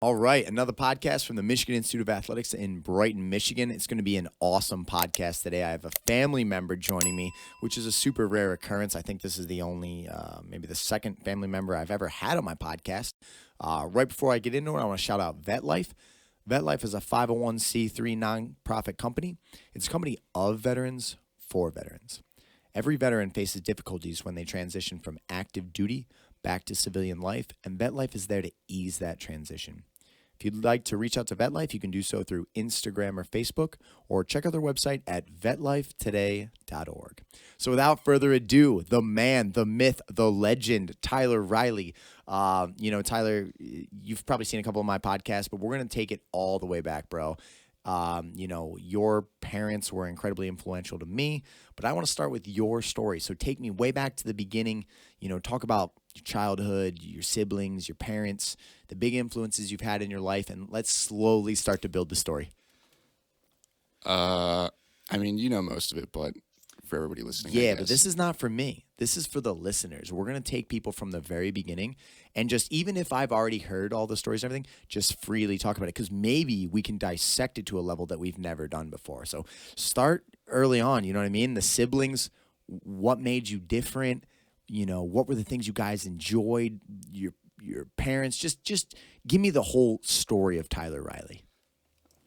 All right, another podcast from the Michigan Institute of Athletics in Brighton, Michigan. It's going to be an awesome podcast today. I have a family member joining me, which is a super rare occurrence. I think this is the only, maybe the second family member I've ever had on my podcast. Right before I get into it, I want to shout out VetLife. VetLife is a 501c3 nonprofit company. It's a company of veterans for veterans. Every veteran faces difficulties when they transition from active duty back to civilian life, and VetLife is there to ease that transition. If you'd like to reach out to VetLife, you can do so through Instagram or Facebook, or check out their website at vetlifetoday.org. So without further ado, the man, the myth, the legend, Tyler Riley. Tyler, you've probably seen a couple of my podcasts, but we're going to take it all the way back, bro. Your parents were incredibly influential to me, but I want to start with your story. So take me way back to the beginning, talk about your childhood, your siblings, your parents, the big influences you've had in your life, and let's slowly start to build the story. Most of it, but for everybody listening, Yeah, but this is not for me. This is for the listeners. We're going to take people from the very beginning and just, even if I've already heard all the stories and everything, just freely talk about it because maybe we can dissect it to a level that we've never done before. So start early on, you know what I mean? The siblings, what made you different? What were the things you guys enjoyed? Your parents, just give me the whole story of Tyler Riley.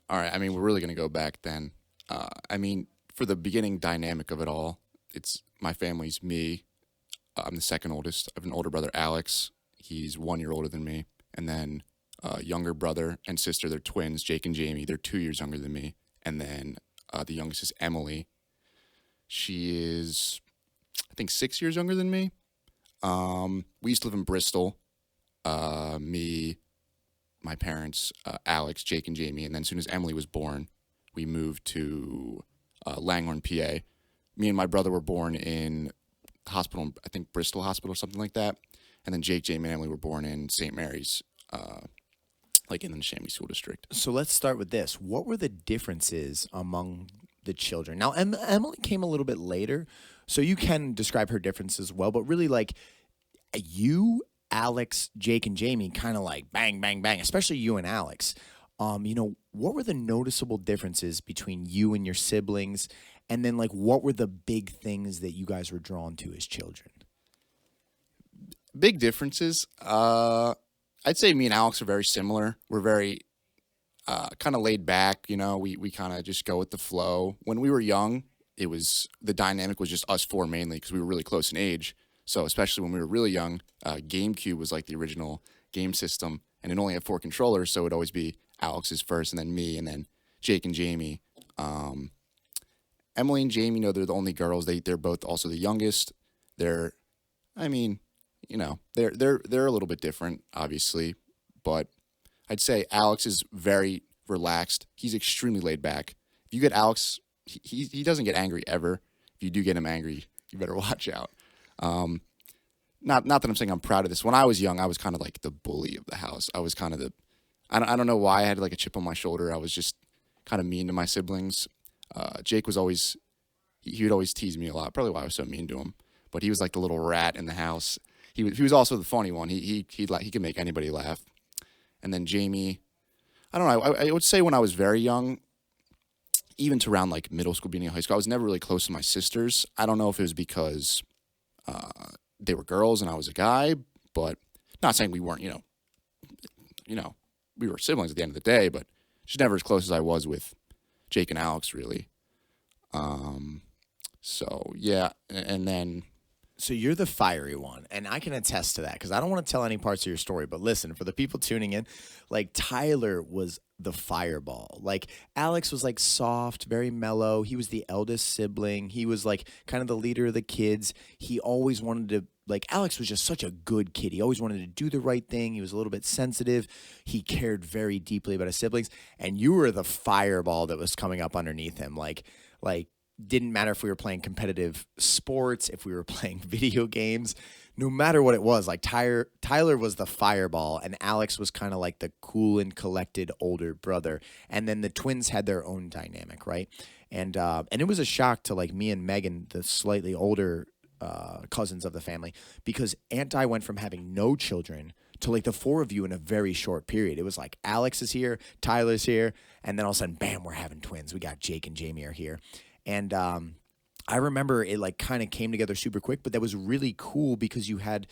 All right. We're really going to go back then. For the beginning dynamic of it all, it's my family's me. I'm the second oldest. I have an older brother, Alex. He's 1 year older than me. And then younger brother and sister, they're twins, Jake and Jamie. They're 2 years younger than me. And then the youngest is Emily. She is, I think, 6 years younger than me. We used to live in Bristol. Me, my parents, Alex, Jake, and Jamie. And then as soon as Emily was born, we moved to Langhorne, PA. Me and my brother were born in hospital, I think Bristol Hospital or something like that. And then Jake, Jamie, and Emily were born in St. Mary's, in the Neshaminy School District. So let's start with this. What were the differences among the children? Now, Emily came a little bit later, so you can describe her differences as well. But really, you, Alex, Jake, and Jamie kind of bang, bang, bang, especially you and Alex. What were the noticeable differences between you and your siblings? And then, what were the big things that you guys were drawn to as children? Big differences. I'd say me and Alex are very similar. We're very kind of laid back. We kind of just go with the flow. When we were young, the dynamic was just us four mainly because we were really close in age. So especially when we were really young, GameCube was the original game system, and it only had 4 controllers, so it would always be Alex's first, and then me, and then Jake and Jamie. Emily and Jamie, they're the only girls. They're both also the youngest. They're a little bit different, obviously, but I'd say Alex is very relaxed. He's extremely laid back. If you get Alex, he doesn't get angry ever. If you do get him angry, you better watch out. Not that I'm saying I'm proud of this. When I was young, I was kind of the bully of the house. I was kind of I don't know why I had a chip on my shoulder. I was just kind of mean to my siblings. Jake was always, he would always tease me a lot, probably why I was so mean to him. But he was the little rat in the house. He was also the funny one. He could make anybody laugh. And then Jamie, I don't know. I would say when I was very young, even to around middle school, beginning of high school, I was never really close to my sisters. I don't know if it was because they were girls and I was a guy, but not saying we weren't, we were siblings at the end of the day, but just never as close as I was with Jake and Alex, really. So you're the fiery one, and I can attest to that because I don't want to tell any parts of your story, but listen, for the people tuning in, Tyler was the fireball. Alex was soft, very mellow. He was the eldest sibling. He was kind of the leader of the kids. He always wanted to, Alex was just such a good kid. He always wanted to do the right thing. He was a little bit sensitive. He cared very deeply about his siblings, and you were the fireball that was coming up underneath him. Didn't matter if we were playing competitive sports, if we were playing video games, no matter what it was, Tyler was the fireball, and Alex was kind of the cool and collected older brother. And then the twins had their own dynamic, right? And it was a shock to me and Megan, the slightly older cousins of the family, because Aunt Di went from having no children to like the four of you in a very short period. It was like Alex is here, Tyler's here, and then all of a sudden, bam, we're having twins. We got Jake and Jamie are here. And I remember it like kind of came together super quick, but that was really cool because you had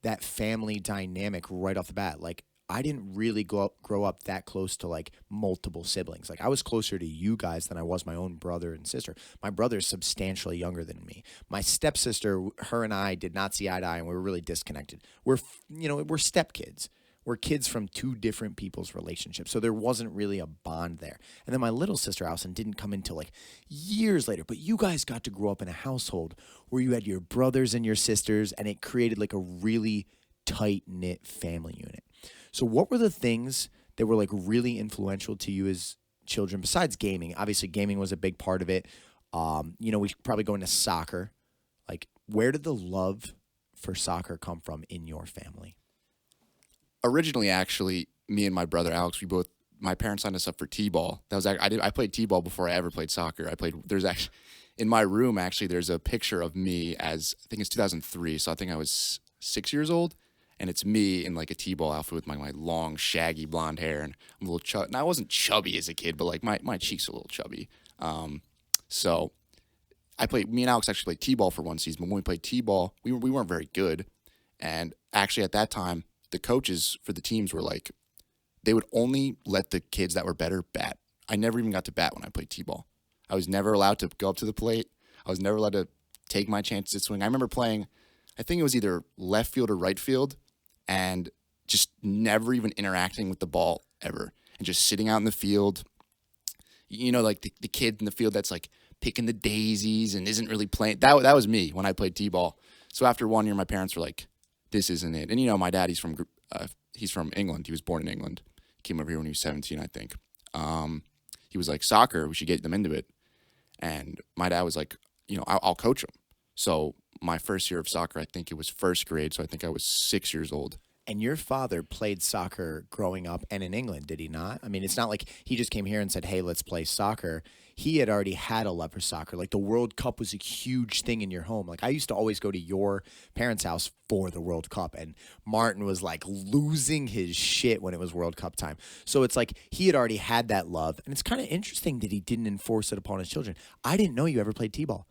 that family dynamic right off the bat. Like I didn't really grow up that close to like multiple siblings. Like I was closer to you guys than I was my own brother and sister. My brother is substantially younger than me. My stepsister, her and I did not see eye to eye, and we were really disconnected. We're stepkids. We're kids from two different people's relationships. So there wasn't really a bond there. And then my little sister, Allison, didn't come until like years later. But you guys got to grow up in a household where you had your brothers and your sisters, and it created like a really tight-knit family unit. So what were the things that were like really influential to you as children besides gaming? Obviously, gaming was a big part of it. We should probably go into soccer. Like, where did the love for soccer come from in your family? Originally, actually, me and my brother Alex, my parents signed us up for t-ball. I played t-ball before I ever played soccer. There's actually in my room actually there's a picture of me as I think it's 2003, so I think I was 6 years old, and it's me in like a t-ball outfit with my long shaggy blonde hair, and I'm a little chubby. And I wasn't chubby as a kid, but like my cheeks are a little chubby. So me and Alex actually played t-ball for one season, but when we played t-ball, we weren't very good, and actually at that time, the coaches for the teams were like, they would only let the kids that were better bat. I never even got to bat when I played t-ball. I was never allowed to go up to the plate. I was never allowed to take my chances at swing. I remember playing, I think it was either left field or right field, and just never even interacting with the ball ever. And just sitting out in the field, like the kid in the field that's like picking the daisies and isn't really playing. That was me when I played t-ball. So after 1 year, my parents were like, this isn't it. And my dad, he's from England. He was born in England. He came over here when he was 17, I think. He was like, soccer, we should get them into it. And my dad was like, I'll coach them. So my first year of soccer, I think it was first grade. So I think I was 6 years old. And your father played soccer growing up and in England, did he not? I mean, it's not like he just came here and said, hey, let's play soccer. He had already had a love for soccer. Like the World Cup was a huge thing in your home. Like I used to always go to your parents' house for the World Cup, and Martin was like losing his shit when it was World Cup time. So it's like he had already had that love, and it's kind of interesting that he didn't enforce it upon his children. I didn't know you ever played t-ball.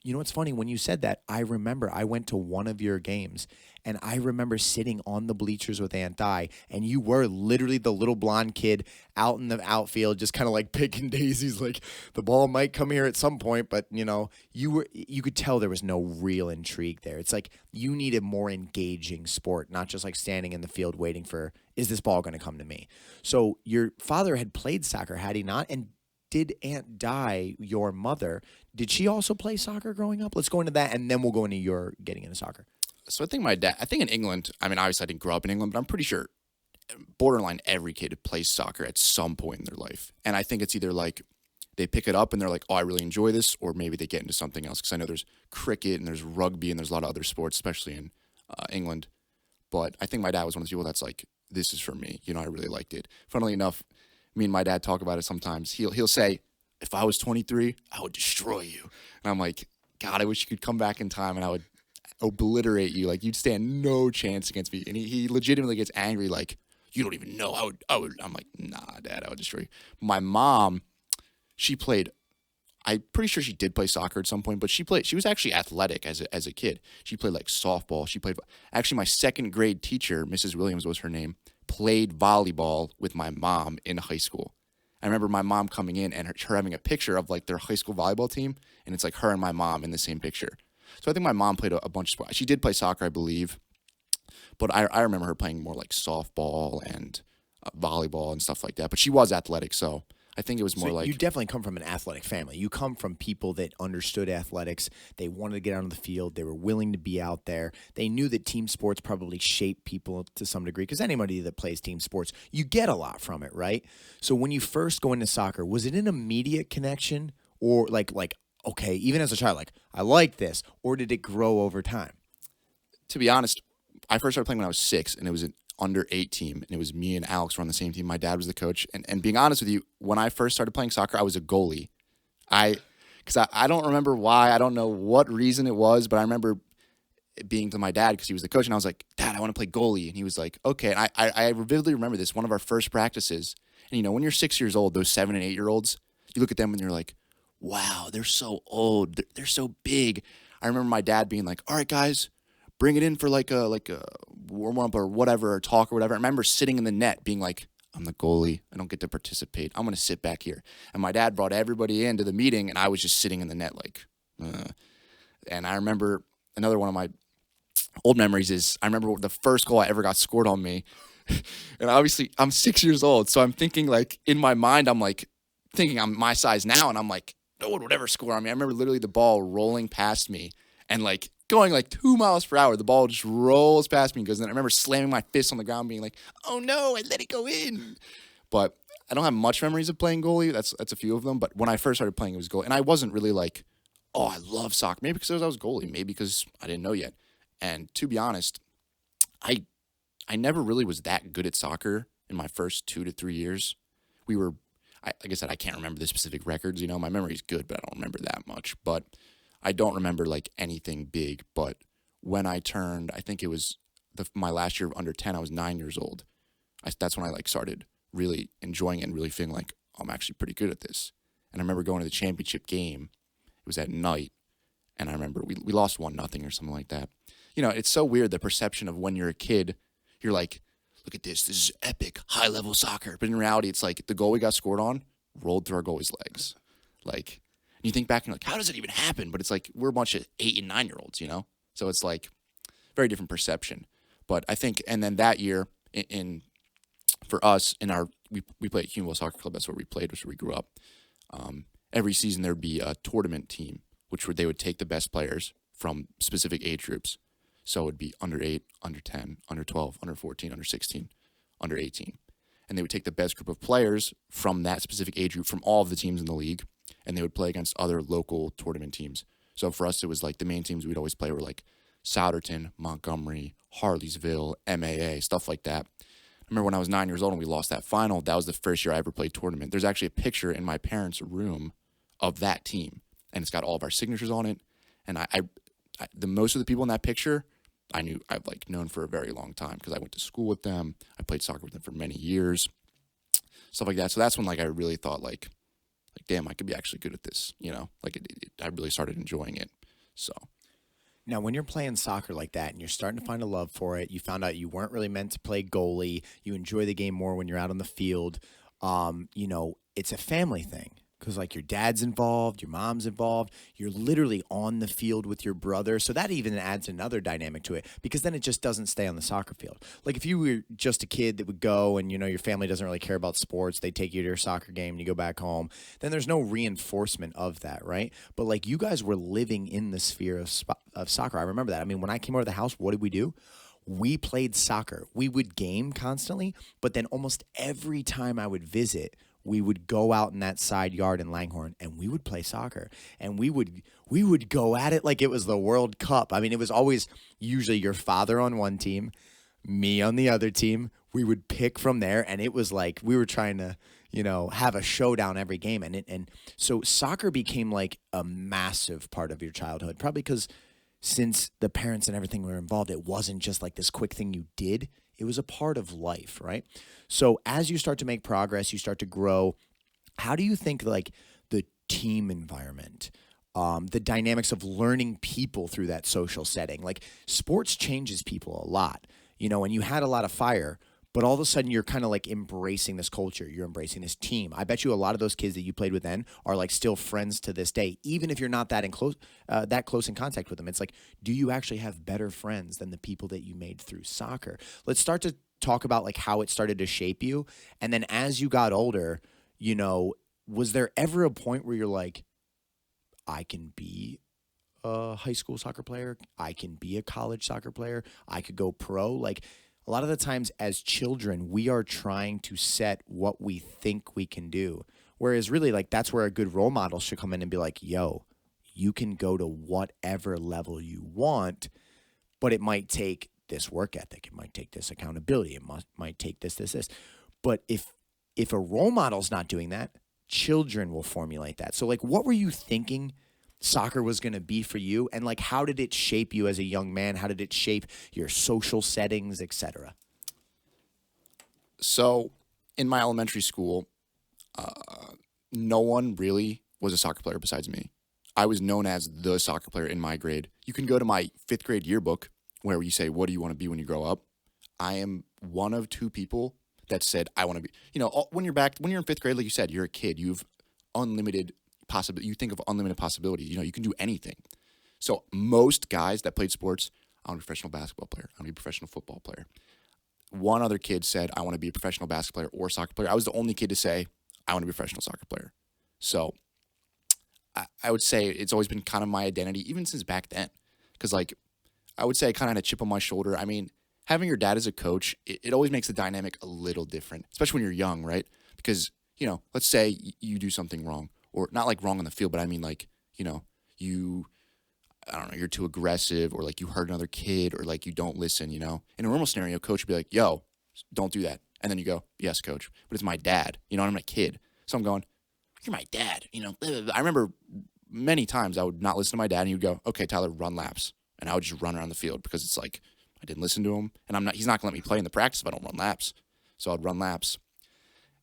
You know what's funny? When you said that, I remember I went to one of your games, and I remember sitting on the bleachers with Aunt Di, and you were literally the little blonde kid out in the outfield, just kind of like picking daisies, like the ball might come here at some point, but you could tell there was no real intrigue there. It's like you needed more engaging sport, not just like standing in the field waiting for, is this ball going to come to me? So your father had played soccer, had he not? And did Aunt Di, your mother, did she also play soccer growing up? Let's go into that, and then we'll go into your getting into soccer. So I think my dad, in England, I mean, obviously I didn't grow up in England, but I'm pretty sure borderline every kid plays soccer at some point in their life. And I think it's either like they pick it up and they're like, oh, I really enjoy this, or maybe they get into something else. Because I know there's cricket and there's rugby and there's a lot of other sports, especially in England. But I think my dad was one of those people that's like, this is for me. I really liked it. Funnily enough, me and my dad talk about it sometimes. He'll say, if I was 23, I would destroy you. And I'm like, God, I wish you could come back in time and I would obliterate you. Like, you'd stand no chance against me. And he legitimately gets angry, like, you don't even know. I would. I'm like, nah, Dad, I would destroy you. My mom, she played, I'm pretty sure she did play soccer at some point, but she was actually athletic as a kid. She played like softball. Actually, my second grade teacher, Mrs. Williams was her name, played volleyball with my mom in high school. I remember my mom coming in and her having a picture of like their high school volleyball team, and it's like her and my mom in the same picture. So I think my mom played a bunch of sports. She did play soccer, I believe, but I remember her playing more like softball and volleyball and stuff like that. But she was athletic, so I think it was more like... You definitely come from an athletic family. You come from people that understood athletics. They wanted to get out on the field. They were willing to be out there. They knew that team sports probably shape people to some degree, because anybody that plays team sports, you get a lot from it, right? So when you first go into soccer, was it an immediate connection, or like okay, even as a child, like, I like this, or did it grow over time? To be honest, I first started playing when I was 6, and it was an under-8 team, and it was me and Alex were on the same team. My dad was the coach, and being honest with you, when I first started playing soccer, I was a goalie. Because I don't remember why, I don't know what reason it was, but I remember being to my dad because he was the coach, and I was like, Dad, I want to play goalie. And he was like, okay. And I vividly remember this, one of our first practices. And, when you're 6 years old, those 7 and 8 year olds, you look at them and you're like, wow, they're so old. They're so big. I remember my dad being like, all right, guys, bring it in for like a warm up or whatever, or talk or whatever. I remember sitting in the net being like, I'm the goalie. I don't get to participate. I'm going to sit back here. And my dad brought everybody into the meeting, and I was just sitting in the net like, And I remember another one of my old memories is I remember the first goal I ever got scored on me. And obviously I'm 6 years old. So I'm thinking like in my mind, I'm like thinking I'm my size now. And I'm like, no one would ever score on me. I remember literally the ball rolling past me and like going like 2 miles per hour. The ball just rolls past me. And then I remember slamming my fist on the ground being like, oh no, I let it go in. But I don't have much memories of playing goalie. That's a few of them. But when I first started playing, it was goalie. And I wasn't really like, oh, I love soccer. Maybe because I was goalie. Maybe because I didn't know yet. And to be honest, I never really was that good at soccer in my first 2 to 3 years. Like I said, I can't remember the specific records. My memory's good, but I don't remember that much. But I don't remember like anything big. But when I turned, I think it was my last year of under 10, I was 9 years old. That's when I like started really enjoying it and really feeling like I'm actually pretty good at this. And I remember going to the championship game. It was at night. And I remember we lost 1-0 or something like that. It's so weird, the perception of when you're a kid, you're like, look at this is epic, high-level soccer. But in reality, it's like the goal we got scored on rolled through our goalie's legs. Like, and you think back and you're like, how does it even happen? But it's like we're a bunch of 8 and 9 year olds, So it's like very different perception. But I think, and then that year, for us, we played at Humboldt Soccer Club. That's where we played, which where we grew up. Every season there would be a tournament team, they would take the best players from specific age groups. So it would be under 8, under 10, under 12, under 14, under 16, under 18. And they would take the best group of players from that specific age group from all of the teams in the league, and they would play against other local tournament teams. So for us, it was like the main teams we'd always play were like Souderton, Montgomery, Harleysville, MAA, stuff like that. I remember when I was 9 years old and we lost that final, that was the first year I ever played tournament. There's actually a picture in my parents' room of that team, and it's got all of our signatures on it. And the most of the people in that picture, I've like known for a very long time because I went to school with them. I played soccer with them for many years, stuff like that. So that's when like I really thought like damn, I could be actually good at this. I really started enjoying it. So now, when you're playing soccer like that and you're starting to find a love for it, you found out you weren't really meant to play goalie. You enjoy the game more when you're out on the field. It's a family thing. Because, like, your dad's involved, your mom's involved, you're literally on the field with your brother. So that even adds another dynamic to it because then it just doesn't stay on the soccer field. Like, if you were just a kid that would go and, your family doesn't really care about sports, they take you to your soccer game and you go back home, then there's no reinforcement of that, right? But, like, you guys were living in the sphere of soccer. I remember that. I mean, when I came over to the house, what did we do? We played soccer. We would game constantly, but then almost every time I would visit, we would go out in that side yard in Langhorne and we would play soccer, and we would go at it like it was the World Cup. I mean, it was always usually your father on one team, me on the other team. We would pick from there, and it was like we were trying to, have a showdown every game. And so soccer became like a massive part of your childhood, probably because since the parents and everything were involved, it wasn't just like this quick thing you did. It was a part of life, right? So as you start to make progress, you start to grow. How do you think like the team environment, the dynamics of learning people through that social setting, like sports changes people a lot, and you had a lot of fire, but all of a sudden you're kind of like embracing this culture. You're embracing this team. I bet you a lot of those kids that you played with then are like still friends to this day, even if you're not that close in contact with them. It's like, do you actually have better friends than the people that you made through soccer? Let's start to talk about like how it started to shape you. And then as you got older, was there ever a point where you're like, I can be a high school soccer player. I can be a college soccer player. I could go pro. Like, a lot of the times as children, we are trying to set what we think we can do. Whereas really, like, that's where a good role model should come in and be like, yo, you can go to whatever level you want, but it might take this work ethic. It might take this accountability. It might take this. But if a role model's not doing that, children will formulate that. So, like, what were you thinking soccer was going to be for you? And like, how did it shape you as a young man? How did it shape your social settings, etc.? So in my elementary school, no one really was a soccer player besides me. I was known as the soccer player in my grade. You can go to my 5th grade yearbook where you say, what do you want to be when you grow up? I am one of 2 people that said, I want to be, when you're in 5th grade, like you said, you're a kid. You have unlimited possibility. You think of unlimited possibilities. You can do anything. So most guys that played sports, I want to be a professional basketball player. I want to be a professional football player. One other kid said, I want to be a professional basketball player or soccer player. I was the only kid to say, I want to be a professional soccer player. So I would say it's always been kind of my identity, even since back then. Because, I would say I kind of had a chip on my shoulder. I mean, having your dad as a coach, it always makes the dynamic a little different, especially when you're young, right? Because, let's say you do something wrong, or not like wrong on the field, but I mean I don't know, you're too aggressive, or like you hurt another kid, or like you don't listen, In a normal scenario, coach would be like, yo, don't do that. And then you go, yes, coach. But it's my dad, and I'm a kid. So I'm going, you're my dad, I remember many times I would not listen to my dad, and he would go, okay, Tyler, run laps. And I would just run around the field because it's like I didn't listen to him, and he's not going to let me play in the practice if I don't run laps. So I'd run laps.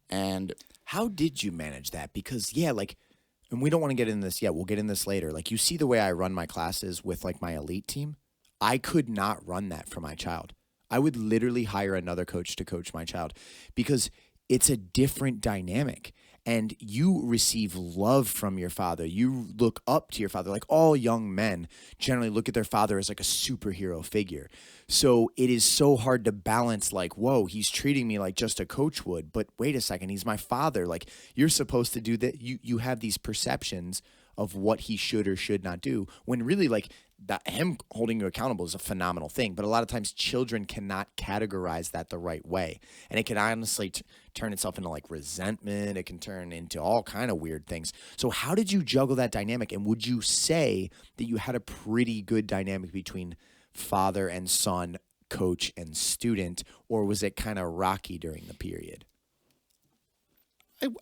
And how did you manage that? Because, and we don't want to get into this yet. We'll get in this later. Like, you see the way I run my classes with, my elite team. I could not run that for my child. I would literally hire another coach to coach my child because it's a different dynamic. And you receive love from your father. You look up to your father. Like, all young men generally look at their father as like a superhero figure. So it is so hard to balance, whoa, he's treating me like just a coach would. But wait a second, he's my father. Like, you're supposed to do that. You have these perceptions of what he should or should not do, when really, him holding you accountable is a phenomenal thing. But a lot of times children cannot categorize that the right way. And it can honestly turn itself into resentment. It can turn into all kind of weird things. So how did you juggle that dynamic? And would you say that you had a pretty good dynamic between father and son, coach and student, or was it kind of rocky during the period?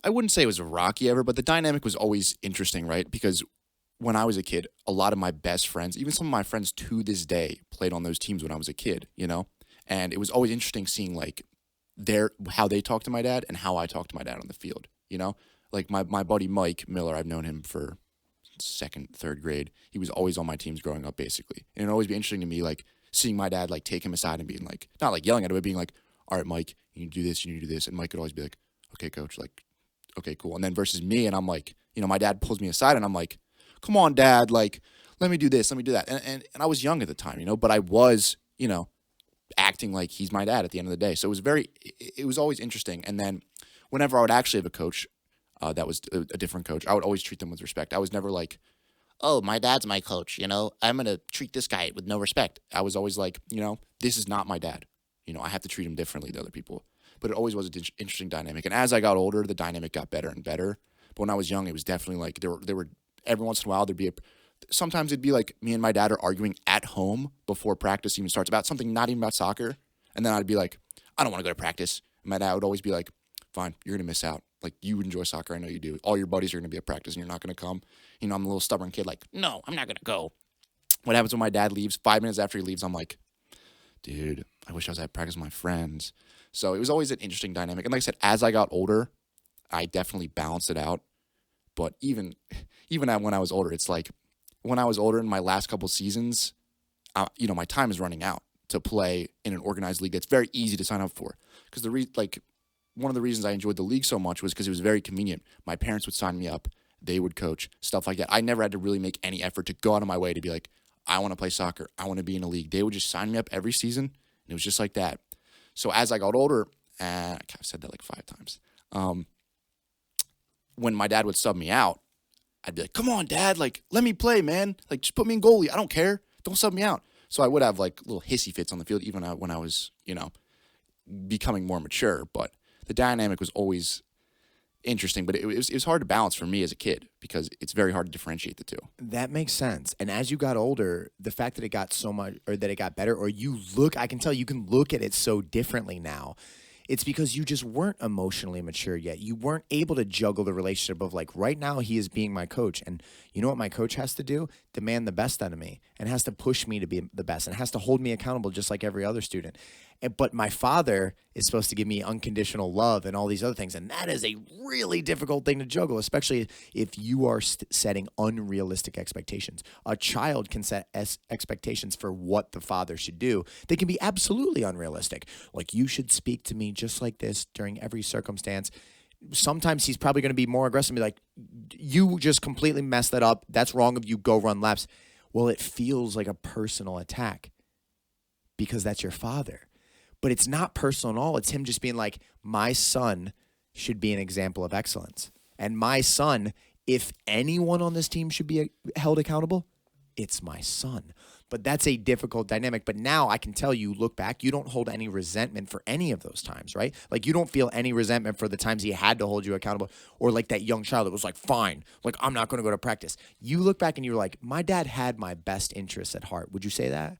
I wouldn't say it was rocky ever, but the dynamic was always interesting, right? Because when I was a kid, a lot of my best friends, even some of my friends to this day, played on those teams when I was a kid, And it was always interesting seeing how they talk to my dad and how I talk to my dad on the field, Like my buddy Mike Miller, I've known him for 2nd, 3rd grade. He was always on my teams growing up, basically. And it'd always be interesting to me, seeing my dad take him aside and being not yelling at him, but being all right, Mike, you need to do this, you need to do this. And Mike could always be like, okay, coach, okay, cool. And then versus me, and I'm my dad pulls me aside and I'm like, come on, Dad, let me do this, let me do that. And I was young at the time, but I was, acting like he's my dad at the end of the day. So it was always interesting. And then whenever I would actually have a coach that was a different coach, I would always treat them with respect. I was never like, oh, my dad's my coach, I'm going to treat this guy with no respect. I was always this is not my dad. I have to treat him differently than other people. But it always was an interesting dynamic. And as I got older, the dynamic got better and better. But when I was young, it was definitely there were every once in a while, sometimes it'd be me and my dad are arguing at home before practice even starts about something not even about soccer. And then I'd be like, I don't want to go to practice. And my dad would always be like, fine, you're going to miss out. You enjoy soccer. I know you do. All your buddies are going to be at practice and you're not going to come. I'm a little stubborn kid. No, I'm not going to go. What happens when my dad leaves? 5 minutes after he leaves, I'm like, dude, I wish I was at practice with my friends. So it was always an interesting dynamic. And like I said, as I got older, I definitely balanced it out. But even when I was older, it's when I was older in my last couple seasons, my time is running out to play in an organized league that's very easy to sign up for. Because one of the reasons I enjoyed the league so much was because it was very convenient. My parents would sign me up. They would coach, stuff like that. I never had to really make any effort to go out of my way to be like, I want to play soccer. I want to be in a league. They would just sign me up every season, and it was just like that. So as I got older, I've said that 5 times, when my dad would sub me out, I'd be like, come on, Dad, let me play, man. Just put me in goalie. I don't care. Don't sub me out. So I would have little hissy fits on the field, even when I was, becoming more mature. But the dynamic was always interesting, but it was hard to balance for me as a kid because it's very hard to differentiate the two. That makes sense. And as you got older, the fact that it got so much, or that it got better, or I can tell you can look at it so differently now. It's because you just weren't emotionally mature yet. You weren't able to juggle the relationship of like, right now he is being my coach. And you know what my coach has to do? Demand the best out of me and has to push me to be the best and has to hold me accountable just like every other student. But my father is supposed to give me unconditional love and all these other things. And that is a really difficult thing to juggle, especially if you are setting unrealistic expectations. A child can set expectations for what the father should do. They can be absolutely unrealistic. Like, you should speak to me just like this during every circumstance. Sometimes he's probably going to be more aggressive and be like, you just completely messed that up. That's wrong of you. Go run laps. Well, it feels like a personal attack because that's your father. But it's not personal at all. It's him just being like, my son should be an example of excellence. And my son, if anyone on this team should be held accountable, it's my son. But that's a difficult dynamic. But now I can tell you, look back, you don't hold any resentment for any of those times, right? Like, you don't feel any resentment for the times he had to hold you accountable, or like that young child that was like, fine, like, I'm not going to go to practice. You look back and you're like, my dad had my best interests at heart. Would you say that?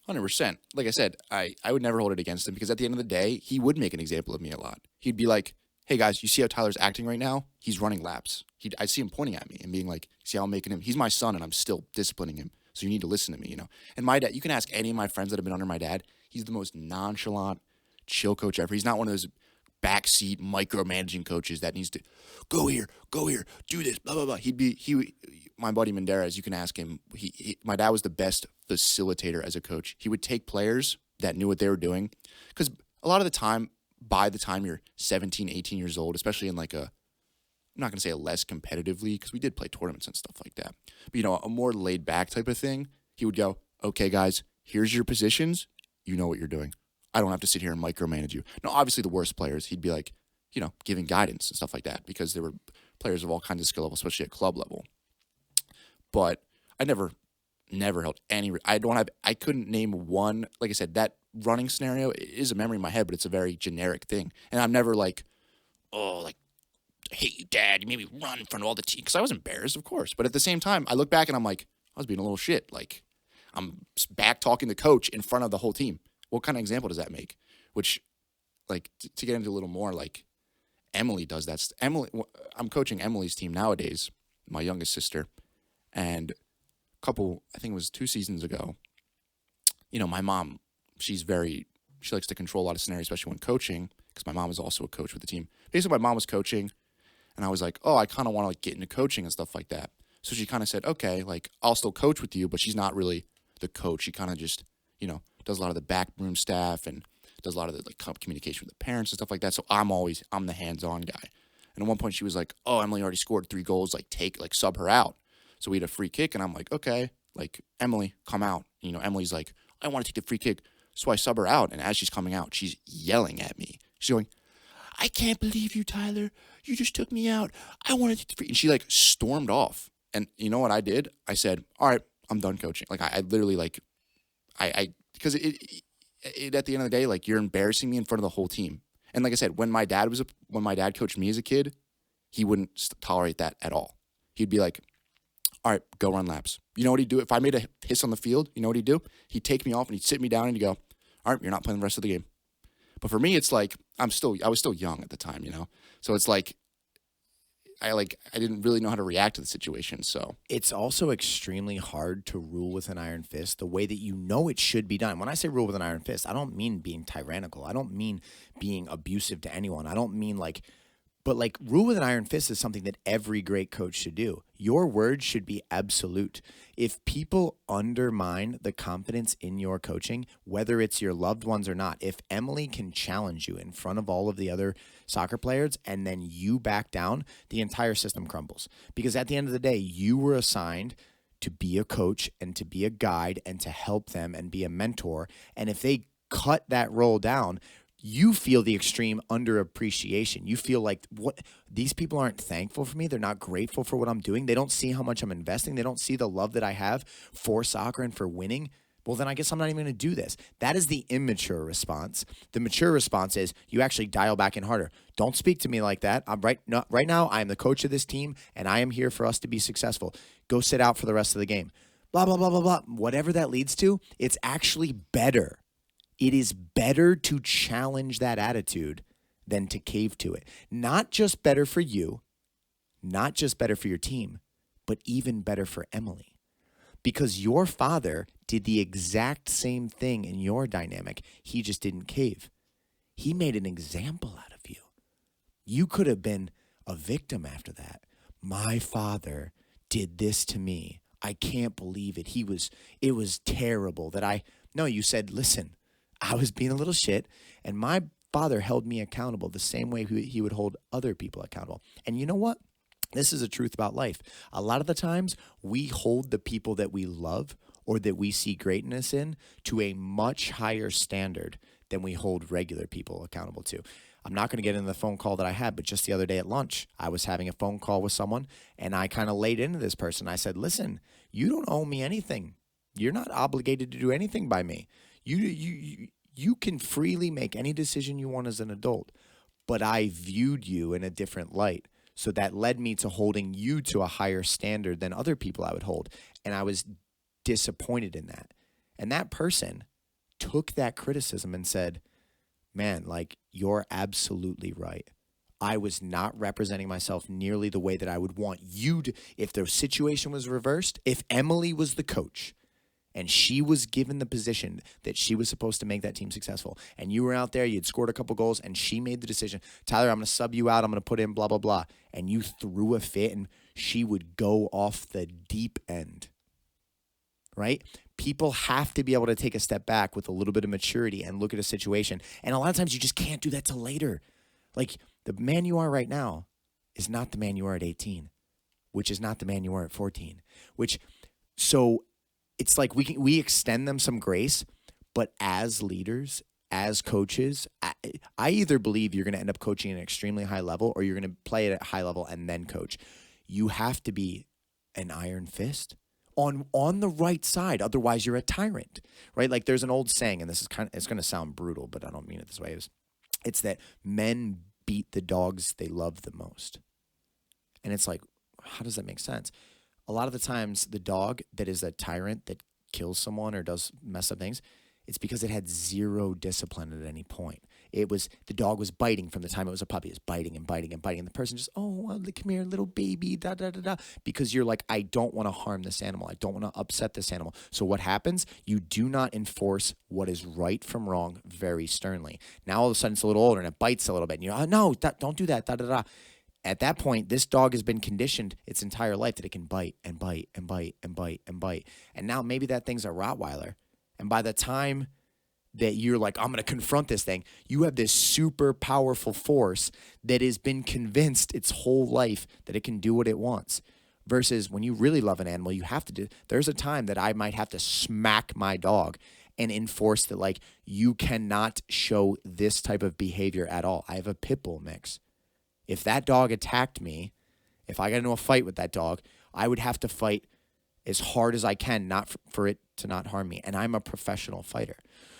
100%. Like I said, I would never hold it against him because at the end of the day, he would make an example of me a lot. He'd be like, hey guys, you see how Tyler's acting right now? He's running laps. I see him pointing at me and being like, see how I'm making him? He's my son and I'm still disciplining him. So you need to listen to me, you know? And my dad, you can ask any of my friends that have been under my dad. He's the most nonchalant, chill coach ever. He's not one of those backseat micromanaging coaches that needs to go here, do this, blah, blah, blah. My buddy Menderes, you can ask him. My dad was the best facilitator as a coach. He would take players that knew what they were doing. Because a lot of the time, by the time you're 17, 18 years old, especially in like I'm not going to say a less competitive league because we did play tournaments and stuff like that. But, you know, a more laid back type of thing, he would go, okay, guys, here's your positions. You know what you're doing. I don't have to sit here and micromanage you. Now, obviously the worst players, he'd be like, you know, giving guidance and stuff like that because there were players of all kinds of skill levels, especially at club level. But I never held any. I couldn't name one. Like I said, that running scenario is a memory in my head, but it's a very generic thing. And I'm never like, oh, like, I hate you, Dad. You made me run in front of all the team. Because I was embarrassed, of course. But at the same time, I look back and I'm like, I was being a little shit. Like, I'm back talking to coach in front of the whole team. What kind of example does that make? Which, like, to get into a little more, like, Emily does that. I'm coaching Emily's team nowadays, my youngest sister. And I think it was 2 seasons ago, you know, my mom, she likes to control a lot of scenarios, especially when coaching, because my mom is also a coach with the team. Basically, my mom was coaching, and I was like, oh, I kind of want to like get into coaching and stuff like that. So she kind of said, okay, like, I'll still coach with you, but she's not really the coach. She kind of just, you know, does a lot of the backroom staff and does a lot of the like communication with the parents and stuff like that. So I'm the hands-on guy. And at one point she was like, oh, Emily already scored 3 goals, like sub her out. So we had a free kick, and I'm like, okay, like, Emily, come out. You know, Emily's like, I want to take the free kick. So I sub her out, and as she's coming out, she's yelling at me. She's going, I can't believe you, Tyler. You just took me out. I want to take the free. And she, like, stormed off. And you know what I did? I said, all right, I'm done coaching. Like, I literally, like, because it at the end of the day, like, you're embarrassing me in front of the whole team. And like I said, when my dad coached me as a kid, he wouldn't tolerate that at all. He'd be like, all right, go run laps. You know what he'd do? If I made a hiss on the field, you know what he'd do? He'd take me off and he'd sit me down and he'd go, all right, you're not playing the rest of the game. But for me, it's like, I was still young at the time, you know? So it's like, I didn't really know how to react to the situation, so. It's also extremely hard to rule with an iron fist the way that you know it should be done. When I say rule with an iron fist, I don't mean being tyrannical. I don't mean being abusive to anyone. I don't mean but rule with an iron fist is something that every great coach should do. Your word should be absolute. If people undermine the confidence in your coaching, whether it's your loved ones or not, if Emily can challenge you in front of all of the other soccer players and then you back down, the entire system crumbles. Because at the end of the day, you were assigned to be a coach and to be a guide and to help them and be a mentor. And if they cut that role down, you feel the extreme underappreciation. You feel like, what, these people aren't thankful for me. They're not grateful for what I'm doing. They don't see how much I'm investing. They don't see the love that I have for soccer and for winning. Well, then I guess I'm not even going to do this. That is the immature response. The mature response is you actually dial back in harder. Don't speak to me like that. Right now, I am the coach of this team, and I am here for us to be successful. Go sit out for the rest of the game. Blah, blah, blah, blah, blah. Whatever that leads to, it's actually better It is better to challenge that attitude than to cave to it. Not just better for you, not just better for your team, but even better for Emily. Because your father did the exact same thing in your dynamic. He just didn't cave. He made an example out of you. You could have been a victim after that. My father did this to me. I can't believe it. It was terrible that no, you said, listen, I was being a little shit, and my father held me accountable the same way he would hold other people accountable. And you know what? This is a truth about life. A lot of the times we hold the people that we love or that we see greatness in to a much higher standard than we hold regular people accountable to. I'm not going to get into the phone call that I had, but just the other day at lunch, I was having a phone call with someone, and I kind of laid into this person. I said, listen, you don't owe me anything. You're not obligated to do anything by me. You can freely make any decision you want as an adult, but I viewed you in a different light. So that led me to holding you to a higher standard than other people I would hold. And I was disappointed in that. And that person took that criticism and said, man, like, you're absolutely right. I was not representing myself nearly the way that I would want you to. If the situation was reversed, if Emily was the coach and she was given the position that she was supposed to make that team successful, and you were out there, you'd scored a couple goals, and she made the decision, Tyler, I'm going to sub you out, I'm going to put in blah, blah, blah, and you threw a fit, and she would go off the deep end, right? People have to be able to take a step back with a little bit of maturity and look at a situation, and a lot of times you just can't do that till later. Like, the man you are right now is not the man you are at 18, which is not the man you are at 14, so it's like we extend them some grace, but as leaders, as coaches, I either believe you're going to end up coaching at an extremely high level or you're going to play it at a high level and then coach. You have to be an iron fist on the right side. Otherwise, you're a tyrant, right? Like, there's an old saying, and it's going to sound brutal, but I don't mean it this way. It's that men beat the dogs they love the most. And it's like, how does that make sense? A lot of the times, the dog that is a tyrant that kills someone or does mess up things, it's because it had zero discipline at any point. The dog was biting from the time it was a puppy. It was biting and biting and biting. And the person just, oh, come here, little baby, da, da, da, da. Because you're like, I don't want to harm this animal. I don't want to upset this animal. So what happens? You do not enforce what is right from wrong very sternly. Now, all of a sudden, it's a little older and it bites a little bit. And you're, oh, no, don't do that, da, da, da. At that point, this dog has been conditioned its entire life that it can bite and bite and bite and bite and bite. And now maybe that thing's a Rottweiler. And by the time that you're like, I'm going to confront this thing, you have this super powerful force that has been convinced its whole life that it can do what it wants. Versus when you really love an animal, you have to do, there's a time that I might have to smack my dog and enforce that, like, you cannot show this type of behavior at all. I have a pit bull mix. If that dog attacked me, if I got into a fight with that dog, I would have to fight as hard as I can, not for it to not harm me. And I'm a professional fighter.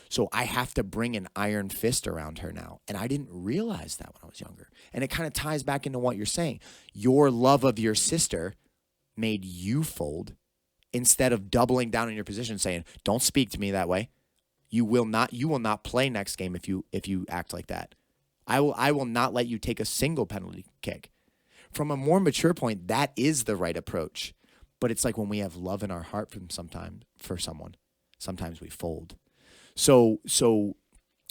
So I have to bring an iron fist around her now. And I didn't realize that when I was younger. And it kind of ties back into what you're saying. Your love of your sister made you fold instead of doubling down in your position saying, don't speak to me that way. You will not play next game if you act like that. I will not let you take a single penalty kick. From a more mature point, that is the right approach. But it's like when we have love in our heart for someone, sometimes we fold. So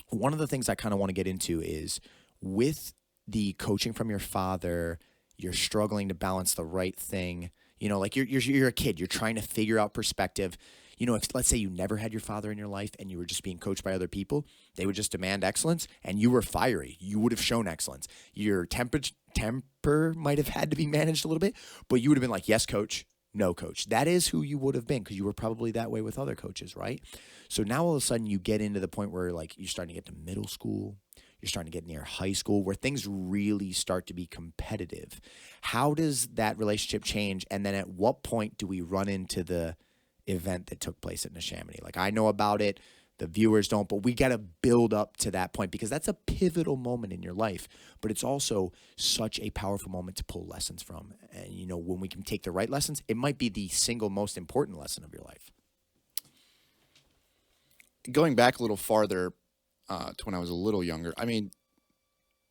one of the things I kind of want to get into is with the coaching from your father, you're struggling to balance the right thing. You know, like you're a kid, you're trying to figure out perspective. You know, if let's say you never had your father in your life and you were just being coached by other people, they would just demand excellence and you were fiery. You would have shown excellence. Your temper might have had to be managed a little bit, but you would have been like, yes, coach, no, coach. That is who you would have been because you were probably that way with other coaches, right? So now all of a sudden you get into the point where, like, you're starting to get to middle school, you're starting to get near high school where things really start to be competitive. How does that relationship change? And then at what point do we run into the event that took place at Neshaminy? Like, I know about it, the viewers don't, but we got to build up to that point because that's a pivotal moment in your life, but it's also such a powerful moment to pull lessons from. And, you know, when we can take the right lessons, it might be the single most important lesson of your life. going back a little farther to when I was a little younger, I mean,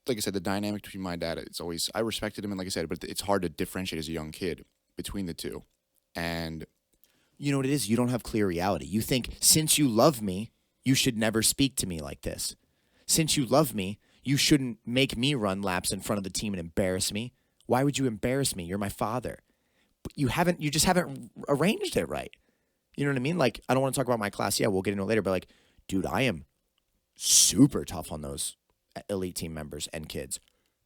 like I said, the dynamic between my dad, it's always, I respected him, and like I said, but it's hard to differentiate as a young kid between the two. And You know what it is? You don't have clear reality. You think, since you love me, you should never speak to me like this. Since you love me, you shouldn't make me run laps in front of the team and embarrass me. Why would you embarrass me? You're my father. But you just haven't arranged it right. You know what I mean? Like, I don't want to talk about my class. Yeah, we'll get into it later. But like, dude, I am super tough on those elite team members and kids.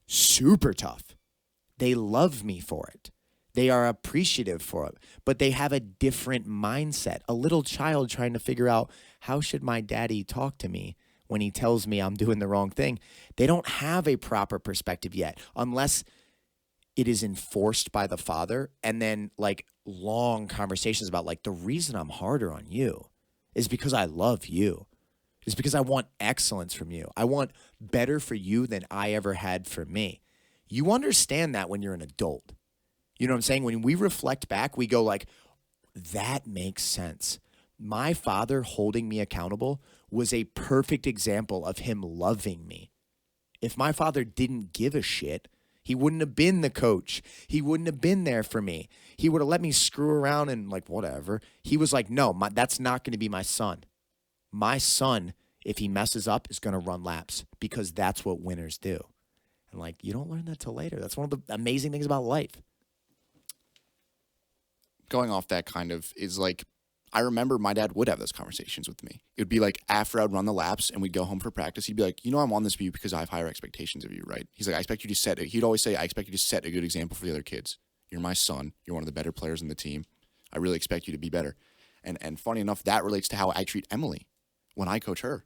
Super tough. They love me for it. They are appreciative for it, but they have a different mindset. A little child trying to figure out, how should my daddy talk to me when he tells me I'm doing the wrong thing? They don't have a proper perspective yet, unless it is enforced by the father, and then like long conversations about like, the reason I'm harder on you is because I love you. It's because I want excellence from you. I want better for you than I ever had for me. You understand that when you're an adult. You know what I'm saying? When we reflect back, we go like, that makes sense. My father holding me accountable was a perfect example of him loving me. If my father didn't give a shit, he wouldn't have been the coach. He wouldn't have been there for me. He would have let me screw around and like whatever. He was like, no, that's not going to be my son. My son, if he messes up, is going to run laps, because that's what winners do. And like, you don't learn that till later. That's one of the amazing things about life. going off that kind of is like, I remember my dad would have those conversations with me. It would be like after I'd run the laps and we'd go home for practice, he'd be like, I'm on this for you because I have higher expectations of you, right? He's like, I expect you to set it. He'd always say, I expect you to set a good example for the other kids. You're my son. You're one of the better players in the team. I really expect you to be better. And funny enough, that relates to how I treat Emily when I coach her.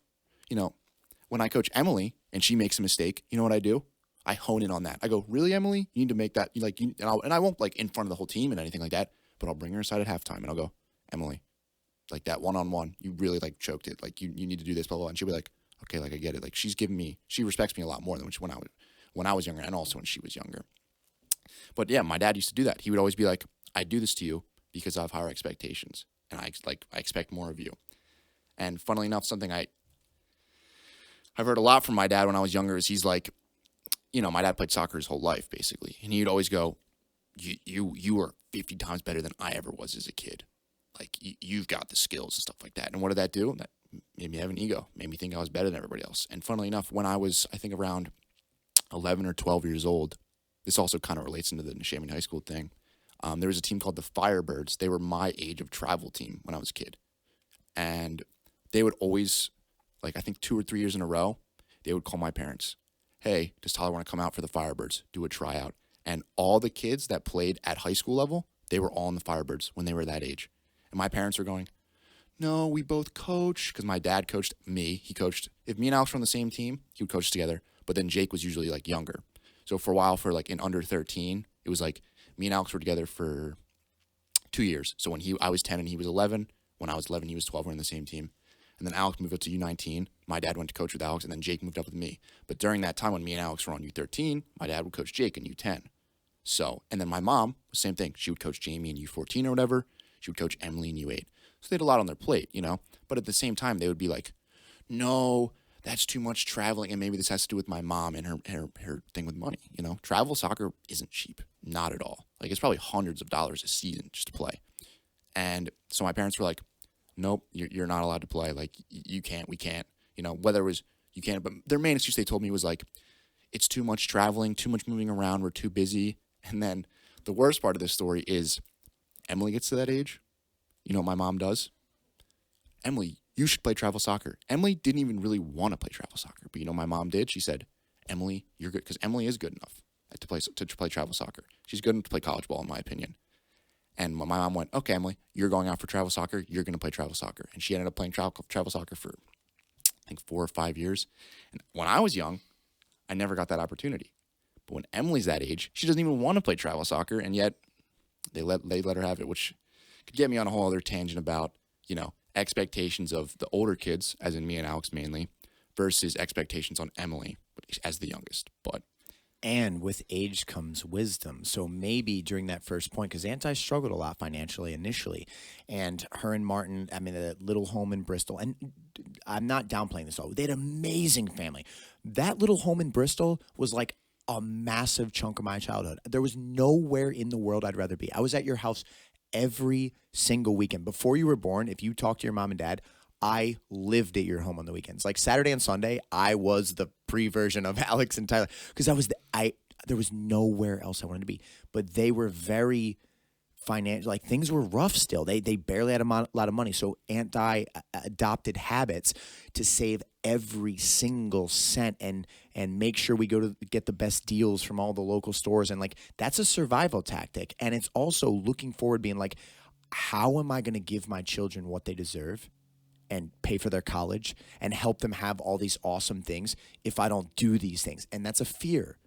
When I coach Emily and she makes a mistake, you know what I do? I hone in on that. I go, really, Emily? You need to make that, and I won't like in front of the whole team and anything like that, but I'll bring her aside at halftime and I'll go, Emily, like that one-on-one, you really like choked it. Like you need to do this, blah, blah, blah. And she'll be like, okay, like I get it. Like she respects me a lot more than when I was younger, and also when she was younger. But yeah, my dad used to do that. He would always be like, I do this to you because I have higher expectations, and I expect more of you. And funnily enough, something I've heard a lot from my dad when I was younger is he's like, my dad played soccer his whole life basically, and he'd always go, you are 50 times better than I ever was as a kid. Like you've got the skills and stuff like that. And what did that do? That made me have an ego, made me think I was better than everybody else. And funnily enough, when I was, I think around 11 or 12 years old, this also kind of relates into the Neshaminy High School thing. There was a team called the Firebirds. They were my age of travel team when I was a kid. And they would always, like I think 2 or 3 years in a row, they would call my parents. Hey, does Tyler want to come out for the Firebirds? Do a tryout. And all the kids that played at high school level, they were all in the Firebirds when they were that age. And my parents were going, no, we both coach. Because my dad coached me. He coached, if me and Alex were on the same team, he would coach together. But then Jake was usually like younger. So for a while, for like in under 13, it was like me and Alex were together for 2 years. So when I was 10 and he was 11, when I was 11, he was 12, we're in the same team. And then Alex moved up to U19. My dad went to coach with Alex, and then Jake moved up with me. But during that time when me and Alex were on U13, my dad would coach Jake in U10. So, and then my mom, same thing. She would coach Jamie in U14 or whatever. She would coach Emily in U8. So they had a lot on their plate, But at the same time, they would be like, no, that's too much traveling. And maybe this has to do with my mom and her thing with money, Travel soccer isn't cheap. Not at all. Like, it's probably hundreds of dollars a season just to play. And so my parents were like, nope, you're not allowed to play. Like, you can't, we can't. Whether it was you can't. But their main excuse they told me was like, it's too much traveling, too much moving around, we're too busy. And then the worst part of this story is Emily gets to that age. You know what my mom does? Emily, you should play travel soccer. Emily didn't even really want to play travel soccer. But my mom did? She said, Emily, you're good. Because Emily is good enough to play travel soccer. She's good enough to play college ball, in my opinion. And my mom went, okay, Emily, you're going out for travel soccer. You're going to play travel soccer. And she ended up playing travel soccer for, I think, 4 or 5 years. And when I was young, I never got that opportunity. But when Emily's that age, she doesn't even want to play travel soccer, and yet they let her have it, which could get me on a whole other tangent about, expectations of the older kids, as in me and Alex mainly, versus expectations on Emily as the youngest. And with age comes wisdom. So maybe during that first point, because Anti struggled a lot financially initially, and her and Martin, the little home in Bristol, and I'm not downplaying this all. They had an amazing family. That little home in Bristol was like a massive chunk of my childhood. There was nowhere in the world I'd rather be. I was at your house every single weekend. Before you were born, if you talk to your mom and dad, I lived at your home on the weekends. Like Saturday and Sunday, I was the pre-version of Alex and Tyler because there was nowhere else I wanted to be. But they were very financial, like things were rough still. They barely had a lot of money. So Aunt Di adopted habits to save every single cent and make sure we go to get the best deals from all the local stores. And like, that's a survival tactic. And it's also looking forward, being like, how am I going to give my children what they deserve and pay for their college and help them have all these awesome things if I don't do these things? And that's a fear.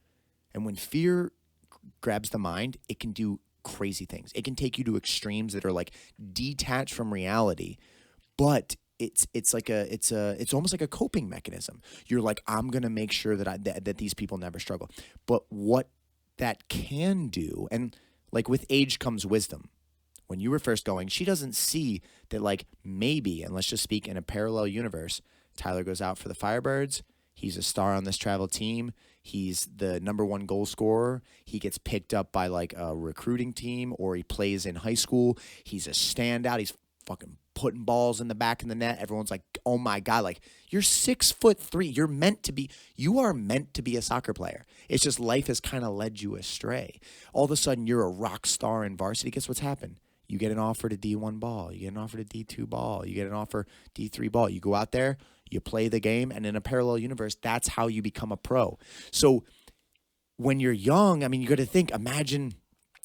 And when fear grabs the mind, it can do crazy things. It can take you to extremes that are like detached from reality, but it's almost like a coping mechanism. You're like, I'm gonna make sure that these people never struggle. But what that can do, and like with age comes wisdom. When you were first going, she doesn't see that, like, maybe, and let's just speak in a parallel universe, Tyler goes out for the Firebirds. He's a star on this travel team. He's the #1 goal scorer. He gets picked up by like a recruiting team, or he plays in high school. He's a standout. He's fucking putting balls in the back of the net. Everyone's like, oh my God, like, you're 6'3". You are meant to be a soccer player. It's just life has kind of led you astray. All of a sudden, you're a rock star in varsity. Guess what's happened? You get an offer to D1 ball. You get an offer to D2 ball. You get an offer D3 ball. You go out there, you play the game, and in a parallel universe, that's how you become a pro. So when you're young, I mean, you got to think, imagine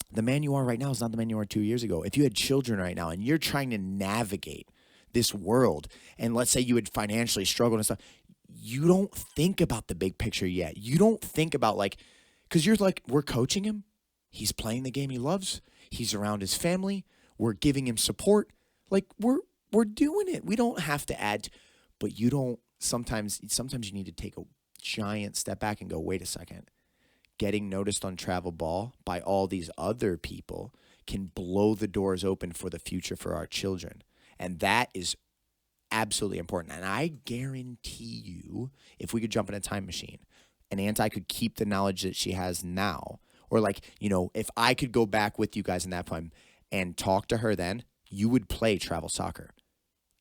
the man you are right now is not the man you were 2 years ago. If you had children right now and you're trying to navigate this world, and let's say you would financially struggle and stuff, you don't think about the big picture yet. You don't think about, like, because you're like, we're coaching him. He's playing the game he loves. He's around his family. We're giving him support. Like, we're doing it. We don't have to add, but you don't. Sometimes you need to take a giant step back and go, wait a second. Getting noticed on travel ball by all these other people can blow the doors open for the future for our children. And that is absolutely important. And I guarantee you, if we could jump in a time machine and Auntie could keep the knowledge that she has now, or like, you know, if I could go back with you guys in that time and talk to her then, you would play travel soccer.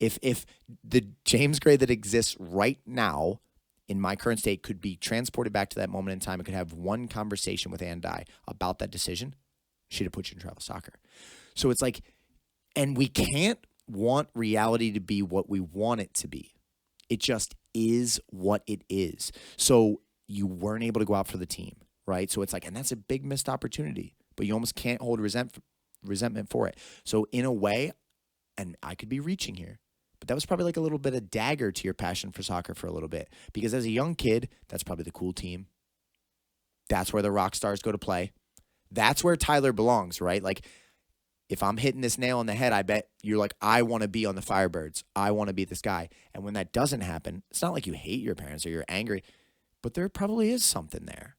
If the James Gray that exists right now in my current state could be transported back to that moment in time, I could have one conversation with Ann Dye about that decision, she'd have put you in travel soccer. So it's like, and we can't want reality to be what we want it to be. It just is what it is. So you weren't able to go out for the team, right? So it's like, and that's a big missed opportunity, but you almost can't hold resentment for it. So in a way, and I could be reaching here, but that was probably like a little bit of dagger to your passion for soccer for a little bit. Because as a young kid, that's probably the cool team. That's where the rock stars go to play. That's where Tyler belongs, right? Like, if I'm hitting this nail on the head, I bet you're like, I want to be on the Firebirds. I want to be this guy. And when that doesn't happen, it's not like you hate your parents or you're angry, but there probably is something there.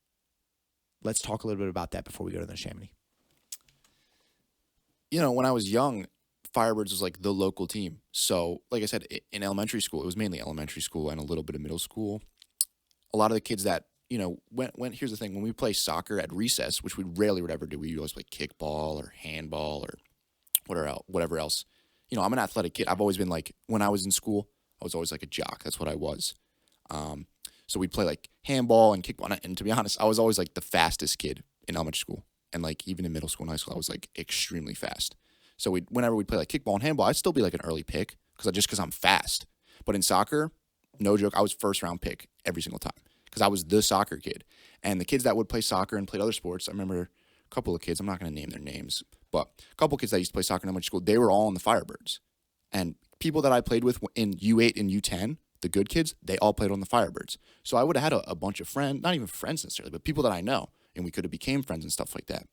Let's talk a little bit about that before we go to the Chamonix. You know, when I was young, Firebirds was like the local team. So, like I said, in elementary school, it was mainly elementary school and a little bit of middle school. A lot of the kids that, you know, here's the thing, when we play soccer at recess, which we rarely would ever do, we always play kickball or handball or whatever else. You know, I'm an athletic kid. I've always been like, when I was in school, I was always like a jock. That's what I was. So we'd play like handball and kickball. And to be honest, I was always like the fastest kid in elementary school. And like even in middle school and high school, I was like extremely fast. So whenever we'd play like kickball and handball, I'd still be like an early pick because I'm fast. But in soccer, no joke, I was first round pick every single time because I was the soccer kid. And the kids that would play soccer and played other sports, I remember a couple of kids, I'm not going to name their names, but a couple of kids that used to play soccer in elementary school, they were all on the Firebirds. And people that I played with in U8 and U10, the good kids, they all played on the Firebirds. So I would have had a bunch of friends, not even friends necessarily, but people that I know, and we could have became friends and stuff like that.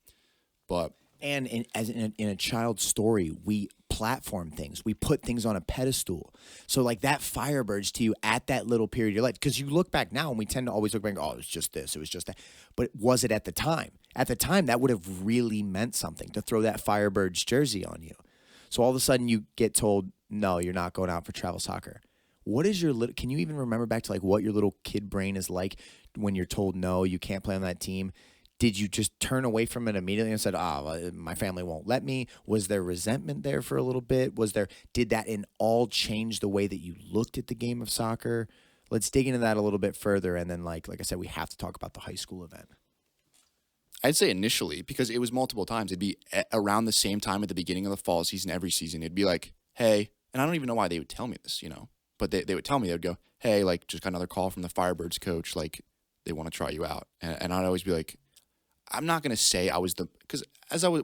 But and in a child's story, we platform things. We put things on a pedestal. So like that Firebirds to you at that little period of your life, because you look back now and we tend to always look back and go, oh, it was just this, it was just that. But was it at the time? At the time, that would have really meant something to throw that Firebirds jersey on you. So all of a sudden you get told, no, you're not going out for travel soccer. What is your little? Can you even remember back to like what your little kid brain is like when you're told no, you can't play on that team? Did you just turn away from it immediately and said, well, my family won't let me? Was there resentment there for a little bit? Did that in all change the way that you looked at the game of soccer? Let's dig into that a little bit further. And then like I said, we have to talk about the high school event. I'd say initially, because it was multiple times, it'd be around the same time at the beginning of the fall season every season. It'd be like, hey, and I don't even know why they would tell me this, but they would tell me, they would go, hey, like just got another call from the Firebirds coach, like they want to try you out. And I'd always be like, I'm not going to say I was because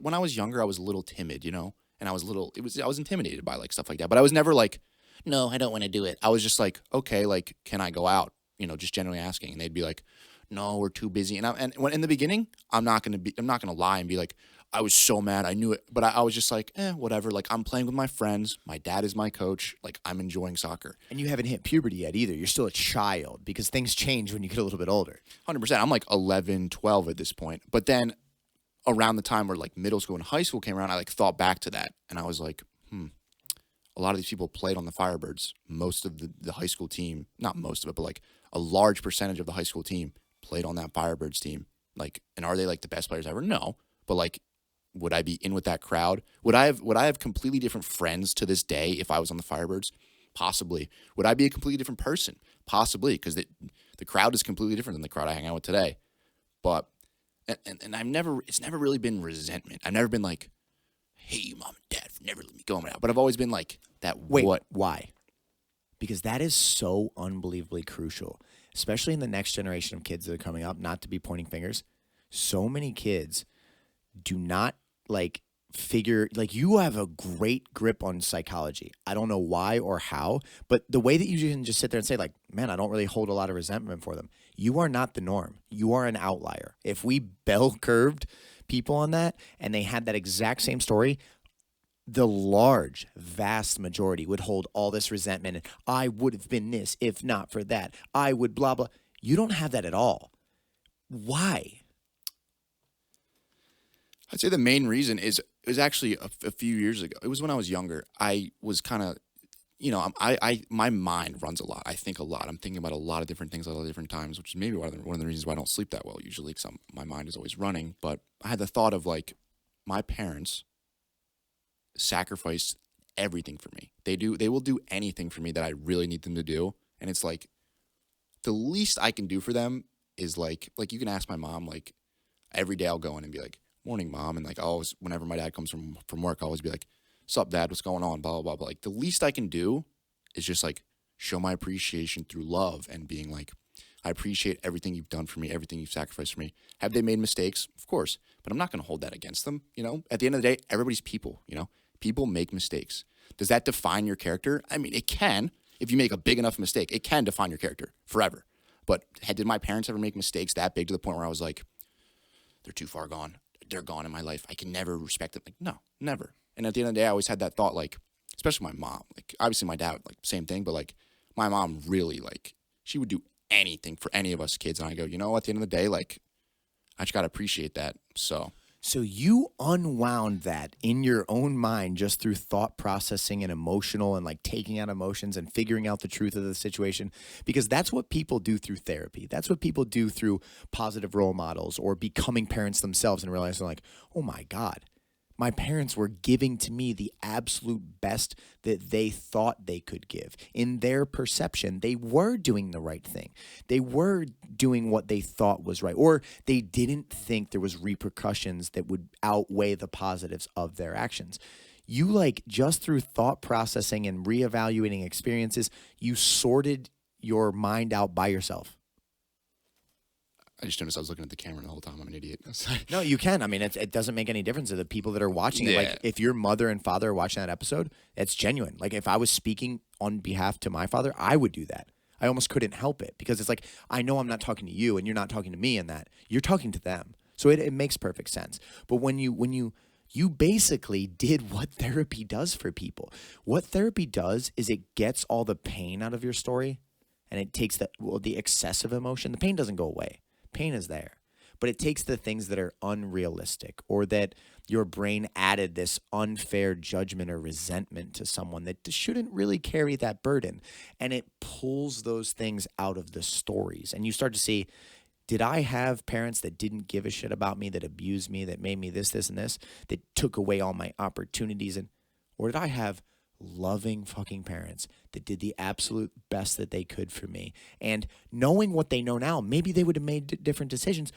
when I was younger, I was a little timid, and I was intimidated by like stuff like that, but I was never like, no, I don't want to do it. I was just like, okay, like, can I go out? Just generally asking. And they'd be like, no, we're too busy. And when in the beginning, I'm not going to lie and be like, I was so mad. I knew it. But I was just like, whatever. Like, I'm playing with my friends. My dad is my coach. Like, I'm enjoying soccer. And you haven't hit puberty yet either. You're still a child because things change when you get a little bit older. 100%. I'm like 11, 12 at this point. But then around the time where like middle school and high school came around, I like thought back to that. And I was like, a lot of these people played on the Firebirds. Most of the high school team, not most of it, but like a large percentage of the high school team played on that Firebirds team. Like, and are they like the best players ever? No. But like, would I be in with that crowd? Would I have completely different friends to this day if I was on the Firebirds? Possibly. Would I be a completely different person? Possibly, because the crowd is completely different than the crowd I hang out with today. But and it's never really been resentment. I've never been like, hey, mom and dad never let me go out. But I've always been like that. Wait, why? Because that is so unbelievably crucial, especially in the next generation of kids that are coming up, not to be pointing fingers. So many kids do not figure, you have a great grip on psychology. I don't know why or how, but the way that you can just sit there and say like, man, I don't really hold a lot of resentment for them. You are not the norm. You are an outlier. If we bell curved people on that and they had that exact same story, the vast majority would hold all this resentment and I would have been this if not for that. I would blah, blah. You don't have that at all. Why? I'd say the main reason is it was actually a few years ago. It was when I was younger. I was kind of, my mind runs a lot. I think a lot. I'm thinking about a lot of different things at a lot of different times, which is maybe one of the reasons why I don't sleep that well usually, because my mind is always running. But I had the thought of like, my parents sacrificed everything for me. They will do anything for me that I really need them to do. And it's like, the least I can do for them is like you can ask my mom, like every day I'll go in and be like, morning, mom. And like, I always, whenever my dad comes from work, I'll always be like, sup, dad, what's going on? Blah, blah, blah. But like, the least I can do is just like show my appreciation through love and being like, I appreciate everything you've done for me, everything you've sacrificed for me. Have they made mistakes? Of course. But I'm not going to hold that against them. At the end of the day, everybody's people, people make mistakes. Does that define your character? I mean, it can. If you make a big enough mistake, it can define your character forever. But did my parents ever make mistakes that big to the point where I was like, they're too far gone? They're gone in my life. I can never respect them. Like, no, never. And at the end of the day, I always had that thought, like, especially my mom. Like, obviously my dad, like, same thing. But, like, my mom really, like, she would do anything for any of us kids. And I go, at the end of the day, like, I just got to appreciate that. So you unwound that in your own mind just through thought processing and emotional and like taking out emotions and figuring out the truth of the situation, because that's what people do through therapy. That's what people do through positive role models or becoming parents themselves and realizing like, oh my God, my parents were giving to me the absolute best that they thought they could give. In their perception, they were doing the right thing. They were doing what they thought was right, or they didn't think there was repercussions that would outweigh the positives of their actions. You just through thought processing and reevaluating experiences, you sorted your mind out by yourself. I just noticed I was looking at the camera the whole time. I'm an idiot. No, you can. I mean, it doesn't make any difference to the people that are watching it. Like, if your mother and father are watching that episode, it's genuine. Like, if I was speaking on behalf to my father, I would do that. I almost couldn't help it because it's like, I know I'm not talking to you and you're not talking to me in that. You're talking to them. So it makes perfect sense. But when you basically did what therapy does for people. What therapy does is it gets all the pain out of your story and it takes the excessive emotion. The pain doesn't go away. Pain is there. but it takes the things that are unrealistic or that your brain added this unfair judgment or resentment to someone that shouldn't really carry that burden. And it pulls those things out of the stories. And you start to see, did I have parents that didn't give a shit about me, that abused me, that made me this, and this, that took away all my opportunities? Or did I have loving fucking parents that did the absolute best that they could for me? And knowing what they know now, maybe they would have made different decisions,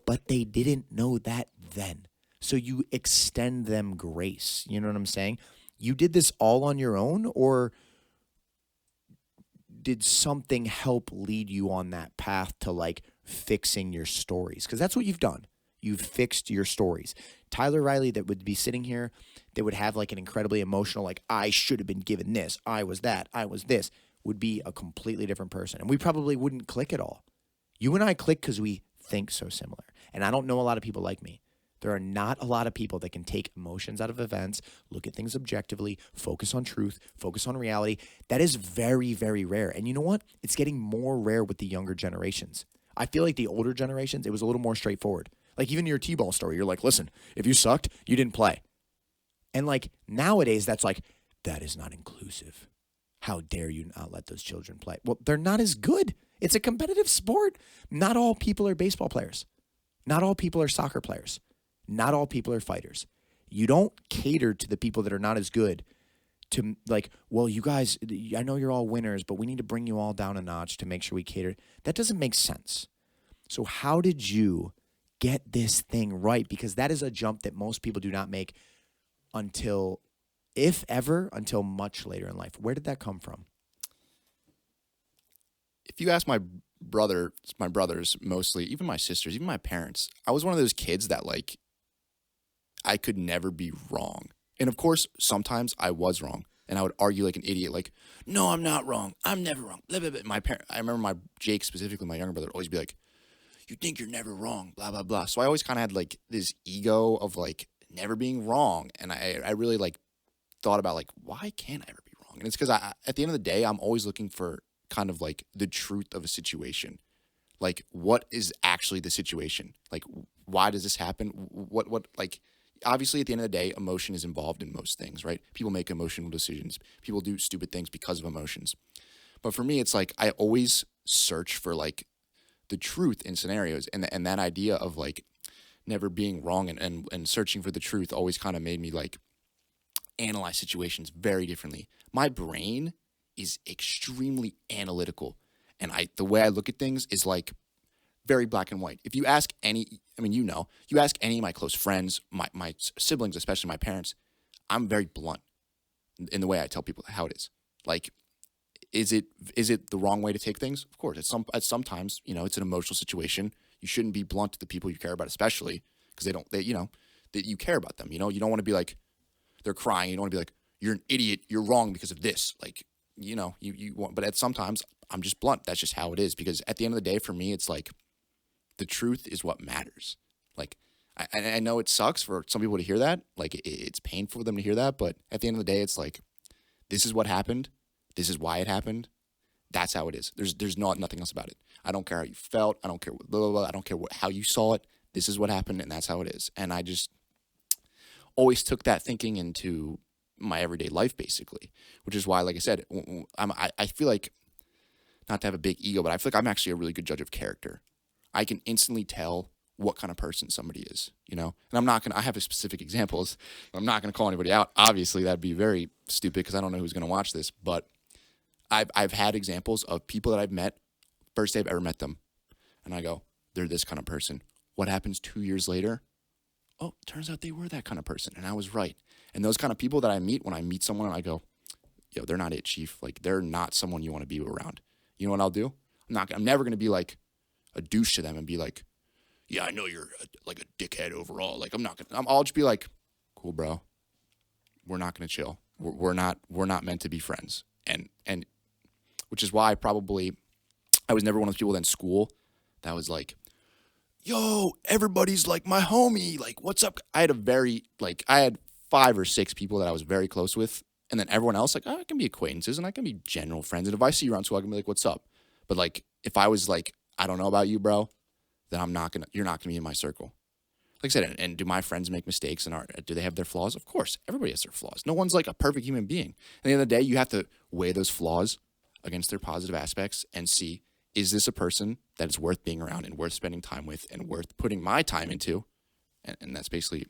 but they didn't know that then. So you extend them grace. You know what I'm saying? You did this all on your own, or did something help lead you on that path to like fixing your stories? Because that's what you've done. You've fixed your stories. Tyler Riley that would be sitting here, that would have like an incredibly emotional, like, I should have been given this, I was that, I was this, would be a completely different person. And we probably wouldn't click at all. You and I click because we think so similar. And I don't know a lot of people like me. There are not a lot of people that can take emotions out of events, look at things objectively, focus on truth, focus on reality. That is very, very rare. And you know what? It's getting more rare with the younger generations. I feel like the older generations, it was a little more straightforward. Like even your T-ball story, you're like, listen, if you sucked, you didn't play. And like nowadays, that's like, that is not inclusive. How dare you not let those children play? Well, they're not as good. It's a competitive sport. Not all people are baseball players. Not all people are soccer players. Not all people are fighters. You don't cater to the people that are not as good to like, well, you guys, I know you're all winners, but we need to bring you all down a notch to make sure we cater. That doesn't make sense. So how did you get this thing right? Because that is a jump that most people do not make until, if ever, until much later in life. Where did that come from? If you ask my brothers mostly, even my sisters, even my parents, I was one of those kids that like, I could never be wrong. And of course, sometimes I was wrong. And I would argue like an idiot, like, no, I'm not wrong. I'm never wrong. Blah, blah, blah. I remember Jake specifically, my younger brother, would always be like, you think you're never wrong, blah, blah, blah. So I always kind of had like this ego of like never being wrong. And I really like thought about like, why can't I ever be wrong? And it's because at the end of the day, I'm always looking for kind of like the truth of a situation. Like, what is actually the situation? Like, why does this happen? What like, obviously, at the end of the day, emotion is involved in most things, right? People make emotional decisions. People do stupid things because of emotions. But for me, it's like I always search for like the truth in scenarios. And that idea of like never being wrong and searching for the truth always kind of made me like analyze situations very differently. My brain is extremely analytical. And the way I look at things is like very black and white. If you ask any, I mean, you ask any of my close friends, my siblings, especially my parents, I'm very blunt in the way I tell people how it is. Like, is it the wrong way to take things? Of course, sometimes, it's an emotional situation. You shouldn't be blunt to the people you care about, especially because that you care about them. You don't want to be like, they're crying. You don't want to be like, you're an idiot. You're wrong because of this. Like, you want, but sometimes I'm just blunt. That's just how it is. Because at the end of the day, for me, it's like, the truth is what matters. Like, I know it sucks for some people to hear that. Like, it's painful for them to hear that. But at the end of the day, it's like, this is what happened. This is why it happened. That's how it is. There's nothing else about it. I don't care how you felt. I don't care what, blah, blah, blah. I don't care how you saw it. This is what happened, and that's how it is. And I just always took that thinking into my everyday life, basically, which is why, like I said, I feel like, not to have a big ego, but I feel like I'm actually a really good judge of character. I can instantly tell what kind of person somebody is, And I have specific examples. I'm not going to call anybody out. Obviously, that'd be very stupid because I don't know who's going to watch this, but I've had examples of people that I've met, first day I've ever met them, and I go, they're this kind of person. What happens 2 years later? Oh, turns out they were that kind of person, and I was right. And those kind of people that I meet, when I meet someone, I go, yo, they're not it, chief. Like, they're not someone you want to be around. You know what I'll do? I'm never going to be like a douche to them and be like, yeah, I know you're like a dickhead overall. Like, I'll just be like, cool, bro. We're not going to chill. We're not meant to be friends. And which is why I was never one of those people in school that was like, yo, everybody's like my homie. Like, what's up? I had 5 or 6 people that I was very close with. And then everyone else, like, I can be acquaintances and I can be general friends. And if I see you around school, I can be like, what's up? But like, if I was like, I don't know about you, bro, then you're not gonna be in my circle. Like I said, and do my friends make mistakes and do they have their flaws? Of course, everybody has their flaws. No one's like a perfect human being. At the end of the day, you have to weigh those flaws against their positive aspects and see, is this a person that is worth being around and worth spending time with and worth putting my time into? And that's basically.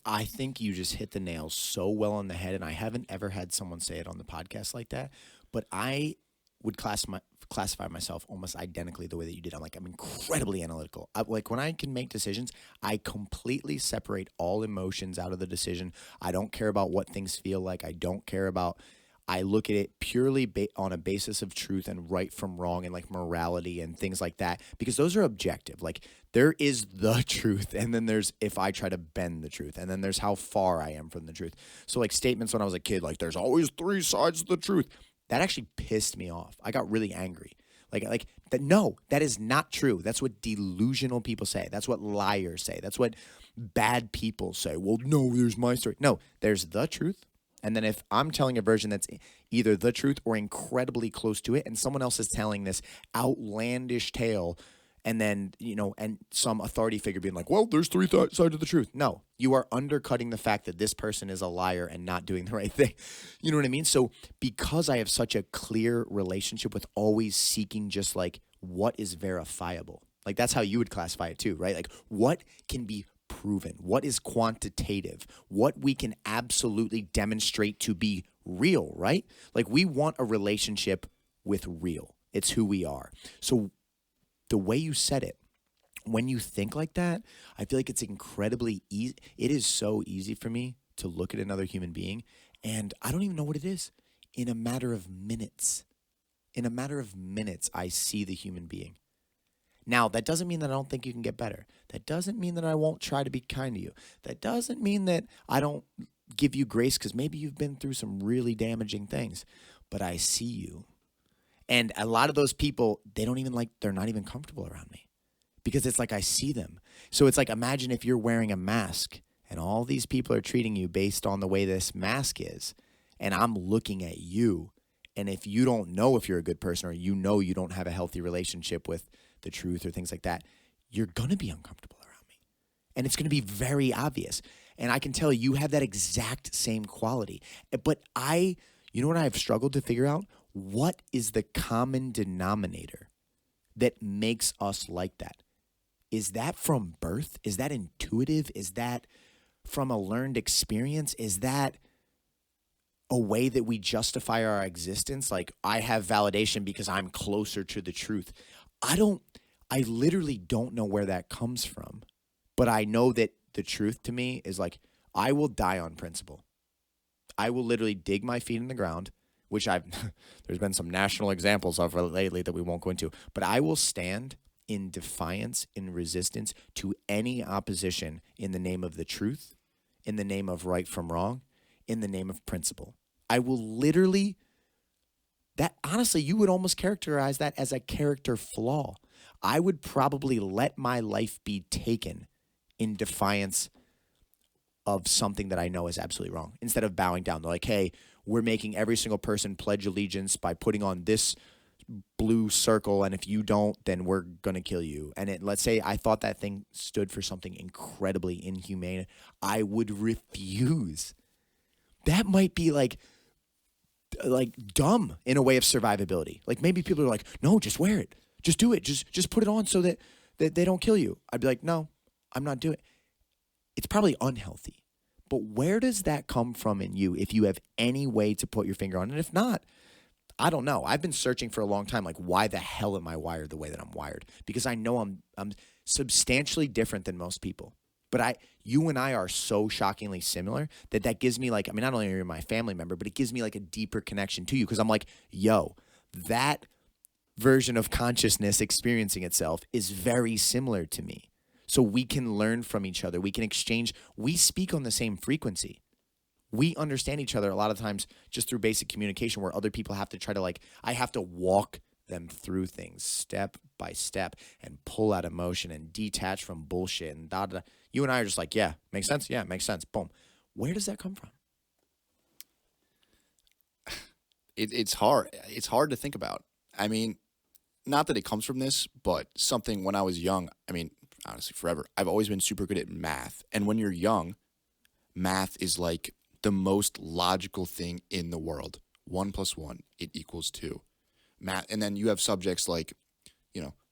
I think you just hit the nail so well on the head, and I haven't ever had someone say it on the podcast like that, but I would classify myself almost identically the way that you did. I'm incredibly analytical. Like when I can make decisions, I completely separate all emotions out of the decision. I don't care about what things feel like. I look at it purely on a basis of truth and right from wrong and like morality and things like that, because those are objective. Like there is the truth, and then there's if I try to bend the truth, and then there's how far I am from the truth. So like statements when I was a kid, like there's always three sides of the truth. That actually pissed me off. I got really angry. Like that. No, that is not true. That's what delusional people say. That's what liars say. That's what bad people say. Well, no, there's my story. No, there's the truth. And then if I'm telling a version that's either the truth or incredibly close to it, and someone else is telling this outlandish tale, and then, and some authority figure being like, well, there's three sides of the truth. No, you are undercutting the fact that this person is a liar and not doing the right thing. You know what I mean? So because I have such a clear relationship with always seeking just like what is verifiable, like that's how you would classify it too, right? Like what can be proven, what is quantitative, what we can absolutely demonstrate to be real, right? Like we want a relationship with real. It's who we are. So the way you said it, when you think like that, I feel like it's incredibly easy. It is so easy for me to look at another human being and I don't even know what it is. In a matter of minutes, I see the human being. Now, that doesn't mean that I don't think you can get better. That doesn't mean that I won't try to be kind to you. That doesn't mean that I don't give you grace because maybe you've been through some really damaging things. But I see you. And a lot of those people, they're not even comfortable around me because it's like I see them. So it's like imagine if you're wearing a mask and all these people are treating you based on the way this mask is. And I'm looking at you. And if you don't know if you're a good person or you don't have a healthy relationship with the truth or things like that, you're going to be uncomfortable around me. And it's going to be very obvious. And I can tell you have that exact same quality. But you know what I've struggled to figure out? What is the common denominator that makes us like that? Is that from birth? Is that intuitive? Is that from a learned experience? Is that a way that we justify our existence? Like I have validation because I'm closer to the truth. I literally don't know where that comes from, but I know that the truth to me is like, I will die on principle. I will literally dig my feet in the ground, which there's been some national examples of lately that we won't go into, but I will stand in defiance, in resistance to any opposition in the name of the truth, in the name of right from wrong, in the name of principle. I will literally, that honestly, you would almost characterize that as a character flaw. I would probably let my life be taken in defiance of something that I know is absolutely wrong instead of bowing down. They're like, hey, we're making every single person pledge allegiance by putting on this blue circle, and if you don't, then we're going to kill you. And let's say I thought that thing stood for something incredibly inhumane. I would refuse. That might be like dumb in a way of survivability. Like maybe people are like, no, just wear it. Just do it. Just put it on so that they don't kill you. I'd be like, no, I'm not doing it. It's probably unhealthy. But where does that come from in you if you have any way to put your finger on it? And if not, I don't know. I've been searching for a long time, like why the hell am I wired the way that I'm wired? Because I know I'm substantially different than most people. But you and I are so shockingly similar that gives me like, I mean, not only are you my family member, but it gives me like a deeper connection to you because I'm like, yo, that version of consciousness experiencing itself is very similar to me. So we can learn from each other. We can exchange. We speak on the same frequency. We understand each other a lot of times just through basic communication where other people have to try to I have to walk them through things step by step and pull out emotion and detach from bullshit and da da. You and I are just like, yeah, makes sense. Yeah, makes sense. Boom. Where does that come from? It's hard. It's hard to think about. I mean, not that it comes from this, but something when I was young. I mean, honestly forever. I've always been super good at math. And when you're young, math is like the most logical thing in the world. 1 + 1, it equals 2. Math, and then you have subjects like,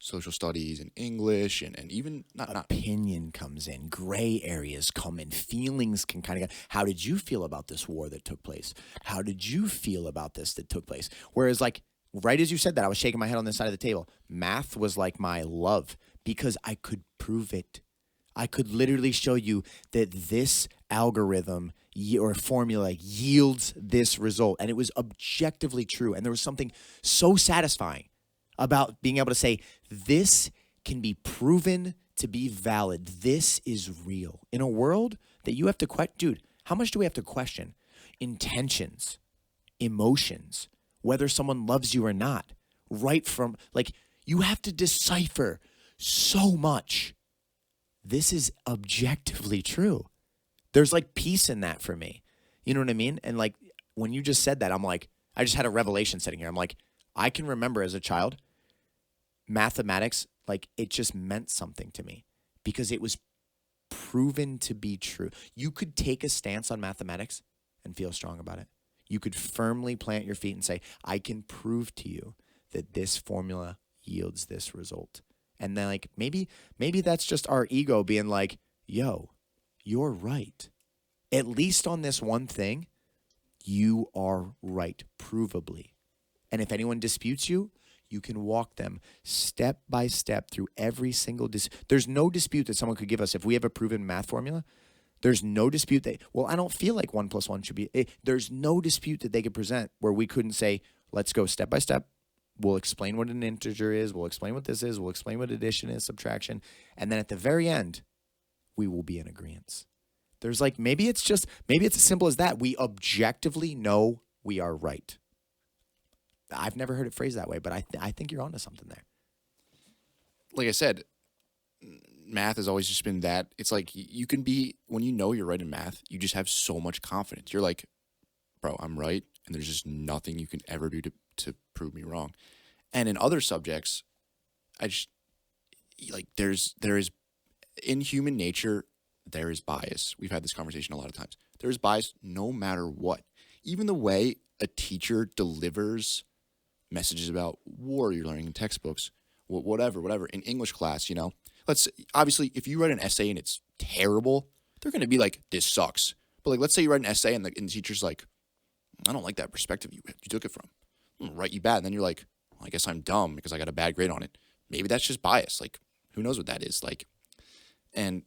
social studies and English and even not Opinion comes in, gray areas come in, feelings can kind of go, how did you feel about this war that took place? How did you feel about this that took place? Whereas like right as you said that, I was shaking my head on this side of the table. Math was like my love because I could prove it. I could literally show you that this algorithm or formula yields this result. And it was objectively true. And there was something so satisfying about being able to say, this can be proven to be valid. This is real. In a world that you have to question, dude, how much do we have to question? Intentions, emotions, whether someone loves you or not, right from, like, you have to decipher so much. This is objectively true. There's like peace in that for me. You know what I mean? And like when you just said that, I'm like, I just had a revelation sitting here. I'm like, I can remember as a child, mathematics, like it just meant something to me because it was proven to be true. You could take a stance on mathematics and feel strong about it. You could firmly plant your feet and say, I can prove to you that this formula yields this result. And then like maybe that's just our ego being like, yo, you're right. At least on this one thing, you are right, provably. And if anyone disputes you, you can walk them step by step through every single there's no dispute that someone could give us if we have a proven math formula. There's no dispute that, well, I don't feel like 1 + 1 should be. There's no dispute that they could present where we couldn't say, let's go step by step. We'll explain what an integer is. We'll explain what this is. We'll explain what addition is, subtraction. And then at the very end, we will be in agreement. There's like, maybe it's as simple as that. We objectively know we are right. I've never heard it phrased that way, but I think you're onto something there. Like I said, math has always just been that. It's like you can be, when you know you're right in math, you just have so much confidence. You're like, bro, I'm right, and there's just nothing you can ever do to prove me wrong. And in other subjects, I just, like, there is, in human nature, there is bias. We've had this conversation a lot of times. There is bias no matter what. Even the way a teacher delivers messages about war you're learning in textbooks, whatever, in English class, obviously, if you write an essay and it's terrible, they're going to be like, this sucks. But like, let's say you write an essay and the teacher's like, I don't like that perspective you took it from. I'm going to write you bad. And then you're like, well, I guess I'm dumb because I got a bad grade on it. Maybe that's just bias. Like, who knows what that is? Like, and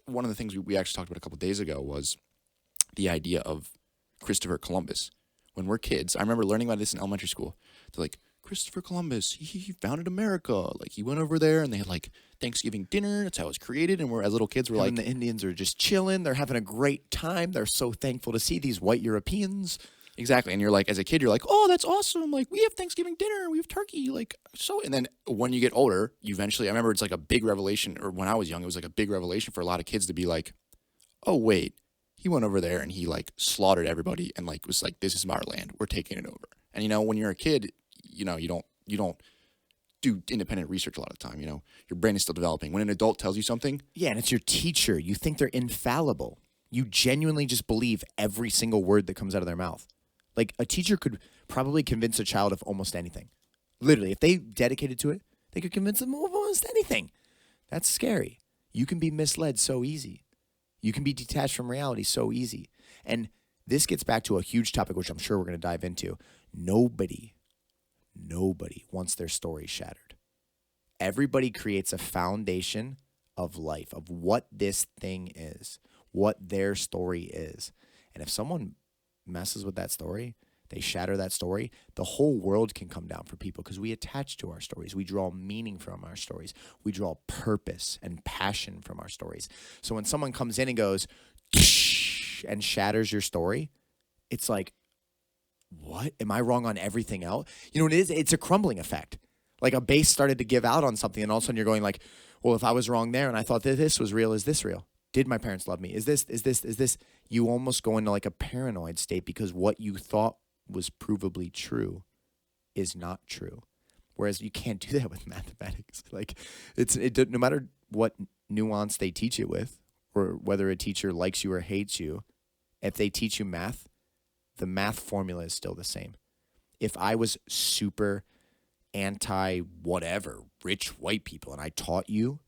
one of the things we actually talked about a couple of days ago was the idea of Christopher Columbus. When we're kids, I remember learning about this in elementary school. They're like, Christopher Columbus, he founded America. Like, he went over there and they had like Thanksgiving dinner. That's how it was created. And we're, as little kids, we're like, the Indians are just chilling. They're having a great time. They're so thankful to see these white Europeans. Exactly. And you're like, as a kid, you're like, oh, that's awesome. Like, we have Thanksgiving dinner. We have turkey. Like, so. And then when you get older, you eventually, I remember it's like a big revelation, or when I was young, it was like a big revelation for a lot of kids to be like, oh, wait, he went over there and he like slaughtered everybody and like was like, this is our land. We're taking it over. And, when you're a kid, you don't do independent research a lot of the time. Your brain is still developing. When an adult tells you something. Yeah, and it's your teacher. You think they're infallible. You genuinely just believe every single word that comes out of their mouth. Like, a teacher could probably convince a child of almost anything. Literally, if they dedicated to it, they could convince them of almost anything. That's scary. You can be misled so easy. You can be detached from reality so easy. And this gets back to a huge topic, which I'm sure we're going to dive into. Nobody wants their story shattered. Everybody creates a foundation of life, of what this thing is, what their story is. And if someone messes with that story, they shatter that story, the whole world can come down for people because we attach to our stories. We draw meaning from our stories. We draw purpose and passion from our stories. So when someone comes in and goes and shatters your story, it's like, what? Am I wrong on everything else? You know what it is? It's a crumbling effect. Like a base started to give out on something, and all of a sudden you're going like, well, if I was wrong there and I thought that this was real, is this real? Did my parents love me? Is this? You almost go into like a paranoid state because what you thought was provably true is not true. Whereas you can't do that with mathematics. Like, no matter what nuance they teach it with, or whether a teacher likes you or hates you, if they teach you math, the math formula is still the same. If I was super anti whatever, rich white people, and I taught you,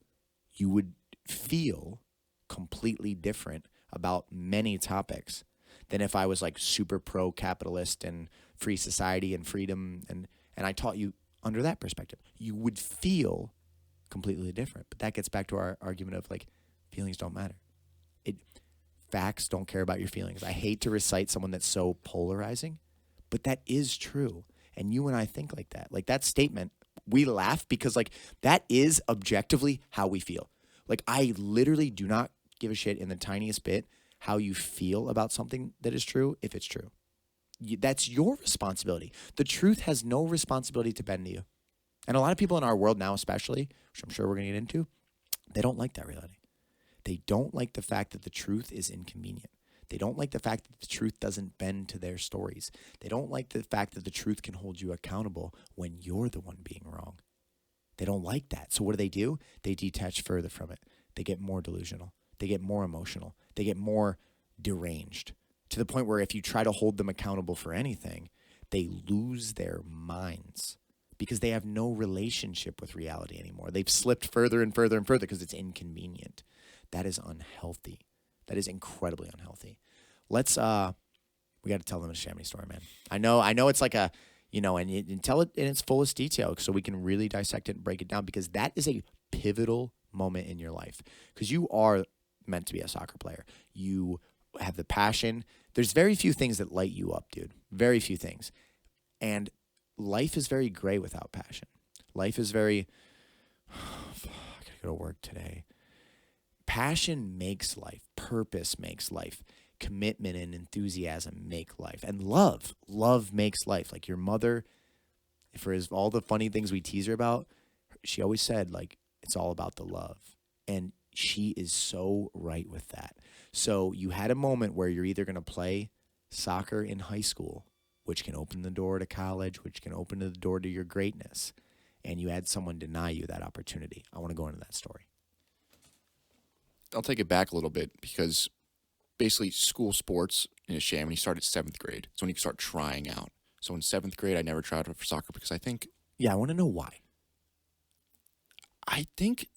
you would feel completely different about many topics than if I was like super pro-capitalist and free society and freedom, and I taught you under that perspective. You would feel completely different. But that gets back to our argument of like feelings don't matter. Facts don't care about your feelings. I hate to recite someone that's so polarizing, but that is true. And you and I think like that. Like that statement, we laugh because like that is objectively how we feel. Like I literally do not give a shit in the tiniest bit how you feel about something that is true if it's true. That's your responsibility. The truth has no responsibility to bend to you. And a lot of people in our world now especially, which I'm sure we're going to get into, they don't like that reality. They don't like the fact that the truth is inconvenient. They don't like the fact that the truth doesn't bend to their stories. They don't like the fact that the truth can hold you accountable when you're the one being wrong. They don't like that. So what do? They detach further from it. They get more delusional. They get more emotional. They get more deranged to the point where if you try to hold them accountable for anything, they lose their minds because they have no relationship with reality anymore. They've slipped further and further and further because it's inconvenient. That is unhealthy. That is incredibly unhealthy. Let's we got to tell them a Chamonix story, man. I know it's like a, and tell it in its fullest detail so we can really dissect it and break it down, because that is a pivotal moment in your life, because you are meant to be a soccer player. You have the passion. There's very few things that light you up, dude. Very few things. And life is very gray without passion. Life is very, I gotta go to work today. Passion makes life. Purpose makes life. Commitment and enthusiasm make life. And love makes life. Like your mother, for all the funny things we tease her about, she always said, like, it's all about the love. And she is so right with that. So you had a moment where you're either going to play soccer in high school, which can open the door to college, which can open the door to your greatness, and you had someone deny you that opportunity. I want to go into that story. I'll take it back a little bit because basically school sports in Chamonix started 7th grade. So when you start trying out. So in 7th grade, I never tried out for soccer because I think... Yeah, I want to know why. I think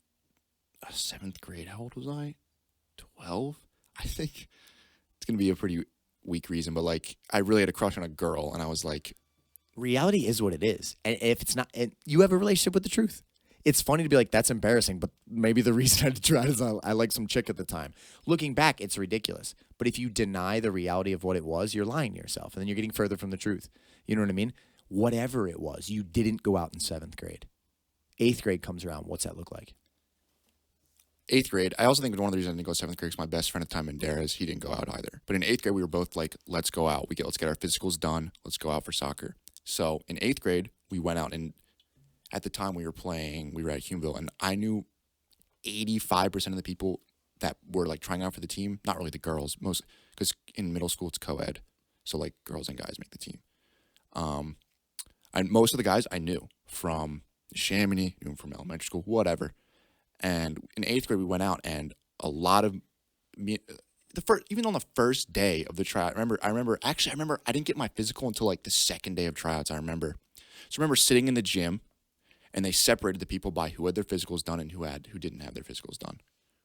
7th grade, how old was I? 12? I think it's going to be a pretty weak reason, but like I really had a crush on a girl and I was like... Reality is what it is. And if it's not, and you have a relationship with the truth. It's funny to be like, that's embarrassing, but maybe the reason I tried is I liked some chick at the time. Looking back, it's ridiculous. But if you deny the reality of what it was, you're lying to yourself, and then you're getting further from the truth. You know what I mean? Whatever it was, you didn't go out in 7th grade. 8th grade comes around. What's that look like? 8th grade, I also think one of the reasons I didn't go 7th grade is my best friend at the time, Indara's, he didn't go out either. But in 8th grade, we were both like, let's go out. Let's get our physicals done. Let's go out for soccer. So in 8th grade, we went out, and at the time we were at Humeville, and I knew 85% of the people that were like trying out for the team, not really the girls, most, because in middle school it's co-ed, so like girls and guys make the team. And most of the guys I knew from Chamonix, knew them from elementary school, whatever. And in 8th grade we went out, and a lot of me, even on the first day of the tryout, I remember I didn't get my physical until like the second day of tryouts. I remember sitting in the gym, and they separated the people by who had their physicals done and who didn't have their physicals done.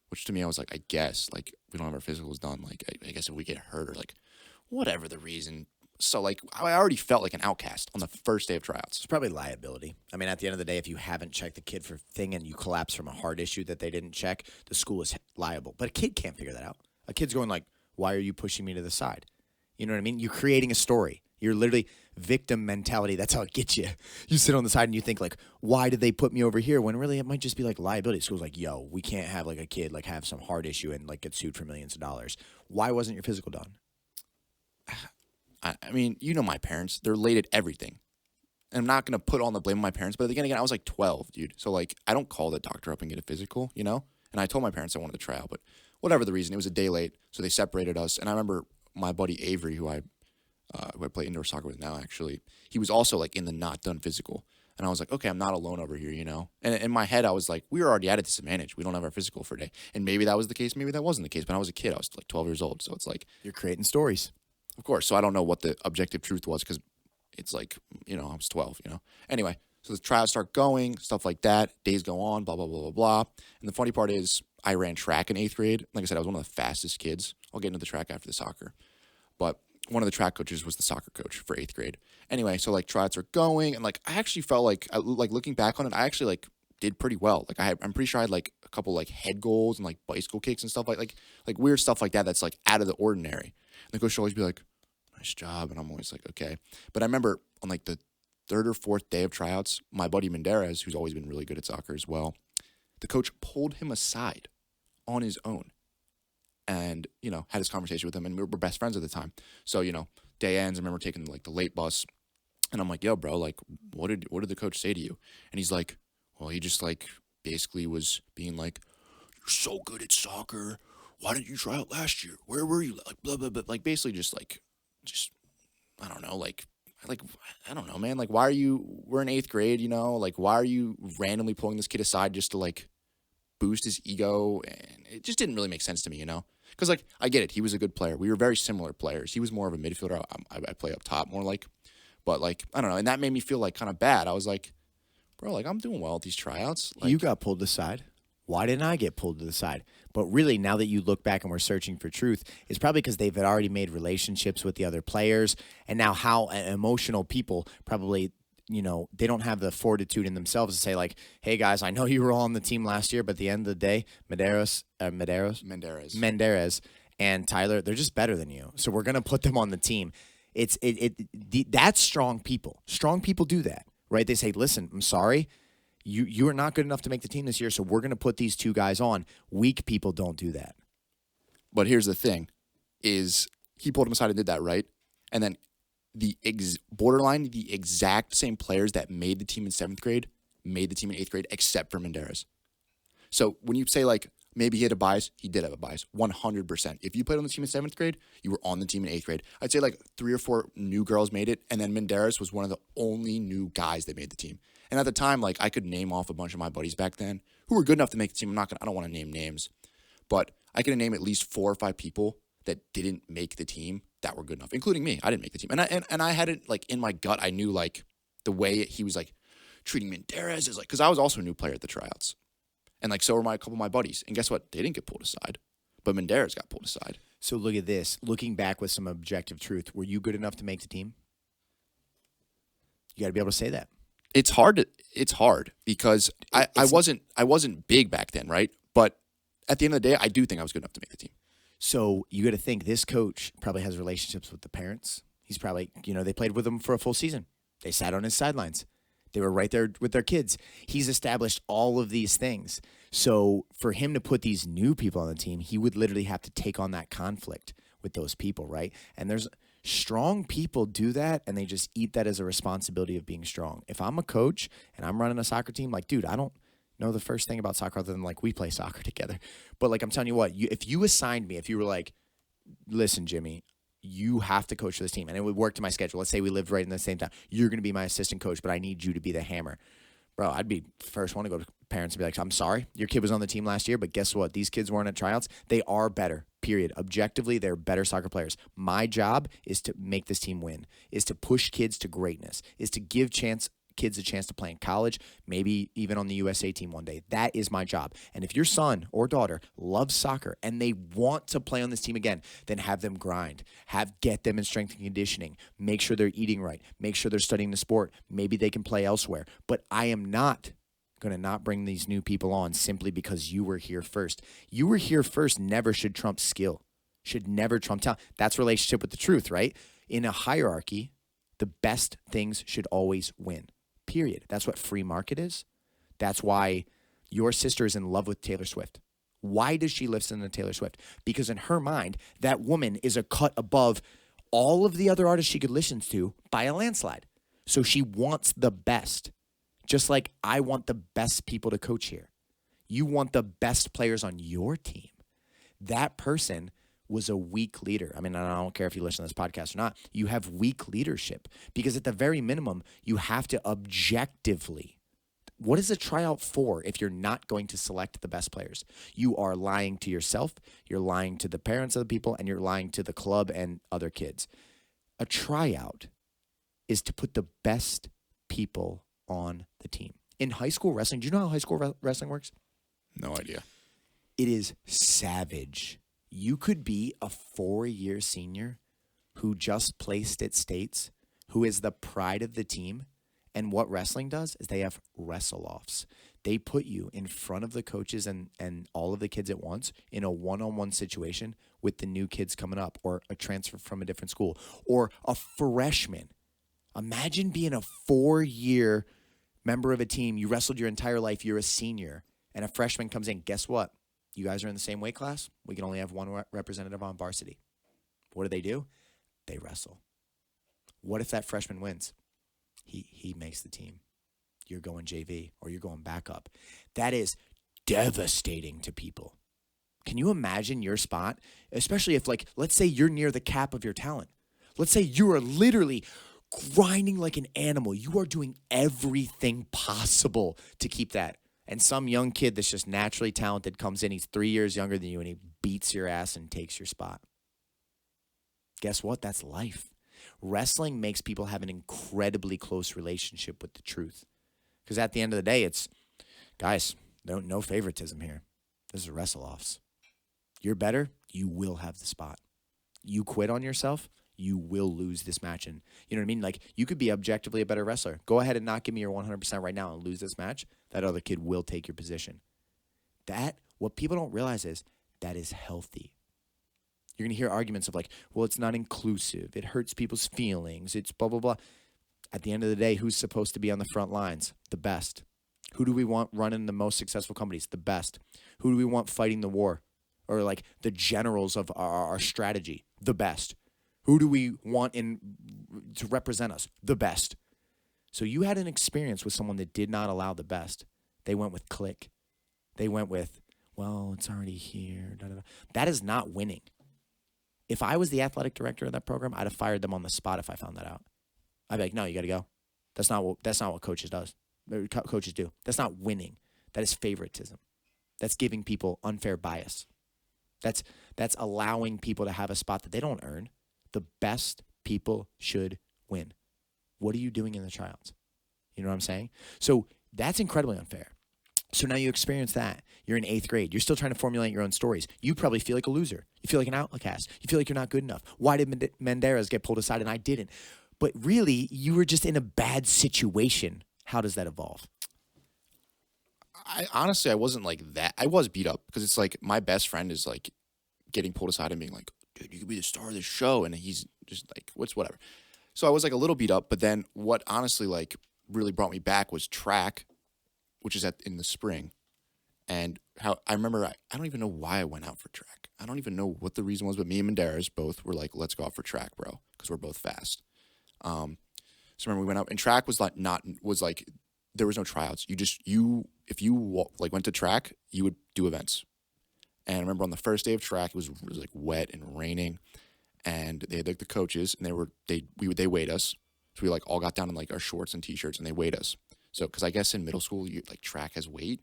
Which to me, I was like, I guess, like, we don't have our physicals done. Like, I guess if we get hurt or, like, whatever the reason. So, like, I already felt like an outcast on the first day of tryouts. It's probably liability. I mean, at the end of the day, if you haven't checked the kid for thing and you collapse from a heart issue that they didn't check, the school is liable. But a kid can't figure that out. A kid's going like, why are you pushing me to the side? You know what I mean? You're creating a story. You're literally victim mentality. That's how it gets you. You sit on the side and you think like, why did they put me over here? When really it might just be like liability. School's like, yo, we can't have like a kid like have some heart issue and like get sued for millions of dollars. Why wasn't your physical done? I mean, you know my parents. They're late at everything. And I'm not going to put all the blame on my parents. But again, I was like 12, dude. So like I don't call the doctor up and get a physical, you know? And I told my parents I wanted to try out. But whatever the reason, it was a day late. So they separated us. And I remember my buddy Avery, who I play indoor soccer with now, actually, he was also like in the not done physical. And I was like, okay, I'm not alone over here, you know? And in my head, I was like, we were already at a disadvantage. We don't have our physical for a day. And maybe that was the case. Maybe that wasn't the case. But I was a kid. I was like 12 years old. So it's like, You're creating stories. of course. So I don't know what the objective truth was because it's like, you know, I was 12, you know? Anyway, so the trials start going, stuff like that. Days go on, blah, blah, blah, blah, blah. And the funny part is I ran track in 8th grade. Like I said, I was one of the fastest kids. I'll get into the track after the soccer. But one of the track coaches was the soccer coach for 8th grade. Anyway, so like tryouts are going, and like I actually felt like looking back on it, I actually like did pretty well. Like I'm pretty sure I had like a couple like head goals and like bicycle kicks and stuff like weird stuff like that that's like out of the ordinary. And the coach will always be like, "Nice job," and I'm always like, "Okay." But I remember on like the 3rd or 4th day of tryouts, my buddy Menderes, who's always been really good at soccer as well, the coach pulled him aside on his own. And, you know, had this conversation with him, and we were best friends at the time. So, you know, day ends, I remember taking like the late bus, and I'm like, yo, bro, like, what did the coach say to you? And he's like, well, he just like basically was being like, you're so good at soccer. Why didn't you try out last year? Where were you? Like, blah, blah, blah. Like, basically just I don't know, like, I don't know, man. Like, why are you, we're in 8th grade, you know, like, why are you randomly pulling this kid aside just to like boost his ego? And it just didn't really make sense to me, you know? Because, like, I get it. He was a good player. We were very similar players. He was more of a midfielder. I play up top more like. But, like, I don't know. And that made me feel, like, kind of bad. I was like, bro, like, I'm doing well at these tryouts. Like, You got pulled aside. Why didn't I get pulled to the side? But really, now that you look back and we're searching for truth, it's probably because they've already made relationships with the other players. And now how emotional people probably, you know, they don't have the fortitude in themselves to say, like, hey, guys, I know you were all on the team last year, but at the end of the day, Menderes and Tyler, they're just better than you. So we're going to put them on the team. That's strong people. Strong people do that, right? They say, listen, I'm sorry. You are not good enough to make the team this year, so we're going to put these 2 guys on. Weak people don't do that. But here's the thing, is he pulled him aside and did that, right? And then borderline the exact same players that made the team in 7th grade made the team in 8th grade, except for Menderes. So when you say, like, maybe he had a bias, he did have a bias, 100%. If you played on the team in 7th grade, you were on the team in 8th grade. I'd say, like, 3 or 4 new girls made it, and then Menderes was one of the only new guys that made the team. And at the time, like, I could name off a bunch of my buddies back then who were good enough to make the team. I don't want to name names, but I can name at least 4 or 5 people that didn't make the team that were good enough, including me. I didn't make the team. And I had it, like, in my gut. I knew, like, the way he was, like, treating Menderes is, like, because I was also a new player at the tryouts. And, like, so were a couple of my buddies. And guess what? They didn't get pulled aside. But Menderes got pulled aside. So look at this. Looking back with some objective truth, were you good enough to make the team? You got to be able to say that. It's hard because I wasn't big back then, right? But at the end of the day, I do think I was good enough to make the team. So you got to think this coach probably has relationships with the parents. He's probably, you know, they played with him for a full season. They sat on his sidelines. They were right there with their kids. He's established all of these things. So for him to put these new people on the team, he would literally have to take on that conflict with those people, right? And there's strong people do that, and they just eat that as a responsibility of being strong. If I'm a coach and I'm running a soccer team, like, dude, I don't know the first thing about soccer other than, like, we play soccer together. But, like, I'm telling you what, if you assigned me, if you were like, listen, Jimmy, you have to coach for this team, and it would work to my schedule. Let's say we lived right in the same town. You're going to be my assistant coach, but I need you to be the hammer. Bro, I'd be the first one to go to parents and be like, I'm sorry, your kid was on the team last year, but guess what? These kids weren't at tryouts. They are better, period. Objectively, they're better soccer players. My job is to make this team win, is to push kids to greatness, is to give kids a chance to play in college, maybe even on the USA team one day. That is my job. And if your son or daughter loves soccer and they want to play on this team again, then have them grind. Get them in strength and conditioning. Make sure they're eating right. Make sure they're studying the sport. Maybe they can play elsewhere. But I am not going to not bring these new people on simply because you were here first. You were here first never should trump skill. Should never trump talent. That's relationship with the truth, right? In a hierarchy, the best things should always win. Period. That's what free market is. That's why your sister is in love with Taylor Swift. Why does she listen to Taylor Swift? Because in her mind, that woman is a cut above all of the other artists she could listen to by a landslide. So she wants the best. Just like I want the best people to coach here. You want the best players on your team. That person was a weak leader. I mean, I don't care if you listen to this podcast or not. You have weak leadership because at the very minimum, you have to objectively. What is a tryout for if you're not going to select the best players? You are lying to yourself, you're lying to the parents of the people, and you're lying to the club and other kids. A tryout is to put the best people on the team. In high school wrestling, do you know how high school wrestling works? No idea. It is savage. You could be a 4-year senior who just placed at states, who is the pride of the team. And what wrestling does is they have wrestle-offs. They put you in front of the coaches and all of the kids at once in a one-on-one situation with the new kids coming up, or a transfer from a different school, or a freshman. Imagine being a 4-year member of a team. You wrestled your entire life. You're a senior. And a freshman comes in. Guess what? You guys are in the same weight class. We can only have one representative on varsity. What do? They wrestle. What if that freshman wins? He makes the team. You're going JV or you're going backup. That is devastating to people. Can you imagine your spot? Especially if, like, let's say you're near the cap of your talent. Let's say you are literally grinding like an animal. You are doing everything possible to keep that. And some young kid that's just naturally talented comes in. He's 3 years younger than you, and he beats your ass and takes your spot. Guess what? That's life. Wrestling makes people have an incredibly close relationship with the truth. Because at the end of the day, it's, guys, no favoritism here. This is wrestle-offs. You're better, you will have the spot. You quit on yourself, you will lose this match. And you know what I mean? Like, you could be objectively a better wrestler. Go ahead and not give me your 100% right now and lose this match. That other kid will take your position. What people don't realize is that is healthy. You're going to hear arguments of like, well, it's not inclusive. It hurts people's feelings. It's blah, blah, blah. At the end of the day, who's supposed to be on the front lines? The best. Who do we want running the most successful companies? The best. Who do we want fighting the war? Or like the generals of our strategy? The best. Who do we want to represent us? The best. So you had an experience with someone that did not allow the best. They went with click. They went with, well, it's already here. Da, da, da. That is not winning. If I was the athletic director of that program, I'd have fired them on the spot if I found that out. I'd be like, no, you got to go. That's not what coaches do. That's not winning. That is favoritism. That's giving people unfair bias. That's allowing people to have a spot that they don't earn. The best people should win. What are you doing in the tryouts? You know what I'm saying? So that's incredibly unfair. So now you experience that. You're in 8th grade. You're still trying to formulate your own stories. You probably feel like a loser. You feel like an outcast. You feel like you're not good enough. Why did Menderes get pulled aside and I didn't? But really, you were just in a bad situation. How does that evolve? I wasn't like that. I was beat up because it's like my best friend is like getting pulled aside and being like, dude, you could be the star of this show. And he's just like, whatever. So I was like a little beat up. But then what honestly like really brought me back was track, which is in the spring. And how I remember, I don't even know why I went out for track. I don't even know what the reason was, but me and Menderes both were like, let's go out for track, bro, because we're both fast. So remember we went out, and track was like there was no tryouts. If you like went to track, you would do events. And I remember on the first day of track, it was like wet and raining, and they had like the coaches, and they weighed us. So we like all got down in like our shorts and t-shirts, and they weighed us. So, because I guess in middle school, like track has weight.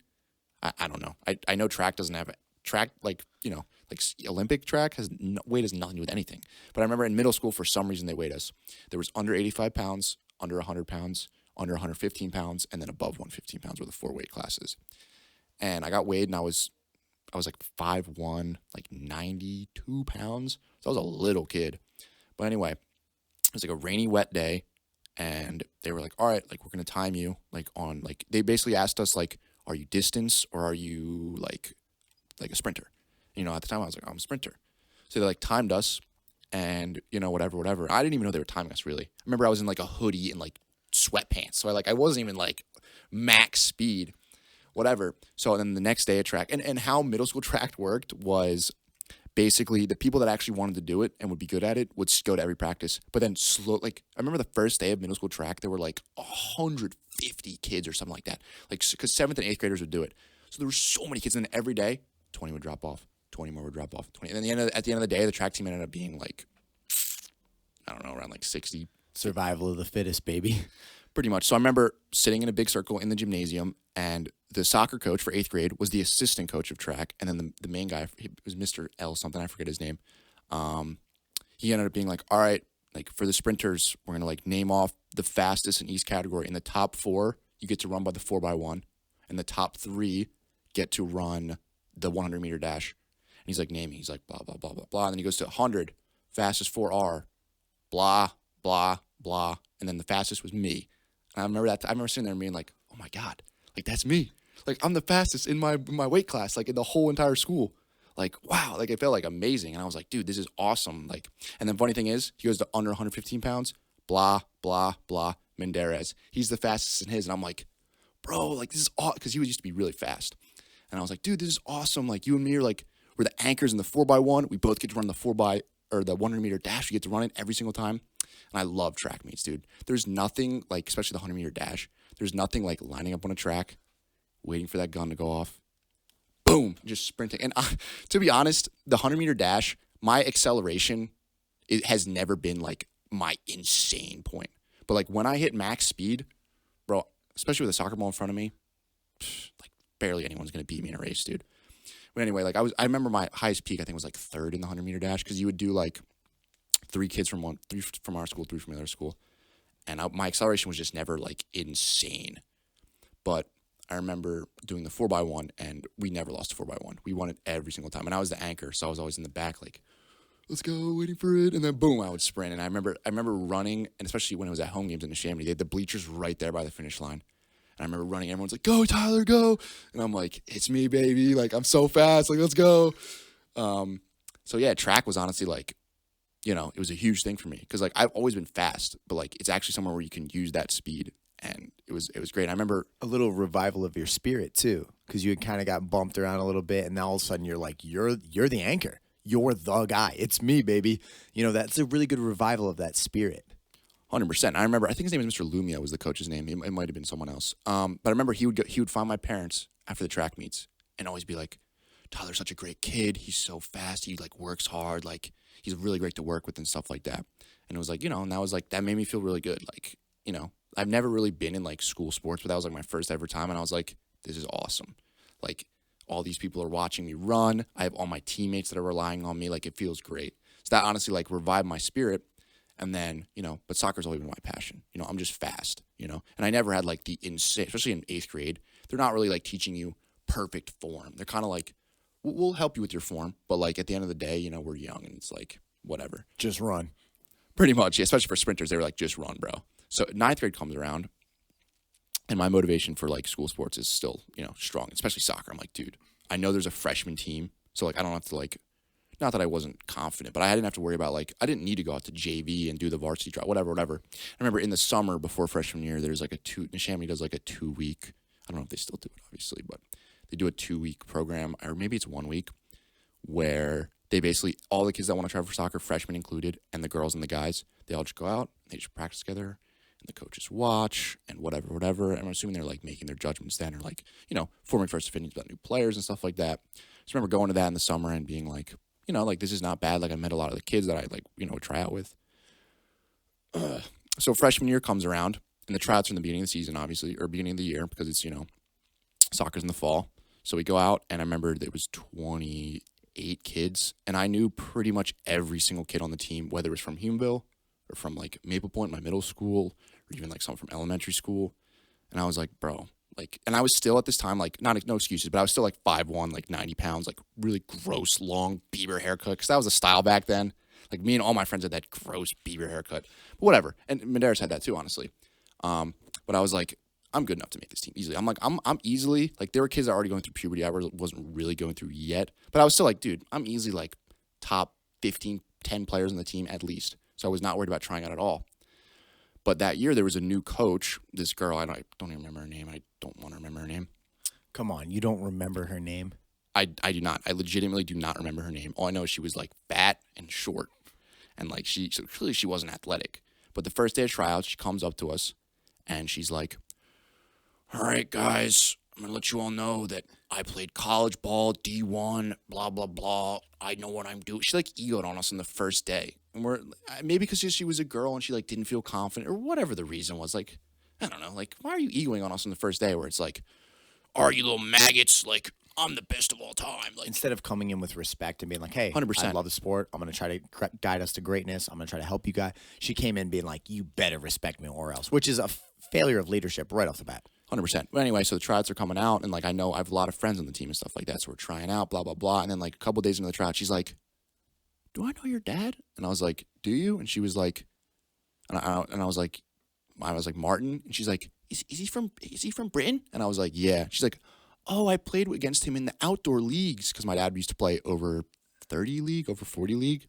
I don't know. I know track doesn't have track, like, you know, like Olympic track weight has nothing to do with anything. But I remember in middle school, for some reason, they weighed us. There was under 85 pounds, under 100 pounds, under 115 pounds, and then above 115 pounds were the 4 weight classes. And I got weighed, and I was like 5'1", like 92 pounds. So I was a little kid. But anyway, it was like a rainy, wet day. And they were like, all right, like, we're going to time you, like, on, like, they basically asked us, like, are you distance or are you, like a sprinter? You know, at the time I was like, I'm a sprinter. So they, like, timed us and, you know, whatever. I didn't even know they were timing us, really. I remember I was in, like, a hoodie and, like, sweatpants. So I wasn't even, like, max speed, whatever. So then the next day at track, and how middle school track worked was basically the people that actually wanted to do it and would be good at it would go to every practice. But then like, I remember the first day of middle school track, there were like 150 kids or something like that. Like, because 7th and 8th graders would do it. So there were so many kids, and then every day, 20 would drop off, 20 more would drop off. 20. And then at the end of the day, the track team ended up being like, I don't know, around like 60. Survival of the fittest, baby. Pretty much. So I remember sitting in a big circle in the gymnasium, and the soccer coach for 8th grade was the assistant coach of track. And then the main guy, he was Mr. L something, I forget his name. He ended up being like, all right, like for the sprinters, we're going to like name off the fastest in each category. In the top 4, you get to run by the 4x1. And the top 3 get to run the 100-meter dash. And he's like naming. He's like, blah, blah, blah, blah, blah. And then he goes to 100, fastest 4R, blah, blah, blah. And then the fastest was me. And I remember that. I remember sitting there and being like, oh, my God. Like, that's me. Like, I'm the fastest in my weight class, like, in the whole entire school. Like, wow. Like, it felt, like, amazing. And I was like, dude, this is awesome. Like, and then funny thing is, he goes to under 115 pounds, blah, blah, blah, Menderes. He's the fastest in his. And I'm like, bro, like, this is awesome. Because he used to be really fast. And I was like, dude, this is awesome. Like, you and me are, like, we're the anchors in the 4x1. We both get to run the 100-meter dash. We get to run it every single time. And I love track meets, dude. There's nothing, like, especially the 100-meter dash, there's nothing like lining up on a track, waiting for that gun to go off, boom, just sprinting. And to be honest, the 100-meter dash, my acceleration, it has never been, like, my insane point. But, like, when I hit max speed, bro, especially with a soccer ball in front of me, like, barely anyone's going to beat me in a race, dude. But anyway, like, I remember my highest peak, I think, was, like, 3rd in the 100-meter dash, because you would do, like, 3 from our school, 3 from the other school. And my acceleration was just never, like, insane. But I remember doing the 4x1, and we never lost a 4x1. We won it every single time. And I was the anchor, so I was always in the back, like, let's go, waiting for it. And then, boom, I would sprint. And I remember running, and especially when it was at home games in the Chamonix, they had the bleachers right there by the finish line. And I remember running, everyone's like, go, Tyler, go. And I'm like, it's me, baby. Like, I'm so fast. Like, let's go. So, yeah, track was honestly, like, you know, it was a huge thing for me because, like, I've always been fast, but, like, it's actually somewhere where you can use that speed, and it was great. I remember a little revival of your spirit too, because you had kind of got bumped around a little bit, and now all of a sudden you're like, you're the anchor, you're the guy, it's me, baby. You know, that's a really good revival of that spirit. 100%. I remember, I think his name was Mr. Lumia was the coach's name. It might have been someone else. But I remember he would find my parents after the track meets and always be like, Tyler's such a great kid. He's so fast. He, like, works hard. Like, he's really great to work with and stuff like that. And it was like, you know, and that was like, that made me feel really good. Like, you know, I've never really been in, like, school sports, but that was, like, my first ever time. And I was like, this is awesome. Like, all these people are watching me run. I have all my teammates that are relying on me. Like, it feels great. So that honestly, like, revived my spirit. And then, you know, but soccer's always been my passion. You know, I'm just fast, you know. And I never had, like, the insane, especially in 8th grade, they're not really, like, teaching you perfect form. They're kind of like, we'll help you with your form, but, like, at the end of the day, you know, we're young and it's like, whatever. Just run. Pretty much, yeah, especially for sprinters, they were like, just run, bro. So 9th grade comes around, and my motivation for, like, school sports is still, you know, strong, especially soccer. I'm like, dude, I know there's a freshman team, so, like, I don't have to, like, not that I wasn't confident, but I didn't have to worry about, like, I didn't need to go out to JV and do the varsity trial, whatever. I remember in the summer before freshman year, there's, like, Chamonix does, like, a 2-week, I don't know if they still do it, obviously, but they do a 2-week program, or maybe it's 1 week, where they basically, all the kids that want to try for soccer, freshmen included, and the girls and the guys, they all just go out, they just practice together, and the coaches watch, and whatever. And I'm assuming they're, like, making their judgments then, or, like, you know, forming first opinions about new players and stuff like that. So I remember going to that in the summer and being like, you know, like, this is not bad. Like, I met a lot of the kids that I, like, you know, would try out with. So freshman year comes around, and the tryouts are in the beginning of the season, obviously, or beginning of the year, because it's, you know, soccer's in the fall. So we go out, and I remember there was 28 kids, and I knew pretty much every single kid on the team, whether it was from Humenville or from, like, Maple Point, my middle school, or even, like, someone from elementary school. And I was like, bro, like, and I was still at this time, like, no excuses, but I was still, like, 5'1", like, 90 pounds, like, really gross, long Bieber haircut, because that was a style back then. Like, me and all my friends had that gross Bieber haircut. But whatever. And Medeiros had that too, honestly. But I was like, I'm good enough to make this team easily. I'm like, I'm easily, like, there were kids that were already going through puberty I wasn't really going through yet. But I was still like, dude, I'm easily, like, top 15, 10 players on the team at least. So I was not worried about trying out at all. But that year, there was a new coach, this girl, I don't even remember her name. I don't want to remember her name. Come on, you don't remember her name? I do not. I legitimately do not remember her name. All I know is she was, like, fat and short. And, like, so clearly she wasn't athletic. But the first day of tryouts, she comes up to us, and she's like, all right, guys, I'm going to let you all know that I played college ball, D1, blah, blah, blah. I know what I'm doing. She, like, egoed on us on the first day. And maybe because she was a girl and she, like, didn't feel confident or whatever the reason was. Like, I don't know. Like, why are you egoing on us on the first day where it's like, are you little maggots? Like, I'm the best of all time. Like, Instead of coming in with respect and being like, hey, 100%. I love the sport. I'm going to try to guide us to greatness. I'm going to try to help you guys. She came in being like, you better respect me or else, which is a failure of leadership right off the bat. 100%. But anyway, so the tryouts are coming out, and, like, I know I have a lot of friends on the team and stuff like that, so we're trying out, blah, blah, blah. And then, like, a couple days into the tryout, she's like, do I know your dad? And I was like, do you? And she was like, and I was like, Martin. And she's like, is he from Britain? And I was like, yeah. She's like, oh, I played against him in the outdoor leagues because my dad used to play over 30 league, over 40 league.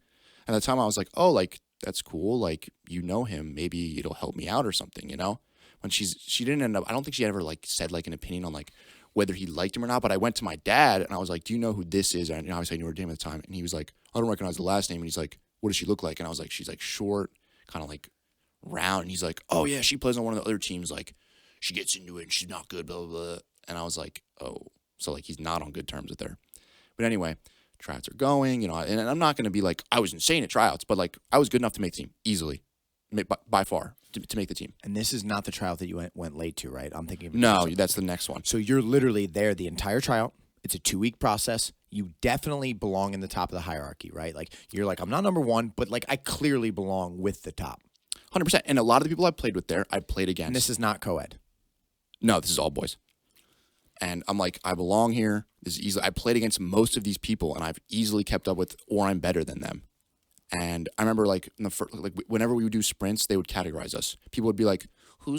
And at the time I was like, oh, like, that's cool. Like, you know him. Maybe it'll help me out or something, you know? When she didn't end up, I don't think she ever, like, said, like, an opinion on, like, whether he liked him or not. But I went to my dad and I was like, do you know who this is? And obviously I knew her name at the time. And he was like, I don't recognize the last name. And he's like, what does she look like? And I was like, she's, like, short, kind of, like, round. And he's like, oh, yeah, she plays on one of the other teams. Like, she gets into it and she's not good, blah, blah, blah. And I was like, oh. So, like, he's not on good terms with her. But anyway, tryouts are going, you know, and I'm not going to be like, I was insane at tryouts, but, like, I was good enough to make the team easily, by far, to make the team. And this is not the tryout that you went late to, right? I'm thinking. No, that's the next one. So you're literally there the entire tryout. It's a 2-week process. You definitely belong in the top of the hierarchy, right? Like, you're like, I'm not number one, but, like, I clearly belong with the top. 100%. And a lot of the people I played with there, I played against. And this is not co-ed. No, this is all boys. And I'm like, I belong here. This is easily. I played against most of these people, and I've easily kept up with, or I'm better than them. And I remember, like, whenever we would do sprints, they would categorize us. People would be like, I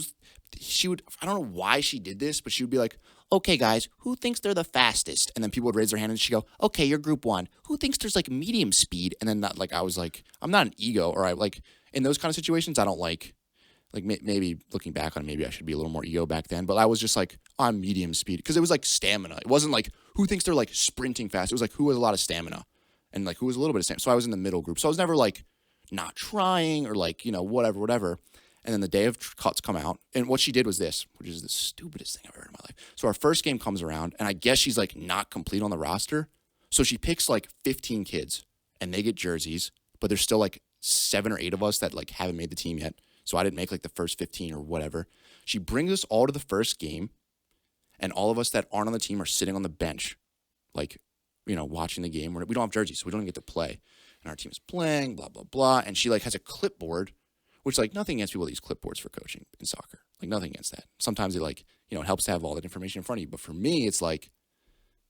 don't know why she did this, but she would be like, okay, guys, who thinks they're the fastest? And then people would raise their hand, and she'd go, okay, you're group one. Who thinks there's, like, medium speed? And then, I was like, I'm not an ego, or in those kind of situations, I don't like maybe looking back on it, maybe I should be a little more ego back then. But I was just like, I'm medium speed. Because it was like stamina. It wasn't like, who thinks they're like sprinting fast? It was like, who has a lot of stamina? And like, who has a little bit of stamina? So I was in the middle group. So I was never like not trying or like, you know, whatever. And then the day of cuts come out. And what she did was this, which is the stupidest thing I've ever heard in my life. So our first game comes around, and I guess she's like not complete on the roster. So she picks like 15 kids, and they get jerseys. But there's still like 7 or 8 of us that like haven't made the team yet. So I didn't make like the first 15 or whatever. She brings us all to the first game, and all of us that aren't on the team are sitting on the bench, like, you know, watching the game. We don't have jerseys, so we don't even get to play. And our team is playing, blah, blah, blah. And she like has a clipboard, which like nothing against people that use clipboards for coaching in soccer. Like nothing against that. Sometimes it like, you know, it helps to have all that information in front of you. But for me, it's like,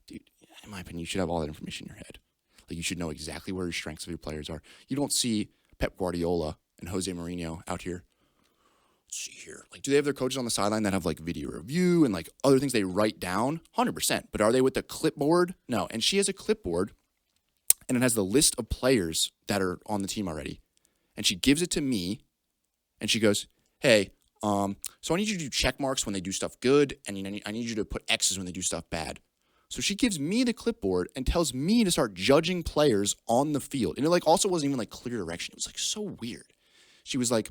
dude, in my opinion, you should have all that information in your head. Like you should know exactly where your strengths of your players are. You don't see Pep Guardiola and Jose Mourinho out here. Let's see here. Like, do they have their coaches on the sideline that have like video review and like other things they write down? 100%. But are they with the clipboard? No. And she has a clipboard, and it has the list of players that are on the team already. And she gives it to me, and she goes, hey, so I need you to do check marks when they do stuff good, and I need you to put X's when they do stuff bad. So she gives me the clipboard and tells me to start judging players on the field. And it like also wasn't even like clear direction. It was like so weird. She was like,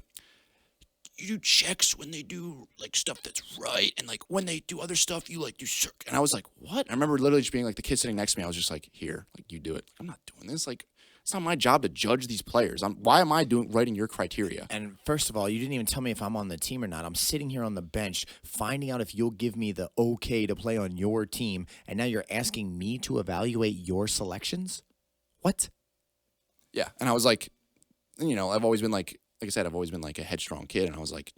you do checks when they do like stuff that's right, and like when they do other stuff, you like do circ. And I was like, what? I remember literally just being like the kid sitting next to me. I was just like, here, like you do it. I'm not doing this. Like it's not my job to judge these players. Why am I writing your criteria? And first of all, you didn't even tell me if I'm on the team or not. I'm sitting here on the bench, finding out if you'll give me the okay to play on your team, and now you're asking me to evaluate your selections? What? Yeah, and I was like, you know, I've always been like I said, I've always been like a headstrong kid, and I was like,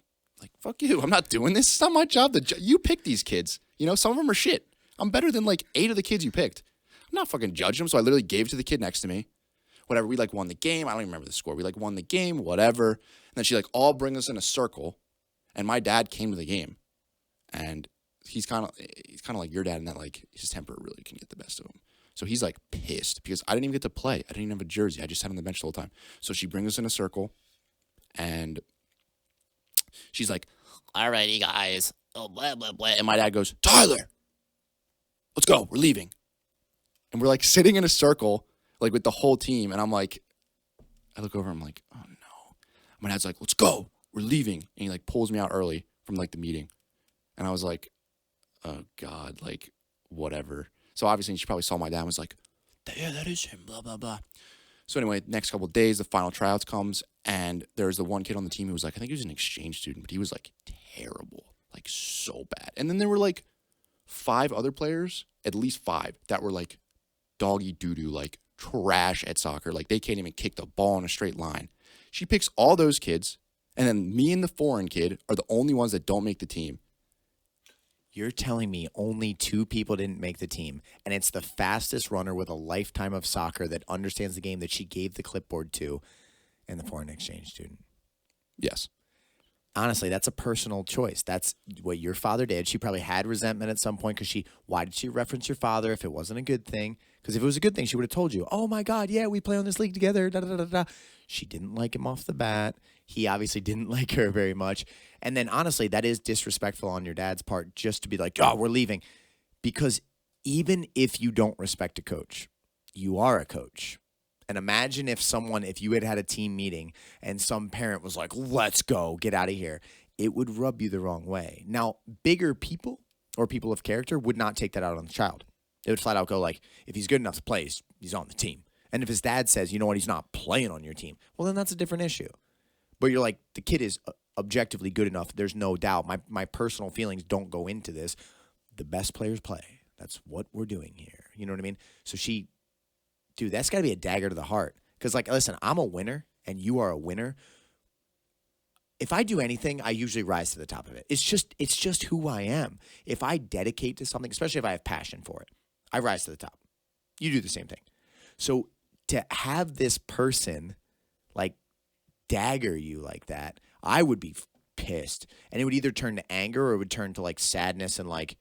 fuck you. I'm not doing this. It's not my job to you pick these kids. You know, some of them are shit. I'm better than like 8 of the kids you picked. I'm not fucking judging them. So I literally gave it to the kid next to me. Whatever. We like won the game. I don't even remember the score. We like won the game, whatever. And then she like all bring us in a circle, and my dad came to the game, and he's kind of like your dad in that like his temper really can get the best of him. So he's like pissed because I didn't even get to play. I didn't even have a jersey. I just sat on the bench the whole time. So she brings us in a circle. And she's like, alrighty, guys. Oh, blah, blah, blah. And my dad goes, Tyler, let's go. We're leaving. And we're like sitting in a circle, like with the whole team. And I'm like, I look over, I'm like, oh no. My dad's like, let's go. We're leaving. And he like pulls me out early from like the meeting. And I was like, oh God, like whatever. So obviously she probably saw my dad and was like, yeah, that is him, blah, blah, blah. So anyway, next couple of days, the final tryouts comes, and there's the one kid on the team who was like, I think he was an exchange student, but he was like terrible, like so bad. And then there were like 5 other players, at least 5, that were like doggy doo-doo, like trash at soccer. Like they can't even kick the ball in a straight line. She picks all those kids, and then me and the foreign kid are the only ones that don't make the team. You're telling me only 2 people didn't make the team, and it's the fastest runner with a lifetime of soccer that understands the game that she gave the clipboard to, and the foreign exchange student. Yes. Honestly, that's a personal choice. That's what your father did. She probably had resentment at some point because why did she reference your father if it wasn't a good thing? Because if it was a good thing, she would have told you, oh my God, yeah, we play on this league together, da da da da. She didn't like him off the bat. He obviously didn't like her very much. And then honestly, that is disrespectful on your dad's part just to be like, oh, we're leaving. Because even if you don't respect a coach, you are a coach. And imagine if you had had a team meeting and some parent was like, let's go, get out of here. It would rub you the wrong way. Now, bigger people or people of character would not take that out on the child. They would flat out go like, if he's good enough to play, he's on the team. And if his dad says, you know what, he's not playing on your team, well, then that's a different issue. But you're like, the kid is objectively good enough. There's no doubt. My personal feelings don't go into this. The best players play. That's what we're doing here. You know what I mean? So dude, that's got to be a dagger to the heart. Because, like, listen, I'm a winner, and you are a winner. If I do anything, I usually rise to the top of it. It's just who I am. If I dedicate to something, especially if I have passion for it, I rise to the top. You do the same thing. So to have this person, like, dagger you like that, I would be pissed. And it would either turn to anger or it would turn to, like, sadness and, like,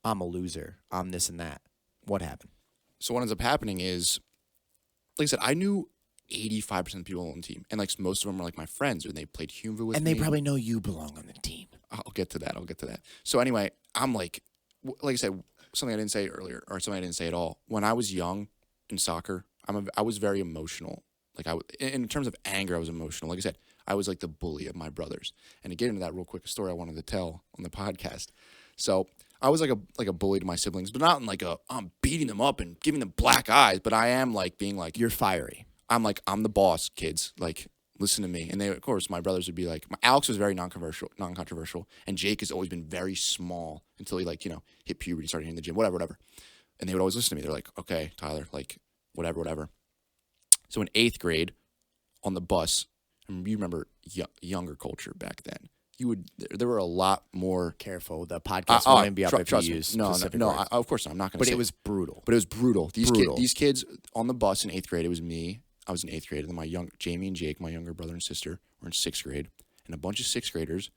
I'm a loser. I'm this and that. What happened? So what ends up happening is, like I said, I knew 85% of the people on the team. And like most of them were like my friends, and they played Humva with me. And they probably know you belong on the team. I'll get to that. So anyway, I'm like I said, something I didn't say earlier, or something I didn't say at all. When I was young in soccer, I was very emotional. Like in terms of anger, I was emotional. Like I said, I was like the bully of my brothers. And to get into that real quick, a story I wanted to tell on the podcast. So I was like a bully to my siblings, but not in like I'm beating them up and giving them black eyes, but I am like being like, you're fiery. I'm the boss, kids. Like, listen to me. And they, of course, my brothers would be like, Alex was very non-controversial, and Jake has always been very small until he hit puberty, started hitting the gym, whatever. And they would always listen to me. They're like, okay, Tyler, like whatever. So in 8th grade, on the bus, and you remember younger culture back then. There were a lot more. Careful, the podcast won't be up if you use No, specific words. of course not. I'm not going to say. But it was brutal. But it was brutal. These kids on the bus in 8th grade, it was me. I was in 8th grade, and then Jamie and Jake, my younger brother and sister, were in 6th grade. And a bunch of 6th graders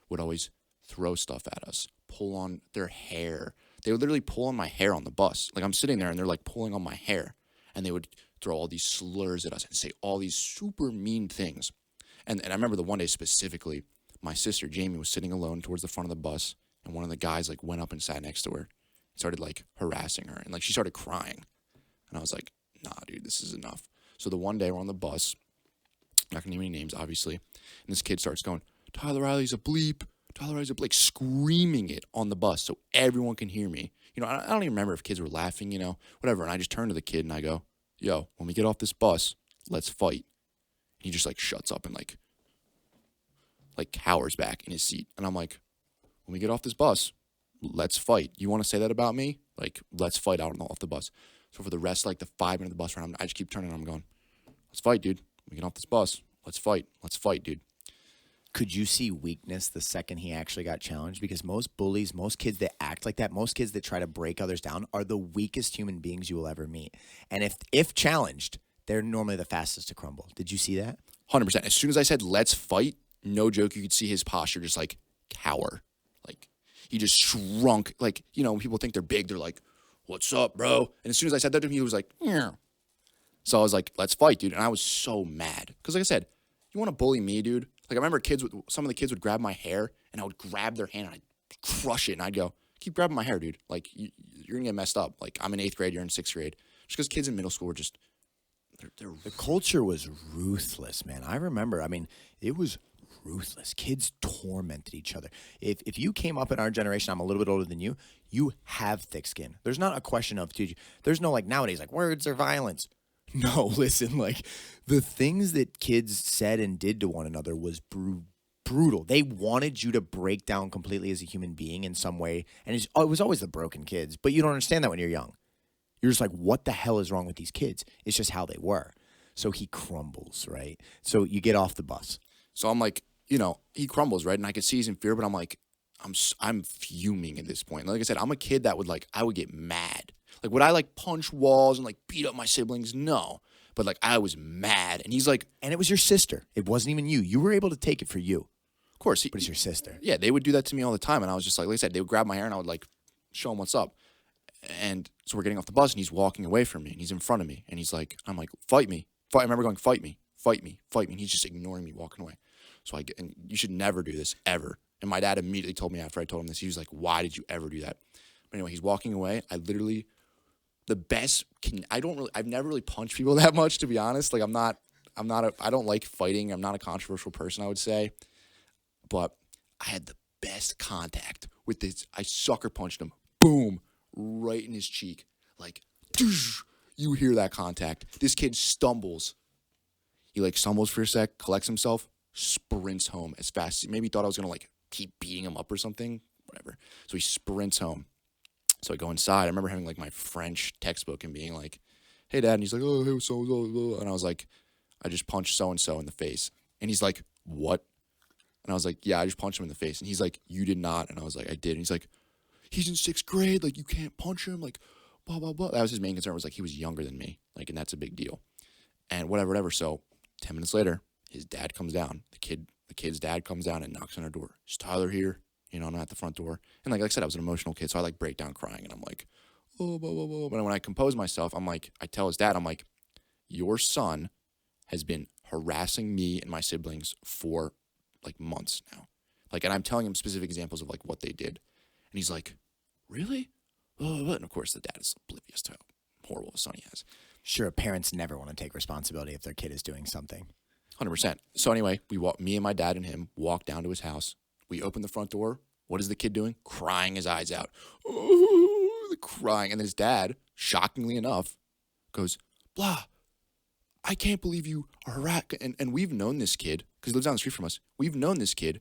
would always throw stuff at us, pull on their hair. They would literally pull on my hair on the bus. Like, I'm sitting there, and they're like pulling on my hair. And they would throw all these slurs at us and say all these super mean things. And I remember the one day specifically, my sister, Jamie, was sitting alone towards the front of the bus, and one of the guys, like, went up and sat next to her, started, like, harassing her, and, like, she started crying. And I was like, nah, dude, this is enough. So the one day we're on the bus, not going to name any names, obviously, and this kid starts going, Tyler Riley's a bleep, like, screaming it on the bus so everyone can hear me. I don't even remember if kids were laughing, whatever, and I just turn to the kid and I go, yo, when we get off this bus, let's fight. And he just, like, shuts up and, like cowers back in his seat. And I'm like, when we get off this bus, let's fight. You want to say that about me? Like, let's fight out off the bus. So for the rest, like the 5-minute bus ride, I just keep turning and I'm going, let's fight, dude. When we get off this bus, let's fight, dude. Could you see weakness the second he actually got challenged? Because most bullies, most kids that act like that, most kids that try to break others down are the weakest human beings you will ever meet. And if challenged, they're normally the fastest to crumble. Did you see that? 100%. As soon as I said, let's fight, no joke, you could see his posture just, like, cower. Like, he just shrunk. Like, when people think they're big, they're like, what's up, bro? And as soon as I said that to him, he was like, yeah. So I was like, let's fight, dude. And I was so mad. Because, like I said, you want to bully me, dude? Like, I remember some of the kids would grab my hair, and I would grab their hand, and I'd crush it, and I'd go, keep grabbing my hair, dude. Like, you're going to get messed up. Like, I'm in 8th grade, you're in 6th grade. Just because kids in middle school were just, the culture was ruthless, man. I remember, it was ruthless. Kids tormented each other. If you came up in our generation, I'm a little bit older than you, you have thick skin. There's not a question of, dude, there's no like nowadays, like words are violence. No, listen, like the things that kids said and did to one another was brutal. They wanted you to break down completely as a human being in some way. And it was always the broken kids, but you don't understand that when you're young. You're just like, what the hell is wrong with these kids? It's just how they were. So he crumbles, right? So you get off the bus. So I'm like, he crumbles, right? And I could see he's in fear, but I'm like, I'm fuming at this point. Like I said, I'm a kid that I would get mad. Like, would I like punch walls and like beat up my siblings? No. But like, I was mad. And he's like, and it was your sister. It wasn't even you. You were able to take it for you. Of course. But it's your sister. Yeah, they would do that to me all the time. And I was just like I said, they would grab my hair and I would like show him what's up. And so we're getting off the bus and he's walking away from me and he's in front of me. And he's like, I'm like, fight me. I remember going, fight me. And he's just ignoring me, walking away. So and you should never do this, ever. And my dad immediately told me after I told him this, he was like, why did you ever do that? But anyway, he's walking away. I've never really punched people that much, to be honest. Like I don't like fighting. I'm not a controversial person, I would say. But I had the best contact with this. I sucker punched him. Boom. Right in his cheek. Like, you hear that contact. This kid stumbles. He like stumbles for a sec, collects himself, sprints home as fast as maybe thought I was going to like keep beating him up or something. Whatever. So he sprints home. So I go inside. I remember having like my French textbook and being like, hey, Dad. And he's like, oh, hey, so. And I was like, I just punched so-and-so in the face. And he's like, what? And I was like, yeah, I just punched him in the face. And he's like, you did not. And I was like, I did. And he's like, he's in 6th grade. Like, you can't punch him. Like, blah, blah, blah. That was his main concern, was like, he was younger than me. Like, and that's a big deal. And whatever. So 10 minutes later, his dad comes down. The kid's dad comes down and knocks on our door. Is Tyler here? I'm at the front door. And like I said, I was an emotional kid. So I like break down crying and I'm like, oh, blah, blah, blah. But when I compose myself, I'm like, I tell his dad, I'm like, your son has been harassing me and my siblings for like months now. Like, and I'm telling him specific examples of like what they did. And he's like, really? And of course, the dad is oblivious to how horrible a son he has. Sure, parents never want to take responsibility if their kid is doing something. 100%. So anyway, me and my dad and him walk down to his house. We open the front door. What is the kid doing? Crying his eyes out. Oh, crying. And then his dad, shockingly enough, goes, blah, I can't believe you are and we've known this kid, because he lives down the street from us. We've known this kid.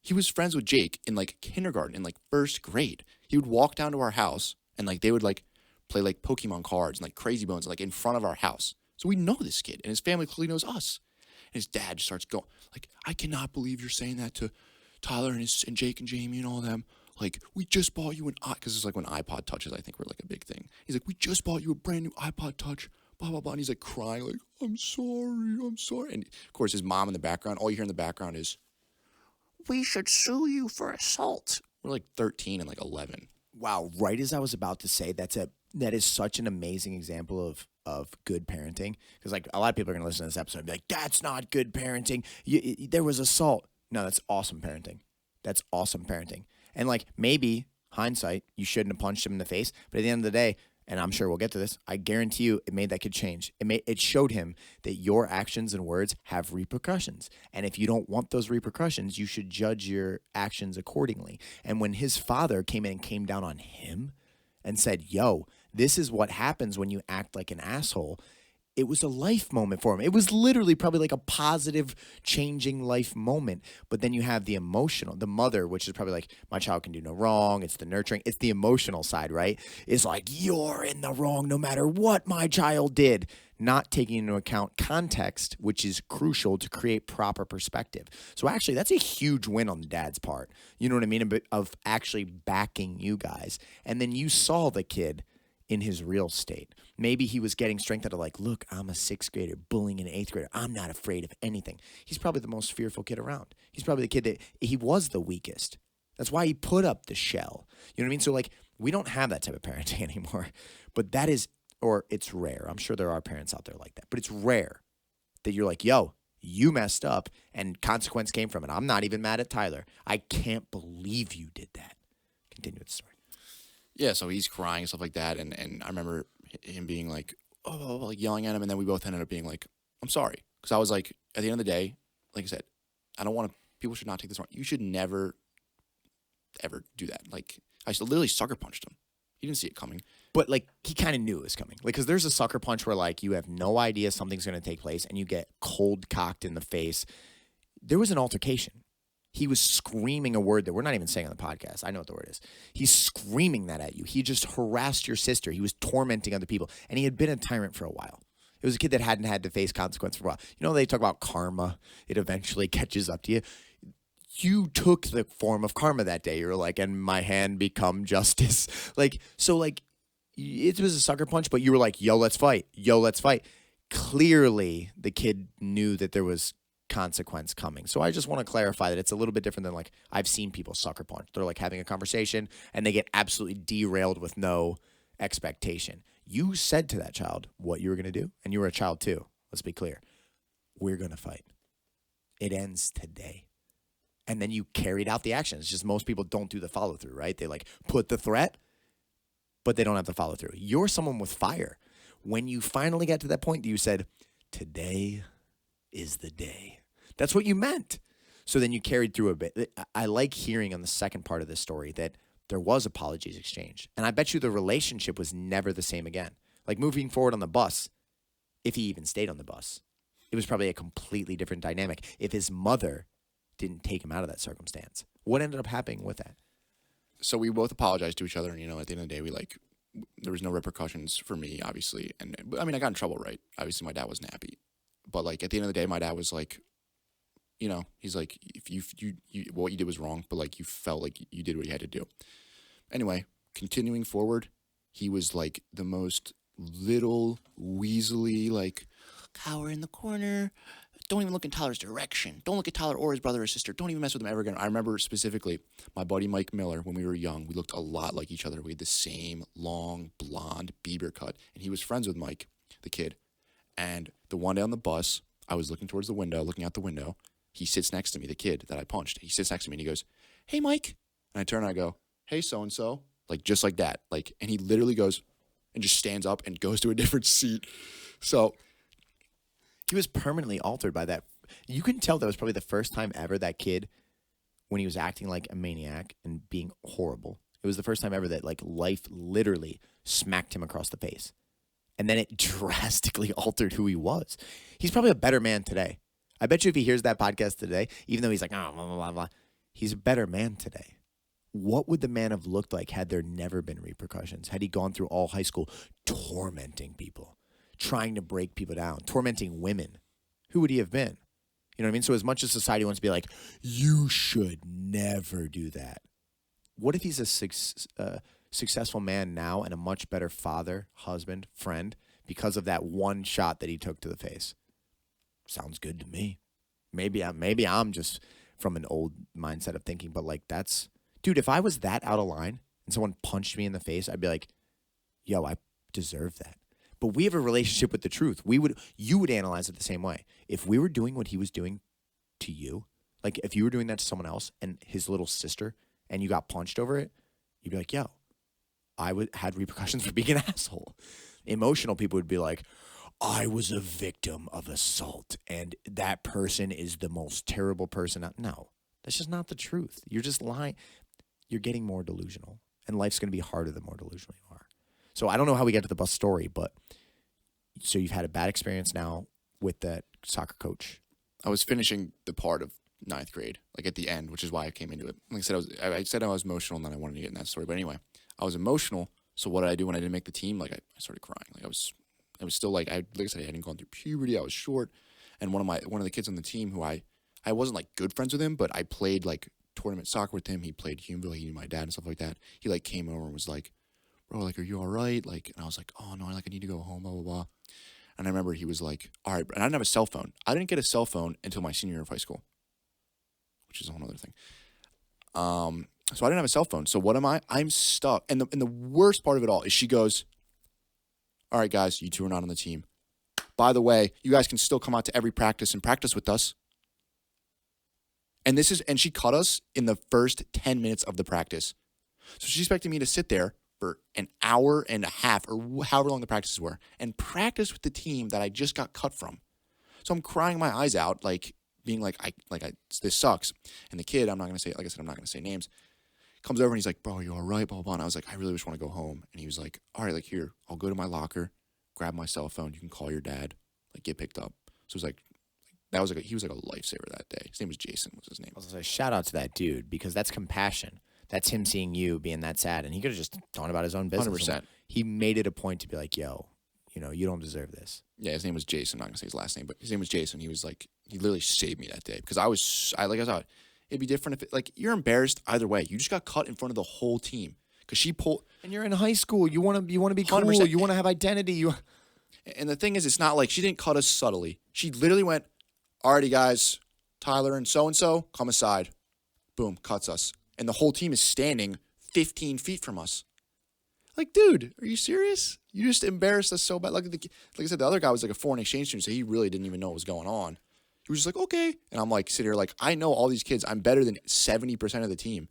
He was friends with Jake in like kindergarten, in like 1st grade. He would walk down to our house and like they would like play like Pokemon cards and like Crazy Bones like in front of our house. So we know this kid and his family clearly knows us. And his dad just starts going like, I cannot believe you're saying that to Tyler and Jake and Jamie and all of them. Like, we just bought you because it's like when iPod touches, I think, were like a big thing. He's like, we just bought you a brand new iPod Touch, blah, blah, blah. And he's like crying like, I'm sorry. And of course, his mom in the background, all you hear in the background is, we should sue you for assault. We're like 13 and like 11. Wow, right as I was about to say, that is such an amazing example of good parenting. Because like a lot of people are going to listen to this episode and be like, that's not good parenting. There was assault. No, that's awesome parenting. That's awesome parenting. And like maybe hindsight, you shouldn't have punched him in the face. But at the end of the day, and I'm sure we'll get to this, I guarantee you it made that kid change. It showed him that your actions and words have repercussions. And if you don't want those repercussions, you should judge your actions accordingly. And when his father came in and came down on him and said, yo, this is what happens when you act like an asshole, it was a life moment for him. It was literally probably like a positive, changing life moment. But then you have the emotional, the mother, which is probably like, my child can do no wrong. It's the nurturing. It's the emotional side, right? It's like, you're in the wrong no matter what my child did. Not taking into account context, which is crucial to create proper perspective. So actually, that's a huge win on the dad's part. You know what I mean? Of actually backing you guys. And then you saw the kid in his real state. Maybe he was getting strength out of like, look, I'm a 6th grader bullying an 8th grader. I'm not afraid of anything. He's probably the most fearful kid around. He's probably the kid that he was the weakest. That's why he put up the shell. You know what I mean? So like, we don't have that type of parenting anymore, but that is, or it's rare. I'm sure there are parents out there like that, but it's rare that you're like, yo, you messed up and consequence came from it. I'm not even mad at Tyler. I can't believe you did that. Continue with the story. Yeah, so he's crying and stuff like that, and I remember him being like, oh, like yelling at him, and then we both ended up being like, I'm sorry. Because I was like, at the end of the day, like I said, I don't want to. People should not take this wrong. You should never, ever do that. Like I literally sucker punched him. He didn't see it coming. But like he kind of knew it was coming. Like because there's a sucker punch where like you have no idea something's going to take place and you get cold cocked in the face. There was an altercation. He was screaming a word that we're not even saying on the podcast. I know what the word is. He's screaming that at you. He just harassed your sister. He was tormenting other people. And he had been a tyrant for a while. It was a kid that hadn't had to face consequence for a while. You know, they talk about karma. It eventually catches up to you. You took the form of karma that day. You were like, and my hand become justice. Like, so like, it was a sucker punch, but you were like, yo, let's fight. Yo, let's fight. Clearly, the kid knew that there was consequence coming. So I just want to clarify that it's a little bit different than like I've seen people sucker punch. They're like having a conversation and they get absolutely derailed with no expectation. You said to that child what you were going to do, and you were a child too. Let's be clear. We're going to fight. It ends today. And then you carried out the action. It's just most people don't do the follow through, right? They like put the threat, but they don't have the follow through. You're someone with fire. When you finally got to that point, you said, today is the day. That's what you meant. So then you carried through a bit. I like hearing on the second part of this story that there was apologies exchanged. And I bet you the relationship was never the same again. Like moving forward on the bus, if he even stayed on the bus, it was probably a completely different dynamic. If his mother didn't take him out of that circumstance, what ended up happening with that? So we both apologized to each other, and at the end of the day, there was no repercussions for me, obviously. And I mean, I got in trouble, right? Obviously, my dad wasn't happy, but like at the end of the day, my dad was like, he's like, if you what you did was wrong, but like you felt like you did what you had to do. Anyway, continuing forward, he was like the most little weaselly, like cower in the corner. Don't even look in Tyler's direction. Don't look at Tyler or his brother or sister. Don't even mess with them ever again. I remember specifically my buddy Mike Miller, when we were young, we looked a lot like each other. We had the same long, blonde Bieber cut. And he was friends with Mike, the kid. And the one day on the bus, I was looking towards the window, looking out the window. He sits next to me, the kid that I punched. He sits next to me and he goes, hey, Mike. And I turn and I go, hey, so-and-so. Like, just like that. Like, and he literally goes and just stands up and goes to a different seat. So he was permanently altered by that. You can tell that was probably the first time ever that kid, when he was acting like a maniac and being horrible, it was the first time ever that like life literally smacked him across the face. And then it drastically altered who he was. He's probably a better man today. I bet you if he hears that podcast today, even though he's like, oh, blah, blah, blah, blah, he's a better man today. What would the man have looked like had there never been repercussions? Had he gone through all high school tormenting people, trying to break people down, tormenting women? Who would he have been? You know what I mean? So as much as society wants to be like, you should never do that. What if he's a successful man now and a much better father, husband, friend because of that one shot that he took to the face? Sounds good to me. Maybe I'm just from an old mindset of thinking, but like that's, dude, if I was that out of line and someone punched me in the face, I'd be like, yo, I deserve that. But we have a relationship with the truth. You would analyze it the same way. If we were doing what he was doing to you, like if you were doing that to someone else and his little sister and you got punched over it, you'd be like, yo, had repercussions for being an asshole. Emotional people would be like, I was a victim of assault and that person is the most terrible person. No, that's just not the truth. You're just lying. You're getting more delusional, and life's going to be harder the more delusional you are. So I don't know how we got to the bus story, but so you've had a bad experience now with that soccer coach. I was finishing the part of 9th grade, like at the end, which is why I came into it. Like I said I was emotional, and then I wanted to get in that story. But anyway, I was emotional. So what did I do when I didn't make the team? Like I started crying. Like I was still like I said, I hadn't gone through puberty. I was short, and one of the kids on the team who I wasn't like good friends with him, but I played like tournament soccer with him. He played Humeville. He knew my dad and stuff like that. He like came over and was like, bro, like, are you all right? Like, and I was like, oh no, I need to go home, blah, blah, blah. And I remember he was like, all right, and I didn't have a cell phone. I didn't get a cell phone until my senior year of high school, which is a whole other thing. So I didn't have a cell phone. So what am I? I'm stuck. And the worst part of it all is she goes, all right, guys, you two are not on the team. By the way, you guys can still come out to every practice and practice with us. And she cut us in the first 10 minutes of the practice. So she's expecting me to sit there for an hour and a half or however long the practices were and practice with the team that I just got cut from. So I'm crying my eyes out, like being like, this sucks. And the kid, I'm not going to say, like I said, I'm not going to say names, comes over and he's like, bro, you all right? Blah, blah, blah. And I was like, I really just want to go home. And he was like, all right, like, here, I'll go to my locker, grab my cell phone. You can call your dad, like, get picked up. So it was like, he was like a lifesaver that day. His name was Jason, was his name. I was gonna say, shout out to that dude, because that's compassion. That's him seeing you being that sad, and he could have just gone about his own business. 100%. He made it a point to be like, yo, you don't deserve this. Yeah, his name was Jason. I'm not going to say his last name, but his name was Jason. He was like, he literally saved me that day because I thought it'd be different if you're embarrassed either way. You just got cut in front of the whole team because she pulled. And you're in high school. You want to be cool. 100%. You want to have identity. And the thing is, it's not like she didn't cut us subtly. She literally went, alrighty, guys, Tyler and so, come aside. Boom, cuts us. And the whole team is standing 15 feet from us. Like, dude, are you serious? You just embarrassed us so bad. Like I said, the other guy was like a foreign exchange student, so he really didn't even know what was going on. He was just like, okay. And I'm like, sitting here like, I know all these kids. I'm better than 70% of the team.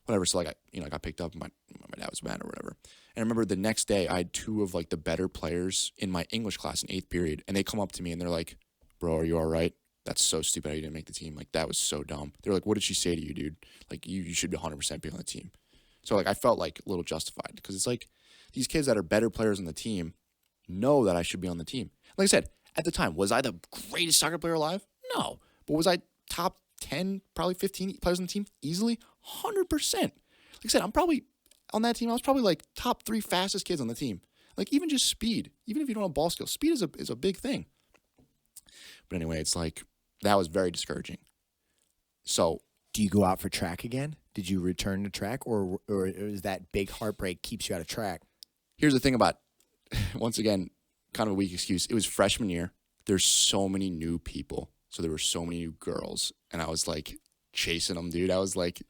Whatever. So like, I got picked up and my dad was mad or whatever. And I remember the next day, I had two of like the better players in my English class in 8th period. And they come up to me and they're like, bro, are you all right? That's so stupid how you didn't make the team. Like, that was so dumb. They're like, what did she say to you, dude? Like, you should 100% be on the team. So, like, I felt, like, a little justified because it's like these kids that are better players on the team know that I should be on the team. Like I said, at the time, was I the greatest soccer player alive? No. But was I top 10, probably 15 players on the team easily? 100%. Like I said, I'm probably on that team. I was probably, like, top 3 fastest kids on the team. Like, even just speed. Even if you don't have ball skills, speed is a big thing. But anyway, it's like that was very discouraging. So, do you go out for track again? Did you return to track, or is that big heartbreak keeps you out of track? Here's the thing about, once again, kind of a weak excuse. It was freshman year. There's so many new people. So there were so many new girls. And I was like chasing them, dude. I was like,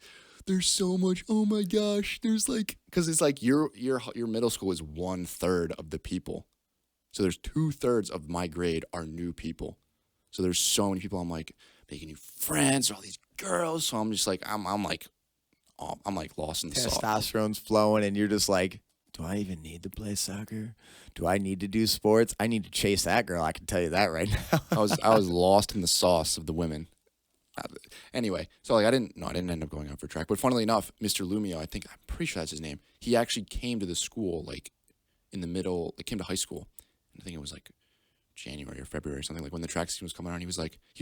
there's so much. Oh my gosh. There's like, because it's like your middle school is 1/3 of the people. So there's 2/3 of my grade are new people. So there's so many people. I'm like making new friends, all these girls. So I'm just like, I'm like lost in the sauce. Testosterone's flowing, and you're just like, do I even need to play soccer? Do I need to do sports? I need to chase that girl. I can tell you that right now. I was lost in the sauce of the women. Anyway, so like I didn't end up going out for track. But funnily enough, Mr. Lumio, I'm pretty sure that's his name. He actually came to the school like in the middle. It came to high school. And I think it was like January or February or something, like when the track season was coming on. He was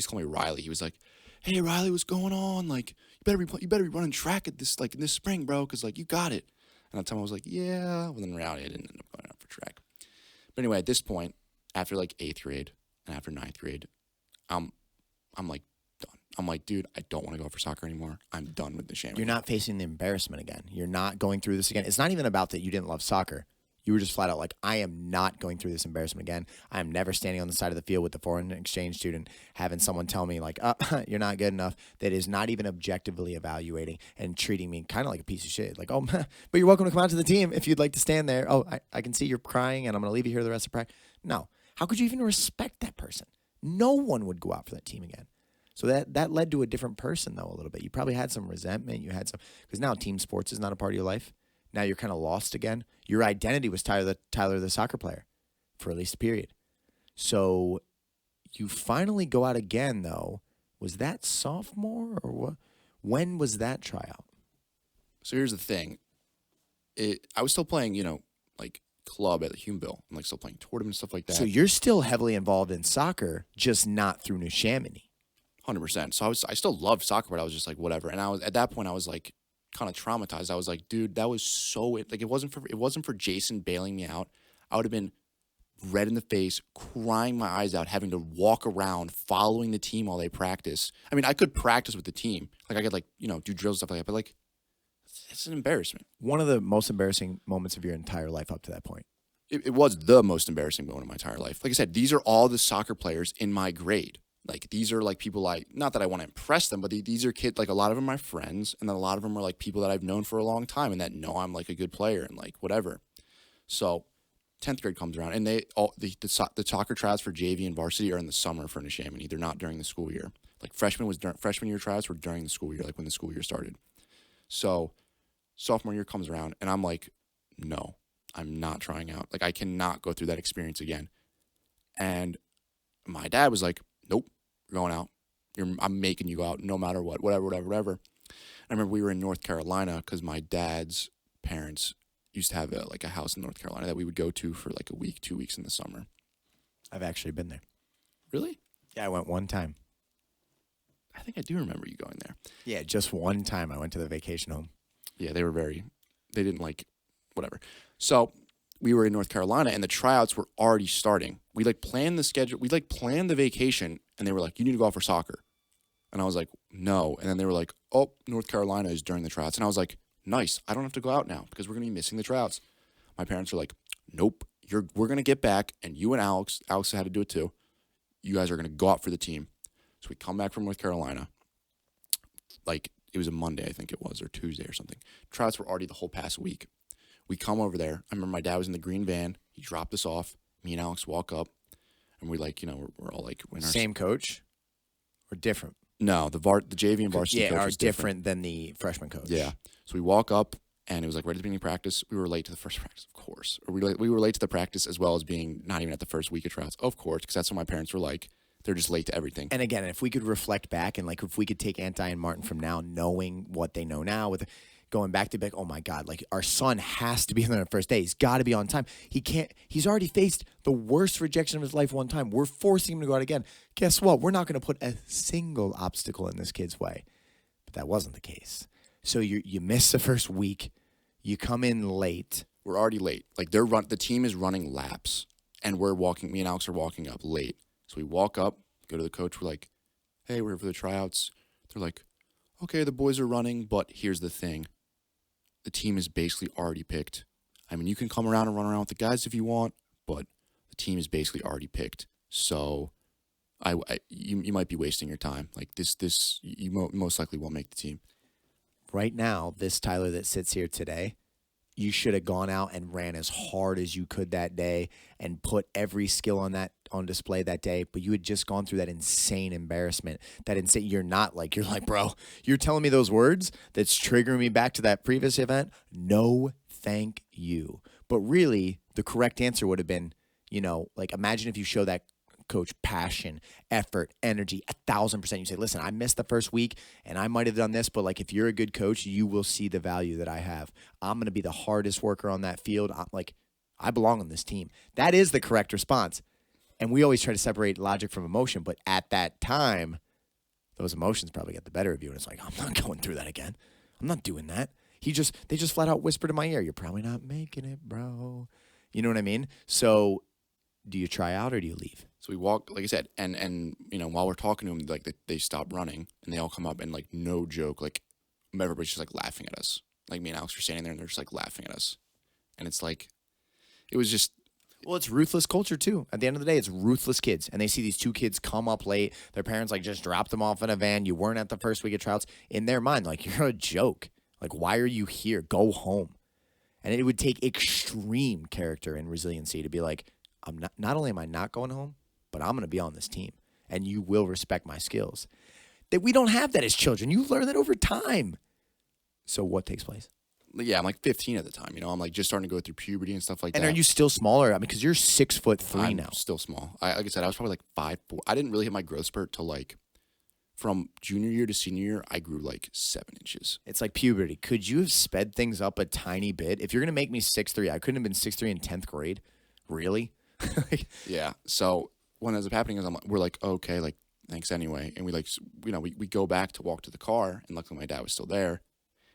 calling me Riley. He was like, hey Riley, what's going on? Like, you better be running track at this, like in this spring, bro, because like you got it. And at the time I was like, yeah. Well, then in reality I didn't end up going out for track. But anyway, at this point, after like 8th grade and after 9th grade, I'm like done. I'm like, dude, I don't want to go for soccer anymore. I'm done with the shame. You're not facing the embarrassment again. You're not going through this again. It's not even about that you didn't love soccer. You were just flat out like, I am not going through this embarrassment again. I am never standing on the side of the field with the foreign exchange student, having someone tell me like, you're not good enough. That is not even objectively evaluating and treating me kind of like a piece of shit. Like, oh, but you're welcome to come out to the team if you'd like to stand there. Oh, I can see you're crying and I'm going to leave you here the rest of practice. No. How could you even respect that person? No one would go out for that team again. So that led to a different person, though, a little bit. You probably had some resentment. You had some, because now team sports is not a part of your life. Now you're kind of lost again. Your identity was Tyler the soccer player for at least a period. So you finally go out again, though. Was that sophomore or what? When was that tryout? So here's the thing. I was still playing, like club at the Humeville. I'm like still playing tournaments, stuff like that. So you're still heavily involved in soccer, just not through New Chamonix. 100%. So I still loved soccer, but I was just like, whatever. And at that point I was like, kind of traumatized. I was like, dude, that was so like it wasn't for Jason bailing me out. I would have been red in the face, crying my eyes out, having to walk around following the team while they practice. I mean, I could practice with the team. Like I could do drills and stuff like that, but like it's an embarrassment. One of the most embarrassing moments of your entire life up to that point. It was the most embarrassing moment of my entire life. Like I said, these are all the soccer players in my grade. Like, these are, like, people not that I want to impress them, but these are kids, like, a lot of them are my friends, and then a lot of them are, like, people that I've known for a long time and that know I'm, like, a good player and, like, whatever. So, 10th grade comes around, and the soccer tryouts for JV and varsity are in the summer for New Chamonix. They're not during the school year. Like, freshman year tryouts were during the school year, like, when the school year started. So, sophomore year comes around, and I'm like, no, I'm not trying out. Like, I cannot go through that experience again. And my dad was like, nope. You're going out. I'm making you go out no matter what, whatever. I remember we were in North Carolina because my dad's parents used to have a house in North Carolina that we would go to for like a week, 2 weeks in the summer. I've actually been there. Really? Yeah, I went one time. I think I do remember you going there. Yeah, just one time I went to the vacation home. Yeah, they didn't like, whatever. So we were in North Carolina and the tryouts were already starting. We planned the schedule. We planned the vacation and they were like, you need to go out for soccer. And I was like, no. And then they were like, oh, North Carolina is during the tryouts. And I was like, nice. I don't have to go out now because we're going to be missing the tryouts. My parents were like, nope, we're going to get back. And you and Alex had to do it too. You guys are going to go out for the team. So we come back from North Carolina. It was a Monday, I think it was, or Tuesday or something. Tryouts were already the whole past week. We come over there. I remember my dad was in the green van. He dropped us off. Me and Alex walk up. And we're all like... Same coach or different? No, the JV and varsity coach are was different than the freshman coach. Yeah. So we walk up, and it was right at the beginning of practice. We were late to the first practice, of course. Or we were late to the practice as well as being not even at the first week of tryouts, of course, because that's what my parents were like. They're just late to everything. And again, if we could reflect back and if we could take Anti and Martin from now, knowing what they know now, with going back to oh my God, our son has to be there on the first day. He's got to be on time. He's already faced the worst rejection of his life one time. We're forcing him to go out again. Guess what? We're not going to put a single obstacle in this kid's way. But that wasn't the case. So you miss the first week. You come in late. We're already late. The team is running laps, and me and Alex are walking up late. So we walk up, go to the coach. We're like, hey, we're here for the tryouts. They're like, okay, the boys are running, but here's the thing. The team is basically already picked. I mean, you can come around and run around with the guys if you want, but the team is basically already picked. So you might be wasting your time. You most likely won't make the team. Right now, this Tyler that sits here today, you should have gone out and ran as hard as you could that day and put every skill on display that day, but you had just gone through that insane embarrassment. You're like, bro, you're telling me those words that's triggering me back to that previous event? No, thank you. But really, the correct answer would have been, imagine if you show that coach passion, effort, energy, 1,000%. You say, listen, I missed the first week and I might have done this, but if you're a good coach, you will see the value that I have. I'm going to be the hardest worker on that field. I belong on this team. That is the correct response. And we always try to separate logic from emotion, but at that time, those emotions probably get the better of you. And it's like, I'm not going through that again. I'm not doing that. They just flat out whispered in my ear, you're probably not making it, bro. You know what I mean? So do you try out or do you leave? So we walk, like I said, and while we're talking to them, they stop running and they all come up and no joke, everybody's just laughing at us. Me and Alex are standing there and they're just laughing at us. And it's it was just. Well, it's ruthless culture too. At the end of the day, it's ruthless kids. And they see these two kids come up late. Their parents just dropped them off in a van. You weren't at the first week of tryouts. In their mind, you're a joke. Why are you here? Go home. And it would take extreme character and resiliency to be not only am I not going home, but I'm going to be on this team. And you will respect my skills. That we don't have that as children. You learn that over time. So what takes place? Yeah, I'm 15 at the time. I'm just starting to go through puberty and stuff like that. And are you still smaller? Because you're 6'3" now. I'm still small. Like I said, I was probably 5'4". I didn't really hit my growth spurt till from junior year to senior year. I grew 7 inches. It's like puberty. Could you have sped things up a tiny bit? If you're gonna make me 6'3", I couldn't have been 6'3" in 10th grade. Really? Yeah. So what ends up happening is we're okay, thanks anyway, and we go back to walk to the car, and luckily my dad was still there,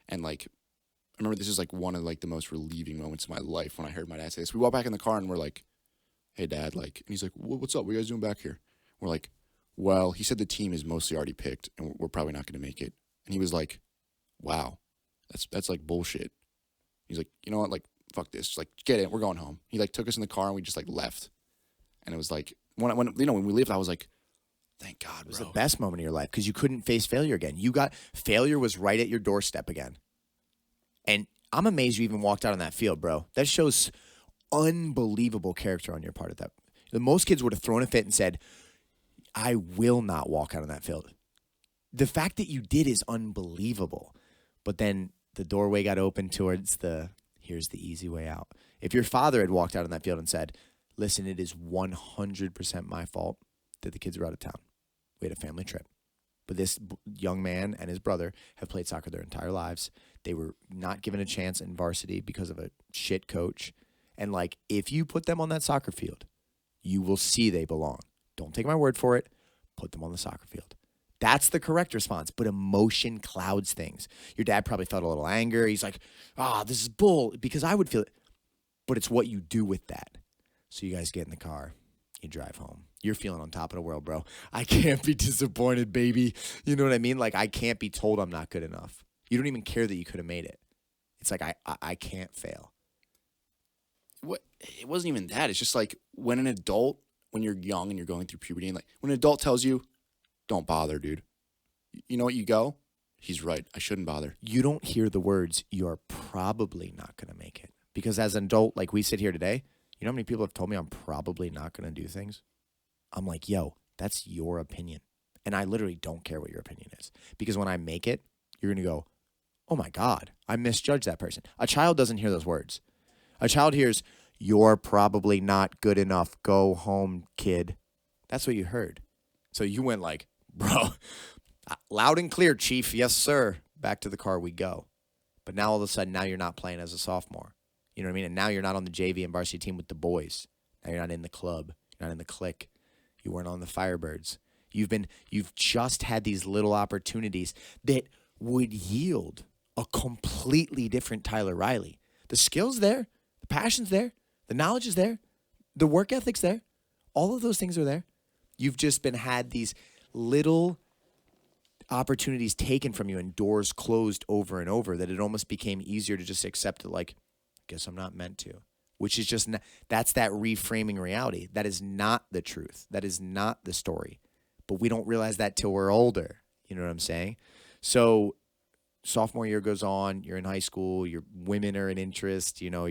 and I remember this is one of the most relieving moments of my life when I heard my dad say this. We walk back in the car and we're like, hey dad, and he's like, what's up? What are you guys doing back here? We're like, well, he said the team is mostly already picked and we're probably not going to make it. And he was like, wow, that's bullshit. He's like, you know what? Fuck this. Get in. We're going home. He took us in the car and we just left. And it was when we left, I was like, thank God, bro. It was the best moment of your life because you couldn't face failure again. Failure was right at your doorstep again. And I'm amazed you even walked out on that field, bro. That shows unbelievable character on your part. Most kids would have thrown a fit and said, I will not walk out on that field. The fact that you did is unbelievable. But then the doorway got open towards here's the easy way out. If your father had walked out on that field and said, listen, it is 100% my fault that the kids are out of town. We had a family trip. But this young man and his brother have played soccer their entire lives. They were not given a chance in varsity because of a shit coach. And, like, if you put them on that soccer field, you will see they belong. Don't take my word for it. Put them on the soccer field. That's the correct response. But emotion clouds things. Your dad probably felt a little anger. He's like, this is bull. Because I would feel it. But it's what you do with that. So you guys get in the car. You drive home. You're feeling on top of the world, bro. I can't be disappointed, baby. You know what I mean? Like, I can't be told I'm not good enough. You don't even care that you could have made it. It's like, I can't fail. What? It wasn't even that. It's just like when an adult, when you're young and you're going through puberty, and like when an adult tells you, don't bother, dude. You know what you go? He's right. I shouldn't bother. You don't hear the words, you're probably not going to make it. Because as an adult, like we sit here today, you know how many people have told me I'm probably not going to do things? I'm like, yo, that's your opinion. And I literally don't care what your opinion is. Because when I make it, you're going to go, oh my God, I misjudged that person. A child doesn't hear those words. A child hears, you're probably not good enough. Go home, kid. That's what you heard. So you went like, bro, loud and clear, chief. Yes, sir. Back to the car we go. But now all of a sudden, now you're not playing as a sophomore. You know what I mean? And now you're not on the JV and varsity team with the boys. Now you're not in the club. You're not in the clique. You weren't on the Firebirds. You've just had these little opportunities that would yield a completely different Tyler Riley. The skill's there. The passion's there. The knowledge is there. The work ethic's there. All of those things are there. You've just had these little opportunities taken from you and doors closed over and over that it almost became easier to just accept it like, guess I'm not meant to, which is just, that's that reframing reality. That is not the truth. That is not the story. But we don't realize that till we're older. You know what I'm saying? So sophomore year goes on, you're in high school, your women are an interest, you know,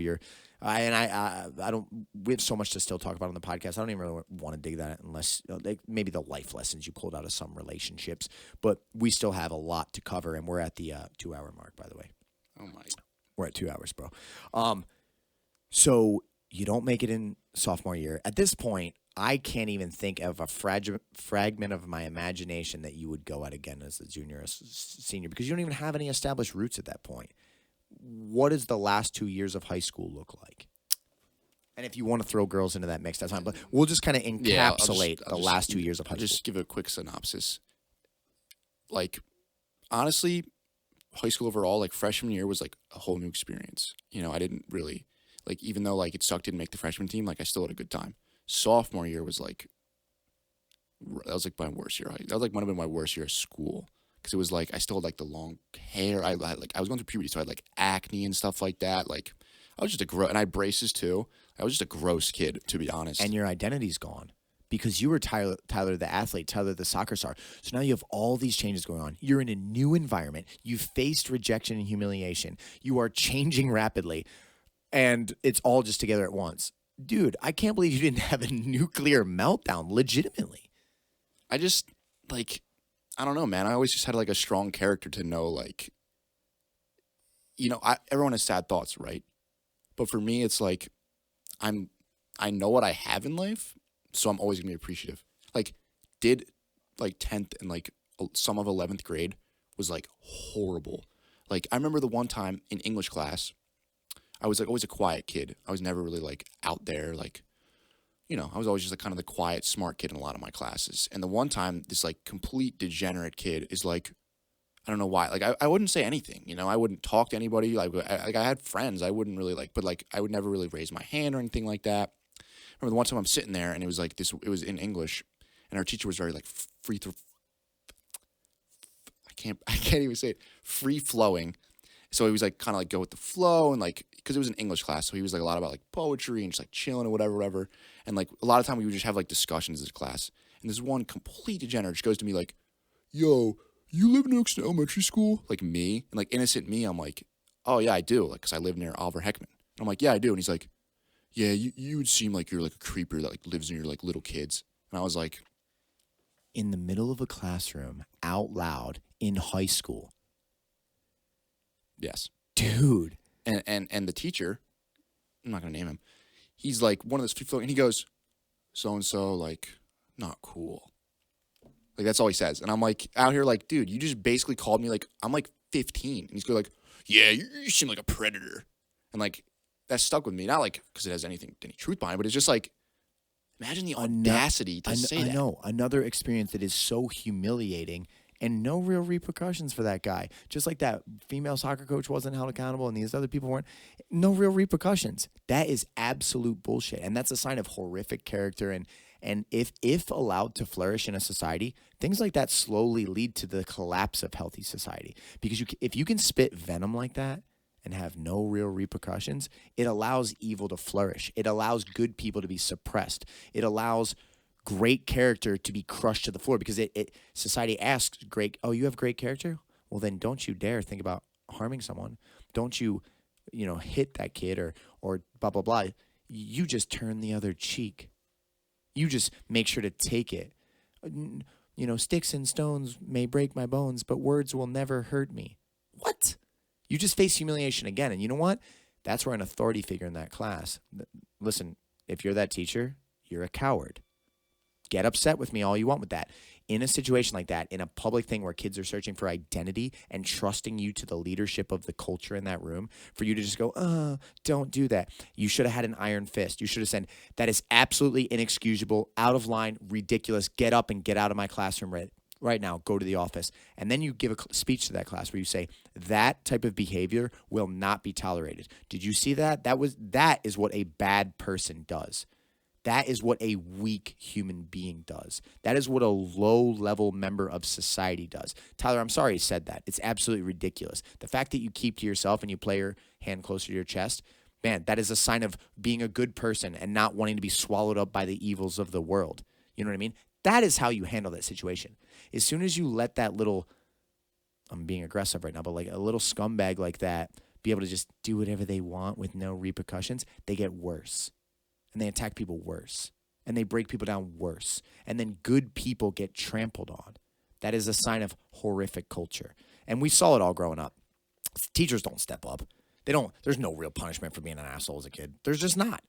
I don't, we have so much to still talk about on the podcast. I don't even really want to dig that unless like maybe the life lessons you pulled out of some relationships, but we still have a lot to cover and we're at the 2-hour mark, by the way. Oh my. We're at 2 hours, bro. So you don't make it in sophomore year. At this point, I can't even think of a fragment of my imagination that you would go at again as a junior or senior because you don't even have any established roots at that point. What does the last 2 years of high school look like? And if you want to throw girls into that mix, that's fine. But we'll just kind of encapsulate the last 2 years of high school. I'll just give a quick synopsis. Like, honestly, high school overall, like freshman year was like a whole new experience. You know, I didn't really, like, even though like it sucked to make the freshman team, like I still had a good time. Sophomore year was like, that was like my worst year. That was like might have been my worst year of school. Because it was like, I still had like the long hair. I was going through puberty, so I had like acne and stuff like that. Like, I was just and I had braces too. I was just a gross kid, to be honest. And your identity's gone because you were Tyler the athlete, Tyler the soccer star. So now you have all these changes going on. You're in a new environment. You've faced rejection and humiliation. You are changing rapidly, and it's all just together at once. Dude, I can't believe you didn't have a nuclear meltdown, legitimately. I just, like, I don't know, man. I always just had, like, a strong character to know, like, you know, everyone has sad thoughts, right? But for me, it's like, I know what I have in life, so I'm always going to be appreciative. Like, 10th and, like, some of 11th grade was, like, horrible. Like, I remember the one time in English class, I was like always a quiet kid. I was never really like out there, like, you know, I was always just like kind of the quiet, smart kid in a lot of my classes. And the one time this like complete degenerate kid is like, I don't know why, like I wouldn't say anything, you know, I wouldn't talk to anybody. Like I had friends, I wouldn't really like, but like I would never really raise my hand or anything like that. I remember the one time I'm sitting there and it was like this, it was in English, and our teacher was very like I can't even say it, free flowing. So he was like kind of like go with the flow and like, because it was an English class, so he was like a lot about like poetry and just like chilling or whatever. And like a lot of time we would just have like discussions as a class. And this one complete degenerate just goes to me like, yo, you live next to elementary school? Like me? And like innocent me, I'm like, oh yeah, I do. Like, because I live near Oliver Heckman. And I'm like, yeah, I do. And he's like, yeah, you would seem like you're like a creeper that like lives near like little kids. And I was like, in the middle of a classroom, out loud, in high school. yes. Dude. And the teacher, I'm not going to name him, he's like one of those people, and he goes, so-and-so, like, not cool. Like, that's all he says. And I'm like, out here, like, dude, you just basically called me like, I'm like 15. And he's going like, yeah, you seem like a predator. And like, that stuck with me. Not like, because it has any truth behind it, but it's just like, imagine the audacity to say that. I know. Another experience that is so humiliating and no real repercussions for that guy. Just like that female soccer coach wasn't held accountable and these other people weren't. No real repercussions. That is absolute bullshit. And that's a sign of horrific character. And if allowed to flourish in a society, things like that slowly lead to the collapse of healthy society. Because if you can spit venom like that and have no real repercussions, it allows evil to flourish. It allows good people to be suppressed. It allows great character to be crushed to the floor because society asks you have great character? Well, then don't you dare think about harming someone. Don't you, hit that kid or blah, blah, blah. You just turn the other cheek. You just make sure to take it. Sticks and stones may break my bones, but words will never hurt me. What? You just face humiliation again. And you know what? That's where an authority figure in that class. Listen, if you're that teacher, you're a coward. Get upset with me all you want with that. In a situation like that, in a public thing where kids are searching for identity and trusting you to the leadership of the culture in that room, for you to just go, don't do that. You should have had an iron fist. You should have said, that is absolutely inexcusable, out of line, ridiculous. Get up and get out of my classroom right now. Go to the office. And then you give a speech to that class where you say, that type of behavior will not be tolerated. Did you see that? That is what a bad person does. That is what a weak human being does. That is what a low-level member of society does. Tyler, I'm sorry you said that. It's absolutely ridiculous. The fact that you keep to yourself and you play your hand closer to your chest, man, that is a sign of being a good person and not wanting to be swallowed up by the evils of the world. You know what I mean? That is how you handle that situation. As soon as you let that little, I'm being aggressive right now, but like a little scumbag like that be able to just do whatever they want with no repercussions, they get worse. And they attack people worse. And they break people down worse. And then good people get trampled on. That is a sign of horrific culture. And we saw it all growing up. Teachers don't step up. There's no real punishment for being an asshole as a kid. There's just not.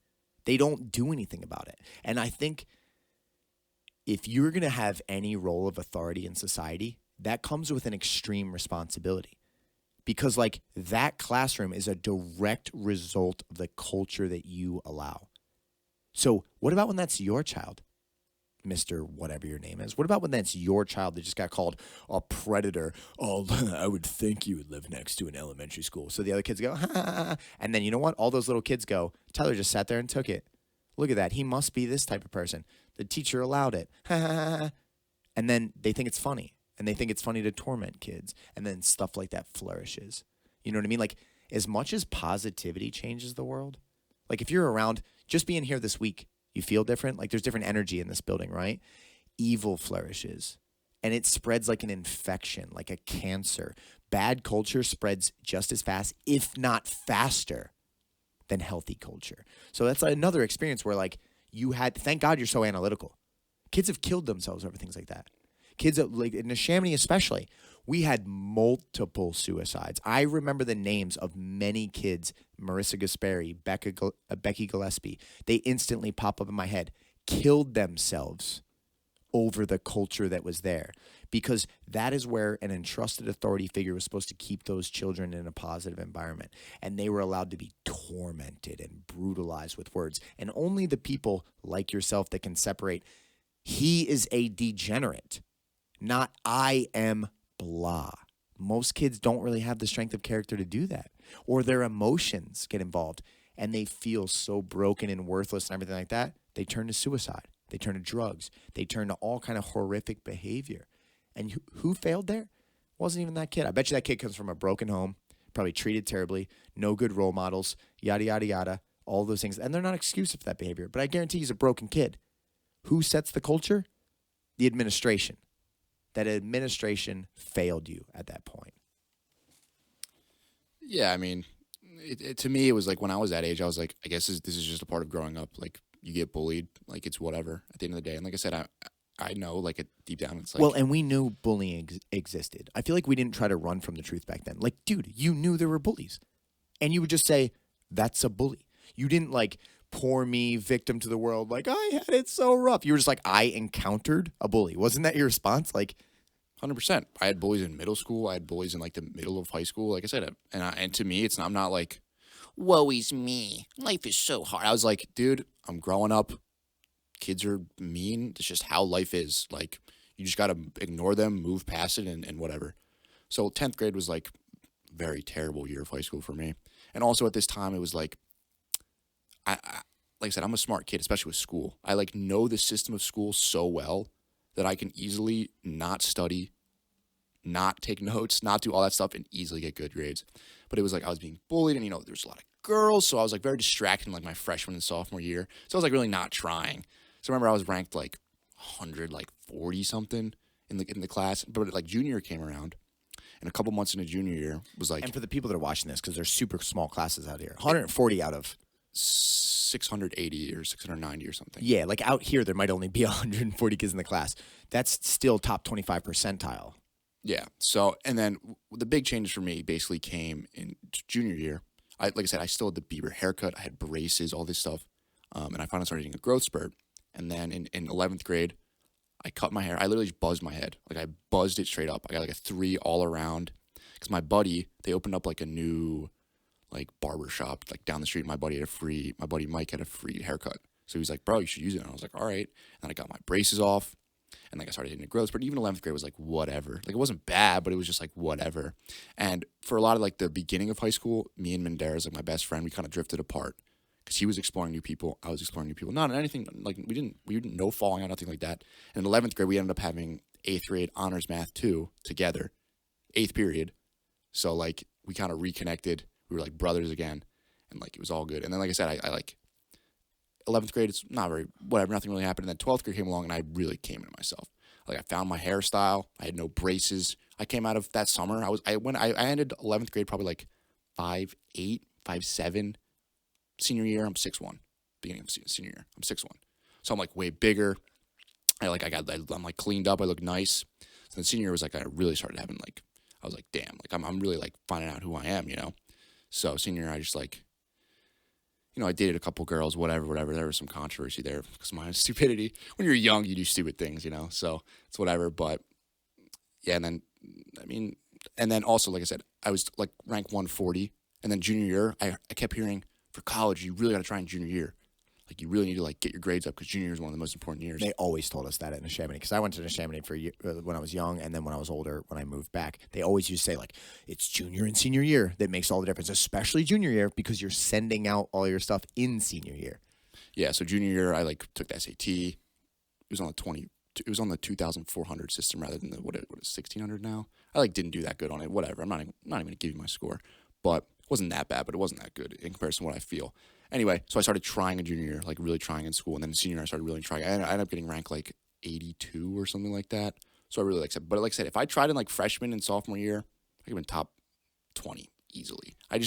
They don't do anything about it. And I think if you're going to have any role of authority in society, that comes with an extreme responsibility. Because like that classroom is a direct result of the culture that you allow. So what about when that's your child, Mr. whatever your name is? What about when that's your child that just got called a predator? Oh, I would think you would live next to an elementary school. So the other kids go, ha, ha, ha. And then you know what? All those little kids go, Tyler just sat there and took it. Look at that. He must be this type of person. The teacher allowed it. Ha, ha, ha, ha. And then they think it's funny. And they think it's funny to torment kids. And then stuff like that flourishes. You know what I mean? Like as much as positivity changes the world, like if you're around, just being here this week, you feel different? Like there's different energy in this building, right? Evil flourishes. And it spreads like an infection, like a cancer. Bad culture spreads just as fast, if not faster, than healthy culture. So that's another experience where like thank God you're so analytical. Kids have killed themselves over things like that. Kids, like in Neshaminy especially, we had multiple suicides. I remember the names of many kids, Marissa Gasperi, Becky Gillespie. They instantly pop up in my head, killed themselves over the culture that was there. Because that is where an entrusted authority figure was supposed to keep those children in a positive environment. And they were allowed to be tormented and brutalized with words. And only the people like yourself that can separate, he is a degenerate, not I am blah. Most kids don't really have the strength of character to do that, or their emotions get involved and they feel so broken and worthless and everything like that. They turn to suicide. They turn to drugs. They turn to all kind of horrific behavior. And who failed there? Wasn't even that kid. I bet you that kid comes from a broken home, probably treated terribly, no good role models, yada, yada, yada, all those things. And they're not excuses for that behavior, but I guarantee he's a broken kid. Who sets the culture? The administration. That administration failed you at that point. Yeah, I mean, to me, it was like when I was that age, I was like, I guess this is just a part of growing up. Like, you get bullied, like it's whatever at the end of the day. And like I said, I know, like deep down, it's like, well, and we knew bullying existed. I feel like we didn't try to run from the truth back then. Like, dude, you knew there were bullies, and you would just say, "That's a bully." You didn't like poor me, victim to the world. Like, I had it so rough. You were just like, I encountered a bully. Wasn't that your response? Like, 100%. I had bullies in middle school. I had bullies in like the middle of high school. Like I said, and to me, I'm not like, woe is me. Life is so hard. I was like, dude, I'm growing up. Kids are mean. It's just how life is. Like, you just got to ignore them, move past it, and whatever. So 10th grade was like a very terrible year of high school for me. And also at this time, it was like, like I said, I'm a smart kid, especially with school. I like know the system of school so well that I can easily not study, not take notes, not do all that stuff, and easily get good grades. But it was like I was being bullied, and there's a lot of girls, so I was like very distracted in like my freshman and sophomore year. So I was like really not trying. So I remember I was ranked like 100, like 40 something in the class. But like junior year came around, and a couple months into junior year was like. And for the people that are watching this, because there's super small classes out here, 140 out of 680 or 690 or something. Yeah, like out here there might only be 140 kids in the class. That's still top 25 percentile. Yeah. So and then the big changes for me basically came in junior year. Like I said, I still had the Bieber haircut. I had braces, all this stuff, and I finally started getting a growth spurt. And then in 11th grade, I cut my hair. I literally just buzzed my head. Like I buzzed it straight up. I got like a 3 all around. Because my buddy, they opened up like a new like barber shop like down the street. My buddy Mike had a free haircut. So he was like, bro, you should use it. And I was like, all right. And then I got my braces off. And like I started hitting the growth. But even 11th grade was like whatever. Like it wasn't bad, but it was just like whatever. And for a lot of like the beginning of high school, me and Mendez, like my best friend, we kind of drifted apart. Because he was exploring new people, I was exploring new people. Not anything like we didn't no falling out, nothing like that. And in 11th grade, we ended up having 8th grade honors math 2 together, 8th period. So like we kind of reconnected. We were like brothers again, and like it was all good. And then like I said, I like 11th grade. It's not very whatever. Nothing really happened. And then 12th grade came along, and I really came into myself. Like I found my hairstyle. I had no braces. I came out of that summer. I ended 11th grade probably like 5'8", 5'7". Senior year, I'm 6'1". Beginning of senior year, I'm 6'1". So I'm like way bigger. I'm like cleaned up. I look nice. So the senior year was like I really started having like I was like damn, like I'm really like finding out who I am, So senior year, I just like, I dated a couple girls, whatever. There was some controversy there because of my stupidity. When you're young, you do stupid things, So it's whatever. But yeah, and then also like I said, I was like ranked 140, and then junior year, I kept hearing. For college, you really got to try in junior year. Like, you really need to, like, get your grades up because junior year is one of the most important years. They always told us that at Neshaminy because I went to Neshaminy for when I was young, and then when I was older, when I moved back, they always used to say, like, it's junior and senior year that makes all the difference, especially junior year because you're sending out all your stuff in senior year. Yeah, so junior year, I, like, took the SAT. It was on the 2,400 system rather than the, what is 1,600 now? I, like, didn't do that good on it. Whatever. I'm not even going to give you my score. But it wasn't that bad, but it wasn't that good in comparison to what I feel. Anyway, so I started trying in junior year, like really trying in school. And then in senior year, I started really trying. I ended up getting ranked like 82 or something like that. So I really like it. But like I said, if I tried in like freshman and sophomore year, I could have been top 20 easily. I'm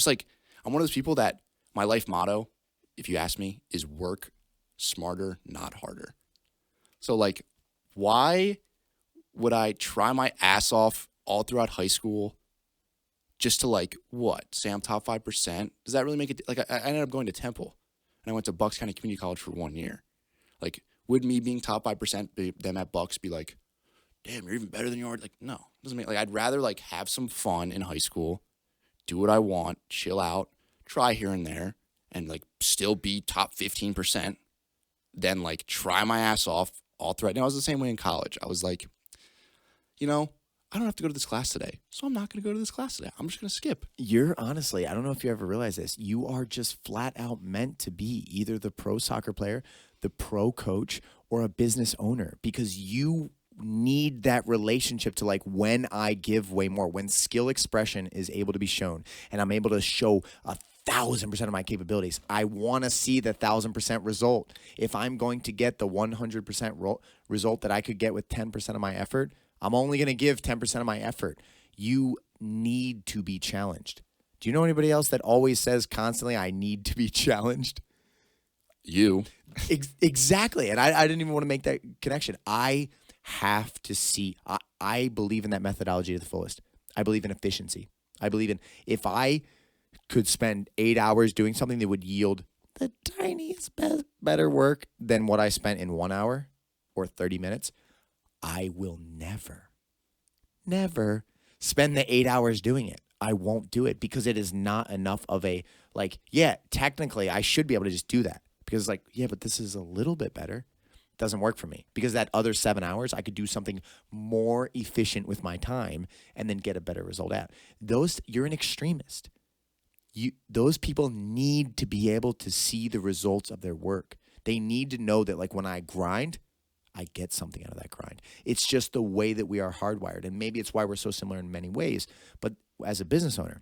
one of those people that my life motto, if you ask me, is work smarter, not harder. So like, why would I try my ass off all throughout high school just to like, what, say I'm top 5%? Does that really make it? Like I ended up going to Temple, and I went to Bucks County Community College for 1 year. Like, would me being top 5% them at Bucks be like, damn, you're even better than you are? Like, no, it doesn't make, like, I'd rather like have some fun in high school, do what I want, chill out, try here and there, and like still be top 15% than like try my ass off all throughout. And I was the same way in college. I was like, I don't have to go to this class today, so I'm not going to go to this class today. I'm just going to skip. You're honestly, I don't know if you ever realize this, you are just flat out meant to be either the pro soccer player, the pro coach, or a business owner because you need that relationship to like when I give way more, when skill expression is able to be shown and I'm able to show 1,000% of my capabilities. I want to see the 1,000% result. If I'm going to get the 100% result that I could get with 10% of my effort, I'm only going to give 10% of my effort. You need to be challenged. Do you know anybody else that always says constantly, I need to be challenged? You. Exactly. And I didn't even want to make that connection. I have to see. I believe in that methodology to the fullest. I believe in efficiency. I believe in if I could spend 8 hours doing something that would yield the tiniest better work than what I spent in 1 hour or 30 minutes, I will never spend the 8 hours doing it. I won't do it because it is not enough of a, like, yeah, technically I should be able to just do that because, like, yeah, but this is a little bit better. It doesn't work for me because that other 7 hours, I could do something more efficient with my time and then get a better result out. You're an extremist. Those people need to be able to see the results of their work. They need to know that, like, when I grind, I get something out of that grind. It's just the way that we are hardwired. And maybe it's why we're so similar in many ways. But as a business owner,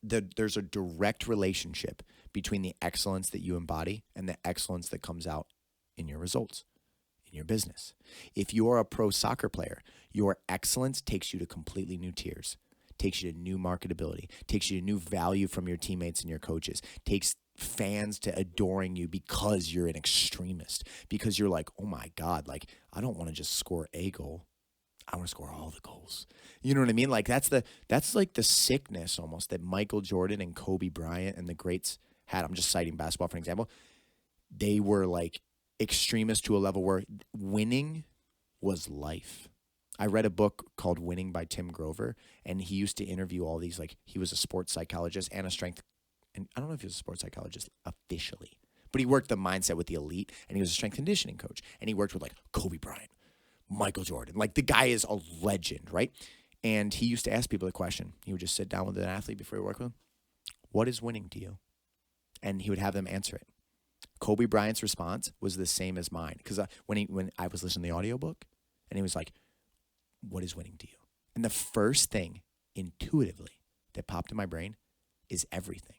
there's a direct relationship between the excellence that you embody and the excellence that comes out in your results, in your business. If you are a pro soccer player, your excellence takes you to completely new tiers, takes you to new marketability, takes you to new value from your teammates and your coaches, takes fans to adoring you because you're an extremist, because you're like, oh my God, like, I don't want to just score a goal. I want to score all the goals. You know what I mean? Like, that's like the sickness almost that Michael Jordan and Kobe Bryant and the greats had. I'm just citing basketball for an example. They were like extremists to a level where winning was life. I read a book called Winning by Tim Grover, and he used to interview all these, like, he was a sports psychologist and a strength, and I don't know if he was a sports psychologist officially, but he worked the mindset with the elite, and he was a strength conditioning coach, and he worked with, like, Kobe Bryant, Michael Jordan. Like, the guy is a legend, right? And he used to ask people the question. He would just sit down with an athlete before he worked with him. What is winning to you? And he would have them answer it. Kobe Bryant's response was the same as mine, because when I was listening to the audiobook, and he was like, what is winning to you? And the first thing intuitively that popped in my brain is everything.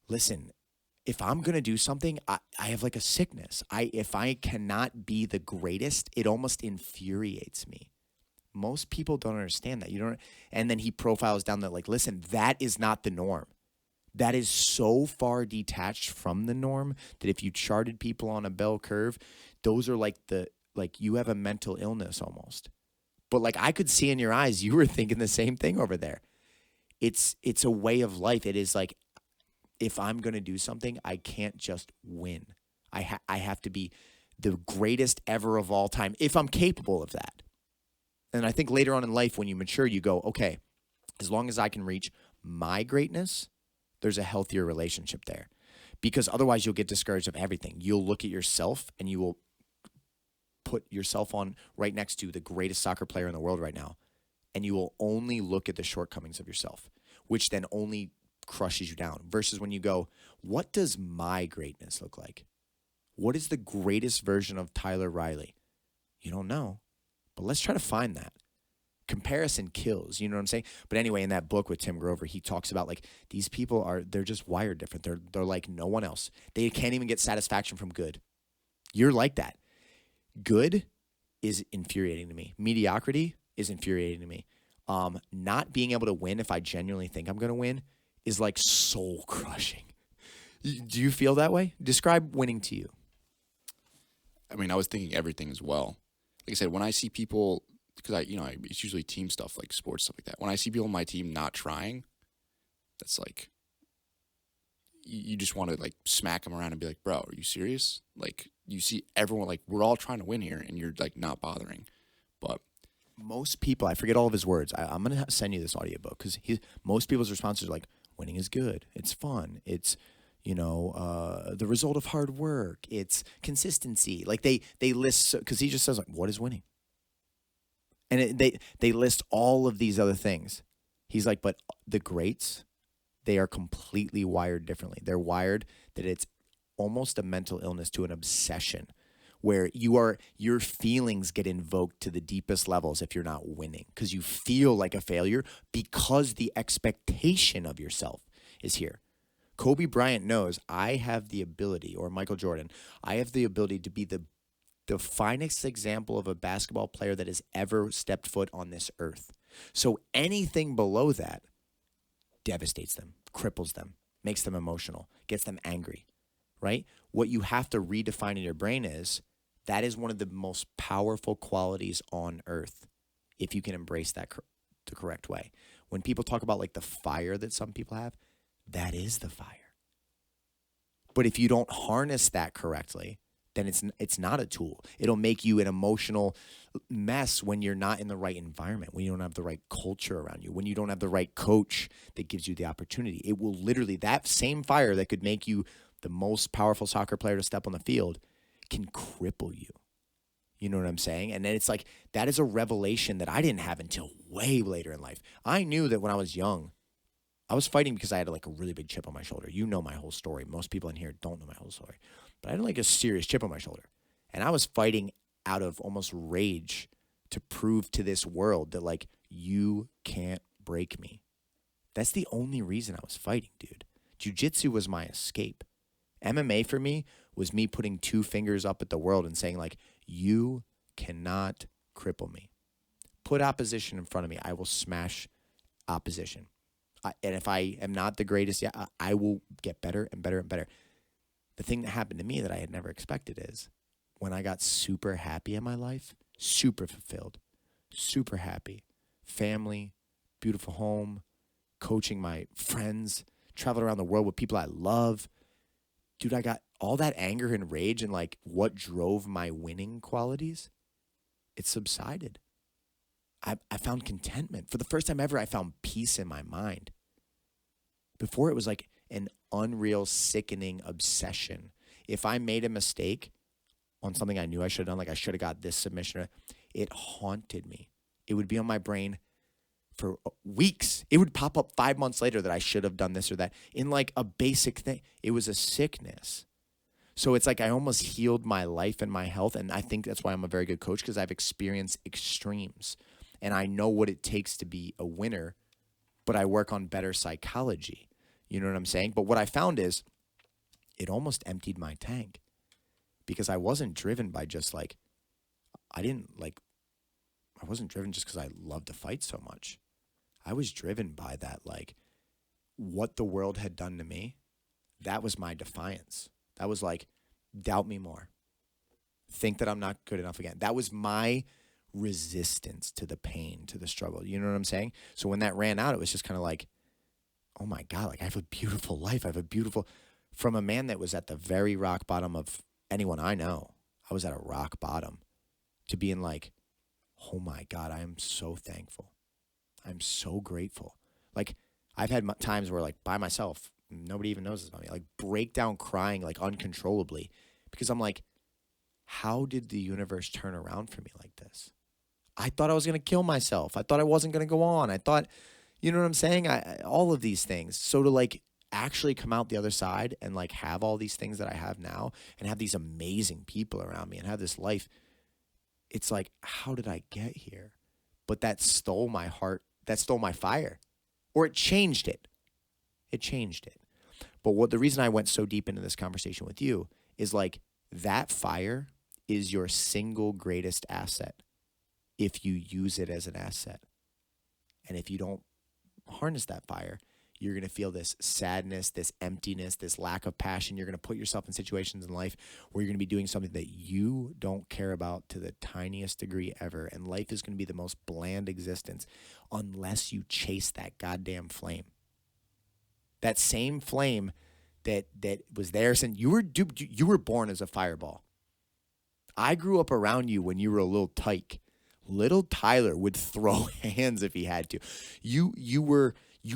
Listen, if I'm going to do something, I have like a sickness. If I cannot be the greatest, it almost infuriates me. Most people don't understand that. And then he profiles down that, like, listen, that is not the norm. That is so far detached from the norm that if you charted people on a bell curve, those are like you have a mental illness almost. But like, I could see in your eyes, you were thinking the same thing over there. It's a way of life. It is like, if I'm going to do something, I can't just win. I have to be the greatest ever of all time if I'm capable of that. And I think later on in life, when you mature, you go, okay, as long as I can reach my greatness, there's a healthier relationship there. Because otherwise you'll get discouraged of everything. You'll look at yourself and you will put yourself on right next to the greatest soccer player in the world right now. And you will only look at the shortcomings of yourself, which then only crushes you down. Versus when you go, what does my greatness look like? What is the greatest version of Tyler Riley? You don't know, but let's try to find that. Comparison kills, you know what I'm saying? But anyway, in that book with Tim Grover, he talks about, like, these people they're just wired different. They're like no one else. They can't even get satisfaction from good. You're like that. Good is infuriating to me. Mediocrity is infuriating to me. Not being able to win if I genuinely think I'm going to win is like soul crushing. Do you feel that way? Describe winning to you. I mean, I was thinking everything as well. Like I said, when I see people, because it's usually team stuff, like sports stuff like that. When I see people on my team not trying, that's like, you just want to like smack them around and be like, bro, are you serious? Like, you see everyone, like, we're all trying to win here, and you're like not bothering. But most people, I forget all of his words. I'm going to send you this audiobook because most people's responses are like, winning is good. It's fun. It's, the result of hard work. It's consistency. Like they list, because he just says, like, what is winning? And they list all of these other things. He's like, but the greats, they are completely wired differently. They're wired that it's almost a mental illness to an obsession where your feelings get invoked to the deepest levels if you're not winning because you feel like a failure because the expectation of yourself is here. Kobe Bryant knows I have the ability, or Michael Jordan, I have the ability to be the finest example of a basketball player that has ever stepped foot on this earth. So anything below that devastates them, cripples them, makes them emotional, gets them angry, right? What you have to redefine in your brain is that is one of the most powerful qualities on earth if you can embrace that the correct way. When people talk about like the fire that some people have, that is the fire. But if you don't harness that correctly, then it's not a tool. It'll make you an emotional mess when you're not in the right environment, when you don't have the right culture around you, when you don't have the right coach that gives you the opportunity. It will literally, that same fire that could make you the most powerful soccer player to step on the field can cripple you. You know what I'm saying? And then it's like, that is a revelation that I didn't have until way later in life. I knew that when I was young, I was fighting because I had like a really big chip on my shoulder. You know my whole story. Most people in here don't know my whole story. But I had like a serious chip on my shoulder. And I was fighting out of almost rage to prove to this world that like, you can't break me. That's the only reason I was fighting, dude. Jiu-jitsu was my escape. MMA for me was me putting two fingers up at the world and saying like, you cannot cripple me. Put opposition in front of me. I will smash opposition. And if I am not the greatest, I will get better and better and better. The thing that happened to me that I had never expected is when I got super happy in my life, super fulfilled, super happy, family, beautiful home, coaching my friends, traveling around the world with people I love. Dude, I got all that anger and rage and like what drove my winning qualities, it subsided. I found contentment. For the first time ever, I found peace in my mind. Before, it was like an unreal, sickening obsession. If I made a mistake on something I knew I should have done, like I should have got this submission, it haunted me. It would be on my brain for weeks. It would pop up 5 months later that I should have done this or that in like a basic thing. It was a sickness. So it's like I almost healed my life and my health. And I think that's why I'm a very good coach, because I've experienced extremes. And I know what it takes to be a winner, but I work on better psychology. You know what I'm saying? But what I found is it almost emptied my tank, because I wasn't driven by just like, I wasn't driven just because I love to fight so much. I was driven by that, like what the world had done to me. That was my defiance. That was like, doubt me more. Think that I'm not good enough again. That was my resistance to the pain, to the struggle. You know what I'm saying? So when that ran out, it was just kind of like, oh my God, like I have a beautiful life. From a man that was at the very rock bottom of anyone I know, I was at a rock bottom, to being like, oh my God, I am so thankful. I'm so grateful. Like I've had times where like by myself, nobody even knows this about me, like break down crying like uncontrollably, because I'm like, how did the universe turn around for me like this? I thought I was going to kill myself. I thought I wasn't going to go on. I thought, you know what I'm saying? All of these things. So to like actually come out the other side and like have all these things that I have now and have these amazing people around me and have this life, it's like, how did I get here? But that stole my heart. That stole my fire, or it changed it. It changed it. But the reason I went so deep into this conversation with you is like that fire is your single greatest asset if you use it as an asset. And if you don't harness that fire, you're going to feel this sadness, this emptiness, this lack of passion. You're going to put yourself in situations in life where you're going to be doing something that you don't care about to the tiniest degree ever. And life is going to be the most bland existence unless you chase that goddamn flame. That same flame that was there since you were born as a fireball. I grew up around you when you were a little tyke. Little Tyler would throw hands if he had to. You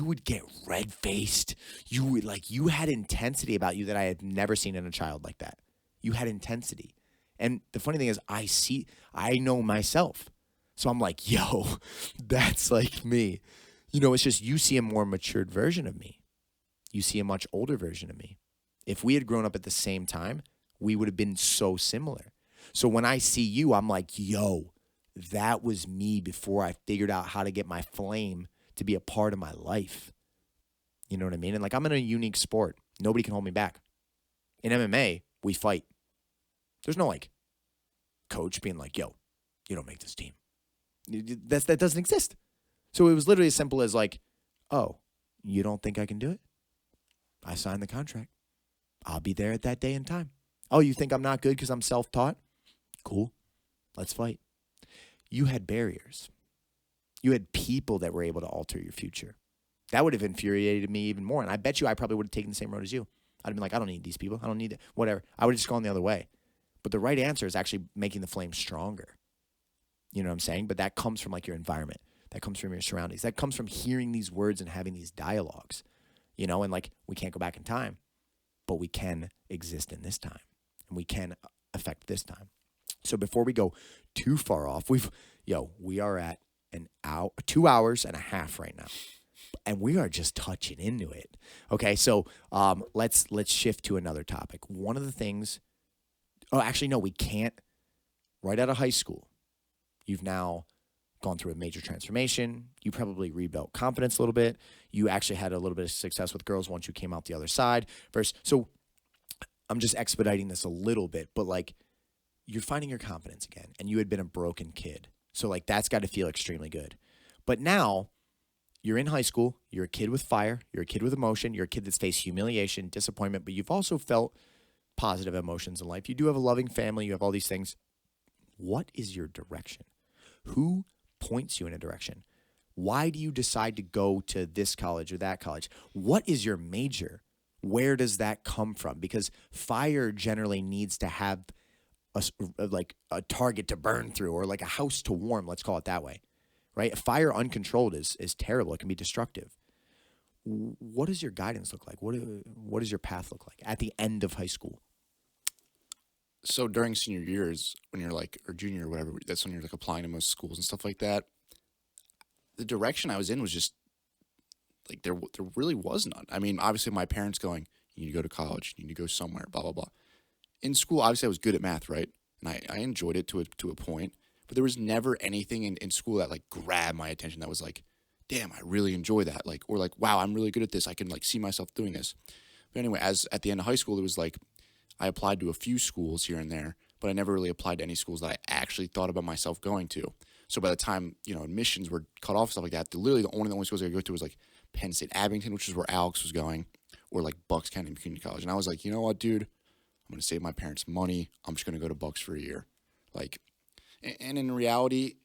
would get red-faced. You had intensity about you that I had never seen in a child like that. You had intensity. And the funny thing is I know myself. So I'm like, yo, that's like me. You know, it's just you see a more matured version of me. You see a much older version of me. If we had grown up at the same time, we would have been so similar. So when I see you, I'm like, yo, that was me before I figured out how to get my flame to be a part of my life. You know what I mean? And like, I'm in a unique sport. Nobody can hold me back. In MMA, we fight. There's no like coach being like, yo, you don't make this team. That doesn't exist. So it was literally as simple as like, oh, you don't think I can do it? I signed the contract. I'll be there at that day and time. Oh, you think I'm not good because I'm self-taught? Cool. Let's fight. You had barriers. You had people that were able to alter your future. That would have infuriated me even more. And I bet you I probably would have taken the same road as you. I'd be like, I don't need these people. I don't need it. Whatever. I would have just gone the other way. But the right answer is actually making the flame stronger. You know what I'm saying? But that comes from like your environment. That comes from your surroundings. That comes from hearing these words and having these dialogues. You know, and like we can't go back in time, but we can exist in this time and we can affect this time. So before we go too far off, we are at an hour, 2 hours and a half right now. And we are just touching into it. Okay, so let's shift to another topic. One of the things, actually, no, we can't. Right out of high school, you've now gone through a major transformation. You probably rebuilt confidence a little bit. You actually had a little bit of success with girls once you came out the other side. So I'm just expediting this a little bit, but like you're finding your confidence again, and you had been a broken kid. So like that's got to feel extremely good. But now you're in high school. You're a kid with fire. You're a kid with emotion. You're a kid that's faced humiliation, disappointment, but you've also felt positive emotions in life. You do have a loving family. You have all these things. What is your direction? Who points you in a direction? Why do you decide to go to this college or that college? What is your major? Where does that come from? Because fire generally needs to have a target to burn through, or like a house to warm. Let's call it that way, right? Fire uncontrolled is terrible. It can be destructive. What does your guidance look like? What does your path look like at the end of high school? So during senior years, when you're like, or junior or whatever, that's when you're like applying to most schools and stuff like that. The direction I was in was just like, there really was none. I mean, obviously my parents going, you need to go to college, you need to go somewhere, blah, blah, blah. In school, obviously I was good at math, right? And I enjoyed it to a point, but there was never anything in school that like grabbed my attention that was like, damn, I really enjoy that. Like, or like, wow, I'm really good at this. I can like see myself doing this. But anyway, as at the end of high school, it was like, I applied to a few schools here and there, but I never really applied to any schools that I actually thought about myself going to. So by the time, admissions were cut off, stuff like that, literally the only schools I could go to was like Penn State Abington, which is where Alex was going, or like Bucks County Community College. And I was like, you know what, dude? I'm going to save my parents money. I'm just going to go to Bucks for a year. Like, and in reality,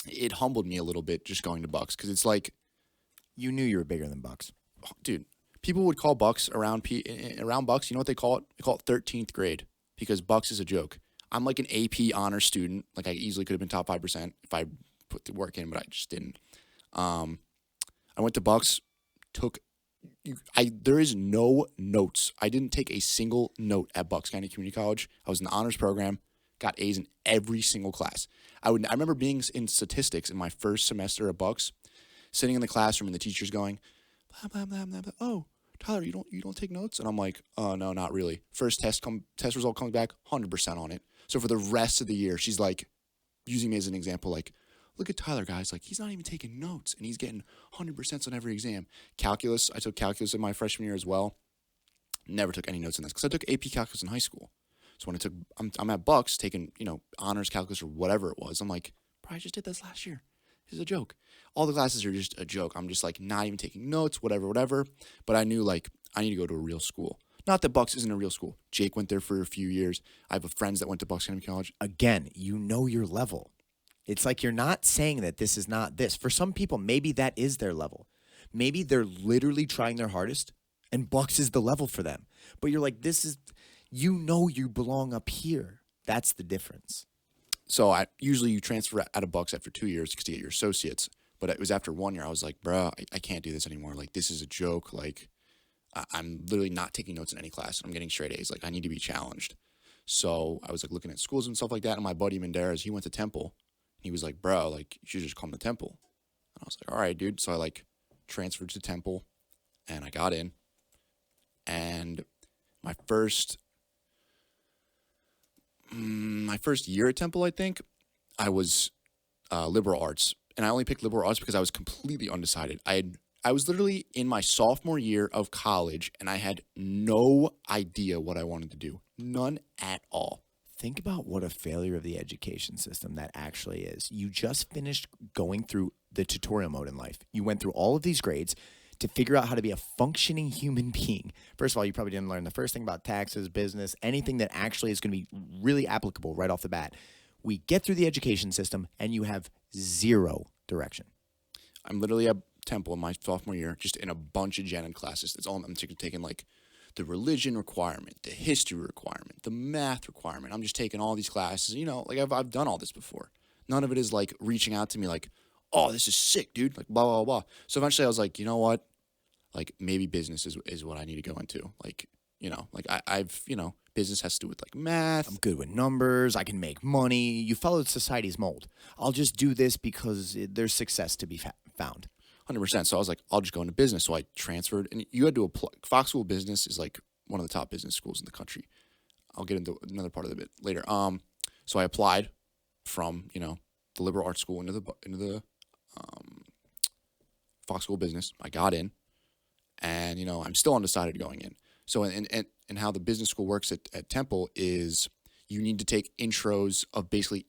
it humbled me a little bit just going to Bucks, because it's like, You knew you were bigger than Bucks. dude, people would call Bucks around Bucks. You know what they call it? They call it 13th grade, because Bucks is a joke. I'm like an AP honor student. Like I easily could have been top 5% if I put the work in, but I just didn't. I went to Bucks, there is no notes. I didn't take a single note at Bucks County Community College. I was in the honors program, got A's in every single class. I remember being in statistics in my first semester at Bucks, sitting in the classroom and the teacher's going, blah, blah, blah, blah, blah. Oh, Tyler, you don't take notes? And I'm like, oh, no, not really. First test result comes back, 100% on it. So for the rest of the year, she's like using me as an example, like, look at Tyler, guys. Like, he's not even taking notes, and he's getting 100% on every exam. Calculus, I took calculus in my freshman year as well. Never took any notes in this, because I took AP calculus in high school. So when I'm at Bucks taking, honors calculus or whatever it was, I'm like, bro, I just did this last year. This is a joke. All the classes are just a joke. I'm just like not even taking notes, whatever. But I knew like I need to go to a real school. Not that Bucks isn't a real school. Jake went there for a few years. I have friends that went to Bucks County College. Again, you know your level. It's like you're not saying that this is not this. For some people, maybe that is their level. Maybe they're literally trying their hardest, and Bucks is the level for them. But you're like, you belong up here. That's the difference. So usually you transfer out of Bucks after 2 years to get your associates. But it was after 1 year, I was like, bro, I can't do this anymore. Like, this is a joke. Like, I'm literally not taking notes in any class. I'm getting straight A's. Like, I need to be challenged. So I was like looking at schools and stuff like that. And my buddy Menderes, he went to Temple. He was like, bro, like, you should just come to Temple. And I was like, all right, dude. So I like transferred to Temple, and I got in. And my first year at Temple, I think, I was liberal arts. And I only picked liberal arts because I was completely undecided. I was literally in my sophomore year of college, and I had no idea what I wanted to do. None at all. Think about what a failure of the education system that actually is. You just finished going through the tutorial mode in life. You went through all of these grades to figure out how to be a functioning human being. First of all, you probably didn't learn the first thing about taxes, business, anything that actually is going to be really applicable right off the bat. We get through the education system, and you have zero direction. I'm literally at Temple in my sophomore year, just in a bunch of gen ed classes. That's all I'm taking, like the religion requirement, the history requirement, the math requirement. I'm just taking all these classes. Like I've done all this before. None of it is like reaching out to me like, oh, this is sick, dude. Like blah blah blah. So eventually I was like, you know what? Like maybe business is what I need to go into. Like I've business has to do with like math. I'm good with numbers. I can make money. You followed society's mold. I'll just do this because there's success to be found. 100%. So I was like, I'll just go into business. So I transferred, and you had to apply. Fox School of Business is like one of the top business schools in the country. I'll get into another part of it later. So I applied from the liberal arts school into the Fox School of Business. I got in, and I'm still undecided going in. So and how the business school works at Temple is you need to take intros of basically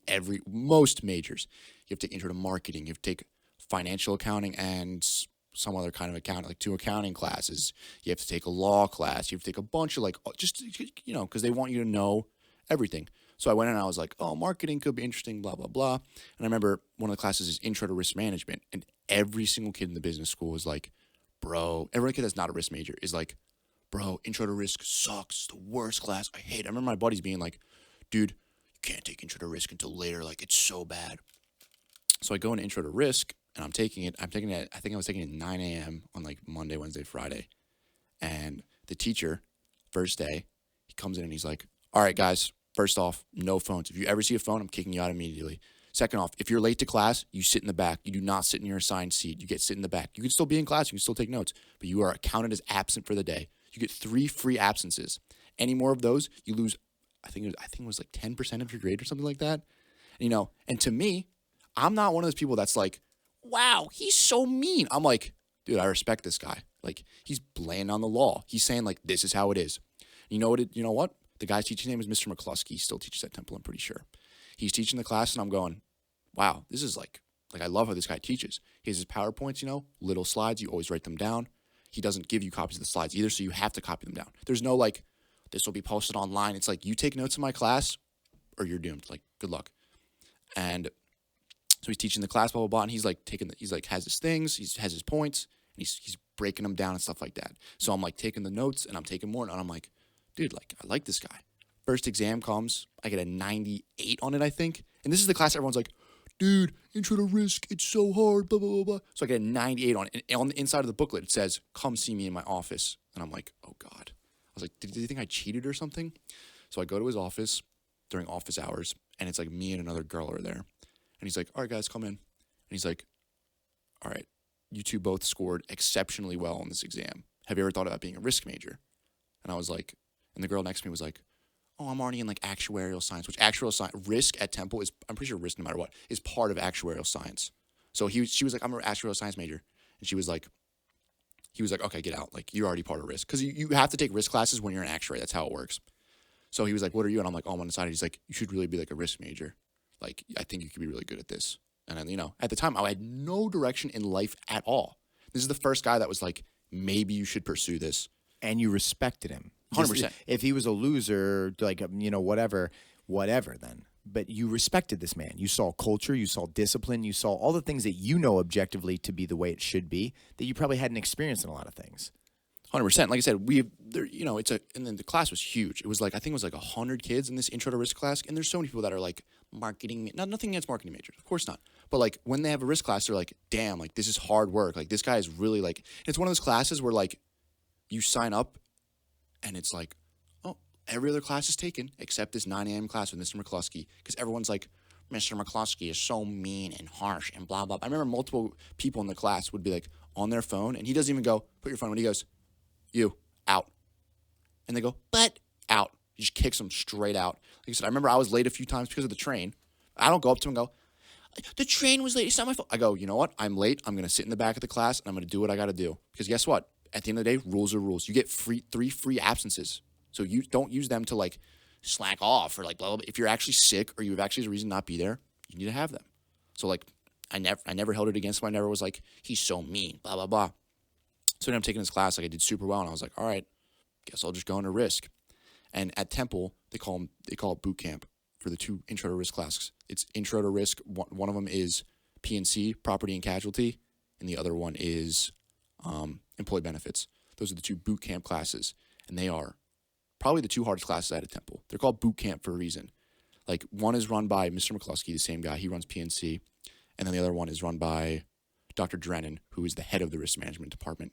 most majors. You have to take intro to marketing. You have to take financial accounting and some other kind of accounting, like 2 accounting classes. You have to take a law class. You have to take a bunch of just because they want you to know everything. So I went in and I was like, oh, marketing could be interesting, blah, blah, blah. And I remember one of the classes is intro to risk management. And every single kid in the business school was like, bro, every kid that's not a risk major is like, bro, intro to risk sucks. The worst class. I hate it. I remember my buddies being like, dude, you can't take intro to risk until later. Like, it's so bad. So I go into intro to risk, and I'm taking it. I think I was taking it at 9 a.m. on like Monday, Wednesday, Friday. And the teacher, first day, he comes in and he's like, all right, guys, first off, no phones. If you ever see a phone, I'm kicking you out immediately. Second off, if you're late to class, you sit in the back. You do not sit in your assigned seat. You get sit in the back. You can still be in class. You can still take notes, but you are counted as absent for the day. You get 3 free absences. Any more of those, you lose. I think it was like 10% of your grade or something like that. And to me, I'm not one of those people that's like, wow, he's so mean. I'm like, dude, I respect this guy. Like, he's laying on the law. He's saying like, this is how it is. You know what? The guy's teaching name is Mr. McCluskey. He still teaches at Temple, I'm pretty sure. He's teaching the class, and I'm going, wow, this is like I love how this guy teaches. He has his PowerPoints, little slides. You always write them down. He doesn't give you copies of the slides either, so you have to copy them down. There's no like, this will be posted online. It's like, you take notes in my class or you're doomed. Like, good luck. And so he's teaching the class, blah, blah, blah, and he's like has his things, he has his points, and he's breaking them down and stuff like that. So I'm like taking the notes, and I'm taking more, and I'm like, dude, like, I like this guy. First exam comes, I get a 98 on it, I think. And this is the class everyone's like, dude, intro to risk, it's so hard, blah, blah, blah, blah. So I get a 98 on it. And on the inside of the booklet, it says, come see me in my office. And I'm like, oh, God. I was like, did you think I cheated or something? So I go to his office during office hours, and it's like me and another girl are there. And he's like, all right, guys, come in. And he's like, all right, you two both scored exceptionally well on this exam. Have you ever thought about being a risk major? And I was like, and the girl next to me was like, oh, I'm already in like actuarial science, which actuarial science, risk at Temple is, I'm pretty sure risk no matter what, is part of actuarial science. So she was like, I'm an actuarial science major. And he was like, okay, get out. Like, you're already part of risk. Because you have to take risk classes when you're an actuary. That's how it works. So he was like, what are you? And I'm like, oh, I'm undecided. He's like, you should really be like a risk major. Like, I think you could be really good at this. And then, at the time, I had no direction in life at all. This is the first guy that was like, maybe you should pursue this. And you respected him. 100%. If he was a loser, like, whatever then. But you respected this man. You saw culture, you saw discipline, you saw all the things that objectively to be the way it should be, that you probably hadn't experienced in a lot of things. 100%. Like I said, and then the class was huge. It was like, I think it was like 100 kids in this intro to risk class. And there's so many people that are like marketing, nothing against marketing majors, of course not. But like when they have a risk class, they're like, damn, like this is hard work. Like this guy is really like, it's one of those classes where like you sign up and it's like, oh, every other class is taken except this 9 a.m. class with Mr. McCluskey. Because everyone's like, Mr. McCluskey is so mean and harsh and blah, blah. I remember multiple people in the class would be like on their phone and he doesn't even go, put your phone, when he goes, you, out. And they go, but, out. He just kicks them straight out. Like I said, I remember I was late a few times because of the train. I don't go up to him and go, the train was late. It's not my fault. I go, you know what? I'm late. I'm going to sit in the back of the class and I'm going to do what I got to do. Because guess what? At the end of the day, rules are rules. You get 3 free absences. So you don't use them to like slack off or like blah, blah, blah. If you're actually sick or you have actually a reason to not be there, you need to have them. So like I never held it against him. I never was like, he's so mean, blah, blah, blah. So then I'm taking this class, like I did super well, and I was like, all right, guess I'll just go into risk. And at Temple, they call it boot camp for the 2 intro to risk classes. It's intro to risk. One of them is P&C, property and casualty, and the other one is employee benefits. Those are the 2 boot camp classes. and they are probably the two hardest classes I had at Temple. They're called boot camp for a reason. Like, one is run by Mr. McCluskey, the same guy. He runs PNC. And then the other one is run by Dr. Drennan, who is the head of the risk management department.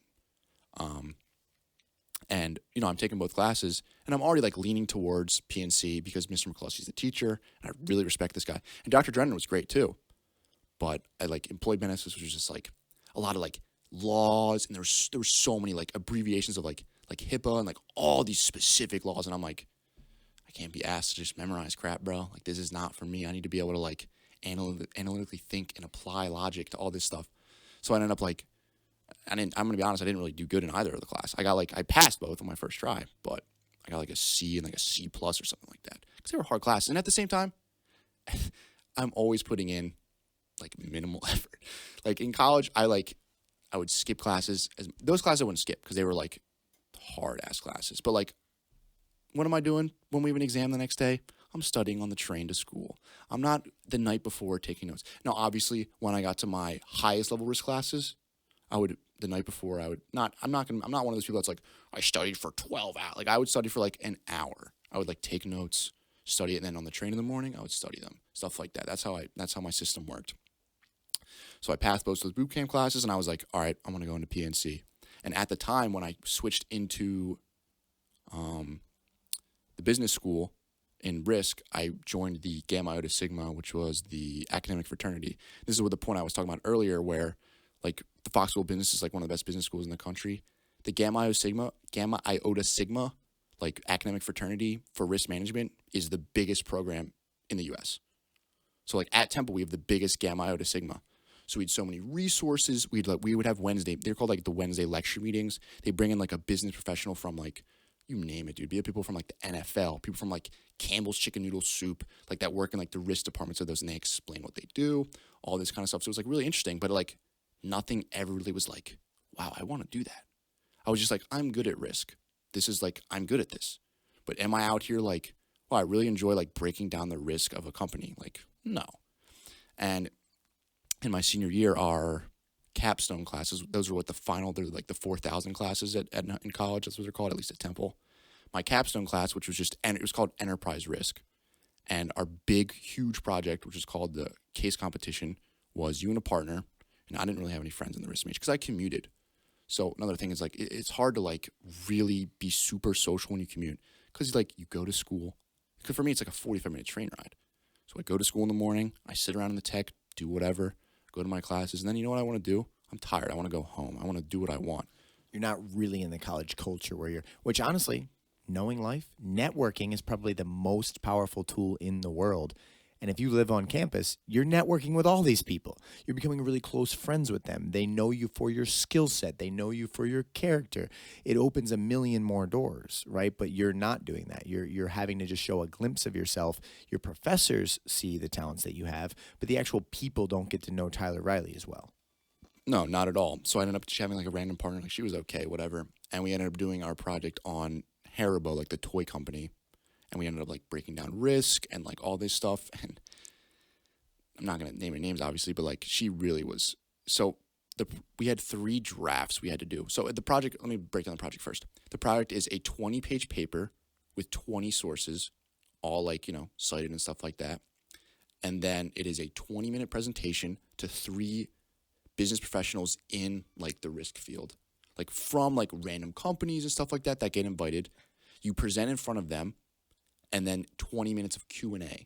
And, I'm taking both classes, and I'm already, like, leaning towards PNC because Mr. McCluskey's the teacher, and I really respect this guy. And Dr. Drennan was great, too. But I, like, employee benefits was just, like, a lot of, like, laws, and there were so many, like, abbreviations of, like HIPAA and, like, all these specific laws, and I'm like, I can't be asked to just memorize crap, bro. Like, this is not for me. I need to be able to, like, analytically think and apply logic to all this stuff. So I ended up, like, I'm going to be honest, I didn't really do good in either of the class. I passed both on my first try, but I got, like, a C and, like, a C plus or something like that. Because they were hard classes. And at the same time, I'm always putting in, like, minimal effort. Like, in college, I would skip classes. Those classes I wouldn't skip because they were, like, hard-ass classes. But, like, what am I doing when we have an exam the next day? I'm studying on the train to school. I'm not the night before taking notes. Now, obviously, when I got to my highest level risk classes, I'm not one of those people that's like, I studied for 12 hours. Like, I would study for like an hour. I would like take notes, study it, and then on the train in the morning, I would study them. Stuff like that. That's how my system worked. So I passed both those boot camp classes, and I was like, all right, I'm going to go into PNC. And at the time when I switched into the business school in risk, I joined the Gamma Iota Sigma, which was the academic fraternity. This is what the point I was talking about earlier, where like the Fox School of Business is like one of the best business schools in the country. The Gamma Iota Sigma, like academic fraternity for risk management, is the biggest program in the U.S. So like at Temple, we have the biggest Gamma Iota Sigma. So we had so many resources. We would have Wednesday. They're called like the Wednesday lecture meetings. They bring in like a business professional from like, you name it, dude. We have people from like the NFL, people from like Campbell's Chicken Noodle Soup, like that work in like the risk departments of those, and they explain what they do, all this kind of stuff. So it was like really interesting, but like nothing ever really was like, wow, I want to do that. I was just like, I'm good at risk. This is like, I'm good at this. But am I out here like, wow, I really enjoy like breaking down the risk of a company? Like, no. And in my senior year, our capstone classes, those are what they're like the 4,000 classes in college. That's what they're called, at least at Temple. My capstone class, which was it was called Enterprise Risk. And our big, huge project, which is called the case competition, was you and a partner. And I didn't really have any friends in the risk major because I commuted. So another thing is like, it's hard to like really be super social when you commute because like you go to school. Because for me, it's like a 45-minute train ride. So I go to school in the morning, I sit around in the tech, do whatever, go to my classes, and then you know what I want to do? I'm tired. I want to go home. I want to do what I want. You're not really in the college culture which honestly, knowing life, networking is probably the most powerful tool in the world. And if you live on campus, you're networking with all these people. You're becoming really close friends with them. They know you for your skill set. They know you for your character. It opens a million more doors, right? But you're not doing that. You're having to just show a glimpse of yourself. Your professors see the talents that you have, but the actual people don't get to know Tyler Riley as well. No, not at all. So I ended up just having like a random partner. Like she was okay, whatever. And we ended up doing our project on Haribo, like the toy company. And we ended up like breaking down risk and like all this stuff. And I'm not going to name any names, obviously, but like she really was. So we had 3 drafts we had to do. So the project, let me break down the project first. The project is a 20-page paper with 20 sources, all like, cited and stuff like that. And then it is a 20-minute presentation to 3 business professionals in like the risk field, like from like random companies and stuff like that get invited. You present in front of them. And then 20 minutes of Q&A.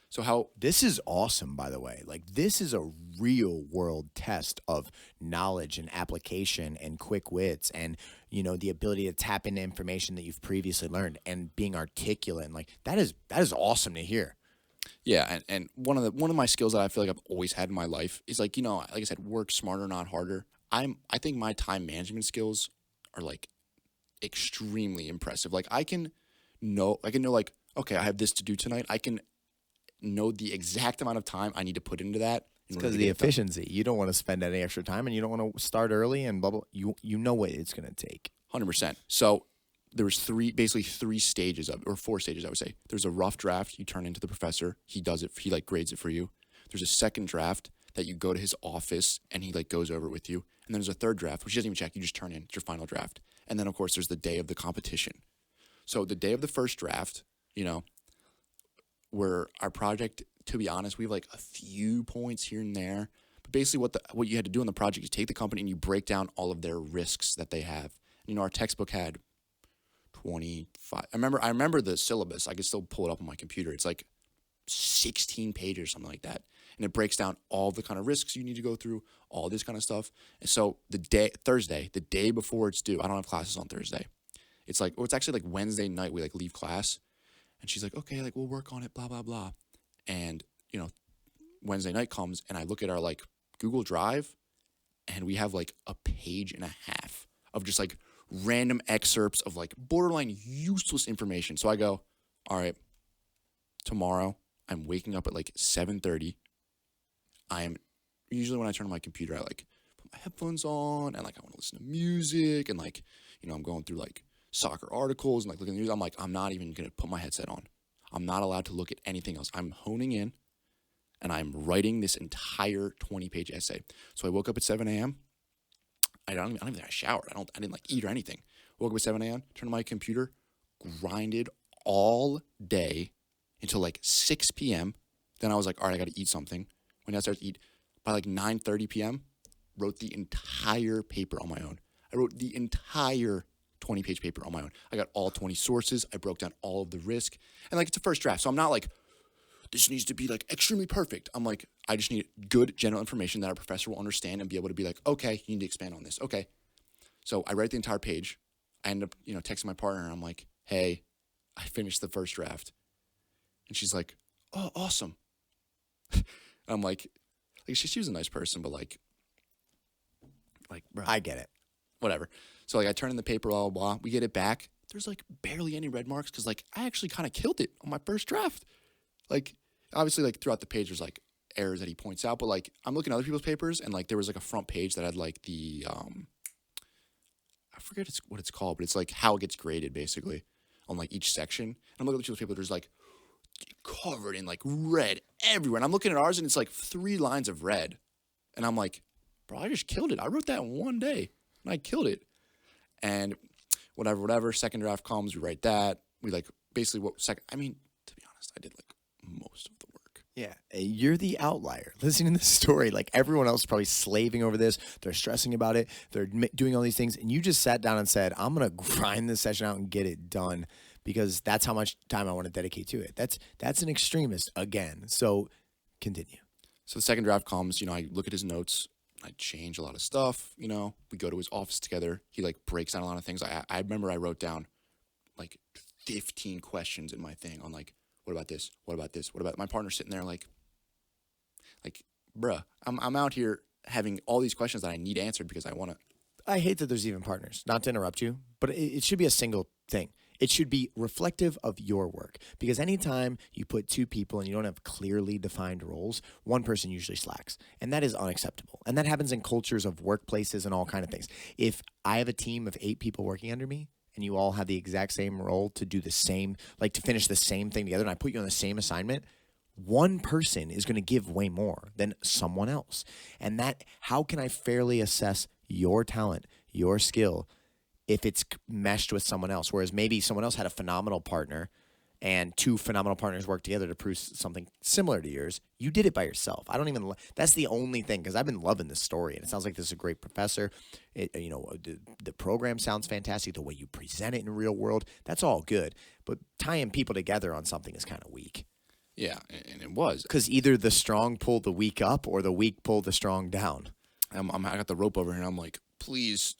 So this is awesome, by the way. Like this is a real world test of knowledge and application and quick wits and, the ability to tap into information that you've previously learned and being articulate. And like that is awesome to hear. Yeah. And one of my skills that I feel like I've always had in my life is like, like I said, work smarter, not harder. I think my time management skills are like extremely impressive. Like I can know like, okay, I have this to do tonight. I can know the exact amount of time I need to put into that. It's because of the efficiency. You don't want to spend any extra time and you don't want to start early and blah, blah. You know what it's going to take. 100%. So there was 3 stages of, or 4 stages, I would say. There's a rough draft you turn into the professor. He does it. He like grades it for you. There's a second draft that you go to his office and he like goes over it with you. And then there's a third draft, which you doesn't even check. You just turn in. It's your final draft. And then, of course, there's the day of the competition. So the day of the first draft, where our project, to be honest, we have like a few points here and there. But basically what you had to do in the project is take the company and you break down all of their risks that they have. And, our textbook had 25. I remember the syllabus. I could still pull it up on my computer. It's like 16 pages or something like that. And it breaks down all the kind of risks you need to go through, all this kind of stuff. And so Thursday, the day before it's due, I don't have classes on Thursday. It's actually like Wednesday night, we like leave class. And she's like, okay, like we'll work on it, blah, blah, blah. And, Wednesday night comes and I look at our like Google Drive and we have like a page and a half of just like random excerpts of like borderline useless information. So I go, all right, tomorrow I'm waking up at like 7:30. Usually when I turn on my computer, I like put my headphones on and like I want to listen to music and like, I'm going through like soccer articles and like looking at the news. I'm like, I'm not even going to put my headset on. I'm not allowed to look at anything else. I'm honing in and I'm writing this entire 20-page essay. So I woke up at 7 a.m. I don't even think I showered. I didn't like eat or anything. Woke up at 7 a.m., turned on my computer, grinded all day until like 6 p.m. Then I was like, all right, I got to eat something. When I started to eat, by like 9:30 p.m., wrote the entire paper on my own. I wrote the entire 20-page paper on my own. I got all 20 sources. I broke down all of the risk. And like, it's a first draft. So I'm not like, this needs to be like extremely perfect. I'm like, I just need good general information that our professor will understand and be able to be like, okay, you need to expand on this. Okay. So I write the entire page. I end up, texting my partner and I'm like, hey, I finished the first draft. And she's like, oh, awesome. I'm like she was a nice person, but like, bro, I get it. whatever. So like I turn in the paper, blah, blah, blah. We get it back. There's like barely any red marks because like I actually kind of killed it on my first draft. Like obviously like throughout the page there's like errors that he points out, but like I'm looking at other people's papers and like there was like a front page that had like the I forget what it's called, but it's like how it gets graded basically on like each section. And I'm looking at people's papers, there's like covered in like red everywhere. And I'm looking at ours and it's like 3 lines of red. And I'm like, bro, I just killed it. I wrote that in one day and I killed it. And whatever, second draft comes, we write that. We like basically to be honest, I did like most of the work. Yeah, you're the outlier. Listening to this story, like everyone else is probably slaving over this. They're stressing about it. They're doing all these things. And you just sat down and said, I'm going to grind this session out and get it done because that's how much time I want to dedicate to it. That's an extremist again. So continue. So the second draft comes, I look at his notes. I change a lot of stuff, we go to his office together. He like breaks down a lot of things. I remember I wrote down like 15 questions in my thing on like, what about this? What about this? What about my partner sitting there like, bruh, I'm out here having all these questions that I need answered because I want to. I hate that there's even partners, not to interrupt you, but it should be a single thing. It should be reflective of your work because anytime you put 2 people and you don't have clearly defined roles, one person usually slacks, and that is unacceptable. And that happens in cultures of workplaces and all kind of things. If I have a team of 8 people working under me and you all have the exact same role to do the same, like to finish the same thing together, and I put you on the same assignment, one person is going to give way more than someone else. And how can I fairly assess your talent, your skill, if it's meshed with someone else? Whereas maybe someone else had a phenomenal partner and 2 phenomenal partners worked together to produce something similar to yours. You did it by yourself. That's the only thing, because I've been loving this story and it sounds like this is a great professor. The program sounds fantastic. The way you present it in the real world, that's all good. But tying people together on something is kind of weak. Yeah, and it was. Because either the strong pull the weak up or the weak pull the strong down. I got the rope over here and I'm like, please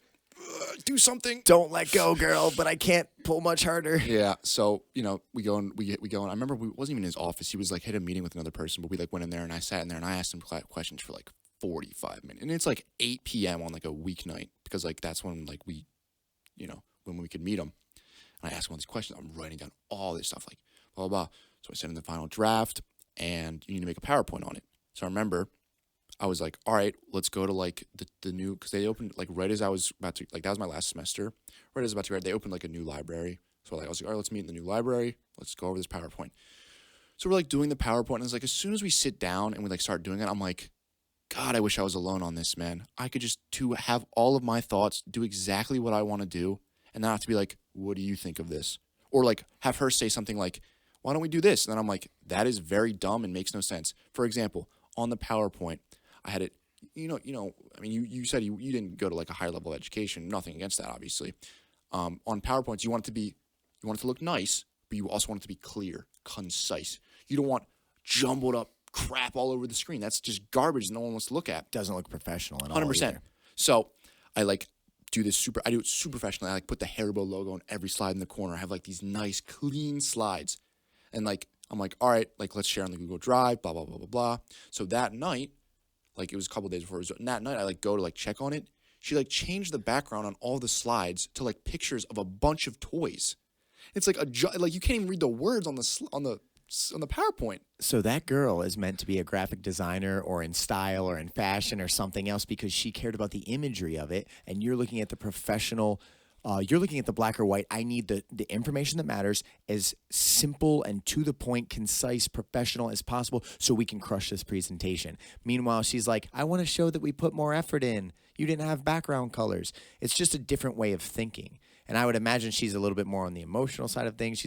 do something. Don't let go, girl, but I can't pull much harder. Yeah, so, we go and I remember we wasn't even in his office. He was like had a meeting with another person, but we like went in there and I sat in there and I asked him questions for like 45 minutes. And it's like 8 p.m. on like a weeknight because like that's when like we, when we could meet him. And I asked him all these questions. I'm writing down all this stuff like blah, blah, blah. So I sent in the final draft and you need to make a PowerPoint on it. So I remember I was like, all right, let's go to like the new, because they opened like right as I was about to, like that was my last semester. Right as I was about to grad, they opened like a new library. So I was like, all right, let's meet in the new library. Let's go over this PowerPoint. So we're like doing the PowerPoint. And it's like, as soon as we sit down and we like start doing it, I'm like, God, I wish I was alone on this, man. I could just have all of my thoughts, do exactly what I want to do, and not have to be like, what do you think of this? Or like have her say something like, why don't we do this? And then I'm like, that is very dumb and makes no sense. For example, on the PowerPoint, I had it, I mean, you said you didn't go to like a higher level of education, nothing against that, obviously. On PowerPoints, you want it to look nice, but you also want it to be clear, concise. You don't want jumbled up crap all over the screen. That's just garbage no one wants to look at. Doesn't look professional at all. 100%. Either. So I do it super professionally. I like put the Haribo logo on every slide in the corner. I have like these nice clean slides. And like I'm like, all right, like let's share on the Google Drive, blah, blah, blah, blah, blah. So that night, like it was a couple days before, and that night I like go to like check on it. She like changed the background on all the slides to like pictures of a bunch of toys. It's like like you can't even read the words on the PowerPoint. So that girl is meant to be a graphic designer or in style or in fashion or something else because she cared about the imagery of it, and you're looking at the professional. You're looking at the black or white. I need the information that matters as simple and to the point, concise, professional as possible so we can crush this presentation. Meanwhile, she's like, I want to show that we put more effort in. You didn't have background colors. It's just a different way of thinking. And I would imagine she's a little bit more on the emotional side of things.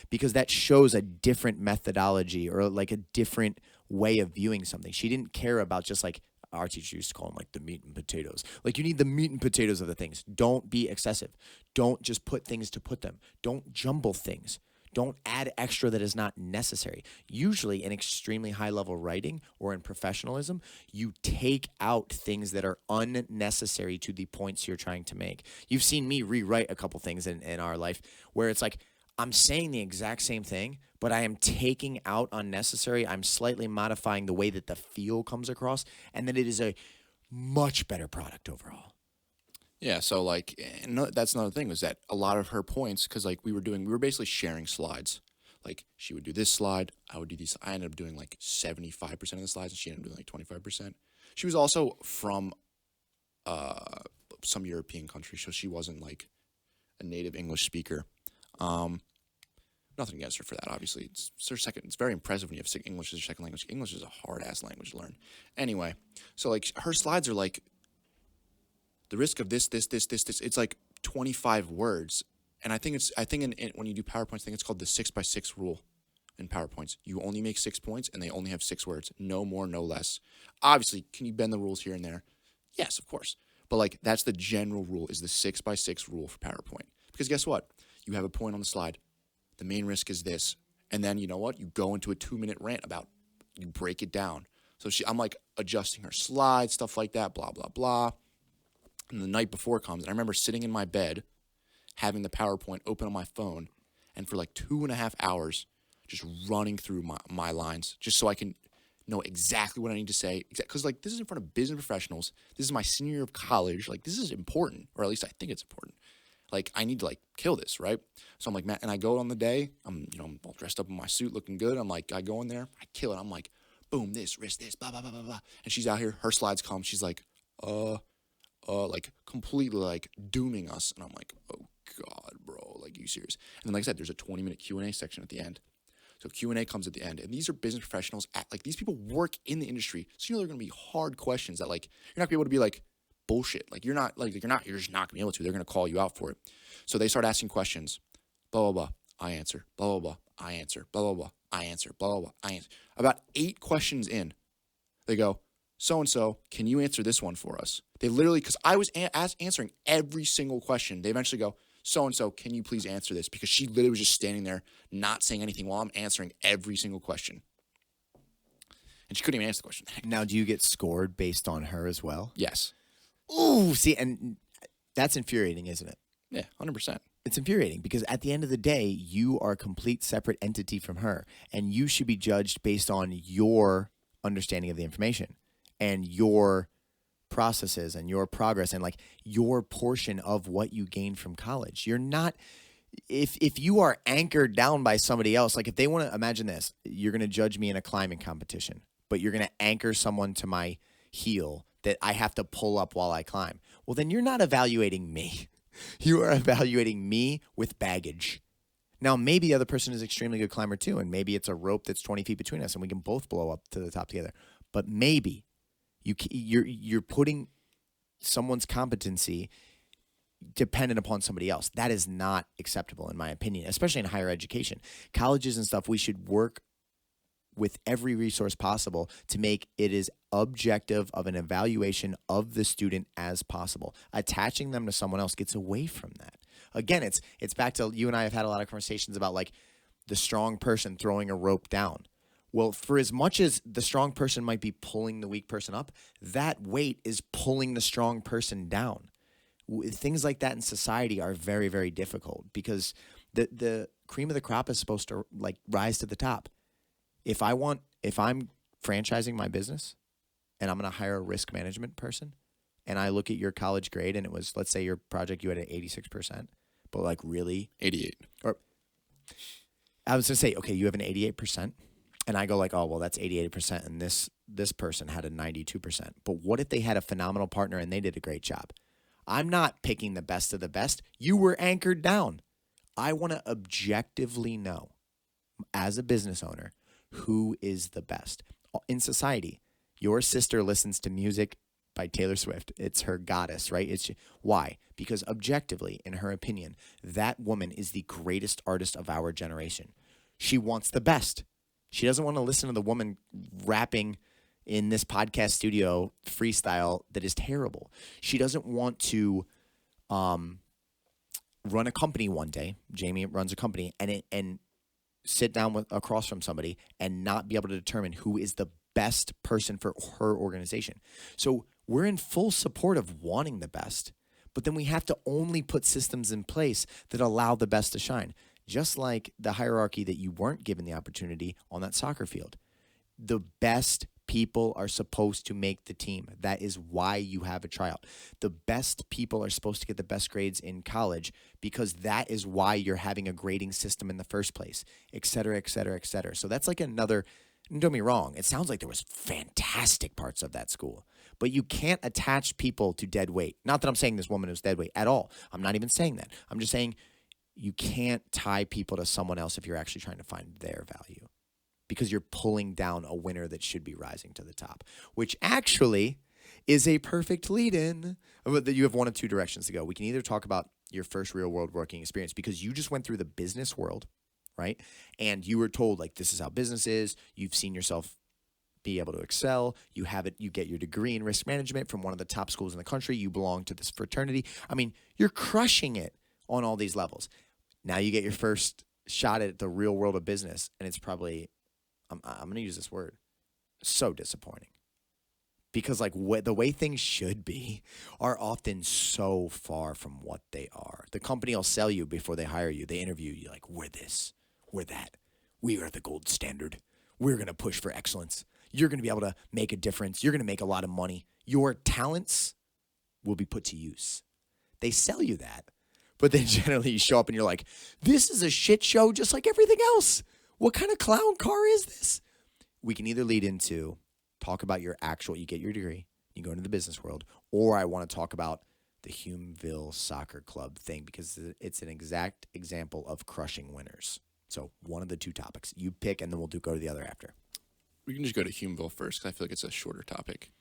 Because that shows a different methodology or like a different way of viewing something. She didn't care about just like, our teacher used to call them like the meat and potatoes. Like you need the meat and potatoes of the things. Don't be excessive. Don't just put things to put them. Don't jumble things. Don't add extra that is not necessary. Usually in extremely high level writing or in professionalism, you take out things that are unnecessary to the points you're trying to make. You've seen me rewrite a couple things in our life where it's like, I'm saying the exact same thing, but I am taking out unnecessary. I'm slightly modifying the way that the feel comes across, and then it is a much better product overall. Yeah, so like, that's another thing was that a lot of her points, because like we were basically sharing slides. Like she would do this slide, I would do these. I ended up doing like 75% of the slides, and she ended up doing like 25%. She was also from some European country, so she wasn't like a native English speaker. Nothing against her for that, obviously. It's her second. It's very impressive when you have English as your second language. English is a hard-ass language to learn. Anyway, so like her slides are like the risk of this. It's like 25 words, and I think when you do PowerPoints, I think it's called the 6x6 rule in PowerPoints. You only make 6 points, and they only have 6 words, no more, no less. Obviously, can you bend the rules here and there? Yes, of course. But like that's the general rule is the 6x6 rule for PowerPoint. Because guess what? You have a point on the slide. The main risk is this. And then you know what? You go into a 2-minute rant you break it down. So I'm like adjusting her slides, stuff like that, blah, blah, blah. And the night before comes, and I remember sitting in my bed, having the PowerPoint open on my phone, and for like 2.5 hours, just running through my lines, just so I can know exactly what I need to say. Because like this is in front of business professionals. This is my senior year of college. Like this is important, or at least I think it's important. Like, I need to, like, kill this, right? So I'm like, man, and I go on the day, I'm all dressed up in my suit, looking good. I'm like, I go in there, I kill it. I'm like, boom, this, wrist, this, blah, blah, blah, blah, blah. And she's out here, her slides come, she's like, like, completely, like, dooming us. And I'm like, oh, God, bro, like, are you serious? And then, like I said, there's a 20-minute Q&A section at the end. So Q&A comes at the end. And these are business professionals, like, these people work in the industry. So, they're going to be hard questions that, like, you're not going to be able to be, like, bullshit. Like you're just not gonna be able to. They're gonna call you out for it. So they start asking questions. Blah blah blah. I answer. Blah blah blah. I answer. Blah blah blah. I answer. Blah blah blah. I answer. About 8 questions in, they go, so and so, can you answer this one for us? They literally, because I was answering every single question. They eventually go, so and so, can you please answer this? Because she literally was just standing there, not saying anything while I'm answering every single question. And she couldn't even answer the question. Now, do you get scored based on her as well? Yes. Ooh, see, and that's infuriating, isn't it? Yeah, 100%. It's infuriating because at the end of the day, you are a complete separate entity from her, and you should be judged based on your understanding of the information and your processes and your progress and like your portion of what you gained from college. You're not if you are anchored down by somebody else, like if they want to imagine this, you're going to judge me in a climbing competition, but you're going to anchor someone to my heel that I have to pull up while I climb. Well, then you're not evaluating me. You are evaluating me with baggage. Now, maybe the other person is an extremely good climber too, and maybe it's a rope that's 20 feet between us and we can both blow up to the top together. But maybe You're putting someone's competency dependent upon somebody else. That is not acceptable in my opinion, especially in higher education. Colleges and stuff, we should work with every resource possible to make it as objective of an evaluation of the student as possible. Attaching them to someone else gets away from that. Again, it's back to, you and I have had a lot of conversations about like the strong person throwing a rope down. Well, for as much as the strong person might be pulling the weak person up, that weight is pulling the strong person down. Things like that in society are very, very difficult because the cream of the crop is supposed to like rise to the top. If I'm franchising my business and I'm going to hire a risk management person and I look at your college grade and it was, let's say your project, you had an 86%, but like really 88. Or I was going to say, okay, you have an 88%. And I go like, oh, well, that's 88%. And this person had a 92%. But what if they had a phenomenal partner and they did a great job? I'm not picking the best of the best. You were anchored down. I want to objectively know as a business owner who is the best. In society, your sister listens to music by Taylor Swift. It's her goddess, right? Why? Because objectively, in her opinion, that woman is the greatest artist of our generation. She wants the best. She doesn't want to listen to the woman rapping in this podcast studio freestyle that is terrible. She doesn't want to run a company one day. Jamie runs a company and sit down across from somebody and not be able to determine who is the best person for her organization. So we're in full support of wanting the best, but then we have to only put systems in place that allow the best to shine. Just like the hierarchy that you weren't given the opportunity on that soccer field. The best people are supposed to make the team. That is why you have a tryout. The best people are supposed to get the best grades in college because that is why you're having a grading system in the first place, et cetera, et cetera, et cetera. So that's like another, don't get me wrong, it sounds like there was fantastic parts of that school, but you can't attach people to dead weight. Not that I'm saying this woman is dead weight at all. I'm not even saying that. I'm just saying you can't tie people to someone else if you're actually trying to find their value because you're pulling down a winner that should be rising to the top, which actually is a perfect lead-in. You have one of two directions to go. We can either talk about your first real-world working experience because you just went through the business world, right? And you were told, like, this is how business is. You've seen yourself be able to excel. You have it. You get your degree in risk management from one of the top schools in the country. You belong to this fraternity. I mean, you're crushing it on all these levels. Now you get your first shot at the real world of business, and it's probably, I'm going to use this word, so disappointing. Because like the way things should be are often so far from what they are. The company will sell you before they hire you. They interview you like, we're this, we're that. We are the gold standard. We're going to push for excellence. You're going to be able to make a difference. You're going to make a lot of money. Your talents will be put to use. They sell you that. But then generally you show up and you're like, this is a shit show just like everything else. What kind of clown car is this? We can either lead into talk about your actual, you get your degree, you go into the business world, or I want to talk about the Humeville Soccer Club thing because it's an exact example of crushing winners. So one of the two topics. You pick and then we'll go to the other after. We can just go to Humeville first because I feel like it's a shorter topic.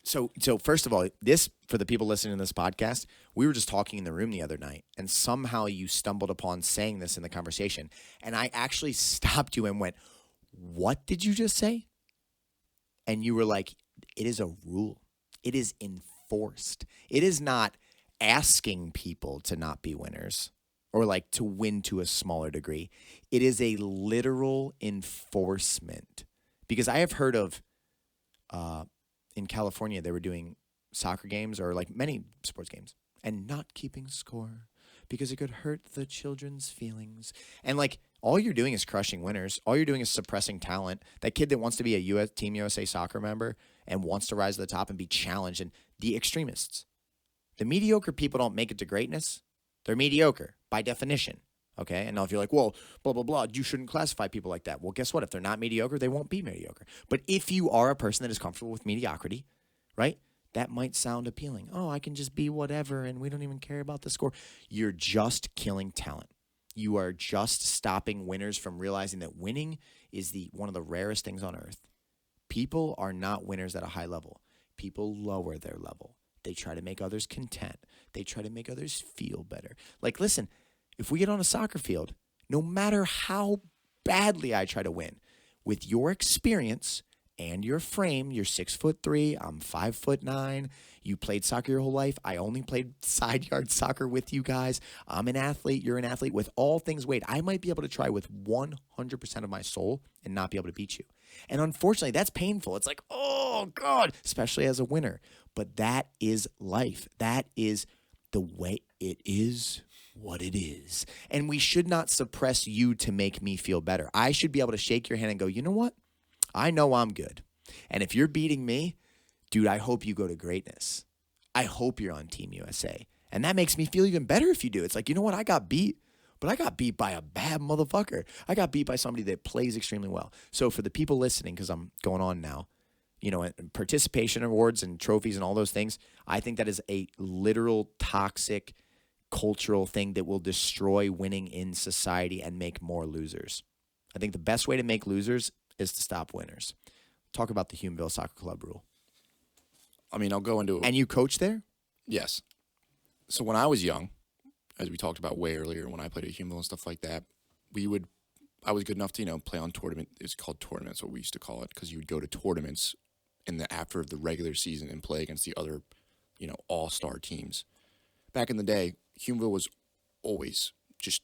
So first of all, this, for the people listening to this podcast, we were just talking in the room the other night, and somehow you stumbled upon saying this in the conversation, and I actually stopped you and went, what did you just say? And you were like, it is a rule. It is enforced. It is not asking people to not be winners or like to win to a smaller degree. It is a literal enforcement. Because I have heard of in California, they were doing soccer games or like many sports games and not keeping score because it could hurt the children's feelings. And like all you're doing is crushing winners. All you're doing is suppressing talent. That kid that wants to be a Team USA soccer member and wants to rise to the top and be challenged. And the extremists, the mediocre people don't make it to greatness. They're mediocre by definition. Okay. And now if you're like, well, blah, blah, blah, you shouldn't classify people like that. Well, guess what? If they're not mediocre, they won't be mediocre. But if you are a person that is comfortable with mediocrity, right, that might sound appealing. Oh, I can just be whatever and we don't even care about the score. You're just killing talent. You are just stopping winners from realizing that winning is one of the rarest things on earth. People are not winners at a high level. people lower their level. They try to make others content. They try to make others feel better. Like, listen, if we get on a soccer field, no matter how badly I try to win, with your experience and your frame, you're 6'3", I'm 5'9". You played soccer your whole life. I only played side yard soccer with you guys. I'm an athlete. You're an athlete. With all things weighed, I might be able to try with 100% of my soul and not be able to beat you. And unfortunately, that's painful. It's like, oh, God, especially as a winner. But that is life. That is the way it is. What it is. And we should not suppress you to make me feel better. I should be able to shake your hand and go, you know what? I know I'm good. And if you're beating me, dude, I hope you go to greatness. I hope you're on Team USA. And that makes me feel even better if you do. It's like, you know what? I got beat, but I got beat by a bad motherfucker. I got beat by somebody that plays extremely well. So for the people listening, because I'm going on now, you know, participation awards and trophies and all those things, I think that is a literal toxic cultural thing that will destroy winning in society and make more losers. I think the best way to make losers is to stop winners. Talk about the Humanville Soccer Club rule. I mean, I'll go into it. And you coach there? Yes. So when I was young, as we talked about way earlier, when I played at Humanville and stuff like that, I was good enough to, you know, play on tournament. It's called tournaments, what we used to call it, because you would go to tournaments after the regular season and play against the other, you know, all-star teams. Back in the day, Humanville was always just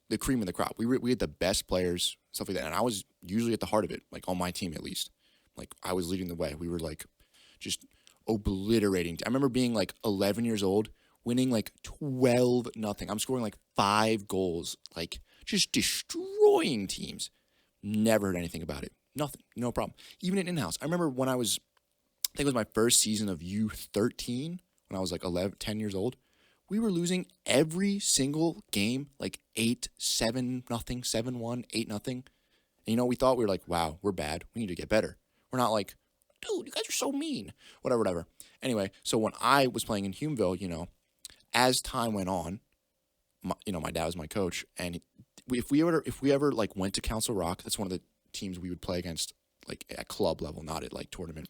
the cream of the crop. We had the best players, stuff like that, and I was usually at the heart of it, like on my team at least. Like I was leading the way. We were like just obliterating. I remember being like 11 years old, winning like 12-0. I'm scoring like 5 goals, like just destroying teams. Never heard anything about it. Nothing, no problem. Even in-house. I remember when I think it was my first season of U13, when I was like 10 years old. We were losing every single game, like 8-7-0, 7-1, 8-0. And, you know, we thought, we were like, wow, we're bad. We need to get better. We're not like, dude, you guys are so mean. Whatever. Anyway, so when I was playing in Humanville, you know, as time went on, my dad was my coach. And if we ever like went to Council Rock, that's one of the teams we would play against, like at club level, not at like tournament.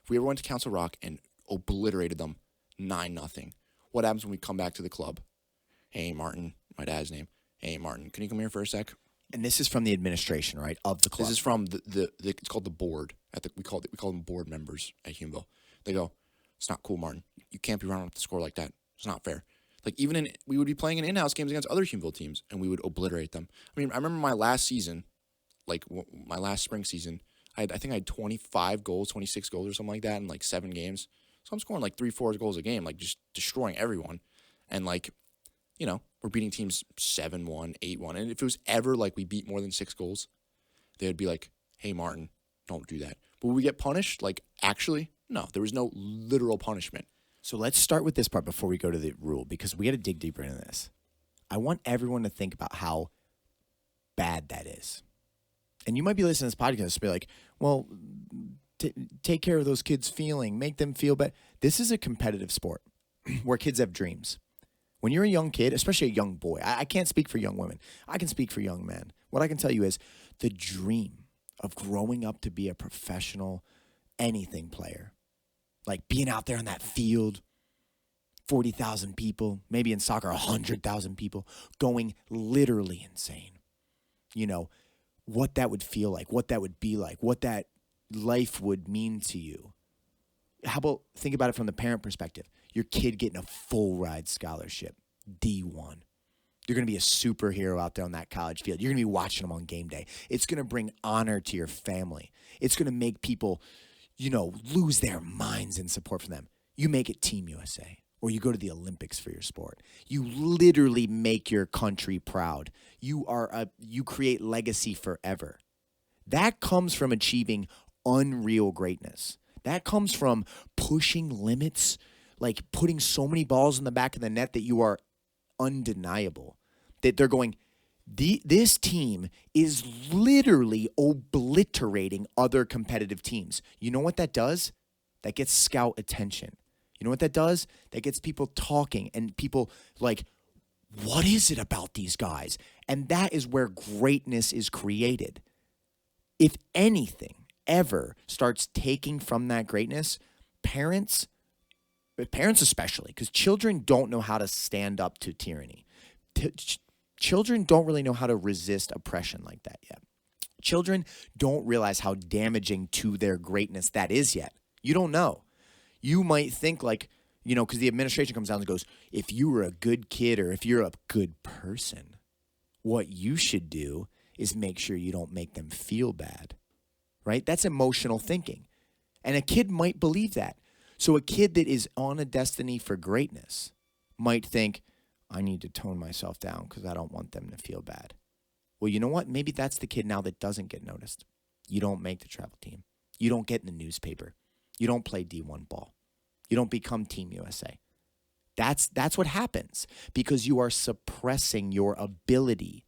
If we ever went to Council Rock and obliterated them 9-0, what happens when we come back to the club? Hey, Martin, my dad's name. Hey, Martin, can you come here for a sec? And this is from the administration, right, of the club? This is from the it's called the board. We call them board members at Humanville. They go, it's not cool, Martin. You can't be running up the score like that. It's not fair. Like we would be playing in-house games against other Humanville teams, and we would obliterate them. I mean, I remember my last season, like my last spring season, I think I had 25 goals, 26 goals or something like that in like 7 games. So I'm scoring like 3-4 goals a game, like just destroying everyone. And like, you know, we're beating teams 7-1, 8-1. And if it was ever like we beat more than 6 goals, they would be like, hey, Martin, don't do that. But would we get punished? Like, actually, no, there was no literal punishment. So let's start with this part before we go to the rule, because we got to dig deeper into this. I want everyone to think about how bad that is. And you might be listening to this podcast and be like, well, take care of those kids' feeling, make them feel better. This is a competitive sport where kids have dreams. When you're a young kid, especially a young boy, I can't speak for young women. I can speak for young men. What I can tell you is the dream of growing up to be a professional anything player, like being out there in that field, 40,000 people, maybe in soccer, 100,000 people, going literally insane. You know, what that would feel like, what that would be like, what that life would mean to you. How about think about it from the parent perspective? Your kid getting a full ride scholarship, D1. You're going to be a superhero out there on that college field. You're going to be watching them on game day. It's going to bring honor to your family. It's going to make people, you know, lose their minds in support for them. You make it Team USA, or you go to the Olympics for your sport. You literally make your country proud. You create legacy forever. That comes from achieving unreal greatness. That comes from pushing limits, like putting so many balls in the back of the net that you are undeniable. That they're going, this team is literally obliterating other competitive teams. You know what that does? That gets scout attention. You know what that does? That gets people talking and people like, what is it about these guys? And that is where greatness is created. If anything ever starts taking from that greatness, parents especially, because children don't know how to stand up to tyranny. Children don't really know how to resist oppression like that yet. Children don't realize how damaging to their greatness that is yet. You don't know. You might think like, because the administration comes down and goes, if you were a good kid or if you're a good person, what you should do is make sure you don't make them feel bad, right? That's emotional thinking. And a kid might believe that. So a kid that is on a destiny for greatness might think, I need to tone myself down because I don't want them to feel bad. Well, you know what? Maybe that's the kid now that doesn't get noticed. You don't make the travel team. You don't get in the newspaper. You don't play D1 ball. You don't become Team USA. That's what happens because you are suppressing your ability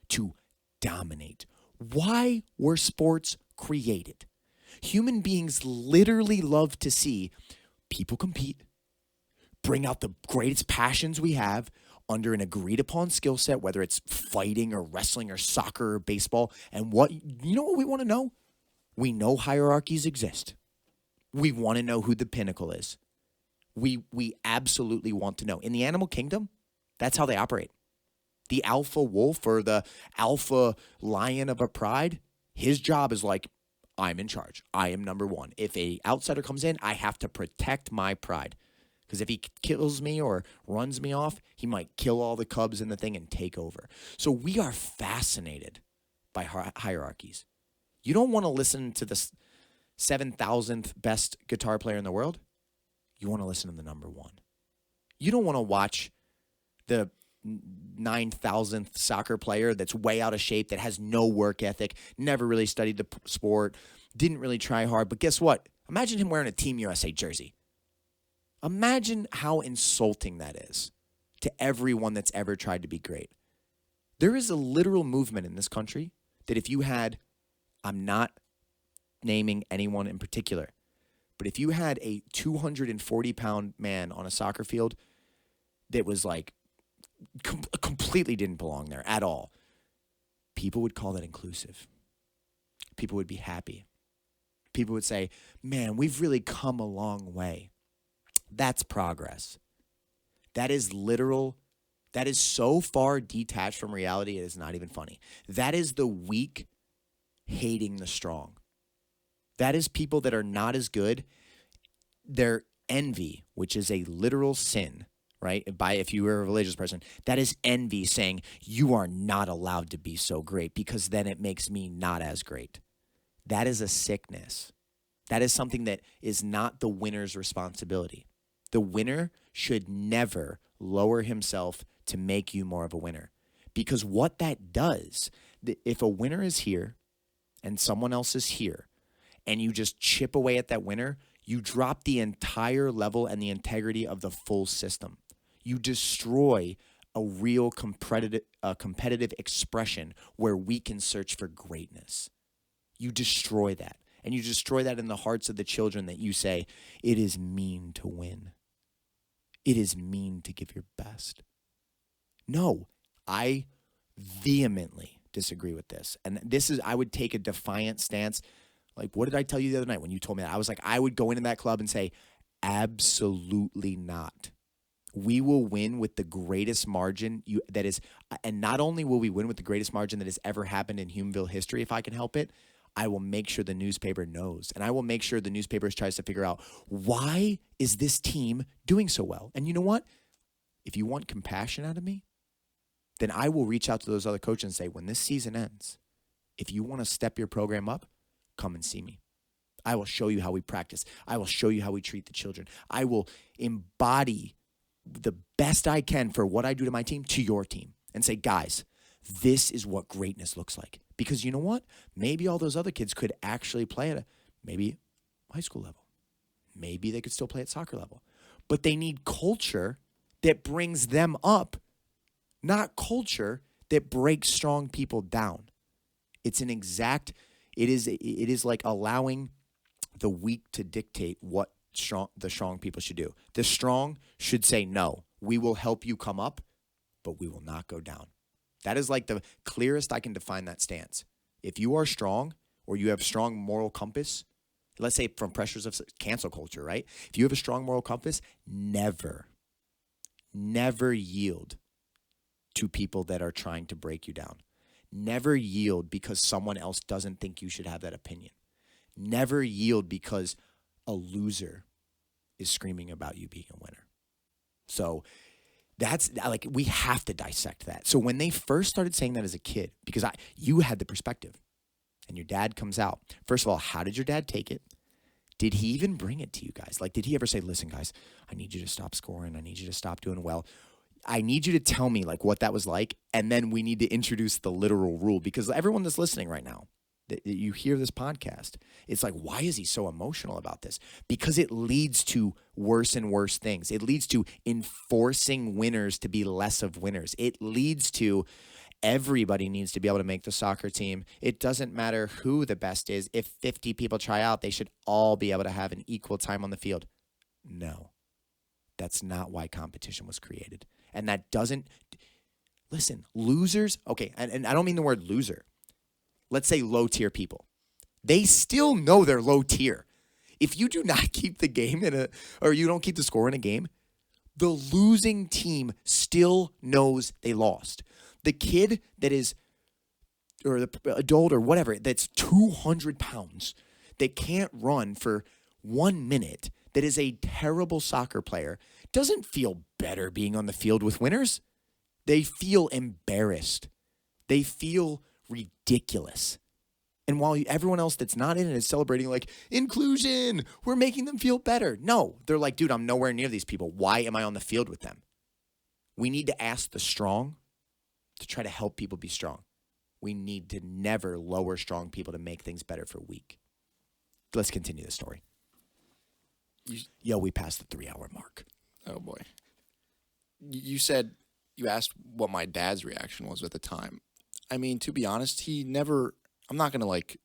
to dominate. Why were sports created? Human beings literally love to see people compete, bring out the greatest passions we have under an agreed upon skill set, whether it's fighting or wrestling or soccer or baseball. And what we want to know? We know hierarchies exist. We want to know who the pinnacle is. We absolutely want to know. In the animal kingdom, that's how they operate. The alpha wolf or the alpha lion of a pride, his job is like, I'm in charge. I am number one. If a outsider comes in, I have to protect my pride. Because if he kills me or runs me off, he might kill all the cubs in the thing and take over. So we are fascinated by hierarchies. You don't want to listen to the 7,000th best guitar player in the world. You want to listen to the number one. You don't want to watch the 9,000th soccer player that's way out of shape, that has no work ethic, never really studied the sport, didn't really try hard. But guess what? Imagine him wearing a Team USA jersey. Imagine how insulting that is to everyone that's ever tried to be great. There is a literal movement in this country that if you had, I'm not naming anyone in particular, but if you had a 240-pound man on a soccer field that was like completely didn't belong there at all, people would call that inclusive. People would be happy. People would say, man, we've really come a long way. That's progress. That is literal. That is so far detached from reality, it is not even funny. That is the weak hating the strong. That is people that are not as good. Their envy, which is a literal sin, right? If you were a religious person, that is envy saying, you are not allowed to be so great because then it makes me not as great. That is a sickness. That is something that is not the winner's responsibility. The winner should never lower himself to make you more of a winner. Because what that does, if a winner is here and someone else is here, and you just chip away at that winner, you drop the entire level and the integrity of the full system. You destroy a real competitive expression where we can search for greatness. You destroy that. And you destroy that in the hearts of the children that you say, it is mean to win. It is mean to give your best. No, I vehemently disagree with this. And this is, I would take a defiant stance. Like, what did I tell you the other night when you told me that? I was like, I would go into that club and say, absolutely not. We will win with the greatest margin and not only will we win with the greatest margin that has ever happened in Humanville history, if I can help it, I will make sure the newspaper knows. And I will make sure the newspaper tries to figure out, why is this team doing so well? And you know what? If you want compassion out of me, then I will reach out to those other coaches and say, when this season ends, if you want to step your program up, come and see me. I will show you how we practice. I will show you how we treat the children. I will embody the best I can for what I do to my team to your team and say, guys, this is what greatness looks like. Because you know what? Maybe all those other kids could actually play at maybe high school level. Maybe they could still play at soccer level. But they need culture that brings them up, not culture that breaks strong people down. It is like allowing the weak to dictate what the strong people should do. The strong should say, no, we will help you come up, but we will not go down. That is like the clearest I can define that stance. If you are strong or you have strong moral compass, let's say from pressures of cancel culture, right? If you have a strong moral compass, never yield to people that are trying to break you down. Never yield because someone else doesn't think you should have that opinion. Never yield because a loser is screaming about you being a winner. So that's like, we have to dissect that. So when they first started saying that as a kid, because you had the perspective and your dad comes out. First of all, how did your dad take it? Did he even bring it to you guys? Like, did he ever say, listen, guys, I need you to stop scoring. I need you to stop doing well. I need you to tell me like what that was like. And then we need to introduce the literal rule, because everyone that's listening right now, that you hear this podcast, it's like, why is he so emotional about this? Because it leads to worse and worse things. It leads to enforcing winners to be less of winners. It leads to everybody needs to be able to make the soccer team. It doesn't matter who the best is. If 50 people try out, they should all be able to have an equal time on the field. No, that's not why competition was created. And that doesn't, listen, losers, okay, and I don't mean the word loser. Let's say low tier people. They still know they're low tier. If you do not keep the game or you don't keep the score in a game, the losing team still knows they lost. The kid that is, or the adult or whatever, that's 200 pounds, that can't run for 1 minute, that is a terrible soccer player, doesn't feel better being on the field with winners. They feel embarrassed. They feel ridiculous. And while everyone else that's not in it is celebrating like, inclusion, we're making them feel better. No, they're like, dude, I'm nowhere near these people. Why am I on the field with them? We need to ask the strong to try to help people be strong. We need to never lower strong people to make things better for weak. Let's continue the story. We passed the 3-hour mark. Oh, boy. You asked what my dad's reaction was at the time. I mean, to be honest, I'm not going to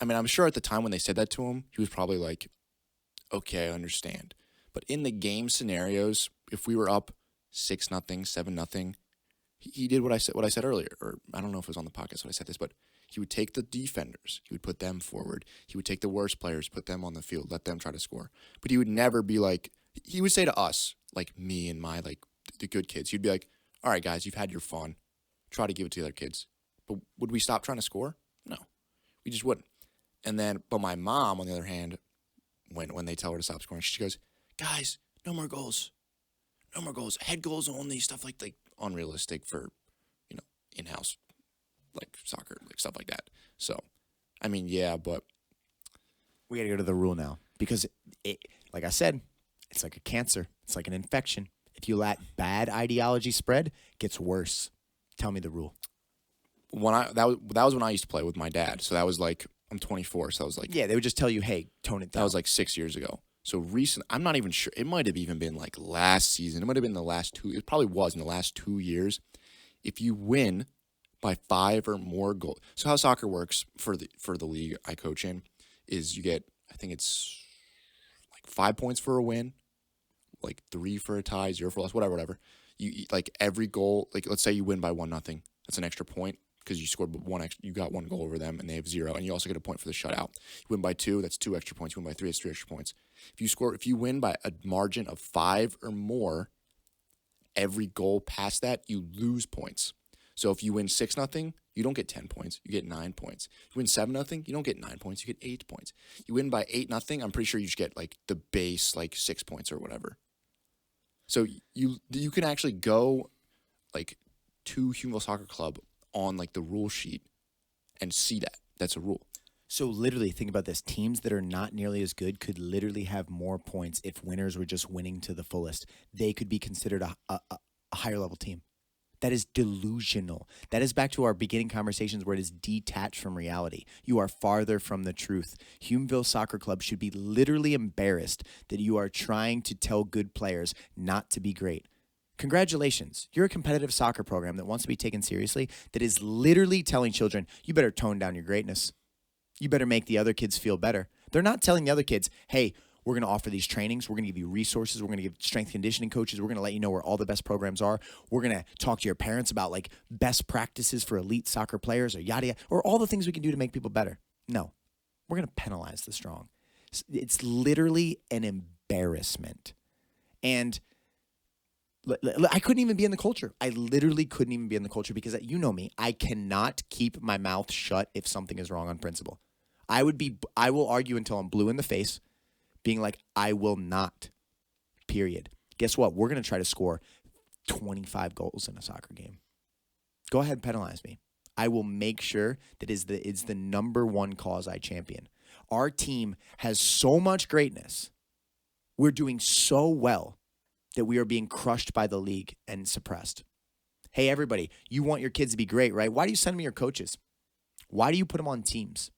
I'm sure at the time when they said that to him, he was probably like, okay, I understand. But in the game scenarios, if we were up 6-0, 7-0, he did what I said earlier, or I don't know if it was on the podcast when I said this, but he would take the defenders, he would put them forward. He would take the worst players, put them on the field, let them try to score. But he would never be like, he would say to us, like me and my, like, the good kids, he'd be like, all right, guys, you've had your fun. Try to give it to the other kids. But would we stop trying to score? No, we just wouldn't. And then, but my mom, on the other hand, when they tell her to stop scoring, she goes, guys, no more goals. No more goals. Head goals only, stuff like unrealistic for, in-house, like soccer, like stuff like that. So, I mean, yeah, but we got to go to the rule now, because like I said, it's like a cancer. It's like an infection. If you let bad ideology spread, it gets worse. Tell me the rule. That was when I used to play with my dad. So that was like, I'm 24, so I was like, yeah, they would just tell you, hey, tone it down. That was like 6 years ago. So recent, I'm not even sure. It might have even been like last season. It might have been the last two. It probably was in the last 2 years. If you win by 5 or more goals. So how soccer works for the league I coach in is you get, I think it's like 5 points for a win, like 3 for a tie, 0 for a loss, whatever. You like every goal, like let's say you win by 1-0. That's an extra point because you scored you got 1 goal over them and they have 0, and you also get a point for the shutout. You win by 2, that's 2 extra points. You win by 3, that's 3 extra points. If you win by a margin of 5 or more, every goal past that, you lose points. So if you win 6-0, you don't get 10 points, you get 9 points. You win 7-0, you don't get 9 points, you get 8 points. You win by 8-0, I'm pretty sure you just get like the base, like 6 points or whatever. So you can actually go like to Humeville Soccer Club on like the rule sheet and see that. That's a rule. So literally think about this. Teams that are not nearly as good could literally have more points if winners were just winning to the fullest. They could be considered a higher level team. That is delusional. That is back to our beginning conversations where it is detached from reality. You are farther from the truth. Humeville Soccer Club should be literally embarrassed that you are trying to tell good players not to be great. Congratulations. You're a competitive soccer program that wants to be taken seriously, that is literally telling children, you better tone down your greatness. You better make the other kids feel better. They're not telling the other kids, hey, we're going to offer these trainings. We're going to give you resources. We're going to give strength conditioning coaches. We're going to let you know where all the best programs are. We're going to talk to your parents about like best practices for elite soccer players or yada yada, or all the things we can do to make people better. No, We're going to penalize the strong. It's literally an embarrassment. And I couldn't even be in the culture. I literally couldn't even be in the culture because you know me. I cannot keep my mouth shut if something is wrong on principle. I will argue until I'm blue in the face, being like, I will not, period. Guess what? We're going to try to score 25 goals in a soccer game. Go ahead and penalize me. I will make sure that it's the number one cause I champion. Our team has so much greatness. We're doing so well that we are being crushed by the league and suppressed. Hey, everybody, you want your kids to be great, right? Why do you send me your coaches? Why do you put them on teams?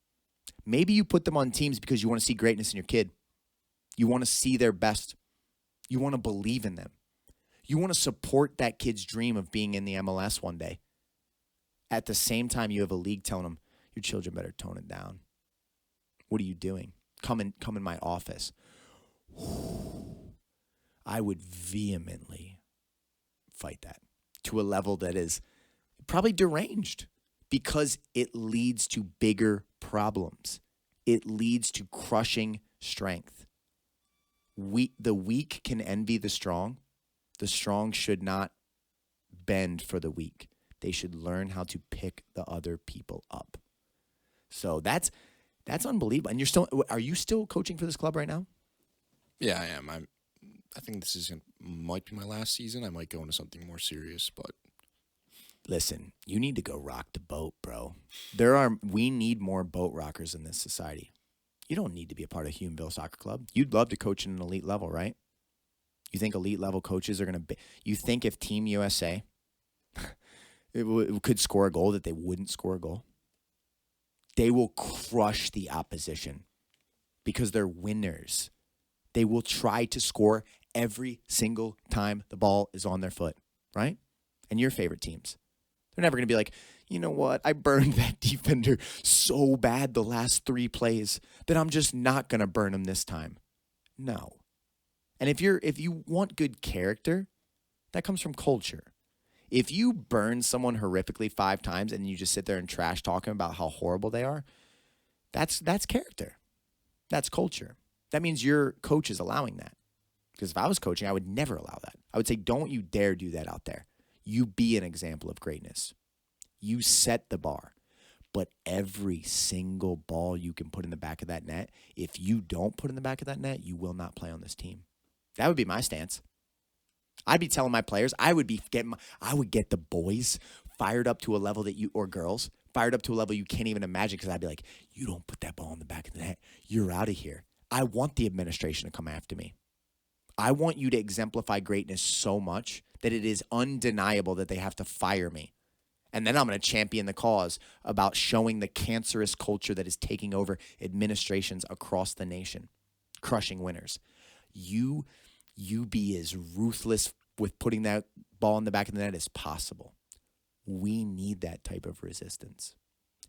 Maybe you put them on teams because you want to see greatness in your kid. You want to see their best. You want to believe in them. You want to support that kid's dream of being in the MLS one day. At the same time, you have a league telling them, your children better tone it down. What are you doing? Come in my office. I would vehemently fight that to a level that is probably deranged because it leads to bigger problems. It leads to crushing strength. The weak can envy the strong. The strong should not bend for the weak. They should learn how to pick the other people up. So that's unbelievable. And are you still coaching for this club right now? Yeah, I am. I think this might be my last season. I might go into something more serious, but listen, you need to go rock the boat, bro. We need more boat rockers in this society. You don't need to be a part of Huonville Soccer Club. You'd love to coach in an elite level, right? You think elite level coaches are going to be, you think if Team USA it could score a goal that they wouldn't score a goal? They will crush the opposition because they're winners. They will try to score every single time the ball is on their foot, right? And your favorite teams. They're never going to be like, you know what? I burned that defender so bad the last 3 plays that I'm just not going to burn him this time. No. And if you want good character, that comes from culture. If you burn someone horrifically 5 times and you just sit there and trash talking about how horrible they are, that's character. That's culture. That means your coach is allowing that. Because if I was coaching, I would never allow that. I would say, don't you dare do that out there. You be an example of greatness. You set the bar. But every single ball you can put in the back of that net, if you don't put in the back of that net, you will not play on this team. That would be my stance. I'd be telling my players, I would get the boys fired up to a level or girls, fired up to a level you can't even imagine, because I'd be like, you don't put that ball in the back of the net, you're out of here. I want the administration to come after me. I want you to exemplify greatness so much that it is undeniable that they have to fire me. And then I'm going to champion the cause about showing the cancerous culture that is taking over administrations across the nation, crushing winners. You be as ruthless with putting that ball in the back of the net as possible. We need that type of resistance.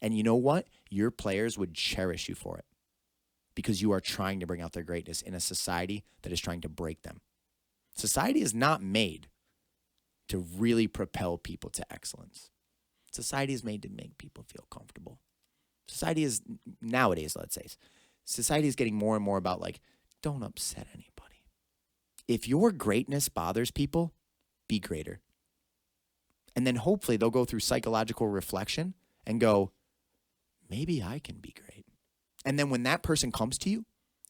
And you know what? Your players would cherish you for it because you are trying to bring out their greatness in a society that is trying to break them. Society is not made to really propel people to excellence. Society is made to make people feel comfortable. Society is, nowadays, let's say, society is getting more and more about like, don't upset anybody. If your greatness bothers people, be greater. And then hopefully they'll go through psychological reflection and go, maybe I can be great. And then when that person comes to you,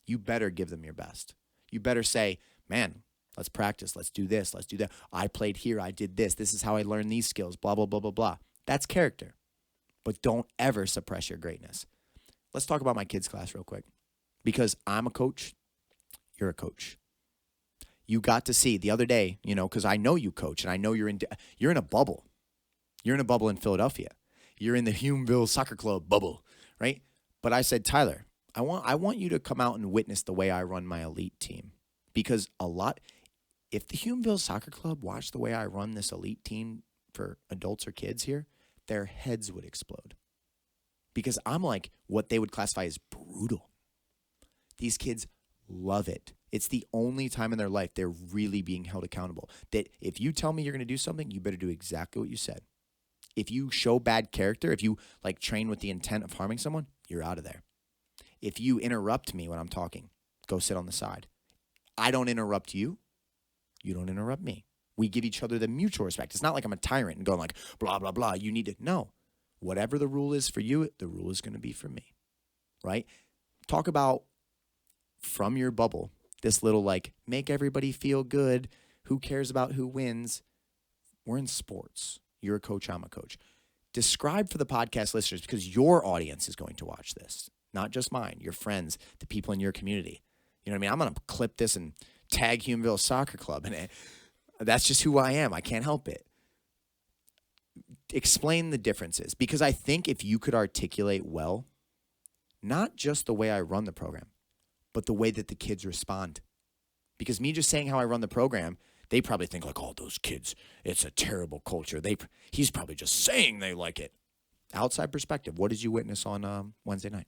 you better give them your best. You better say, man, let's practice. Let's do this. Let's do that. I played here. I did this. This is how I learned these skills, blah, blah, blah, blah, blah. That's character. But don't ever suppress your greatness. Let's talk about my kids' class real quick. Because I'm a coach, you're a coach. You got to see the other day, because I know you coach and I know you're in a bubble. You're in a bubble in Philadelphia. You're in the Huonville Soccer Club bubble, right? But I said, Tyler, I want you to come out and witness the way I run my elite team. Because if the Huonville Soccer Club watched the way I run this elite team for adults or kids here, their heads would explode. Because I'm like what they would classify as brutal. These kids love it. It's the only time in their life they're really being held accountable. That if you tell me you're going to do something, you better do exactly what you said. If you show bad character, if you train with the intent of harming someone, you're out of there. If you interrupt me when I'm talking, go sit on the side. I don't interrupt you. You don't interrupt me. We give each other the mutual respect. It's not like I'm a tyrant and going like, blah, blah, blah. You need to. No. Whatever the rule is for you, the rule is going to be for me. Right? Talk about from your bubble, this little like, make everybody feel good. Who cares about who wins? We're in sports. You're a coach, I'm a coach. Describe for the podcast listeners, because your audience is going to watch this, not just mine, your friends, the people in your community. You know what I mean? I'm going to clip this and tag Humanville Soccer Club, and that's just who I am. I can't help it. Explain the differences, because I think if you could articulate well, not just the way I run the program, but the way that the kids respond. Because me just saying how I run the program, they probably think like, oh, those kids, it's a terrible culture. He's probably just saying they like it. Outside perspective, what did you witness on Wednesday night?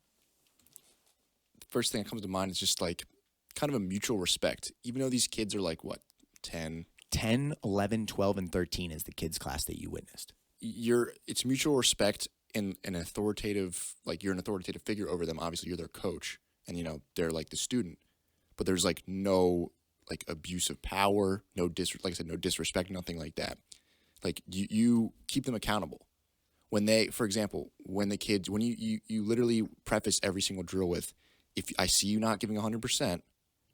The first thing that comes to mind is just like kind of a mutual respect. Even though these kids are like, what, 10? 10, 11, 12, and 13 is the kids' class that you witnessed. It's mutual respect and an authoritative, like you're an authoritative figure over them. Obviously, you're their coach, and, you know, they're like the student. But there's like no like abuse of power, like I said, no disrespect, nothing like that. Like you keep them accountable. When they, for example, when you literally preface every single drill with, if I see you not giving 100%,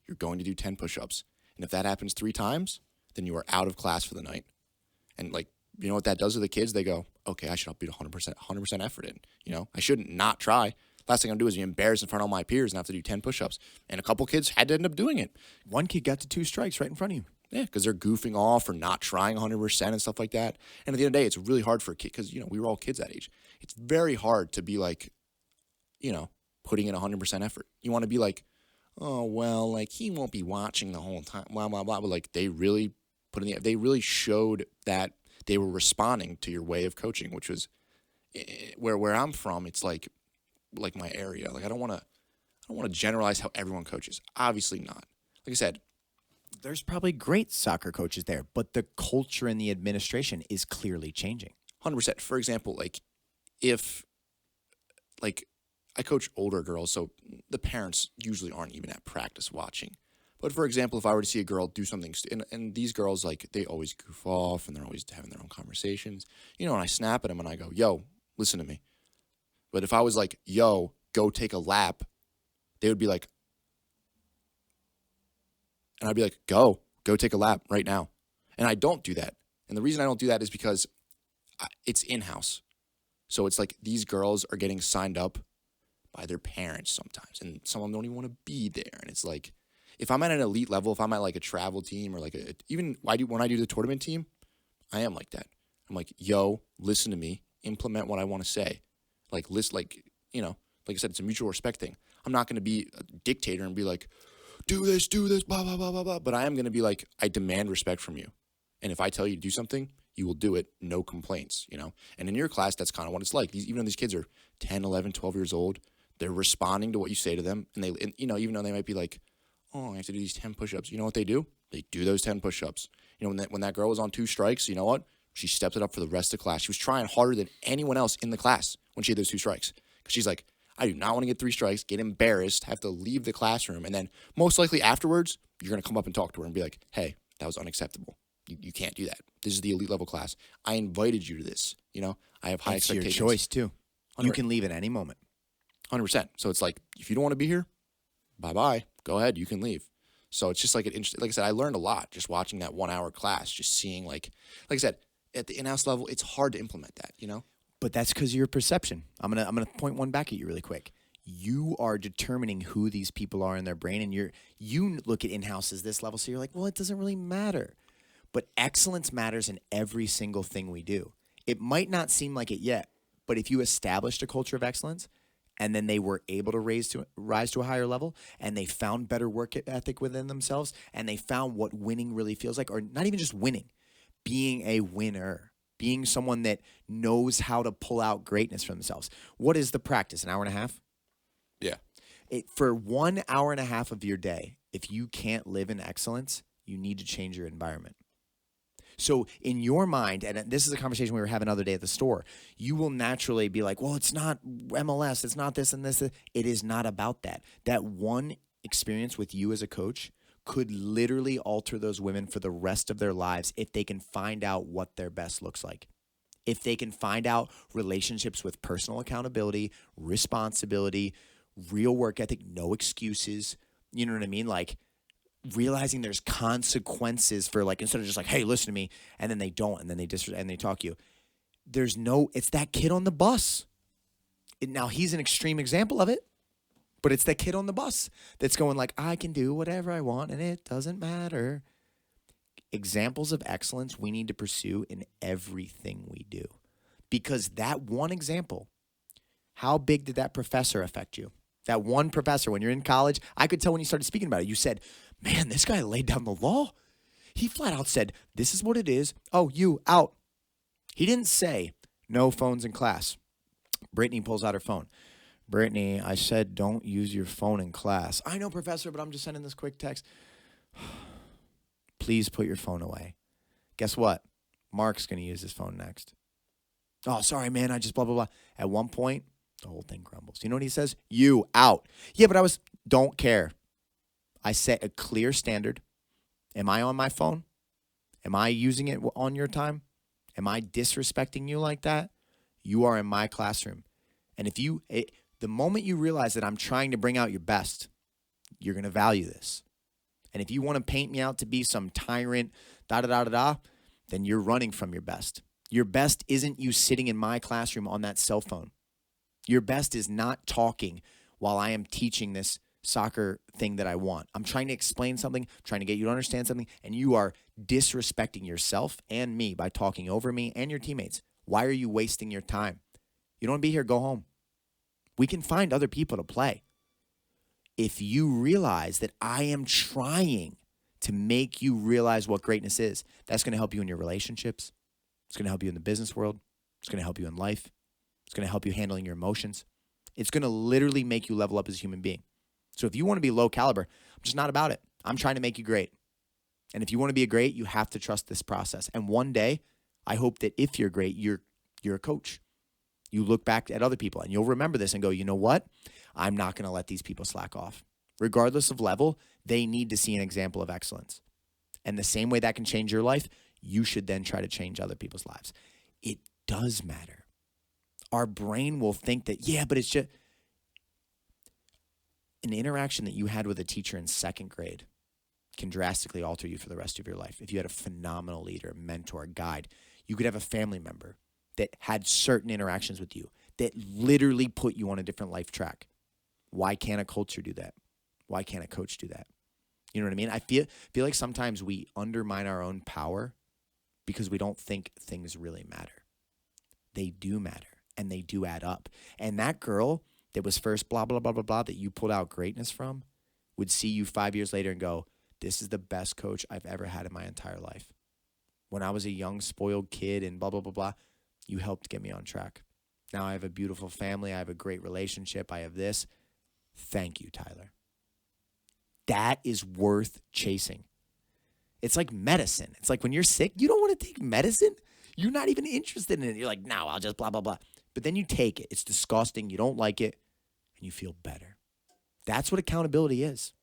you're going to do 10 push-ups. And if that happens 3 times, then you are out of class for the night. And like, you know what that does to the kids? They go, okay, I should not put 100% effort in. You know, I shouldn't not try. Last thing I'm going to do is be embarrassed in front of all my peers and have to do 10 push-ups. And a couple kids had to end up doing it. One kid got to 2 strikes right in front of you. Yeah, because they're goofing off or not trying 100% and stuff like that. And at the end of the day, it's really hard for a kid because, you know, we were all kids that age. It's very hard to be like, you know, putting in 100% effort. You want to be like, oh, well, like he won't be watching the whole time, blah, blah, blah. But like they really they really showed that they were responding to your way of coaching, which was where I'm from. It's like my area. Like I don't want to generalize how everyone coaches. Obviously not. Like I said, there's probably great soccer coaches there, but the culture in the administration is clearly changing. 100%. For example, like if like I coach older girls, so the parents usually aren't even at practice watching. But for example, if I were to see a girl do something, and these girls, like, they always goof off and they're always having their own conversations, you know, and I snap at them and I go, yo, listen to me. But if I was like, yo, go take a lap, they would be like, and I'd be like, go take a lap right now. And I don't do that. And the reason I don't do that is because it's in-house. So it's like these girls are getting signed up by their parents sometimes, and some of them don't even want to be there. And it's like, if I'm at an elite level, if I'm at like a travel team or like when I do the tournament team, I am like that. I'm like, yo, listen to me, implement what I want to say. Like, listen, like, you know, like I said, it's a mutual respect thing. I'm not going to be a dictator and be like, do this, blah, blah, blah, blah, blah. But I am going to be like, I demand respect from you. And if I tell you to do something, you will do it, no complaints, you know? And in your class, that's kind of what it's like. Even though these kids are 10, 11, 12 years old, they're responding to what you say to them. And you know, even though they might be like, oh, I have to do these 10 push-ups. You know what they do? They do those 10 push-ups. You know, when that girl was on 2 strikes, you know what? She stepped it up for the rest of the class. She was trying harder than anyone else in the class when she had those 2 strikes. Because she's like, I do not want to get 3 strikes, get embarrassed, have to leave the classroom. And then most likely afterwards, you're going to come up and talk to her and be like, hey, that was unacceptable. You can't do that. This is the elite level class. I invited you to this. You know, I have high expectations. It's your choice, too. 100%. You can leave at any moment. 100%. So it's like, if you don't want to be here, bye-bye. Go ahead. You can leave. So it's just like like I said, I learned a lot just watching that 1-hour class, just seeing like I said, at the in-house level, it's hard to implement that, you know? But that's because of your perception. I'm gonna point one back at you really quick. You are determining who these people are in their brain, and you look at in-house as this level, so you're like, well, it doesn't really matter. But excellence matters in every single thing we do. It might not seem like it yet, but if you established a culture of excellence, and then they were able to rise to a higher level, and they found better work ethic within themselves, and they found what winning really feels like, or not even just winning, being a winner, being someone that knows how to pull out greatness from themselves. What is the practice, an hour and a half? Yeah. For 1 hour and a half of your day, if you can't live in excellence, you need to change your environment. So in your mind, and this is a conversation we were having the other day at the store, you will naturally be like, well, it's not MLS, it's not this and this. It is not about that. That one experience with you as a coach could literally alter those women for the rest of their lives if they can find out what their best looks like. If they can find out relationships with personal accountability, responsibility, real work ethic, no excuses, you know what I mean? Like realizing there's consequences for like, instead of just like, hey, listen to me, and then they don't, and then they talk to you. It's that kid on the bus. Now he's an extreme example of it, but it's that kid on the bus that's going like, I can do whatever I want and it doesn't matter. Examples of excellence we need to pursue in everything we do. Because that one example, how big did that professor affect you? That one professor, when you're in college, I could tell when you started speaking about it, you said, man, this guy laid down the law. He flat out said, this is what it is. Oh, you out. He didn't say no phones in class. Brittany pulls out her phone. Brittany, I said don't use your phone in class. I know, professor, but I'm just sending this quick text. Please put your phone away. Guess what? Mark's going to use his phone next. Oh, sorry, man. I just blah, blah, blah. At one point, the whole thing crumbles. You know what he says? You out. Yeah, but don't care. I set a clear standard. Am I on my phone? Am I using it on your time? Am I disrespecting you like that? You are in my classroom. And the moment you realize that I'm trying to bring out your best, you're going to value this. And if you want to paint me out to be some tyrant, then you're running from your best. Your best isn't you sitting in my classroom on that cell phone. Your best is not talking while I am teaching this soccer thing that I want. I'm trying to explain something, trying to get you to understand something, and you are disrespecting yourself and me by talking over me and your teammates. Why are you wasting your time? You don't want to be here, go home. We can find other people to play. If you realize that I am trying to make you realize what greatness is, that's going to help you in your relationships. It's going to help you in the business world. It's going to help you in life. It's going to help you handling your emotions. It's going to literally make you level up as a human being. So if you want to be low caliber, I'm just not about it. I'm trying to make you great. And if you want to be a great, you have to trust this process. And one day, I hope that if you're great, you're a coach. You look back at other people and you'll remember this and go, you know what? I'm not going to let these people slack off. Regardless of level, they need to see an example of excellence. And the same way that can change your life, you should then try to change other people's lives. It does matter. Our brain will think that, yeah, but it's just an interaction that you had with a teacher in second grade can drastically alter you for the rest of your life. If you had a phenomenal leader, mentor, guide, you could have a family member that had certain interactions with you that literally put you on a different life track. Why can't a culture do that? Why can't a coach do that? You know what I mean? I feel like sometimes we undermine our own power because we don't think things really matter. They do matter, and they do add up. And that girl that was first blah, blah, blah, blah, blah, that you pulled out greatness from would see you 5 years later and go, this is the best coach I've ever had in my entire life. When I was a young, spoiled kid and blah, blah, blah, blah, you helped get me on track. Now I have a beautiful family. I have a great relationship. I have this. Thank you, Tyler. That is worth chasing. It's like medicine. It's like when you're sick, you don't want to take medicine. You're not even interested in it. You're like, no, I'll just blah, blah, blah. But then you take it. It's disgusting. You don't like it. And you feel better. That's what accountability is.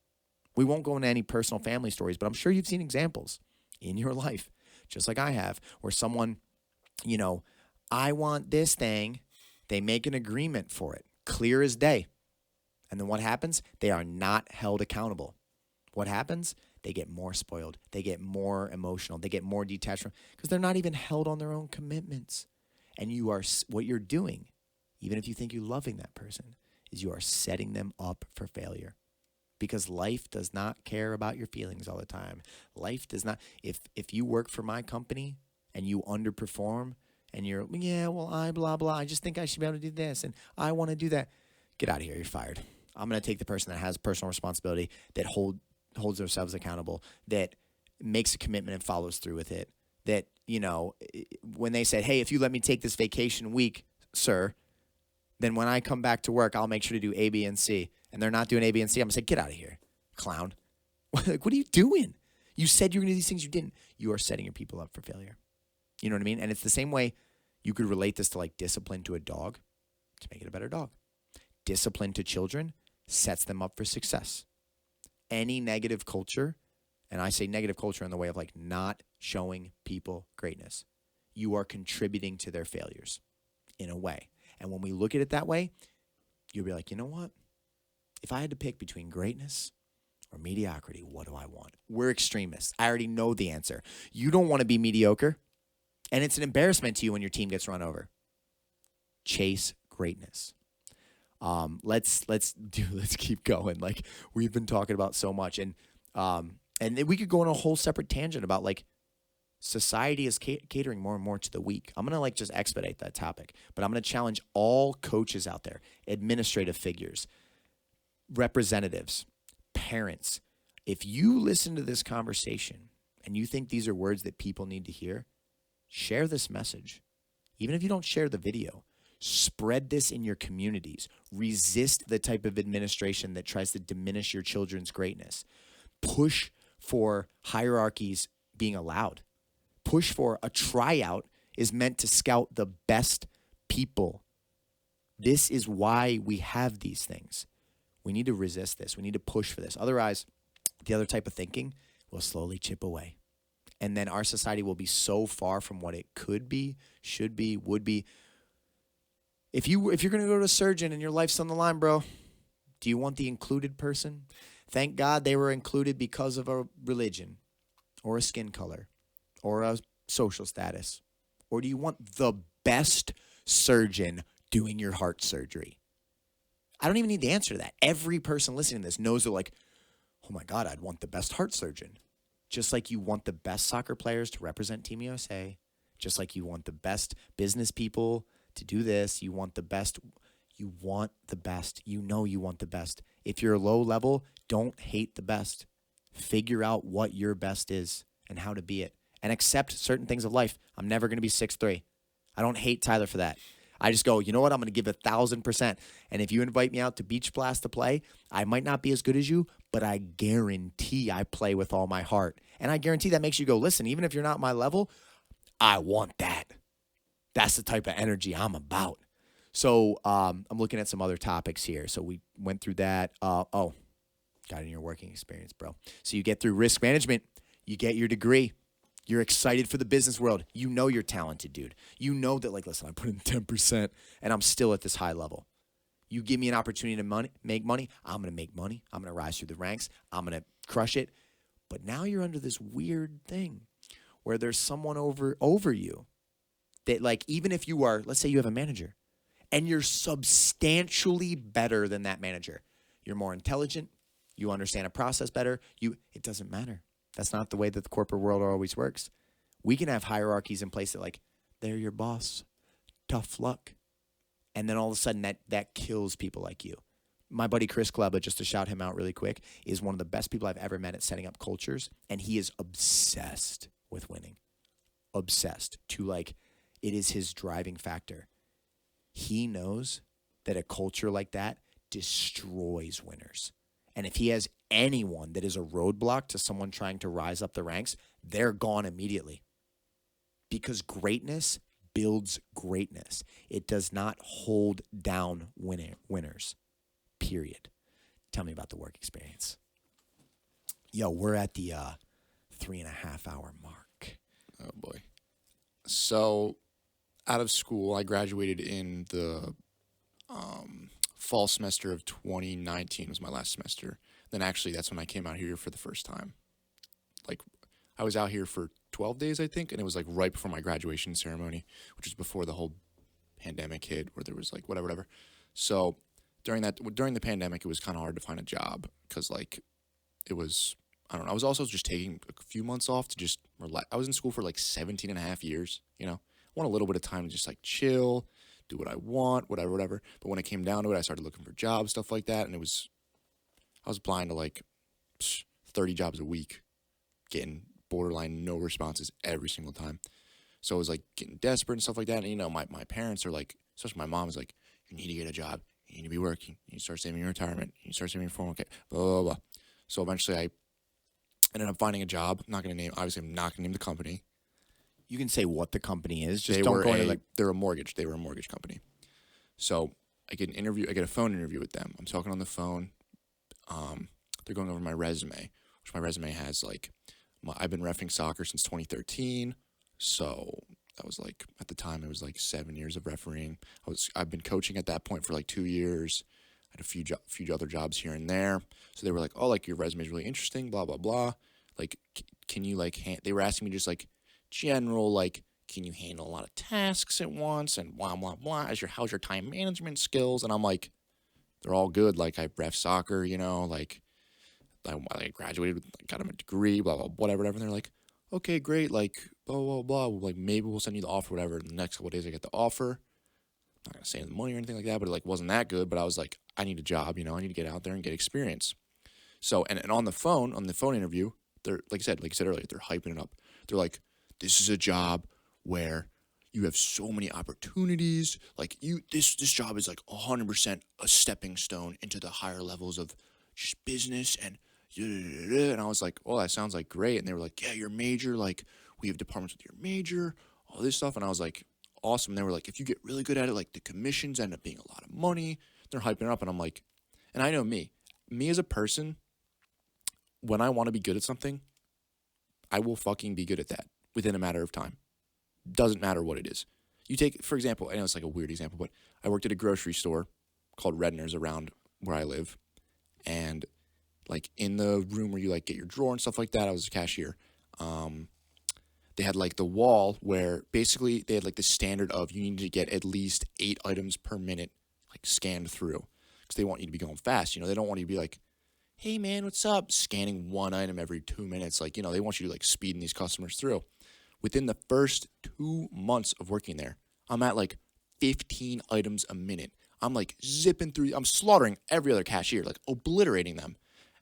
We won't go into any personal family stories, but I'm sure you've seen examples in your life, just like I have, where someone, I want this thing. They make an agreement for it, clear as day. And then what happens? They are not held accountable. What happens? They get more spoiled. They get more emotional. They get more detached from, because they're not even held on their own commitments. And what you're doing, even if you think you're loving that person, is you are setting them up for failure. Because life does not care about your feelings all the time. Life does not. If you work for my company and you underperform and you're, I blah, blah, I just think I should be able to do this and I want to do that. Get out of here. You're fired. I'm going to take the person that has personal responsibility, that holds themselves accountable, that makes a commitment and follows through with it. That, when they said, hey, if you let me take this vacation week, sir, then when I come back to work, I'll make sure to do A, B, and C. And they're not doing A, B, and C. I'm going to say, get out of here, clown. Like, what are you doing? You said you're going to do these things, you didn't. You are setting your people up for failure. You know what I mean? And it's the same way you could relate this to like discipline to a dog to make it a better dog. Discipline to children sets them up for success. Any negative culture, and I say negative culture in the way of like not showing people greatness, you are contributing to their failures in a way. And when we look at it that way, you'll be like, you know what? If I had to pick between greatness or mediocrity, what do I want? We're extremists. I already know the answer. You don't want to be mediocre, and it's an embarrassment to you when your team gets run over. Chase greatness. Let's keep going. Like we've been talking about so much, and we could go on a whole separate tangent about like society is catering more and more to the weak. I'm gonna like just expedite that topic, but I'm gonna challenge all coaches out there, administrative figures, representatives, parents. If you listen to this conversation and you think these are words that people need to hear, share this message. Even if you don't share the video, spread this in your communities. Resist the type of administration that tries to diminish your children's greatness. Push for hierarchies being allowed. Push for a tryout is meant to scout the best people. This is why we have these things. We need to resist this. We need to push for this. Otherwise, the other type of thinking will slowly chip away. And then our society will be so far from what it could be, should be, would be. If you're going to go to a surgeon and your life's on the line, bro, do you want the included person? Thank God they were included because of a religion or a skin color or a social status. Or do you want the best surgeon doing your heart surgery? I don't even need the answer to that. Every person listening to this knows they're like, oh my God, I'd want the best heart surgeon. Just like you want the best soccer players to represent Team USA. Just like you want the best business people to do this. You want the best. You want the best. You know you want the best. If you're low level, don't hate the best. Figure out what your best is and how to be it. And accept certain things of life. I'm never going to be 6'3". I don't hate Tyler for that. I just go, you know what? I'm going to give 1,000%. And if you invite me out to Beach Blast to play, I might not be as good as you, but I guarantee I play with all my heart. And I guarantee that makes you go, listen, even if you're not my level, I want that. That's the type of energy I'm about. So I'm looking at some other topics here. So we went through that. Got in your working experience, bro. So you get through risk management. You get your degree. You're excited for the business world. You know you're talented, dude. You know that, like, listen, I put in 10% and I'm still at this high level. You give me an opportunity to make money, I'm going to make money. I'm going to rise through the ranks. I'm going to crush it. But now you're under this weird thing where there's someone over you that, like, even if you are, let's say you have a manager and you're substantially better than that manager. You're more intelligent. You understand a process better. It doesn't matter. That's not the way that the corporate world always works. We can have hierarchies in place that, like, they're your boss. Tough luck. And then all of a sudden that kills people like you. My buddy Chris Kleba, just to shout him out really quick, is one of the best people I've ever met at setting up cultures. And he is obsessed with winning. Obsessed to, like, it is his driving factor. He knows that a culture like that destroys winners. And if he has anyone that is a roadblock to someone trying to rise up the ranks, they're gone immediately. Because greatness builds greatness. It does not hold down winners, period. Tell me about the work experience. Yo, we're at the 3.5 hour mark. Oh, boy. So, out of school, I graduated in the fall semester of 2019 was my last semester. Then actually, that's when I came out here for the first time. Like, I was out here for 12 days, I think, and it was like right before my graduation ceremony, which was before the whole pandemic hit, where there was like whatever. So during the pandemic, it was kind of hard to find a job because, like, it was, I don't know. I was also just taking a few months off to just relax. I was in school for like 17 and a half years, you know. I want a little bit of time to just like chill, do what I want, whatever. But when it came down to it, I started looking for jobs, stuff like that, and I was applying to like 30 jobs a week, getting borderline no responses every single time. So I was like getting desperate and stuff like that. And, you know, my parents are like, especially my mom is like, you need to get a job. You need to be working. You need to start saving your retirement. You need to start saving your 401k, blah, blah, blah. So eventually ended up finding a job. I'm not going to name the company. You can say what the company is. Just They don't were go into like. they were a mortgage company. So I get a phone interview with them. I'm talking on the phone. They're going over my resume, which my resume has like, I've been reffing soccer since 2013. So that was like, at the time, it was like 7 years of refereeing. I've been coaching at that point for like 2 years. I had a few other jobs here and there. So they were like, oh, like your resume is really interesting, blah, blah, blah. Like, can you like, they were asking me just like general, like, can you handle a lot of tasks at once and blah, blah, blah. How's your time management skills? And I'm like, they're all good. Like I ref soccer, like I graduated, got a degree, blah, blah, whatever. And they're like, okay, great. Like, blah, blah, blah. Like maybe we'll send you the offer, whatever. In the next couple of days I get the offer. I'm not going to say the money or anything like that, but it like wasn't that good. But I was like, I need a job, I need to get out there and get experience. So, and on the phone interview, they're, like I said earlier, they're hyping it up. They're like, this is a job where you have so many opportunities. Like this job is like 100% a stepping stone into the higher levels of just business and I was like, oh, that sounds like great. And they were like, yeah, your major, like we have departments with your major, all this stuff. And I was like, awesome. And they were like, if you get really good at it, like the commissions end up being a lot of money. They're hyping it up. And I'm like, and I know me as a person, when I want to be good at something, I will fucking be good at that within a matter of time. Doesn't matter what it is. You take, for example, I know it's like a weird example, but I worked at a grocery store called Redner's around where I live. And like in the room where you like get your drawer and stuff like that, I was a cashier. They had like the wall where basically they had like the standard of you need to get at least 8 items per minute like scanned through because they want you to be going fast. They don't want you to be like, hey man, what's up? Scanning 1 item every 2 minutes. Like, they want you to like speeding these customers through. Within the first 2 months of working there, I'm at like 15 items a minute. I'm like zipping through, I'm slaughtering every other cashier, like obliterating them.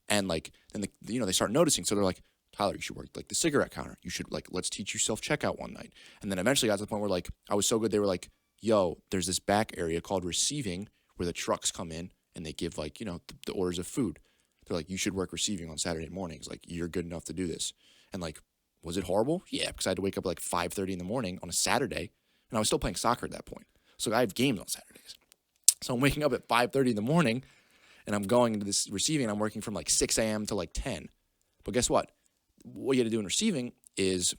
And like, then they start noticing. So they're like, Tyler, you should work like the cigarette counter. You should like, let's teach you self-checkout one night. And then eventually got to the point where like, I was so good, they were like, yo, there's this back area called receiving where the trucks come in and they give like, the orders of food. They're like, you should work receiving on Saturday mornings. Like, you're good enough to do this. And like, was it horrible? Yeah, because I had to wake up at like 5:30 in the morning on a Saturday, and I was still playing soccer at that point. So I have games on Saturdays. So I'm waking up at 5:30 in the morning, and I'm going into this receiving, and I'm working from like 6 a.m. to like 10. But guess what? What you had to do in receiving is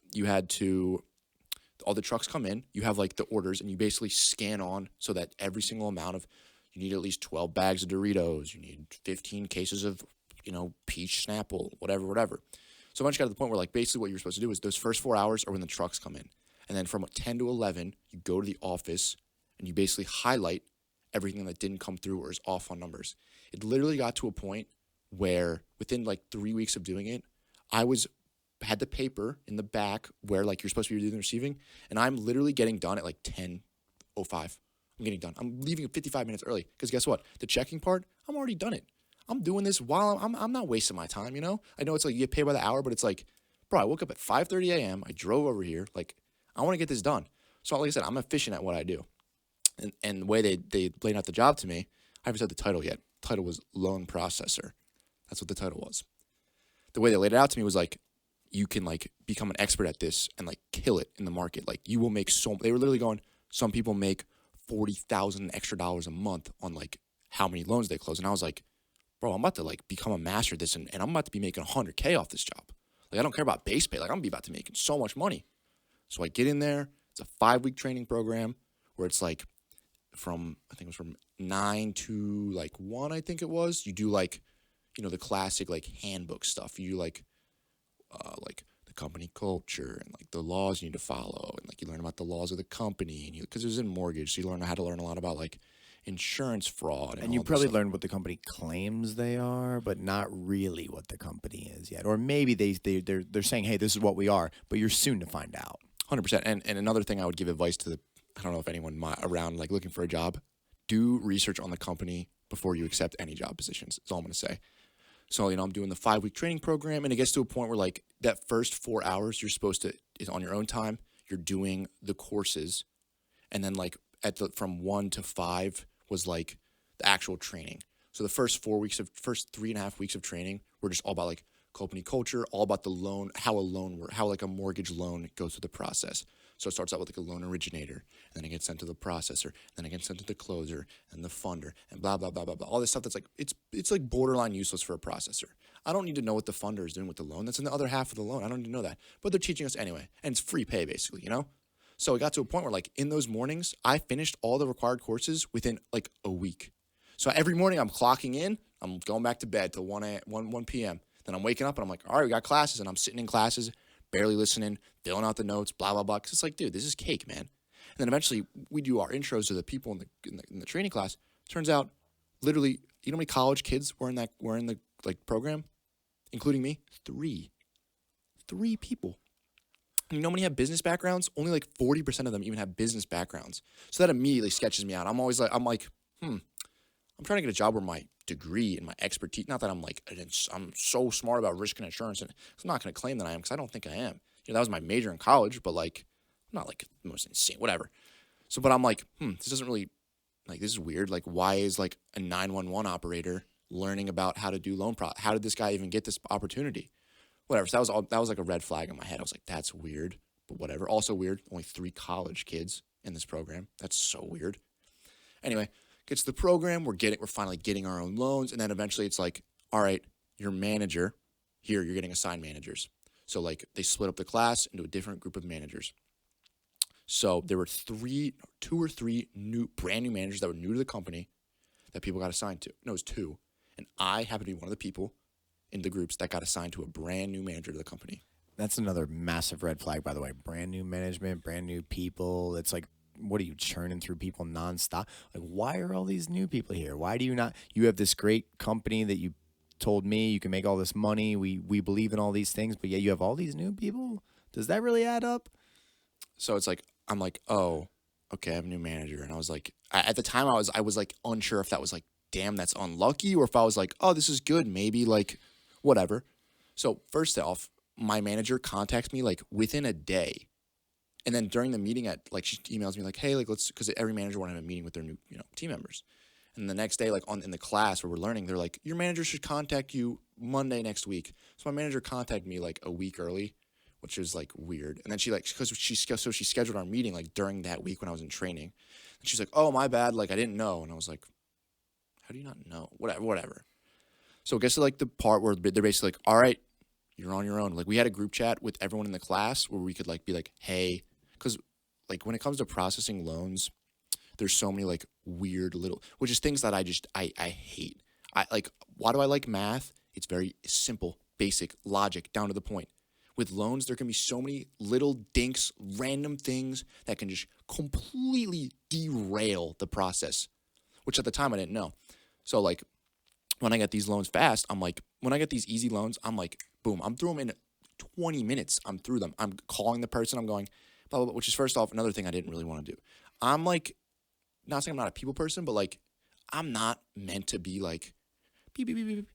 all the trucks come in, you have like the orders, and you basically scan on so that every single amount of, you need at least 12 bags of Doritos, you need 15 cases of, peach Snapple, whatever. So eventually got to the point where like basically what you're supposed to do is those first 4 hours are when the trucks come in. And then from 10 to 11, you go to the office and you basically highlight everything that didn't come through or is off on numbers. It literally got to a point where within like 3 weeks of doing it, had the paper in the back where like you're supposed to be doing the receiving, and I'm literally getting done at like 10:05. I'm getting done. I'm leaving 55 minutes early because guess what? The checking part, I'm already done it. I'm doing this while I'm not wasting my time, I know it's like you get paid by the hour, but it's like, bro, I woke up at 5:30 a.m. I drove over here. Like, I want to get this done. So like I said, I'm efficient at what I do. And the way they laid out the job to me, I haven't said the title yet. The title was loan processor. That's what the title was. The way they laid it out to me was like, you can like become an expert at this and like kill it in the market. Like you will make they were literally going, some people make $40,000 extra dollars a month on like how many loans they close. And I was like, bro, I'm about to like become a master at this and I'm about to be making $100K off this job. Like I don't care about base pay. Like I'm about to be making so much money. So I get in there. It's a 5-week training program where it's like from 9 to like 1, I think it was. You do like, the classic like handbook stuff. You do like the company culture and like the laws you need to follow, and like you learn about the laws of the company, and because it was in mortgage, so you learn how to learn a lot about like insurance fraud, and you probably learned what the company claims they are, but not really what the company is yet. Or maybe they're saying, hey, this is what we are, but you're soon to find out. 100%. And another thing I would give advice to I don't know if anyone around like looking for a job, do research on the company before you accept any job positions. That's all I'm going to say. So, I'm doing the 5-week training program, and it gets to a point where like that first 4 hours is on your own time. You're doing the courses, and then like from 1 to 5 was like the actual training. So the first 3.5 weeks of training were just all about like company culture, all about the loan, how a loan works, how like a mortgage loan goes through the process. So it starts out with like a loan originator, and then it gets sent to the processor, and then it gets sent to the closer and the funder, and blah blah blah blah blah. All this stuff that's like it's like borderline useless for a processor. I don't need to know what the funder is doing with the loan. That's in the other half of the loan. I don't need to know that. But they're teaching us anyway, and it's free pay basically, you know. So it got to a point where like in those mornings, I finished all the required courses within like a week. So every morning I'm clocking in, I'm going back to bed till 1 p.m. Then I'm waking up and I'm like, all right, we got classes, and I'm sitting in classes, barely listening, filling out the notes, blah, blah, blah. Because it's like, dude, this is cake, man. And then eventually we do our intros to the people in the training class. Turns out, literally, you know how many college kids were in the like program, including me? Three people. And you know how many have business backgrounds? Only like 40% of them even have business backgrounds. So that immediately sketches me out. I'm trying to get a job where my degree and my expertise, not that I'm so smart about risk and insurance, and I'm not going to claim that I am, because I don't think I am. You know, that was my major in college, but like, I'm not like the most insane, whatever. So, but I'm like, this doesn't really, like, this is weird. Like, why is like a 911 operator learning about how to do how did this guy even get this opportunity? Whatever. So that was like a red flag in my head. I was like, that's weird, but whatever. Also weird, only 3 college kids in this program. That's so weird. Anyway, gets to the program, we're finally getting our own loans, and then eventually it's like, all right, your manager, here, you're getting assigned managers. So like they split up the class into a different group of managers. So there were 2 or 3 brand new managers that were new to the company that people got assigned to. No, it was 2. And I happened to be one of the people in the groups that got assigned to a brand new manager to the company. That's another massive red flag, by the way. Brand new management, brand new people. It's like, what are you, churning through people nonstop? Like, why are all these new people here? Why do you not? You have this great company that you told me you can make all this money. We believe in all these things, but yet you have all these new people. Does that really add up? So it's like, I'm like, oh, okay, I have a new manager. And I was like, at the time I was like unsure if that was like, damn, that's unlucky, or if I was like, oh, this is good, maybe, like, whatever. So first off, my manager contacts me like within a day. And then during the meeting she emails me like, hey, like, because every manager want to have a meeting with their new, team members. And the next day, like in the class where we're learning, they're like, your manager should contact you Monday next week. So my manager contacted me like a week early, which is like weird. And then she she scheduled our meeting like during that week when I was in training. And she's like, oh, my bad. Like, I didn't know. And I was like, how do you not know? Whatever. So it gets to like the part where they're basically like, all right, you're on your own. Like, we had a group chat with everyone in the class where we could like be like, hey, because like when it comes to processing loans, there's so many like weird little, which is things that I hate. Why do I like math? It's very simple, basic, logic, down to the point. With loans, there can be so many little dinks, random things that can just completely derail the process, which at the time I didn't know. So like when I get these loans fast, I'm like, when I get these easy loans, I'm like, boom, I'm through them in 20 minutes. I'm through them. I'm calling the person. I'm going, blah, blah, blah, which is first off, another thing I didn't really want to do. I'm like, not saying I'm not a people person, but like, I'm not meant to be like, beep, beep, beep, beep.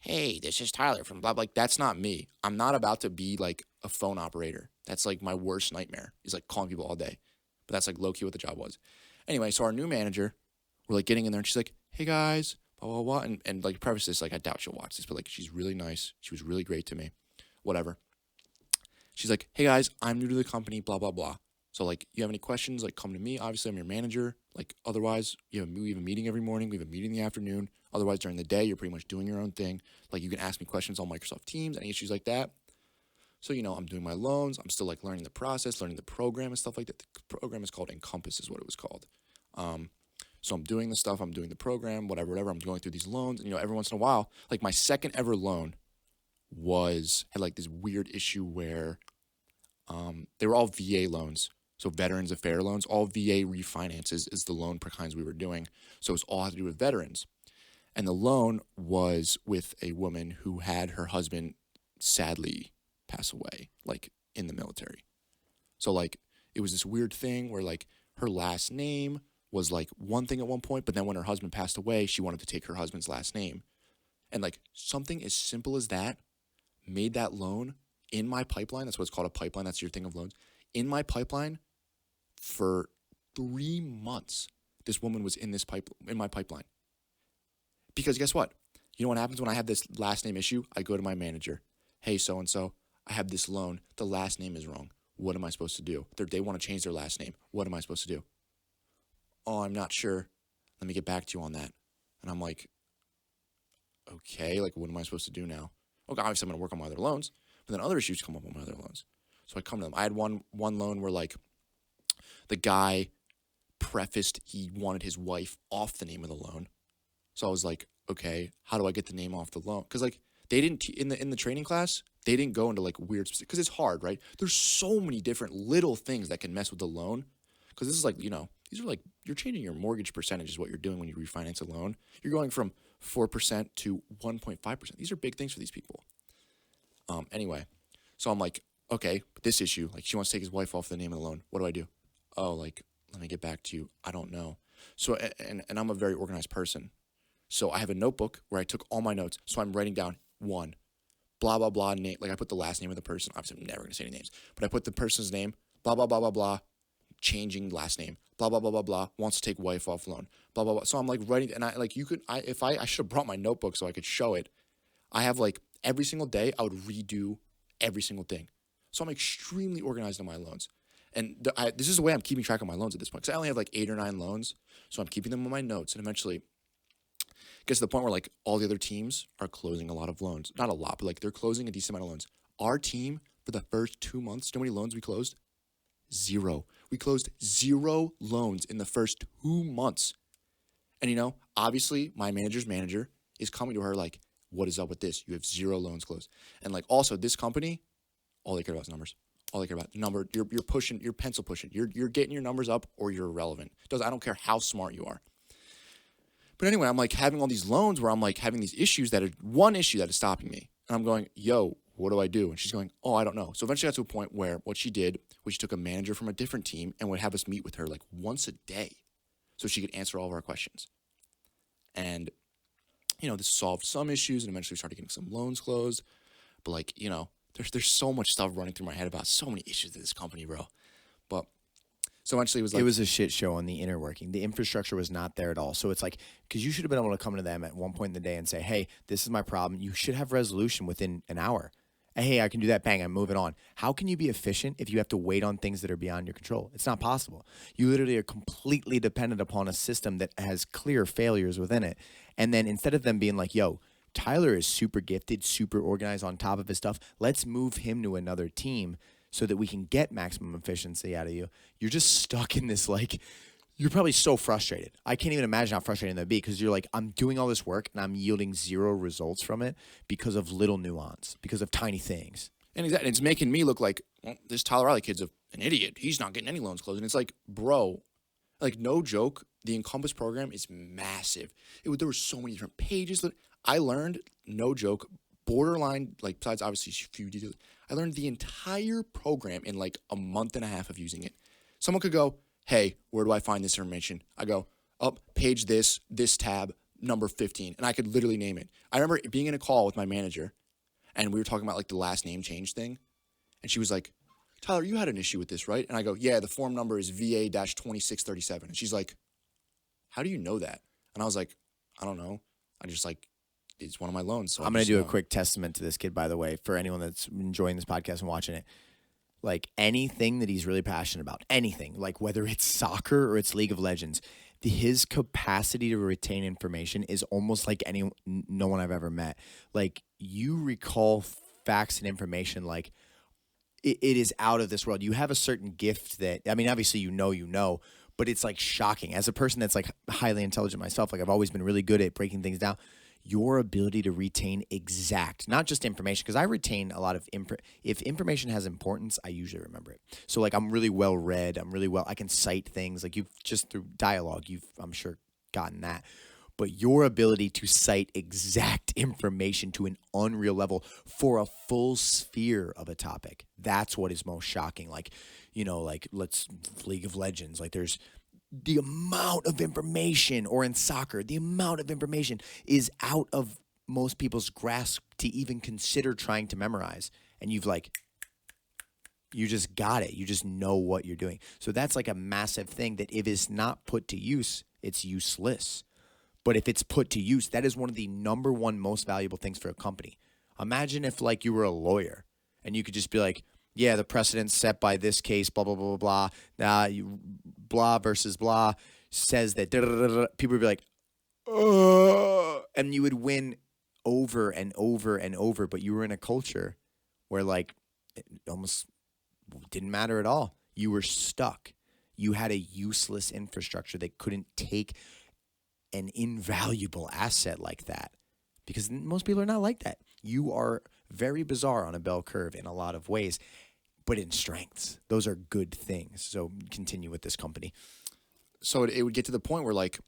Hey, this is Tyler from blah, blah. Like, that's not me. I'm not about to be like a phone operator. That's like my worst nightmare, is like calling people all day. But that's like low key what the job was. Anyway, so our new manager, we're like getting in there and she's like, hey guys, blah, blah, blah. And like preface this, like I doubt she'll watch this, but like she's really nice. She was really great to me. Whatever. She's like, hey guys, I'm new to the company, blah, blah, blah. So like, you have any questions, like come to me. Obviously, I'm your manager. Like otherwise, we have a meeting every morning. We have a meeting in the afternoon. Otherwise, during the day, you're pretty much doing your own thing. Like you can ask me questions on Microsoft Teams, any issues like that. So, I'm doing my loans. I'm still like learning the process, learning the program and stuff like that. The program is called Encompass is what it was called. So I'm doing the stuff. I'm doing the program, whatever. I'm going through these loans. And, every once in a while, like my second ever loan had like this weird issue where they were all VA loans. So Veterans Affairs loans, all VA refinances is the loan per kinds we were doing. So it's all had to do with veterans. And the loan was with a woman who had her husband sadly pass away, like in the military. So like it was this weird thing where like her last name was like one thing at one point, but then when her husband passed away, she wanted to take her husband's last name. And like something as simple as that made that loan in my pipeline. That's what's called a pipeline. That's your thing of loans. In my pipeline for 3 months, this woman was in my pipeline. Because guess what? You know what happens when I have this last name issue? I go to my manager. Hey, so-and-so, I have this loan. The last name is wrong. What am I supposed to do? They want to change their last name. What am I supposed to do? Oh, I'm not sure. Let me get back to you on that. And I'm like, okay, like, what am I supposed to do now? Okay, obviously I'm going to work on my other loans, but then other issues come up on my other loans. So I come to them. I had one loan where, like, the guy prefaced he wanted his wife off the name of the loan. So I was like, okay, how do I get the name off the loan? Because, like, they didn't, in the training class, they didn't go into, like, weird, because it's hard, right? There's so many different little things that can mess with the loan. Because this is like, these are like, you're changing your mortgage percentage is what you're doing when you refinance a loan. You're going from 4% to 1.5%. These are big things for these people. Anyway, so I'm like, okay, but this issue, like, she wants to take his wife off the name of the loan. What do I do? Oh, like, let me get back to you. I don't know. So, and I'm a very organized person. So I have a notebook where I took all my notes. So I'm writing down one, blah, blah, blah, name. Like, I put the last name of the person. Obviously, I'm never going to say any names. But I put the person's name, blah, blah, blah, blah, blah, changing last name, blah, blah, blah, blah, blah, wants to take wife off loan, blah, blah, blah. So I'm, like, writing, and I should have brought my notebook so I could show it. I have, like, every single day, I would redo every single thing. So I'm extremely organized on my loans. And this is the way I'm keeping track of my loans at this point. Because I only have, like, 8 or 9 loans. So I'm keeping them on my notes. And eventually it gets to the point where, like, all the other teams are closing a lot of loans. Not a lot, but, like, they're closing a decent amount of loans. Our team, for the first 2 months, do you know how many loans we closed? 0. We closed 0 loans in the first 2 months. And, obviously, my manager's manager is coming to her like, what is up with this? You have 0 loans closed. And, like, also, this company, all they care about is numbers. All they care about number. You're pushing, you're pencil pushing. You're getting your numbers up or you're irrelevant. I don't care how smart you are. But anyway, I'm, like, having all these loans where I'm, like, having these issues that are one issue that is stopping me. And I'm going, yo, what do I do? And she's going, oh, I don't know. So eventually I got to a point where what she did was she took a manager from a different team and would have us meet with her, like, once a day so she could answer all of our questions. And, this solved some issues, and eventually we started getting some loans closed. But, like, there's so much stuff running through my head about so many issues at this company, bro. But so eventually it was a shit show on the inner working. The infrastructure was not there at all. So it's like, because you should have been able to come to them at one point in the day and say, hey, this is my problem. You should have resolution within an hour. Hey, I can do that. Bang, I'm moving on. How can you be efficient if you have to wait on things that are beyond your control? It's not possible. You literally are completely dependent upon a system that has clear failures within it. And then instead of them being like, yo, Tyler is super gifted, super organized on top of his stuff, let's move him to another team so that we can get maximum efficiency out of you. You're just stuck in this, like, you're probably so frustrated. I can't even imagine how frustrating that'd be because you're like, I'm doing all this work and I'm yielding 0 results from it because of little nuance, because of tiny things. And it's making me look like, well, this Tyler Riley kid's an idiot. He's not getting any loans closed. And it's like, bro, like, no joke, the Encompass program is massive. There were so many different pages that I learned, no joke, borderline, like, besides obviously a few details, I learned the entire program in, like, a month and a half of using it. Someone could go, hey, where do I find this information? I go, page this tab, number 15. And I could literally name it. I remember being in a call with my manager, and we were talking about, like, the last name change thing. And she was like, Tyler, you had an issue with this, right? And I go, yeah, the form number is VA-2637. And she's like, how do you know that? And I was like, I don't know. I just, like, it's one of my loans. So I'm going to do a quick testament to this kid, by the way, for anyone that's enjoying this podcast and watching it. Like, anything that he's really passionate about, anything, like whether it's soccer or it's League of Legends, his capacity to retain information is almost like no one I've ever met. Like, you recall facts and information like it is out of this world. You have a certain gift that, I mean, obviously you know, but it's like shocking. As a person that's like highly intelligent myself, like I've always been really good at breaking things down. Your ability to retain exact, not just information, because I retain a lot of if information has importance, I usually remember it. So, like, I'm really well read. I can cite things. Like, you've just through dialogue, I'm sure, gotten that. But your ability to cite exact information to an unreal level for a full sphere of a topic, that's what is most shocking. Like, let's League of Legends, like there's the amount of information, or in soccer, the amount of information is out of most people's grasp to even consider trying to memorize. And you just got it. You just know what you're doing. So that's like a massive thing that if it's not put to use, it's useless. But if it's put to use, that is one of the number one most valuable things for a company. Imagine if like you were a lawyer and you could just be like, yeah, the precedent set by this case, blah, blah, blah, blah, blah, blah versus blah says that da, da, da, da. People would be like, and you would win over and over and over. But you were in a culture where like it almost didn't matter at all. You were stuck. You had a useless infrastructure that couldn't take an invaluable asset like that, because most people are not like that. You are very bizarre on a bell curve in a lot of ways, but in strengths, those are good things. So continue with this company. So it would get to the point where like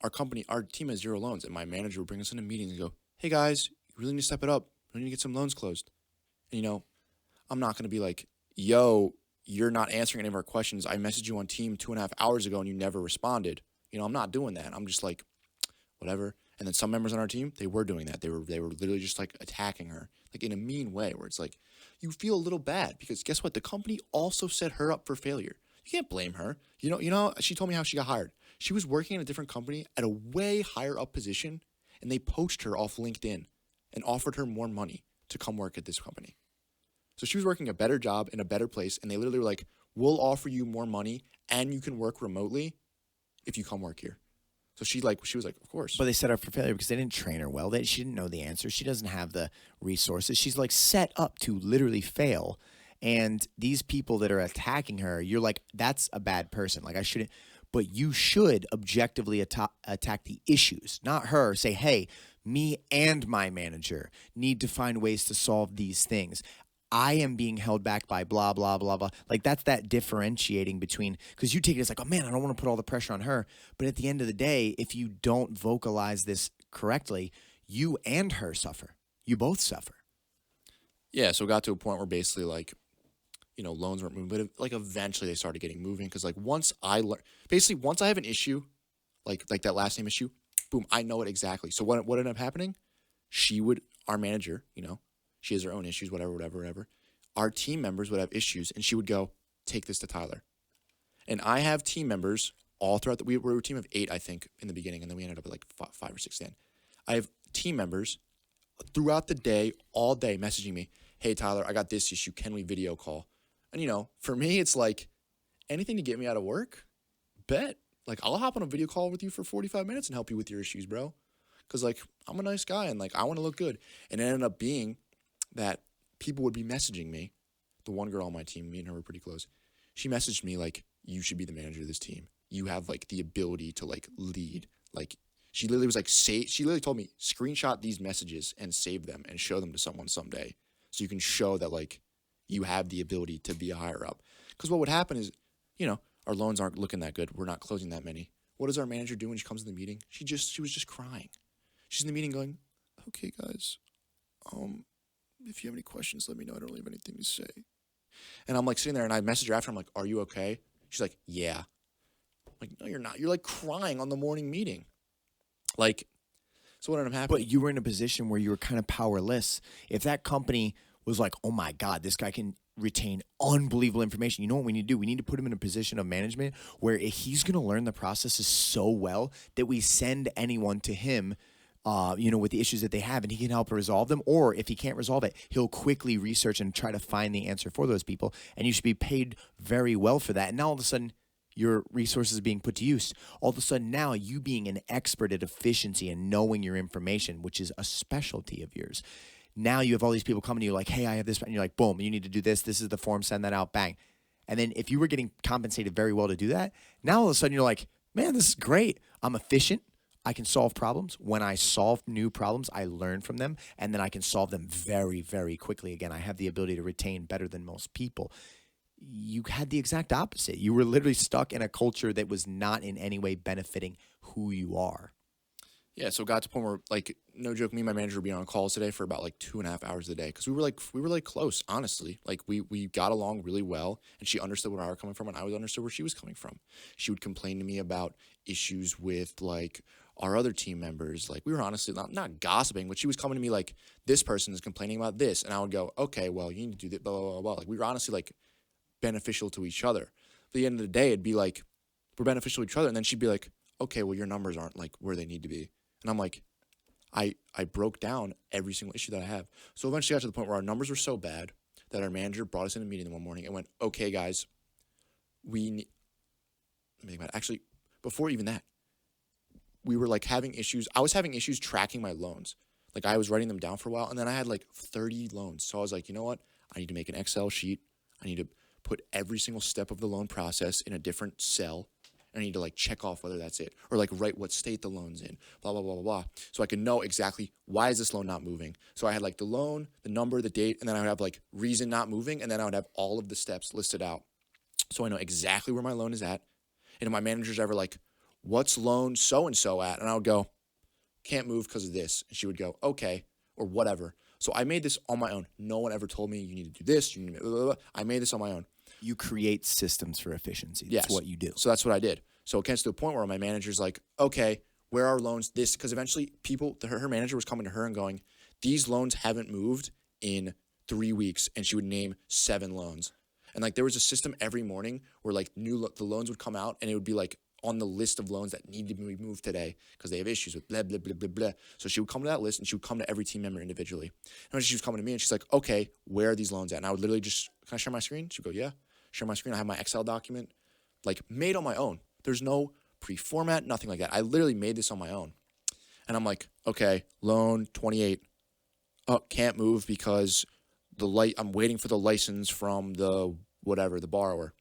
our team has 0 loans, and my manager would bring us into meetings and go, hey guys, you really need to step it up. We need to get some loans closed. And, I'm not going to be like, yo, you're not answering any of our questions. I messaged you on team 2.5 hours ago and you never responded. I'm not doing that. I'm just like, whatever. And then some members on our team, they were doing that. They were literally just like attacking her, like in a mean way, where it's like, you feel a little bad because guess what? The company also set her up for failure. You can't blame her. She told me how she got hired. She was working in a different company at a way higher up position, and they poached her off LinkedIn and offered her more money to come work at this company. So she was working a better job in a better place, and they literally were like, we'll offer you more money and you can work remotely if you come work here. So she was like, of course. But they set her up for failure because they didn't train her well. She didn't know the answer. She doesn't have the resources. She's like set up to literally fail. And these people that are attacking her, you're like, that's a bad person. Like I shouldn't, but you should objectively attack the issues, not her. Say, hey, me and my manager need to find ways to solve these things. I am being held back by blah, blah, blah, blah. Like that's that differentiating between, because you take it as like, oh man, I don't want to put all the pressure on her. But at the end of the day, if you don't vocalize this correctly, you and her suffer. You both suffer. Yeah, so it got to a point where basically like, loans weren't moving, but like eventually they started getting moving because like once I have an issue, like that last name issue, boom, I know it exactly. So what ended up happening? Our manager, she has her own issues, whatever. Our team members would have issues, and she would go, take this to Tyler. And I have team members all throughout we were a team of 8, I think, in the beginning, and then we ended up at like 5 or 6 then. I have team members throughout the day, all day, messaging me, hey, Tyler, I got this issue. Can we video call? And, for me, it's like anything to get me out of work, bet. Like, I'll hop on a video call with you for 45 minutes and help you with your issues, bro. Because, like, I'm a nice guy, and, like, I want to look good. And it ended up being that people would be messaging me. The one girl on my team, me and her were pretty close. She messaged me, like, you should be the manager of this team. You have, like, the ability to, like, lead. Like, she literally was like, she literally told me, screenshot these messages and save them and show them to someone someday. So you can show that, like, you have the ability to be a higher up. Because what would happen is, our loans aren't looking that good. We're not closing that many. What does our manager do when she comes to the meeting? She was just crying. She's in the meeting going, okay, guys, if you have any questions, let me know. I don't really have anything to say. And I'm like sitting there and I message her after. I'm like, are you okay? She's like, yeah. I'm like, no, you're not. You're like crying on the morning meeting. Like, so what ended up happening? But you were in a position where you were kind of powerless. If that company was like, oh my God, this guy can retain unbelievable information. You know what we need to do? We need to put him in a position of management where he's going to learn the processes so well that we send anyone to him with the issues that they have, and he can help resolve them. Or if he can't resolve it, he'll quickly research and try to find the answer for those people. And you should be paid very well for that. And now all of a sudden, your resources being put to use. All of a sudden now you being an expert at efficiency and knowing your information, which is a specialty of yours. Now you have all these people coming to you like, hey, I have this, and you're like, boom, you need to do this. This is the form, send that out, bang. And then if you were getting compensated very well to do that, now all of a sudden you're like, man, this is great. I'm efficient. I can solve problems. When I solve new problems, I learn from them, and then I can solve them very, very quickly. Again, I have the ability to retain better than most people. You had the exact opposite. You were literally stuck in a culture that was not in any way benefiting who you are. Yeah, so it got to the point where, like, no joke, me and my manager would be on calls today for about, like, 2.5 hours a day. Because we were close, honestly. Like, we got along really well, and she understood where I was coming from, and I understood where she was coming from. She would complain to me about issues with, like, our other team members. Like, we were honestly not gossiping, but she was coming to me like, this person is complaining about this. And I would go, okay, well, you need to do that, blah, blah, blah, blah. Like, we were honestly, like, beneficial to each other. But at the end of the day, it'd be like, we're beneficial to each other. And then she'd be like, okay, well, your numbers aren't like where they need to be. And I'm like, I broke down every single issue that I have. So eventually got to the point where our numbers were so bad that our manager brought us in a meeting one morning and went, okay, guys, we need, let me think about it. Actually, before even that, we were like having issues. I was having issues tracking my loans. Like I was writing them down for a while, and then I had like 30 loans. So I was like, you know what? I need to make an Excel sheet. I need to put every single step of the loan process in a different cell. I need to like check off whether that's it, or like write what state the loan's in, blah, blah, blah, blah, blah. So I can know exactly why is this loan not moving. So I had like the loan, the number, the date, and then I would have like reason not moving, and then I would have all of the steps listed out. So I know exactly where my loan is at. And if my manager's ever like, what's loan so-and-so at? And I would go, can't move because of this. And she would go, okay, or whatever. So I made this on my own. No one ever told me you need to do this. You need to blah, blah, blah. I made this on my own. You create systems for efficiency. That's what you do. So that's what I did. So it gets to a point where my manager's like, okay, where are loans? This, because eventually her manager was coming to her and going, these loans haven't moved in 3 weeks. And she would name 7 loans. And like there was a system every morning where like the loans would come out and it would be like on the list of loans that need to be moved today because they have issues with blah, blah, blah, blah, blah. So she would come to that list and she would come to every team member individually. And when she was coming to me and she's like, okay, where are these loans at? And I would literally just, can I share my screen? She'd go, yeah, share my screen. I have my Excel document like made on my own. There's no pre-format, nothing like that. I literally made this on my own. And I'm like, okay, loan 28. Oh, can't move because I'm waiting for the license from the whatever, the borrower.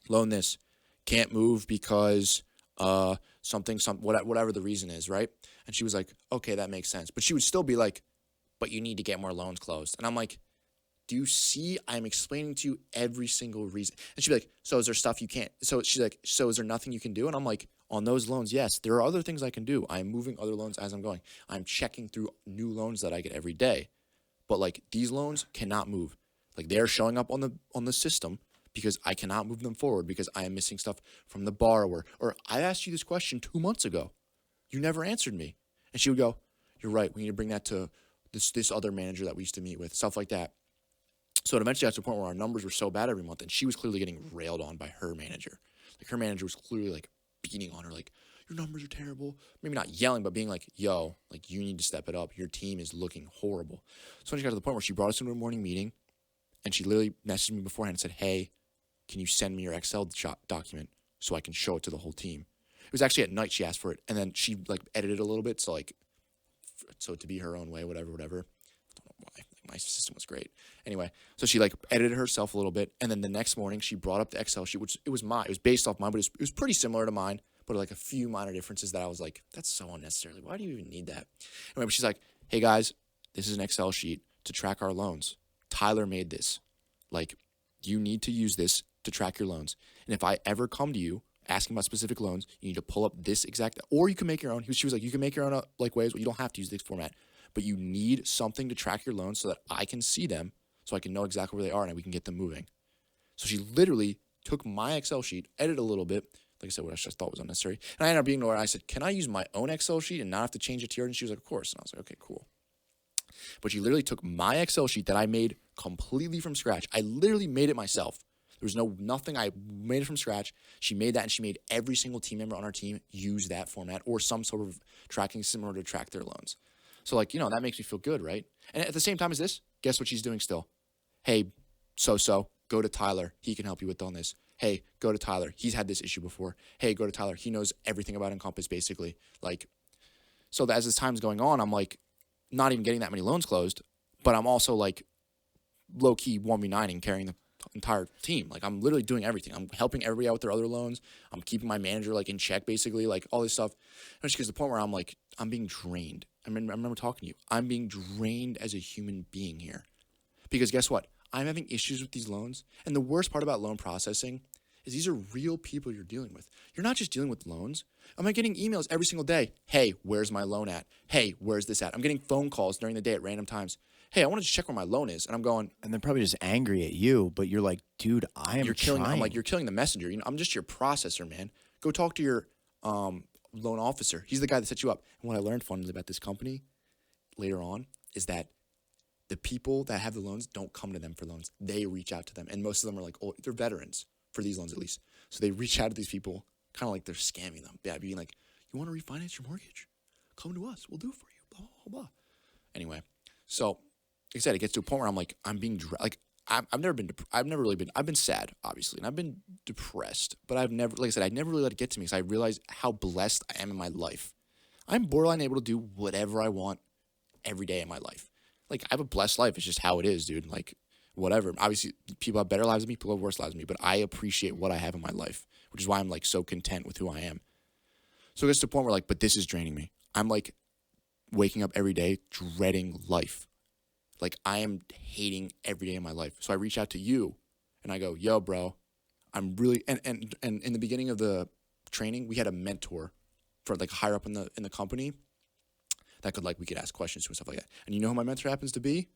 Loan this. Can't move because whatever the reason is, right? And she was like, okay, that makes sense. But she would still be like, but you need to get more loans closed. And I'm like, do you see I'm explaining to you every single reason? And she'd be like, so is there stuff you can't? So she's like, so is there nothing you can do? And I'm like, on those loans, yes, there are other things I can do. I'm moving other loans as I'm going. I'm checking through new loans that I get every day. But like these loans cannot move. Like they're showing up on the system because I cannot move them forward because I am missing stuff from the borrower. Or I asked you this question 2 months ago. You never answered me. And she would go, you're right. We need to bring that to this other manager that we used to meet with, stuff like that. So it eventually got to a point where our numbers were so bad every month and she was clearly getting railed on by her manager. Like her manager was clearly like beating on her, like, your numbers are terrible. Maybe not yelling, but being like, yo, like you need to step it up. Your team is looking horrible. So when she got to the point where she brought us into a morning meeting and she literally messaged me beforehand and said, hey, can you send me your Excel document so I can show it to the whole team? It was actually at night she asked for it. And then she like edited a little bit. So to be her own way, whatever. I don't know why. My system was great. Anyway, so she like edited herself a little bit. And then the next morning she brought up the Excel sheet, which it was based off mine, but it was pretty similar to mine, but like a few minor differences that I was like, that's so unnecessary. Why do you even need that? Anyway, but she's like, hey guys, this is an Excel sheet to track our loans. Tyler made this. Like, you need to use this to track your loans. And if I ever come to you asking about specific loans, you need to pull up this exact, or you can make your own. She was like, you can make your own like ways, but you don't have to use this format. But you need something to track your loans so that I can see them, so I can know exactly where they are and we can get them moving. So she literally took my Excel sheet, edited a little bit, like I said, what I just thought was unnecessary. And I ended up being where I said, can I use my own Excel sheet and not have to change it to yours? And she was like, of course. And I was like, okay, cool. But she literally took my Excel sheet that I made completely from scratch. I literally made it myself. There was nothing. I made it from scratch. She made that, and she made every single team member on our team use that format or some sort of tracking system in order to track their loans. So, like, that makes me feel good, right? And at the same time as this, guess what she's doing still? Hey, go to Tyler. He can help you with on this. Hey, go to Tyler. He's had this issue before. Hey, go to Tyler. He knows everything about Encompass, basically. Like, so that as this time's going on, I'm like, not even getting that many loans closed, but I'm also like low-key 1v9ing, carrying the entire team. Like, I'm literally doing everything. I'm helping everybody out with their other loans. I'm keeping my manager like in check, basically, like all this stuff. And it gets to the point where I'm like, I'm being drained. I remember talking to you. I'm being drained as a human being here. Because guess what? I'm having issues with these loans. And the worst part about loan processing is these are real people you're dealing with. You're not just dealing with loans. I'm getting emails every single day. Hey, where's my loan at? Hey, where's this at? I'm getting phone calls during the day at random times. Hey, I want to check where my loan is. And I'm going. And they're probably just angry at you, but you're like, dude, I'm like, you're killing the messenger. I'm just your processor, man. Go talk to your loan officer. He's the guy that set you up. And what I learned funnily about this company later on is that the people that have the loans don't come to them for loans. They reach out to them. And most of them are like, they're veterans for these loans at least. So they reach out to these people kind of like they're scamming them. Yeah, being like, you want to refinance your mortgage? Come to us. We'll do it for you. Blah, blah, blah. Anyway, so like I said, it gets to a point where I'm like, I'm being like, I've never been, I've been sad, obviously, and I've been depressed, but I've never, like I said, I never really let it get to me because I realized how blessed I am in my life. I'm borderline able to do whatever I want every day in my life. Like, I have a blessed life. It's just how it is, dude. Like, whatever. Obviously, people have better lives than me, people have worse lives than me, but I appreciate what I have in my life, which is why I'm like so content with who I am. So it gets to the point where like, but this is draining me. I'm like waking up every day dreading life. Like, I am hating every day of my life. So I reach out to you and I go, yo, bro, I'm really, and in the beginning of the training, we had a mentor for like higher up in the company that could like, we could ask questions to and stuff like that. And you know who my mentor happens to be?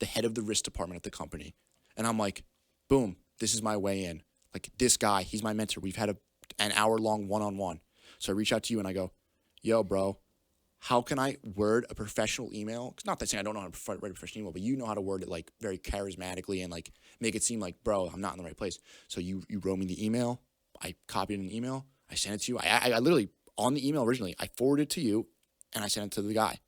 The head of the risk department at the company. And I'm like, boom, this is my way in. Like, this guy, he's my mentor. We've had an hour-long one-on-one. So I reach out to you and I go, yo, bro, how can I word a professional email? It's not that saying I don't know how to write a professional email, but you know how to word it like very charismatically and like make it seem like, bro, I'm not in the right place. So you wrote me the email. I copied an email. I sent it to you. I literally, on the email originally, I forwarded it to you and I sent it to the guy.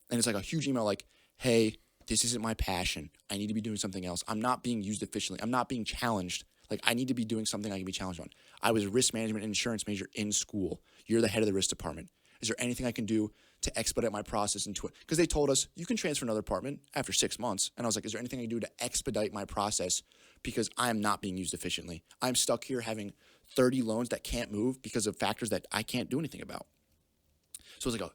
And it's like a huge email like, hey, this isn't my passion. I need to be doing something else. I'm not being used efficiently. I'm not being challenged. Like, I need to be doing something I can be challenged on. I was a risk management and insurance major in school. You're the head of the risk department. Is there anything I can do to expedite my process into it? Because they told us, you can transfer another department after 6 months. And I was like, is there anything I can do to expedite my process? Because I am not being used efficiently. I'm stuck here having 30 loans that can't move because of factors that I can't do anything about. So it's like,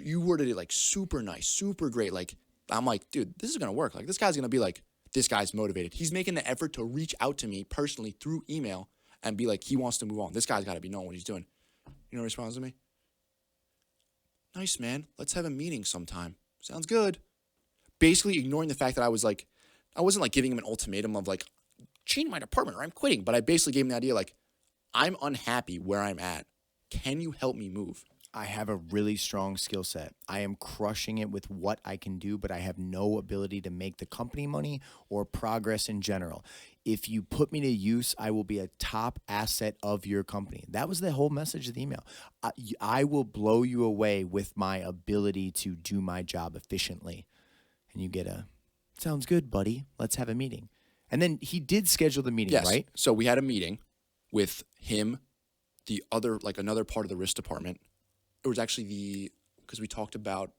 you worded it like super nice, super great. Like, I'm like, dude, this is going to work. Like, this guy's going to be like, this guy's motivated. He's making the effort to reach out to me personally through email and be like, he wants to move on. This guy's got to be knowing what he's doing. You know what responds to me? Nice, man. Let's have a meeting sometime. Sounds good. Basically ignoring the fact that I wasn't like giving him an ultimatum of like, change my department or I'm quitting. But I basically gave him the idea like, I'm unhappy where I'm at. Can you help me move? I have a really strong skill set. I am crushing it with what I can do, but I have no ability to make the company money or progress in general. If you put me to use, I will be a top asset of your company. That was the whole message of the email. I will blow you away with my ability to do my job efficiently. And you get sounds good, buddy. Let's have a meeting. And then he did schedule the meeting, Yes. right? So we had a meeting with him, another part of the risk department. It was actually because we talked about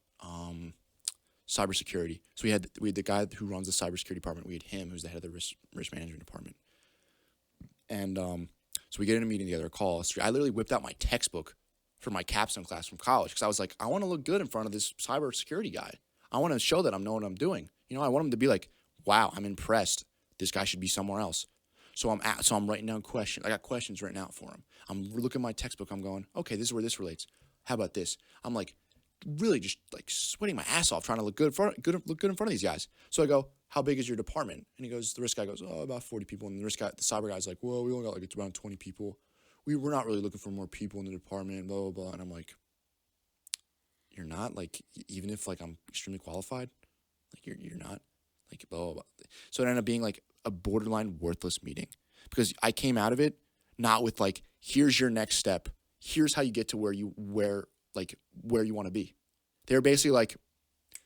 cybersecurity. So we had the guy who runs the cybersecurity department. We had him, who's the head of the risk management department. And so we get in a meeting together, a call. I literally whipped out my textbook for my capstone class from college because I was like, I want to look good in front of this cybersecurity guy. I want to show that I'm knowing what I'm doing. You know, I want him to be like, wow, I'm impressed. This guy should be somewhere else. So I'm writing down questions. I got questions written out for him. I'm looking at my textbook. I'm going, okay, this is where this relates. How about this? I'm like really just like sweating my ass off trying to look good in front of these guys. So I go, how big is your department? And the risk guy goes, oh, about 40 people. And the cyber guy's like, well, we only got like it's around 20 people. We're not really looking for more people in the department, blah, blah, blah. And I'm like, you're not? Like, even if like I'm extremely qualified, like you're not? Like, blah, blah, blah. So it ended up being like a borderline worthless meeting because I came out of it not with like, here's your next step. Here's how you get to where you want to be. They're basically like,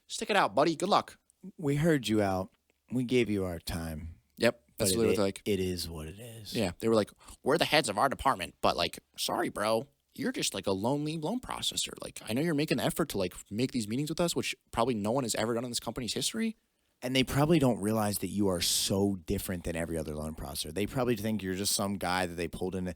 stick it out, buddy. Good luck. We heard you out. We gave you our time. Yep. That's literally like, it is what it is. Yeah. They were like, we're the heads of our department, but like, sorry, bro. You're just like a lonely loan processor. Like, I know you're making the effort to like make these meetings with us, which probably no one has ever done in this company's history. And they probably don't realize that you are so different than every other loan processor. They probably think you're just some guy that they pulled in.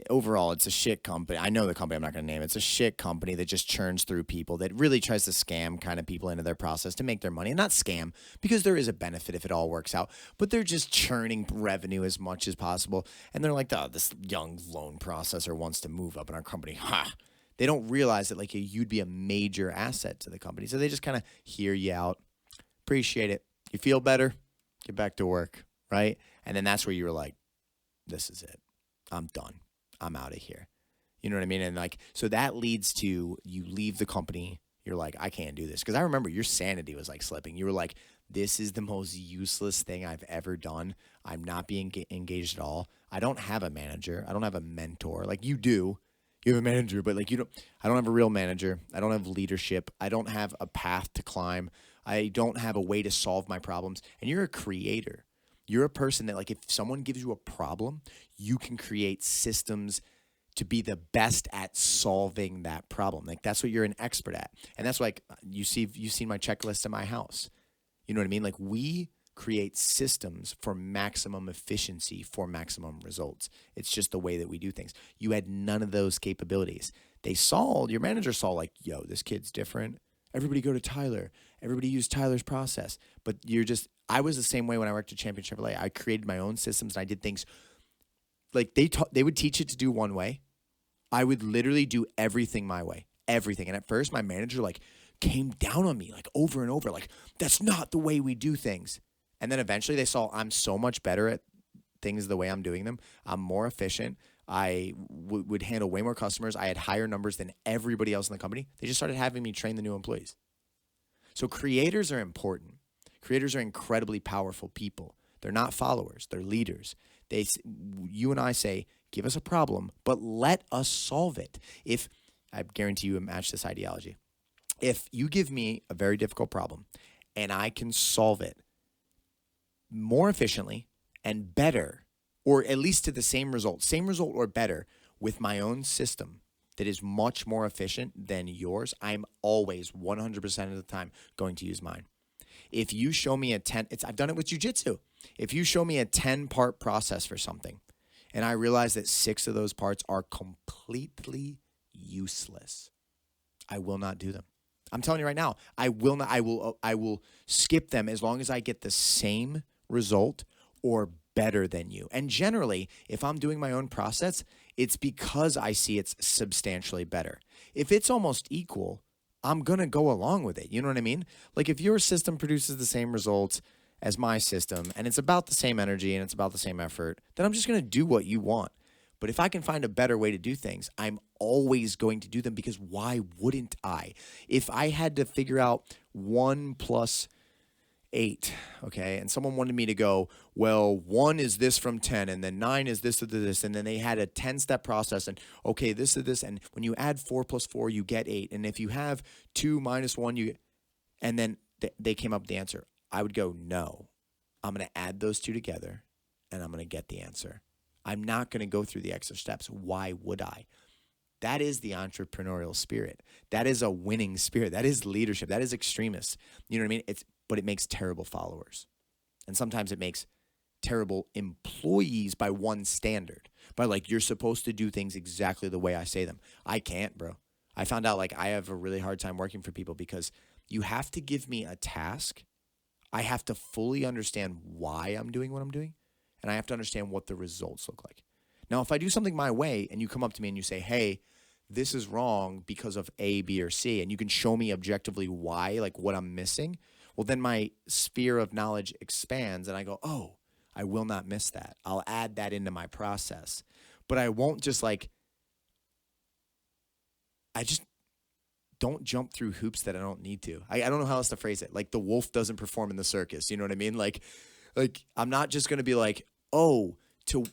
Overall, it's a shit company. I know the company, I'm not going to name it. It's a shit company that just churns through people, that really tries to scam kind of people into their process to make their money. And not scam, because there is a benefit if it all works out. But they're just churning revenue as much as possible. And they're like, oh, this young loan processor wants to move up in our company. Ha! They don't realize that like you'd be a major asset to the company. So they just kind of hear you out. Appreciate it. You feel better? Get back to work, right? And then that's where you were like, this is it. I'm done. I'm out of here. You know what I mean? And like, so that leads to you leave the company, You're like, I can't do this. Because I remember your sanity was like slipping. You were like, this is the most useless thing I've ever done. I'm not being engaged at all. I don't have a manager. I don't have a mentor. Like you do. You have a manager, but like you don't, I don't have a real manager. I don't have leadership. I don't have a path to climb. I don't have a way to solve my problems. And you're a creator. You're a person that, like, if someone gives you a problem, you can create systems to be the best at solving that problem. Like that's what you're an expert at. And that's like you've seen my checklist in my house. You know what I mean? Like we create systems for maximum efficiency for maximum results. It's just the way that we do things. You had none of those capabilities. Your manager saw like, yo, this kid's different. Everybody go to Tyler. Everybody use Tyler's process. But I was the same way when I worked at Champion Chevrolet. I created my own systems and I did things like they would teach it to do one way. I would literally do everything my way, everything. And at first my manager like came down on me like over and over, like that's not the way we do things. And then eventually they saw I'm so much better at things the way I'm doing them. I'm more efficient. I would handle way more customers. I had higher numbers than everybody else in the company. They just started having me train the new employees. So creators are important. Creators are incredibly powerful people. They're not followers. They're leaders. You and I say, give us a problem, but let us solve it. If I guarantee you match this ideology. If you give me a very difficult problem and I can solve it more efficiently and better, or at least to the same result or better with my own system that is much more efficient than yours, I'm always 100% of the time going to use mine. If you show me I've done it with jiu-jitsu. If you show me a 10-part process for something and I realize that 6 of those parts are completely useless, I will not do them. I'm telling you right now, I will not. I will skip them as long as I get the same result or better than you. And generally, if I'm doing my own process, it's because I see it's substantially better. If it's almost equal, I'm going to go along with it. You know what I mean? Like if your system produces the same results as my system and it's about the same energy and it's about the same effort, then I'm just going to do what you want. But if I can find a better way to do things, I'm always going to do them because why wouldn't I? If I had to figure out 1 + 8, okay, and someone wanted me to go, well, 1 is this from 10, and then 9 is this to this, and then they had a 10-step process, and okay, this is this, and when you add 4 + 4, you get 8, and if you have 2 - 1, you get, and then they came up with the answer. I would go, no, I'm going to add those two together, and I'm going to get the answer. I'm not going to go through the extra steps. Why would I? That is the entrepreneurial spirit. That is a winning spirit. That is leadership. That is extremist. You know what I mean? But it makes terrible followers. And sometimes it makes terrible employees by one standard. By like, you're supposed to do things exactly the way I say them. I can't, bro. I found out like I have a really hard time working for people because you have to give me a task. I have to fully understand why I'm doing what I'm doing. And I have to understand what the results look like. Now, if I do something my way and you come up to me and you say, hey, this is wrong because of A, B, or C, and you can show me objectively why, like what I'm missing, well, then my sphere of knowledge expands and I go, oh, I will not miss that. I'll add that into my process. But I won't just I just don't jump through hoops that I don't need to. I don't know how else to phrase it. Like the wolf doesn't perform in the circus. You know what I mean? Like I'm not just going to be like, oh, to,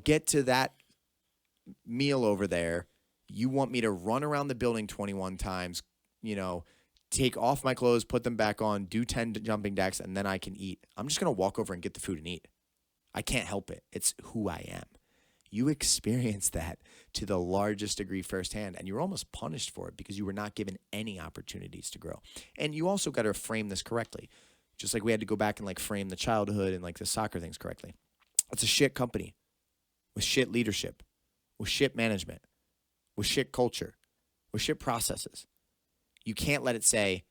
get to that meal over there, you want me to run around the building 21 times, take off my clothes, put them back on, do 10 jumping jacks, and then I can eat. I'm just going to walk over and get the food and eat. I can't help it. It's who I am. You experienced that to the largest degree firsthand, and you're almost punished for it because you were not given any opportunities to grow. And you also got to frame this correctly. Just like we had to go back and frame the childhood and the soccer things correctly. It's a shit company with shit leadership, with shit management, with shit culture, with shit processes. You can't let it say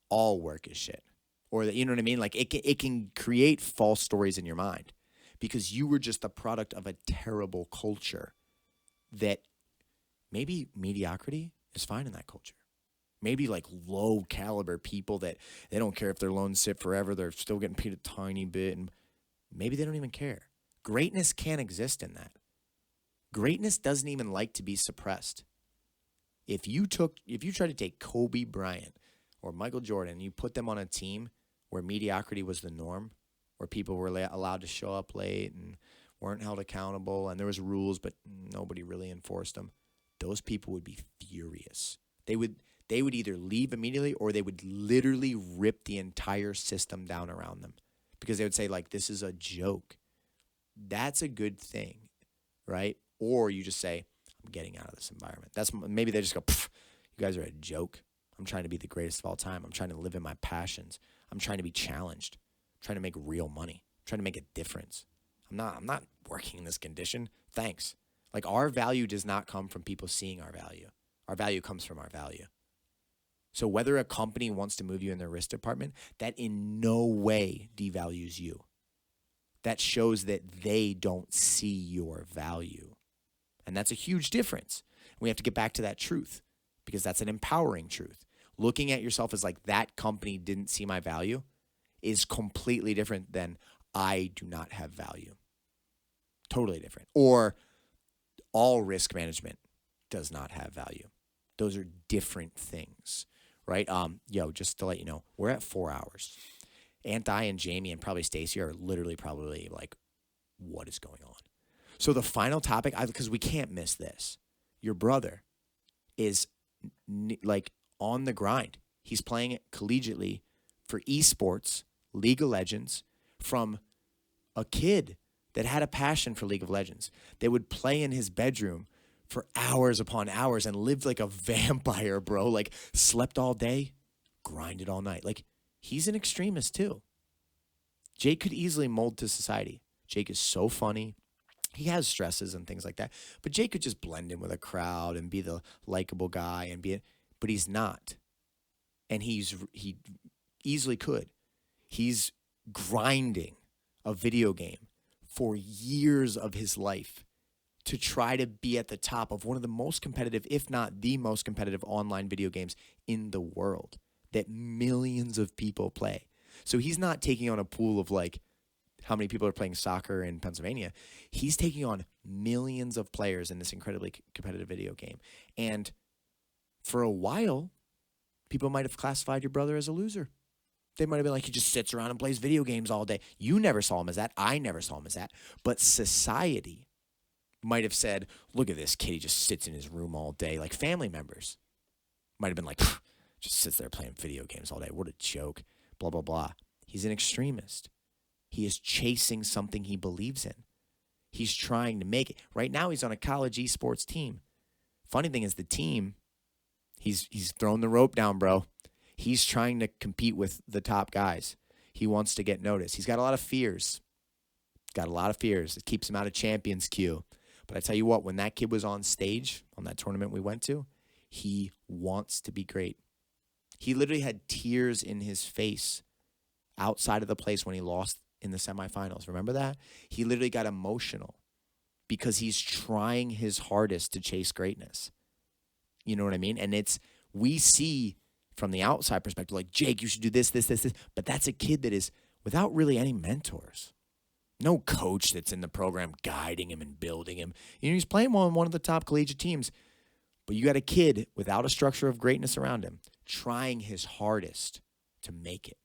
all work is shit, or that, you know what I mean? It can create false stories in your mind because you were just the product of a terrible culture that maybe mediocrity is fine in that culture. Maybe low caliber people that they don't care if their loans sit forever. They're still getting paid a tiny bit, and maybe they don't even care. Greatness can't exist in that. Greatness doesn't even like to be suppressed. If you try to take Kobe Bryant or Michael Jordan and you put them on a team where mediocrity was the norm, where people were allowed to show up late and weren't held accountable and there was rules but nobody really enforced them, those people would be furious. They would either leave immediately or they would literally rip the entire system down around them because they would say, like, this is a joke. That's a good thing, right? Or you just say, I'm getting out of this environment. Maybe they just go, you guys are a joke. I'm trying to be the greatest of all time. I'm trying to live in my passions. I'm trying to be challenged. I'm trying to make real money. I'm trying to make a difference. I'm not working in this condition. Thanks. Like, our value does not come from people seeing our value. Our value comes from our value. So whether a company wants to move you in their risk department, that in no way devalues you. That shows that they don't see your value. And that's a huge difference. We have to get back to that truth because that's an empowering truth. Looking at yourself as like, that company didn't see my value is completely different than I do not have value. Totally different. Or all risk management does not have value. Those are different things, right? Just to let you know, we're at 4 hours. Aunt Di and Jamie and probably Stacy are literally probably like, what is going on? So the final topic, because we can't miss this. Your brother is like on the grind. He's playing it collegiately for esports, League of Legends, from a kid that had a passion for League of Legends. They would play in his bedroom for hours upon hours and lived like a vampire, bro. Like, slept all day, grinded all night. Like, he's an extremist too. Jake could easily mold to society. Jake is so funny. He has stresses and things like that. But Jake could just blend in with a crowd and be the likable guy but he's not. And he easily could. He's grinding a video game for years of his life to try to be at the top of one of the most competitive, if not the most competitive online video games in the world that millions of people play. So he's not taking on a pool of like how many people are playing soccer in Pennsylvania. He's taking on millions of players in this incredibly competitive video game. And for a while, people might have classified your brother as a loser. They might have been like, he just sits around and plays video games all day. You never saw him as that. I never saw him as that. But society might have said, look at this kid. He just sits in his room all day. Like, family members might have been like, just sits there playing video games all day. What a joke. Blah, blah, blah. He's an extremist. He is chasing something he believes in. He's trying to make it. Right now, he's on a college esports team. Funny thing is the team, he's thrown the rope down, bro. He's trying to compete with the top guys. He wants to get noticed. He's got a lot of fears. It keeps him out of champions queue. But I tell you what, when that kid was on stage on that tournament we went to, he wants to be great. He literally had tears in his face outside of the place when he lost in the semifinals. Remember that? He literally got emotional because he's trying his hardest to chase greatness. You know what I mean? And we see from the outside perspective, like, Jake, you should do this. But that's a kid that is without really any mentors. No coach that's in the program guiding him and building him. You know, he's playing on one of the top collegiate teams. But you got a kid without a structure of greatness around him, trying his hardest to make it,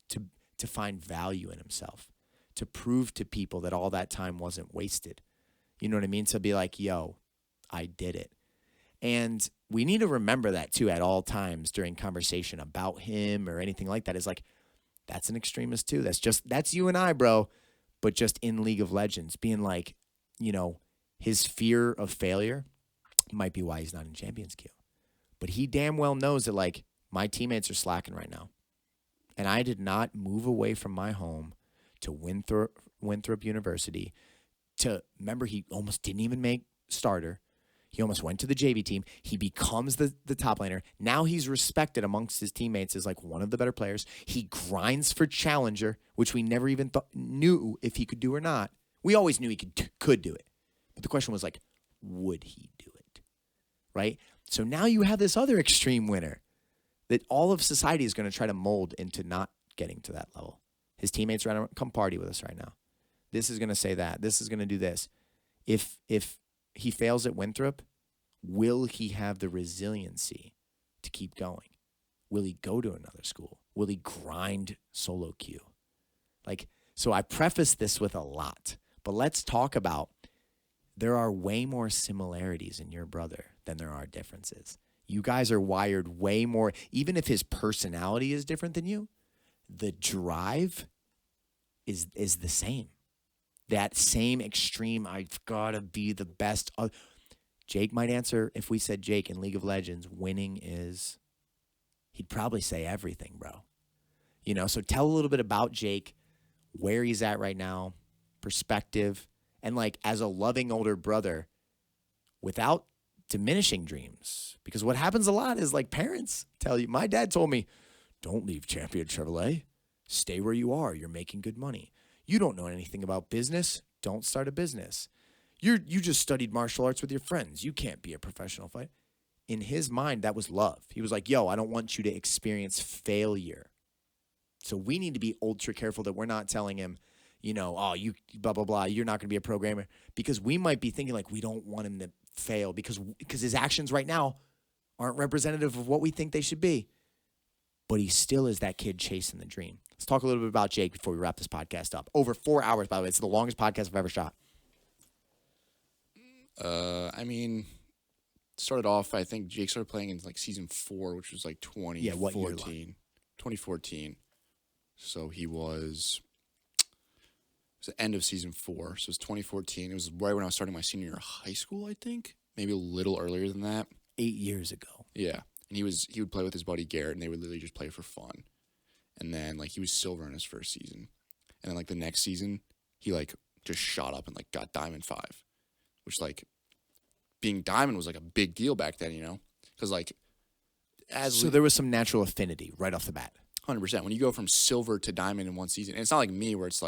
to find value in himself, to prove to people that all that time wasn't wasted. You know what I mean? To be like, yo, I did it. And we need to remember that too at all times during conversation about him or anything like that. Is like, that's an extremist too. That's you and I, bro. But just in League of Legends, being like, you know, his fear of failure might be why he's not in Champions queue. But he damn well knows that, like, my teammates are slacking right now. And I did not move away from my home to Winthrop University remember, he almost didn't even make starter. He almost went to the JV team. He becomes the top laner. Now he's respected amongst his teammates as like one of the better players. He grinds for challenger, which we never even knew if he could do or not. We always knew he could do it. But the question was like, would he do it? Right? So now you have this other extreme winner that all of society is going to try to mold into not getting to that level. His teammates are going to come party with us right now. This is going to say that. This is going to do this. If he fails at Winthrop, Will he have the resiliency to keep going? Will he go to another school? Will he grind solo queue? So I preface this with a lot, but let's talk about there are way more similarities in your brother than there are differences. You guys are wired way more, even if his personality is different than you, the drive is the same. That same extreme, I've got to be the best. Jake might answer, if we said Jake in League of Legends, winning is, he'd probably say everything, bro. So tell a little bit about Jake, where he's at right now, perspective, and as a loving older brother, without diminishing dreams. Because what happens a lot is parents tell you, my dad told me, don't leave Champion Chevrolet. Stay where you are. You're making good money. You don't know anything about business. Don't start a business. You just studied martial arts with your friends. You can't be a professional fighter. In his mind, that was love. He was like, yo, I don't want you to experience failure. So we need to be ultra careful that we're not telling him, oh, you blah, blah, blah, you're not going to be a programmer. Because we might be thinking we don't want him to fail because his actions right now aren't representative of what we think they should be. But he still is that kid chasing the dream. Let's talk a little bit about Jake before we wrap this podcast up. Over 4 hours, by the way. It's the longest podcast I've ever shot. Started off, I think Jake started playing in season 4, which was 2014. Yeah, what year? 2014. So it was the end of season 4. So it was 2014. It was right when I was starting my senior year of high school, I think. Maybe a little earlier than that. 8 years ago. Yeah. And he would play with his buddy Garrett, and they would literally just play for fun. And then he was silver in his first season. And then the next season, he just shot up and got Diamond 5. Which being Diamond was a big deal back then, because so there was some natural affinity right off the bat. 100%. When you go from silver to Diamond in one season, and it's not like me where it's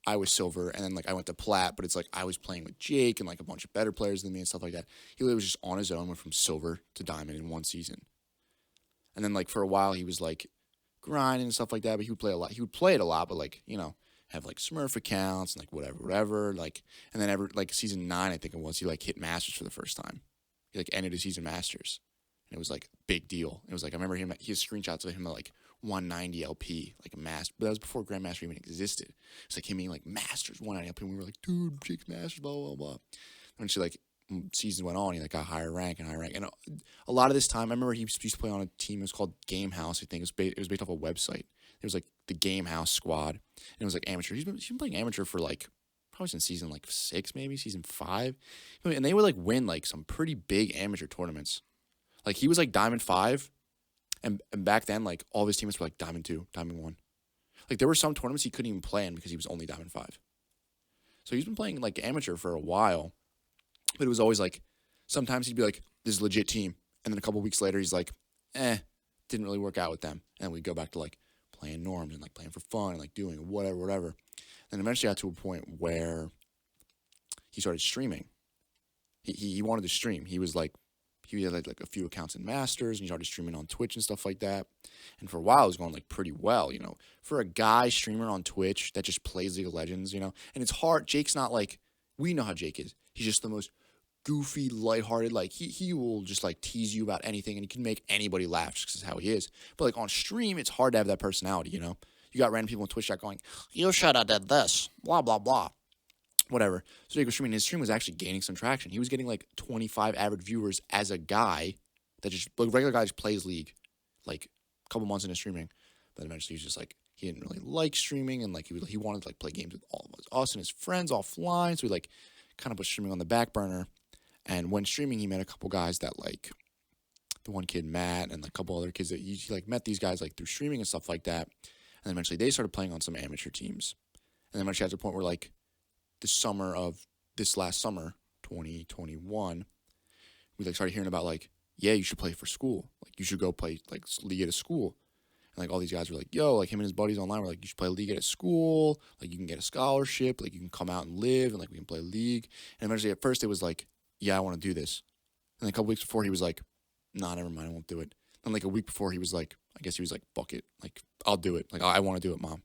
I was silver and then I went to plat, but it's I was playing with Jake and a bunch of better players than me and stuff like that. He literally was just on his own, went from silver to Diamond in one season. And then for a while he was grinding and stuff like that, but he would play a lot. He would play it a lot, but have Smurf accounts and whatever. And then season 9, I think it was, he hit Masters for the first time. He ended his season Masters. And it was big deal. It was I remember him, he has screenshots of him at 190 LP, a master. But that was before Grandmaster even existed. It's him being Masters 190 LP. And we were dude, Jake's Masters, blah, blah, blah. And she seasons went on, he got higher rank. And a lot of this time, I remember he used to play on a team. It was called Game House, I think. It was based off a website. It was the Game House squad. And it was amateur. He's been playing amateur for probably since season 6, maybe season 5. And they would win some pretty big amateur tournaments. He was Diamond 5. And back then, all of his teammates were Diamond 2, Diamond 1. There were some tournaments he couldn't even play in because he was only Diamond 5. So he's been playing amateur for a while. But it was always sometimes he'd be this is a legit team. And then a couple weeks later, he's didn't really work out with them. And we'd go back to playing norms and playing for fun and doing whatever. And eventually got to a point where he started streaming. He wanted to stream. He was he had a few accounts in Masters, and he started streaming on Twitch and stuff like that. And for a while, it was going pretty well, For a guy streamer on Twitch that just plays League of Legends, and it's hard. Jake's not we know how Jake is. He's just the most goofy, lighthearted. He will just tease you about anything, and he can make anybody laugh just because how he is. But on stream, it's hard to have that personality, You got random people on Twitch that going, you should have did this, blah, blah, blah. Whatever. So Jake was streaming. His stream was actually gaining some traction. He was getting 25 average viewers as a guy that just regular guy just plays League, a couple months into streaming. But eventually he was just he didn't really like streaming, and he wanted to play games with all of us and his friends offline. So he kind of put streaming on the back burner. And when streaming, he met a couple guys that the one kid Matt and a couple other kids that he met these guys through streaming and stuff like that. And eventually they started playing on some amateur teams. And then eventually got to the point where this last summer, 2021, we started hearing about yeah, you should play for school. You should go play league at a school. And all these guys were yo, him and his buddies online were you should play league at a school. You can get a scholarship. You can come out and live, and we can play league. And eventually at first it was yeah, I want to do this. And then a couple weeks before he was nah, never mind, I won't do it. Then a week before he was I guess he was fuck it. I'll do it. I want to do it, Mom.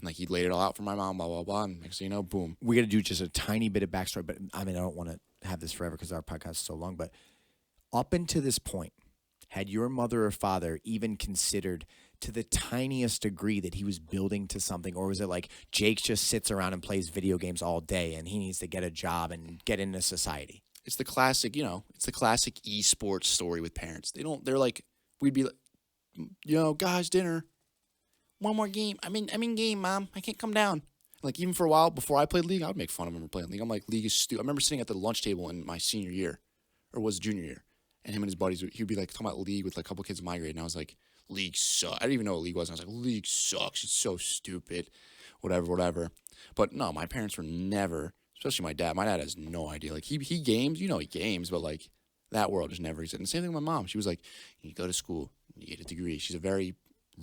And he laid it all out for my mom, blah, blah, blah. And next thing you know, boom. We got to do just a tiny bit of backstory, but I don't want to have this forever because our podcast is so long. But Up until this point, had your mother or father even considered to the tiniest degree that he was building to something? Or was it like Jake just sits around and plays video games all day and he needs to get a job and get into society? It's the classic, it's the classic esports story with parents. They're like, we'd be like, guys, dinner. One more game. I'm in game, Mom. I can't come down. Like, even for a while before I played League, I would make fun of him for playing League. I'm like, League is stupid. I remember sitting at the lunch table in my senior year, or was junior year, and him and his buddies, he would be like talking about League with like a couple kids in my grade, and I was like, League sucks. I didn't even know what League was, and I was like, League sucks. It's so stupid. Whatever. But no, my parents were never, especially my dad. My dad has no idea. Like, he games, he games, but like, that world just never existed. And the same thing with my mom. She was like, you go to school, you get a degree. She's a very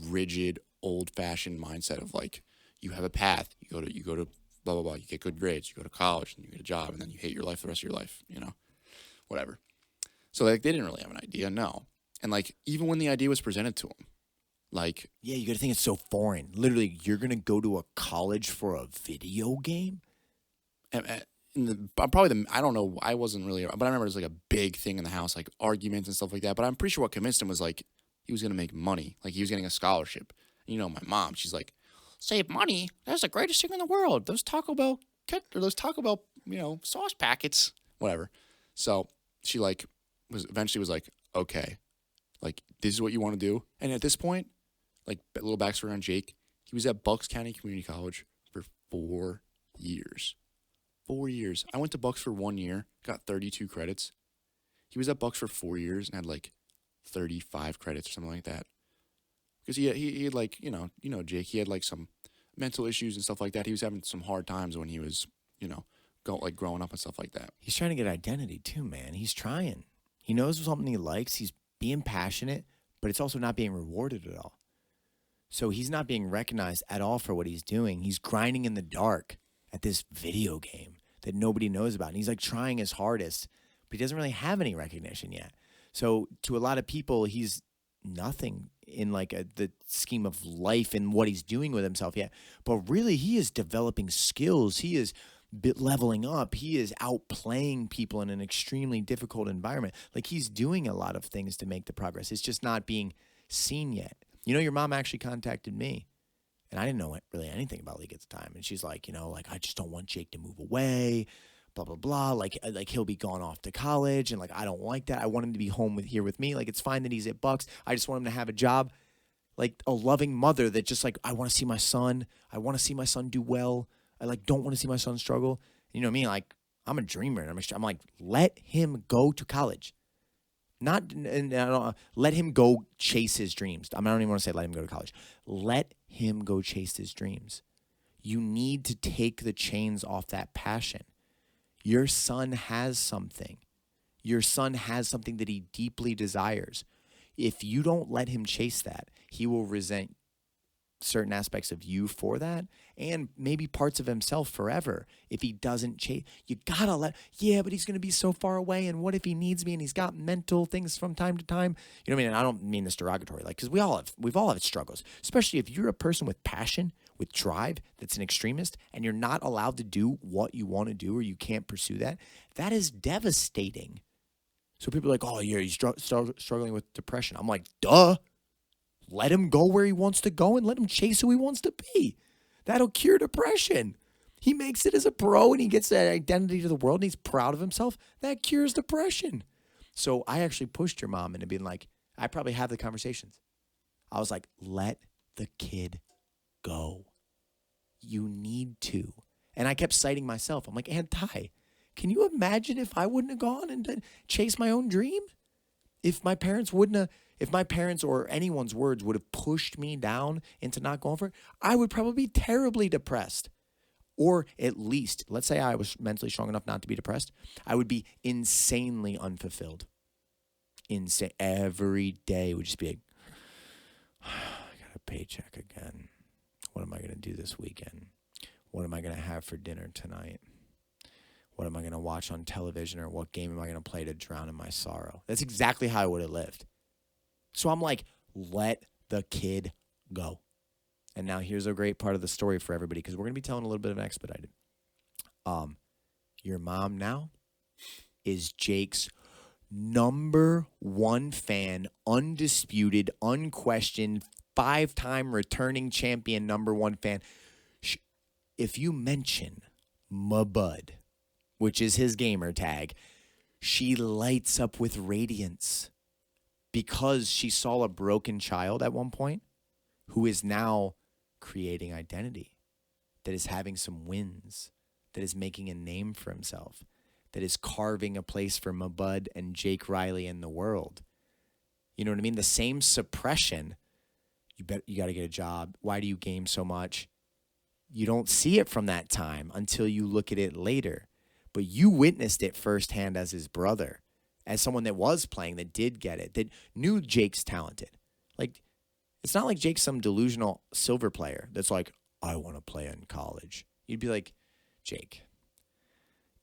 rigid, old-fashioned mindset of like, you have a path. You go to blah blah blah. You get good grades. You go to college, and you get a job, and then you hate your life the rest of your life. Whatever. So like, they didn't really have an idea, no. And like, even when the idea was presented to them, like, yeah, you got to think it's so foreign. Literally, you're gonna go to a college for a video game. I don't know. I wasn't really, but I remember it was like a big thing in the house, like arguments and stuff like that. But I'm pretty sure what convinced him was like, he was gonna make money, like he was getting a scholarship. My mom, she's like, save money? That's the greatest thing in the world. Those Taco Bell, sauce packets, whatever. So she like eventually was like, okay, like this is what you want to do. And at this point, like a little backstory on Jake, he was at Bucks County Community College for 4 years. 4 years. I went to Bucks for 1 year, got 32 credits. He was at Bucks for 4 years and had like 35 credits or something like that. Because he had like, Jake, he had like some mental issues and stuff like that. He was having some hard times when he was, growing up and stuff like that. He's trying to get identity too, man. He's trying. He knows something he likes. He's being passionate, but it's also not being rewarded at all. So he's not being recognized at all for what he's doing. He's grinding in the dark at this video game that nobody knows about. And he's like trying his hardest, but he doesn't really have any recognition yet. So to a lot of people, he's nothing in like the scheme of life and what he's doing with himself yet. But really, he is developing skills. He is leveling up. He is outplaying people in an extremely difficult environment. Like, he's doing a lot of things to make the progress. It's just not being seen yet. Your mom actually contacted me, and I didn't know really anything about League at the time. And she's like, I just don't want Jake to move away, blah, blah, blah. Like he'll be gone off to college, and like, I don't like that. I want him to be home here with me. Like, it's fine that he's at Bucks. I just want him to have a job. Like a loving mother that just like, I want to see my son. I want to see my son do well. I like don't want to see my son struggle. You know what I mean? Like, I'm a dreamer, and I'm like, let him go to college. Not and I don't, let him go chase his dreams. I don't even want to say let him go to college. Let him go chase his dreams. You need to take the chains off that passion. Your son has something. Your son has something that he deeply desires. If you don't let him chase that, he will resent certain aspects of you for that, and maybe parts of himself forever if he doesn't chase. You gotta but he's gonna be so far away, and what if he needs me and he's got mental things from time to time? You know what I mean? And I don't mean this derogatory, like, because we've all had struggles, especially if you're a person with passion, with drive, that's an extremist, and you're not allowed to do what you want to do, or you can't pursue that. That is devastating. So people are like, oh yeah, he's struggling with depression. I'm like, duh. Let him go where he wants to go and let him chase who he wants to be. That'll cure depression. He makes it as a pro and he gets that identity to the world and he's proud of himself. That cures depression. So I actually pushed your mom into being like, I probably have the conversations. I was like, let the kid go. You need to. And I kept citing myself. I'm like, Aunt Ty, can you imagine if I wouldn't have gone and chased my own dream? If my parents or anyone's words would have pushed me down into not going for it, I would probably be terribly depressed. Or at least, let's say I was mentally strong enough not to be depressed, I would be insanely unfulfilled. Every day would just be like, I got a paycheck again. What am I going to do this weekend? What am I going to have for dinner tonight? What am I going to watch on television, or what game am I going to play to drown in my sorrow? That's exactly how I would have lived. So I'm like, let the kid go. And now here's a great part of the story for everybody, because we're going to be telling a little bit of an expedited. Your mom now is Jake's number one fan, undisputed, unquestioned, 5-time returning champion, number one fan. If you mention my bud, which is his gamer tag, she lights up with radiance because she saw a broken child at one point who is now creating identity, that is having some wins, that is making a name for himself, that is carving a place for Mabud and Jake Riley in the world. You know what I mean? The same suppression. You got to get a job. Why do you game so much? You don't see it from that time until you look at it later. But you witnessed it firsthand as his brother, as someone that was playing, that did get it, that knew Jake's talented. Like, it's not like Jake's some delusional silver player that's like, I want to play in college. You'd be like, Jake,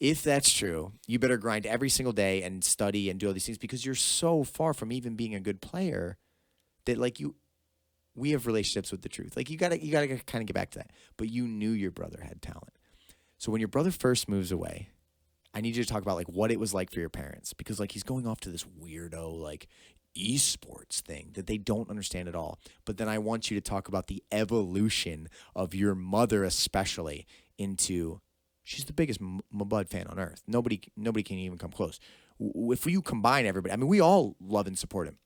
if that's true, you better grind every single day and study and do all these things because you're so far from even being a good player that, like, we have relationships with the truth. Like, you gotta kind of get back to that. But you knew your brother had talent. So when your brother first moves away, I need you to talk about, like, what it was like for your parents, because, like, he's going off to this weirdo, like, esports thing that they don't understand at all. But then I want you to talk about the evolution of your mother, especially, into she's the biggest Mabud fan on earth. Nobody can even come close. If you combine everybody, I mean, we all love and support him.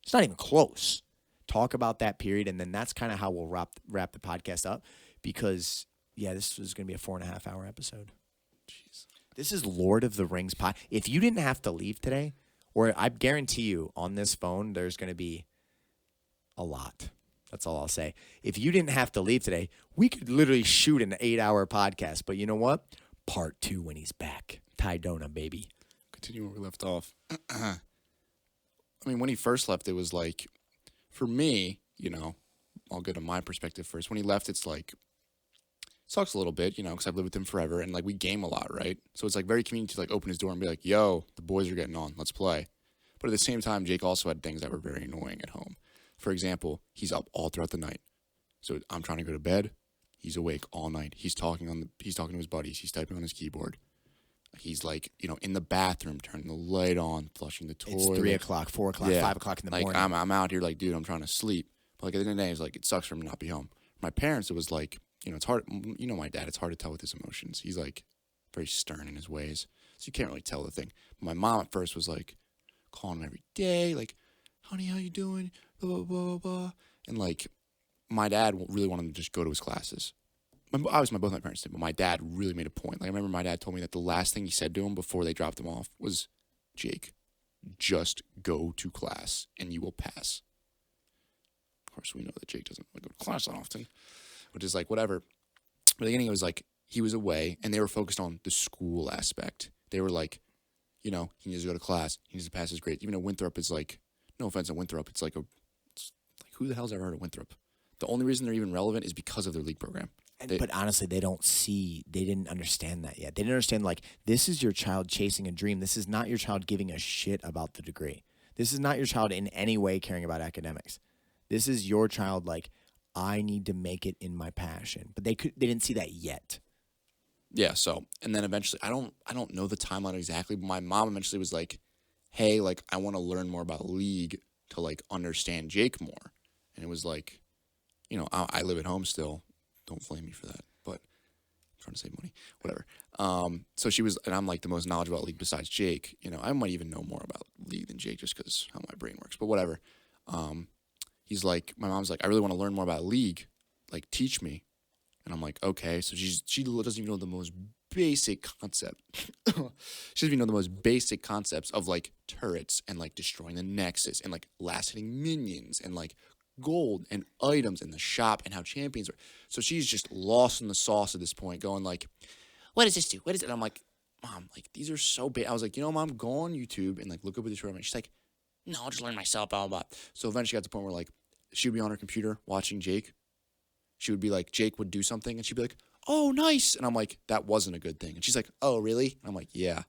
It's not even close. Talk about that period, and then that's kind of how we'll wrap the podcast up, because, yeah, this is going to be a 4.5-hour episode. Jeez. This is Lord of the Rings pod. If you didn't have to leave today, or I guarantee you on this phone, there's going to be a lot. That's all I'll say. If you didn't have to leave today, we could literally shoot an 8-hour podcast. But you know what? Part 2 when he's back. Ty Dona, baby. Continue where we left off. I mean, when he first left, it was like, for me, you know, I'll go to my perspective first. When he left, it's like, sucks a little bit, you know, because I've lived with him forever, and, like, we game a lot, right? So it's, like, very convenient to, like, open his door and be like, yo, the boys are getting on, let's play. But at the same time, Jake also had things that were very annoying at home. For example, he's up all throughout the night. So I'm trying to go to bed. He's awake all night. He's talking to his buddies. He's typing on his keyboard. He's, like, you know, in the bathroom, turning the light on, flushing the toilet. It's 3 o'clock, 4 o'clock, Yeah. 5 o'clock in the morning. I'm out here like, dude, I'm trying to sleep. But, like, at the end of the day, it's like, it sucks for him to not be home. My parents, it was like, you know, it's hard. You know, my dad, it's hard to tell with his emotions. He's, like, very stern in his ways. So you can't really tell the thing. But my mom at first was, like, calling him every day, like, honey, how you doing? Blah, blah, blah, blah. And, like, my dad really wanted him to just go to his classes. Obviously, both my parents did, but my dad really made a point. Like, I remember my dad told me that the last thing he said to him before they dropped him off was, Jake, just go to class and you will pass. Of course, we know that Jake doesn't go to class that often, which is like, whatever. But at the beginning, it was like, he was away, and they were focused on the school aspect. They were like, you know, he needs to go to class. He needs to pass his grades. Even though Winthrop is like, no offense on Winthrop, it's like, who the hell's ever heard of Winthrop? The only reason they're even relevant is because of their league program. But honestly, they didn't understand that yet. They didn't understand, like, this is your child chasing a dream. This is not your child giving a shit about the degree. This is not your child in any way caring about academics. This is your child, like, I need to make it in my passion. But they didn't see that yet. Yeah, so, and then eventually, I don't know the timeline exactly, but my mom eventually was like, hey, like, I want to learn more about league to, like, understand Jake more. And it was like, you know, I live at home still. Don't flame me for that, but I'm trying to save money, whatever. So she was, and I'm, like, the most knowledgeable about league besides Jake. You know, I might even know more about league than Jake just because how my brain works, but whatever. He's like, my mom's like, I really want to learn more about league. Like, teach me. And I'm like, okay. So she doesn't even know the most basic concept. She doesn't even know the most basic concepts of, like, turrets and, like, destroying the Nexus and, like, last-hitting minions and, like, gold and items in the shop and how champions are. So she's just lost in the sauce at this point, going like, what does this do? What is it? And I'm like, Mom, like, these are so big. I was like, you know, Mom, go on YouTube and, like, look up at the tournament. She's like, no, I'll just learn myself, blah, blah, blah. So eventually got to the point where, like, she would be on her computer watching Jake. She would be like, Jake would do something, and she'd be like, oh, nice. And I'm like, that wasn't a good thing. And she's like, oh, really? And I'm like, yeah.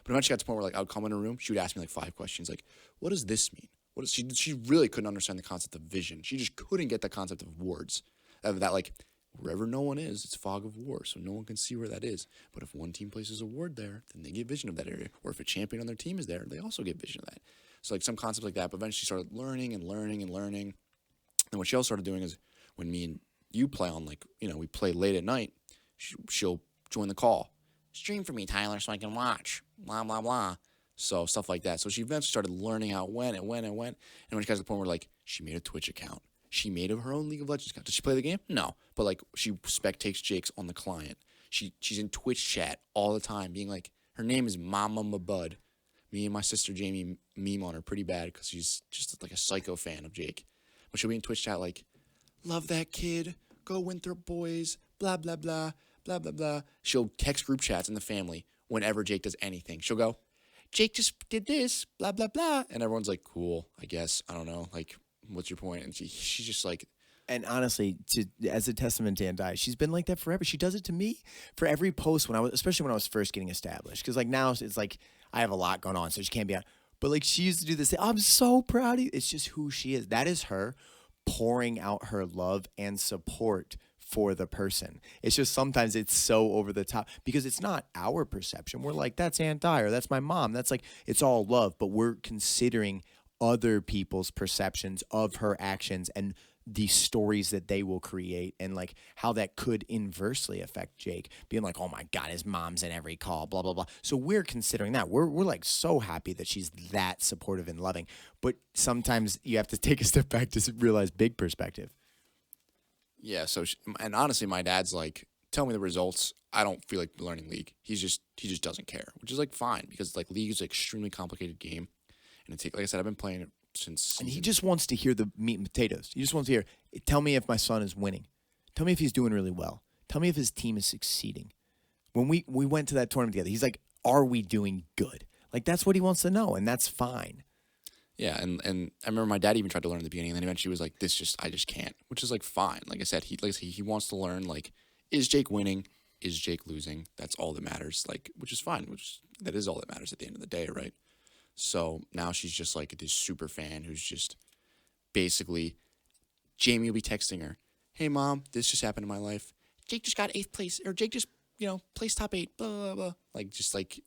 But eventually got to the point where, like, I would come in her room. She would ask me, like, 5 questions. Like, what does this mean? What is she really couldn't understand the concept of vision. She just couldn't get the concept of words. That, like, wherever no one is, it's fog of war, so no one can see where that is. But if one team places a ward there, then they get vision of that area. Or if a champion on their team is there, they also get vision of that. So like some concepts like that. But eventually she started learning and learning and learning. And what she also started doing is when me and you play on, like, we play late at night, she'll join the call. Stream for me, Tyler, so I can watch. Blah, blah, blah. So stuff like that. So she eventually started learning how it went. And when she got to the point where, like, she made a Twitch account. She made her own League of Legends account. Does she play the game? No. But, like, she spectates Jake's on the client. She's in Twitch chat all the time, being like, her name is Mama Mabud. Me and my sister Jamie meme on her pretty bad because she's just like a psycho fan of Jake. But she'll be in Twitch chat like, love that kid. Go Winthrop boys. Blah, blah, blah. Blah, blah, blah. She'll text group chats in the family whenever Jake does anything. She'll go, Jake just did this. Blah, blah, blah. And everyone's like, cool, I guess. I don't know. Like, what's your point? And she's just like. And honestly, as a testament to Andy, she's been like that forever. She does it to me for every post especially when I was first getting established. Because like now it's like I have a lot going on, so she can't be out. But like she used to do this. I'm so proud of you. It's just who she is. That is her pouring out her love and support for the person. It's just sometimes it's so over the top because it's not our perception. We're like, that's Aunt Di or that's my mom. That's like, it's all love, but we're considering other people's perceptions of her actions and the stories that they will create and like how that could inversely affect Jake being like, oh my God, his mom's in every call, blah, blah, blah. So we're considering that. We're like so happy that she's that supportive and loving, but sometimes you have to take a step back to realize big perspective. Yeah. So, and honestly, my dad's like, tell me the results. I don't feel like learning League. He just doesn't care, which is like fine because like League is an extremely complicated game. And like I said, I've been playing it since. And he just wants to hear the meat and potatoes. He just wants to hear, tell me if my son is winning. Tell me if he's doing really well. Tell me if his team is succeeding. When we went to that tournament together, he's like, are we doing good? Like, that's what he wants to know, and that's fine. Yeah, and I remember my dad even tried to learn at the beginning, and then eventually was like, I just can't, which is like fine. Like I said, he wants to learn, like, is Jake winning? Is Jake losing? That's all that matters, like, which is fine, that is all that matters at the end of the day, right? So now she's just like this super fan who's just basically, Jamie will be texting her, hey mom, this just happened in my life. Jake just got 8th place, or Jake just, placed top 8, blah, blah, blah. Like, just like,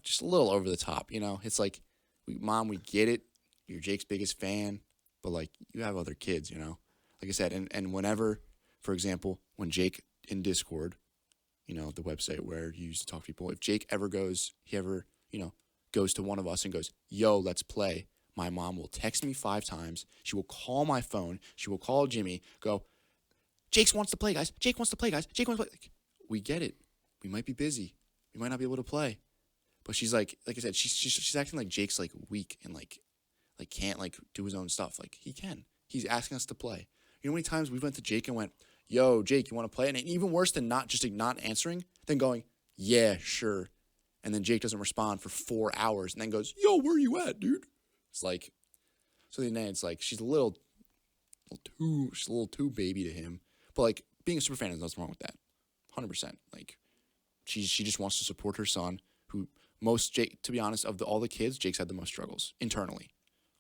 just a little over the top, It's like, Mom, we get it. You're Jake's biggest fan, but like, you have other kids, Like I said, and whenever, for example, when Jake in Discord, the website where you used to talk to people, if Jake ever goes, goes to one of us and goes, yo, let's play. My mom will text me 5 times. She will call my phone. She will call Jimmy, go, Jake wants to play, guys. Jake wants to play, guys. Jake wants to play. Like, we get it. We might be busy. We might not be able to play. But she's like I said, she's acting like Jake's like weak and like can't like do his own stuff. Like he can. He's asking us to play. You know how many times we went to Jake and went, yo, Jake, you want to play? And even worse than not answering, then going, yeah, sure. And then Jake doesn't respond for 4 hours and then goes, yo, where you at, dude? It's like, so then it's like, she's a little too baby to him. But like being a super fan, there's nothing wrong with that. 100%. Like she just wants to support her son who Jake, to be honest, of all the kids, Jake's had the most struggles internally.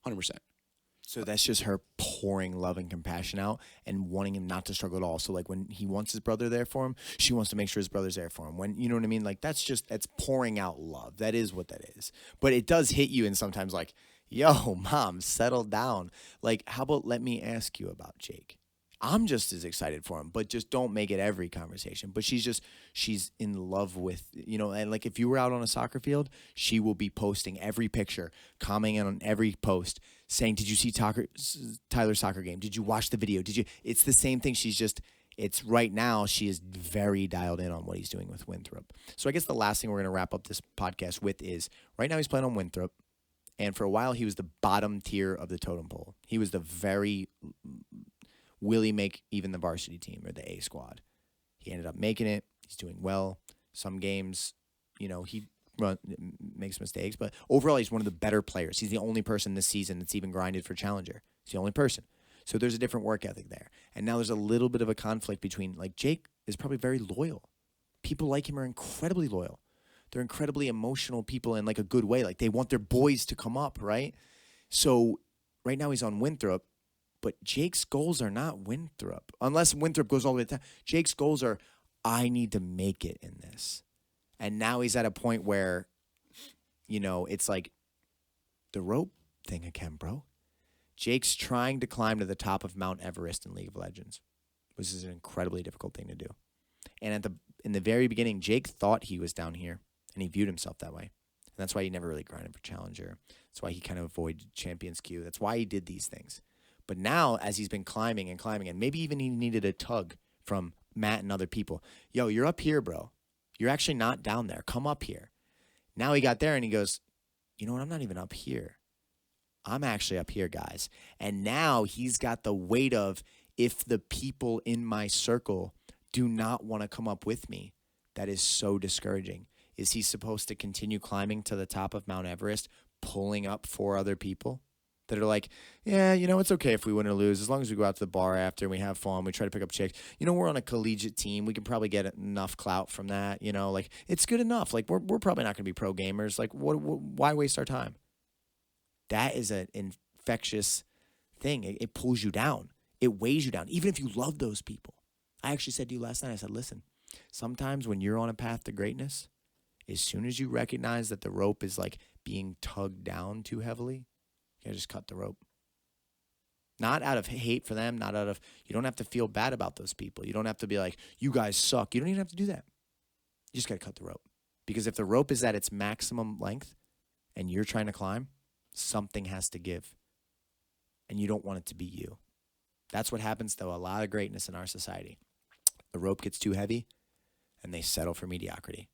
100%. So that's just her pouring love and compassion out and wanting him not to struggle at all. So like when he wants his brother there for him, she wants to make sure his brother's there for him. When, you know what I mean? Like that's pouring out love. That is what that is. But it does hit you and sometimes like, yo, mom, settle down. Like, how about let me ask you about Jake? I'm just as excited for him, but just don't make it every conversation. But she's in love with, and like if you were out on a soccer field, she will be posting every picture, commenting on every post, saying, did you see Tyler's soccer game? Did you watch the video? It's the same thing. It's right now, she is very dialed in on what he's doing with Winthrop. So I guess the last thing we're going to wrap up this podcast with is right now he's playing on Winthrop. And for a while, he was the bottom tier of the totem pole. He was the very... will he make even the varsity team or the A squad? He ended up making it. He's doing well. Some games, he makes mistakes, but overall he's one of the better players. He's the only person this season that's even grinded for Challenger. He's the only person. So there's a different work ethic there. And now there's a little bit of a conflict between, like, Jake is probably very loyal. People like him are incredibly loyal. They're incredibly emotional people in like a good way. Like they want their boys to come up, right? So right now he's on Winthrop. But Jake's goals are not Winthrop. Unless Winthrop goes all the way to the top. Jake's goals are, I need to make it in this. And now he's at a point where, it's like the rope thing again, bro. Jake's trying to climb to the top of Mount Everest in League of Legends, which is an incredibly difficult thing to do. And in the very beginning, Jake thought he was down here, and he viewed himself that way. And that's why he never really grinded for Challenger. That's why he kind of avoided Champions Queue. That's why he did these things. But now, as he's been climbing, and maybe even he needed a tug from Matt and other people. Yo, you're up here, bro. You're actually not down there. Come up here. Now he got there, and he goes, you know what? I'm not even up here. I'm actually up here, guys. And now he's got the weight of, if the people in my circle do not want to come up with me, that is so discouraging. Is he supposed to continue climbing to the top of Mount Everest, pulling up 4 other people that are like, yeah, it's okay if we win or lose, as long as we go out to the bar after and we have fun, we try to pick up chicks. We're on a collegiate team. We can probably get enough clout from that. It's good enough. Like, we're probably not going to be pro gamers. Like, why waste our time? That is an infectious thing. It pulls you down. It weighs you down, even if you love those people. I actually said to you last night, I said, listen, sometimes when you're on a path to greatness, as soon as you recognize that the rope is like being tugged down too heavily, you gotta just cut the rope. Not out of hate for them, you don't have to feel bad about those people. You don't have to be like, you guys suck. You don't even have to do that. You just gotta cut the rope. Because if the rope is at its maximum length and you're trying to climb, something has to give. And you don't want it to be you. That's what happens to a lot of greatness in our society. The rope gets too heavy and they settle for mediocrity.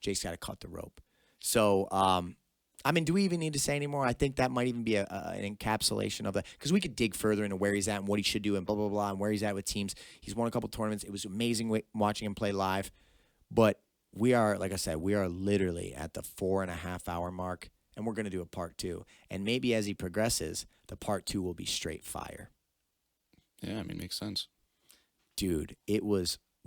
Jake's got to cut the rope. So, do we even need to say anymore? I think that might even be an encapsulation of that, because we could dig further into where he's at and what he should do and blah, blah, blah, and where he's at with teams. He's won a couple tournaments. It was amazing watching him play live. But we are, like I said, we are literally at the 4.5 hour mark, and we're going to do a part 2. And maybe as he progresses, the part 2 will be straight fire. Yeah, makes sense. Dude,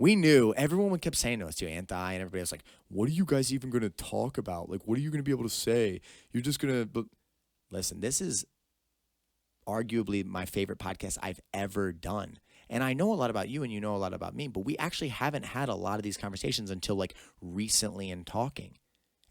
we knew, everyone kept saying to us too, Anti and everybody else, like, what are you guys even going to talk about? Like, what are you going to be able to say? You're just going to, listen, this is arguably my favorite podcast I've ever done. And I know a lot about you and you know a lot about me, but we actually haven't had a lot of these conversations until like recently in talking.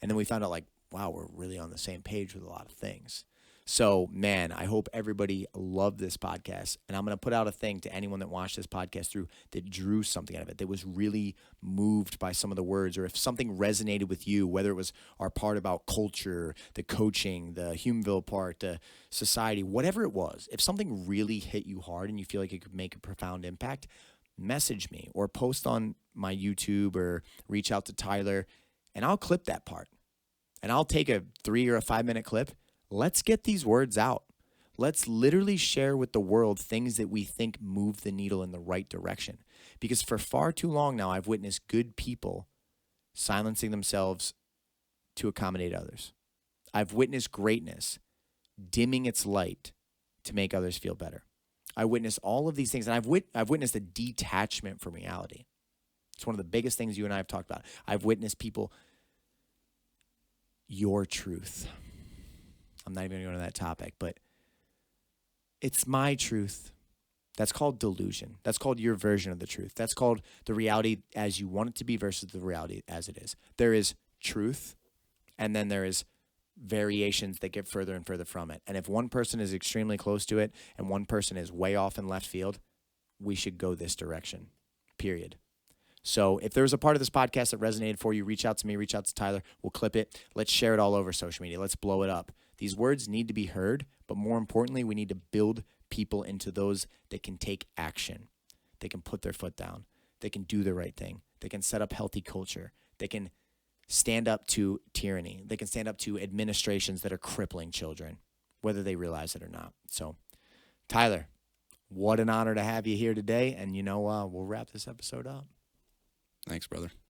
And then we found out like, wow, we're really on the same page with a lot of things. So, man, I hope everybody loved this podcast. And I'm going to put out a thing to anyone that watched this podcast through that drew something out of it, that was really moved by some of the words, or if something resonated with you, whether it was our part about culture, the coaching, the Humeville part, the society, whatever it was. If something really hit you hard and you feel like it could make a profound impact, message me or post on my YouTube or reach out to Tyler, and I'll clip that part. And I'll take a 3 or a 5 minute clip. Let's get these words out. Let's literally share with the world things that we think move the needle in the right direction. Because for far too long now, I've witnessed good people silencing themselves to accommodate others. I've witnessed greatness dimming its light to make others feel better. I witnessed all of these things, and I've witnessed a detachment from reality. It's one of the biggest things you and I have talked about. I've witnessed people, your truth. I'm not even going to go to that topic, but it's my truth. That's called delusion. That's called your version of the truth. That's called the reality as you want it to be versus the reality as it is. There is truth, and then there is variations that get further and further from it. And if one person is extremely close to it and one person is way off in left field, we should go this direction, period. So if there's a part of this podcast that resonated for you, reach out to me, reach out to Tyler. We'll clip it. Let's share it all over social media. Let's blow it up. These words need to be heard, but more importantly, we need to build people into those that can take action. They can put their foot down. They can do the right thing. They can set up healthy culture. They can stand up to tyranny. They can stand up to administrations that are crippling children, whether they realize it or not. So, Tyler, what an honor to have you here today. And, we'll wrap this episode up. Thanks, brother.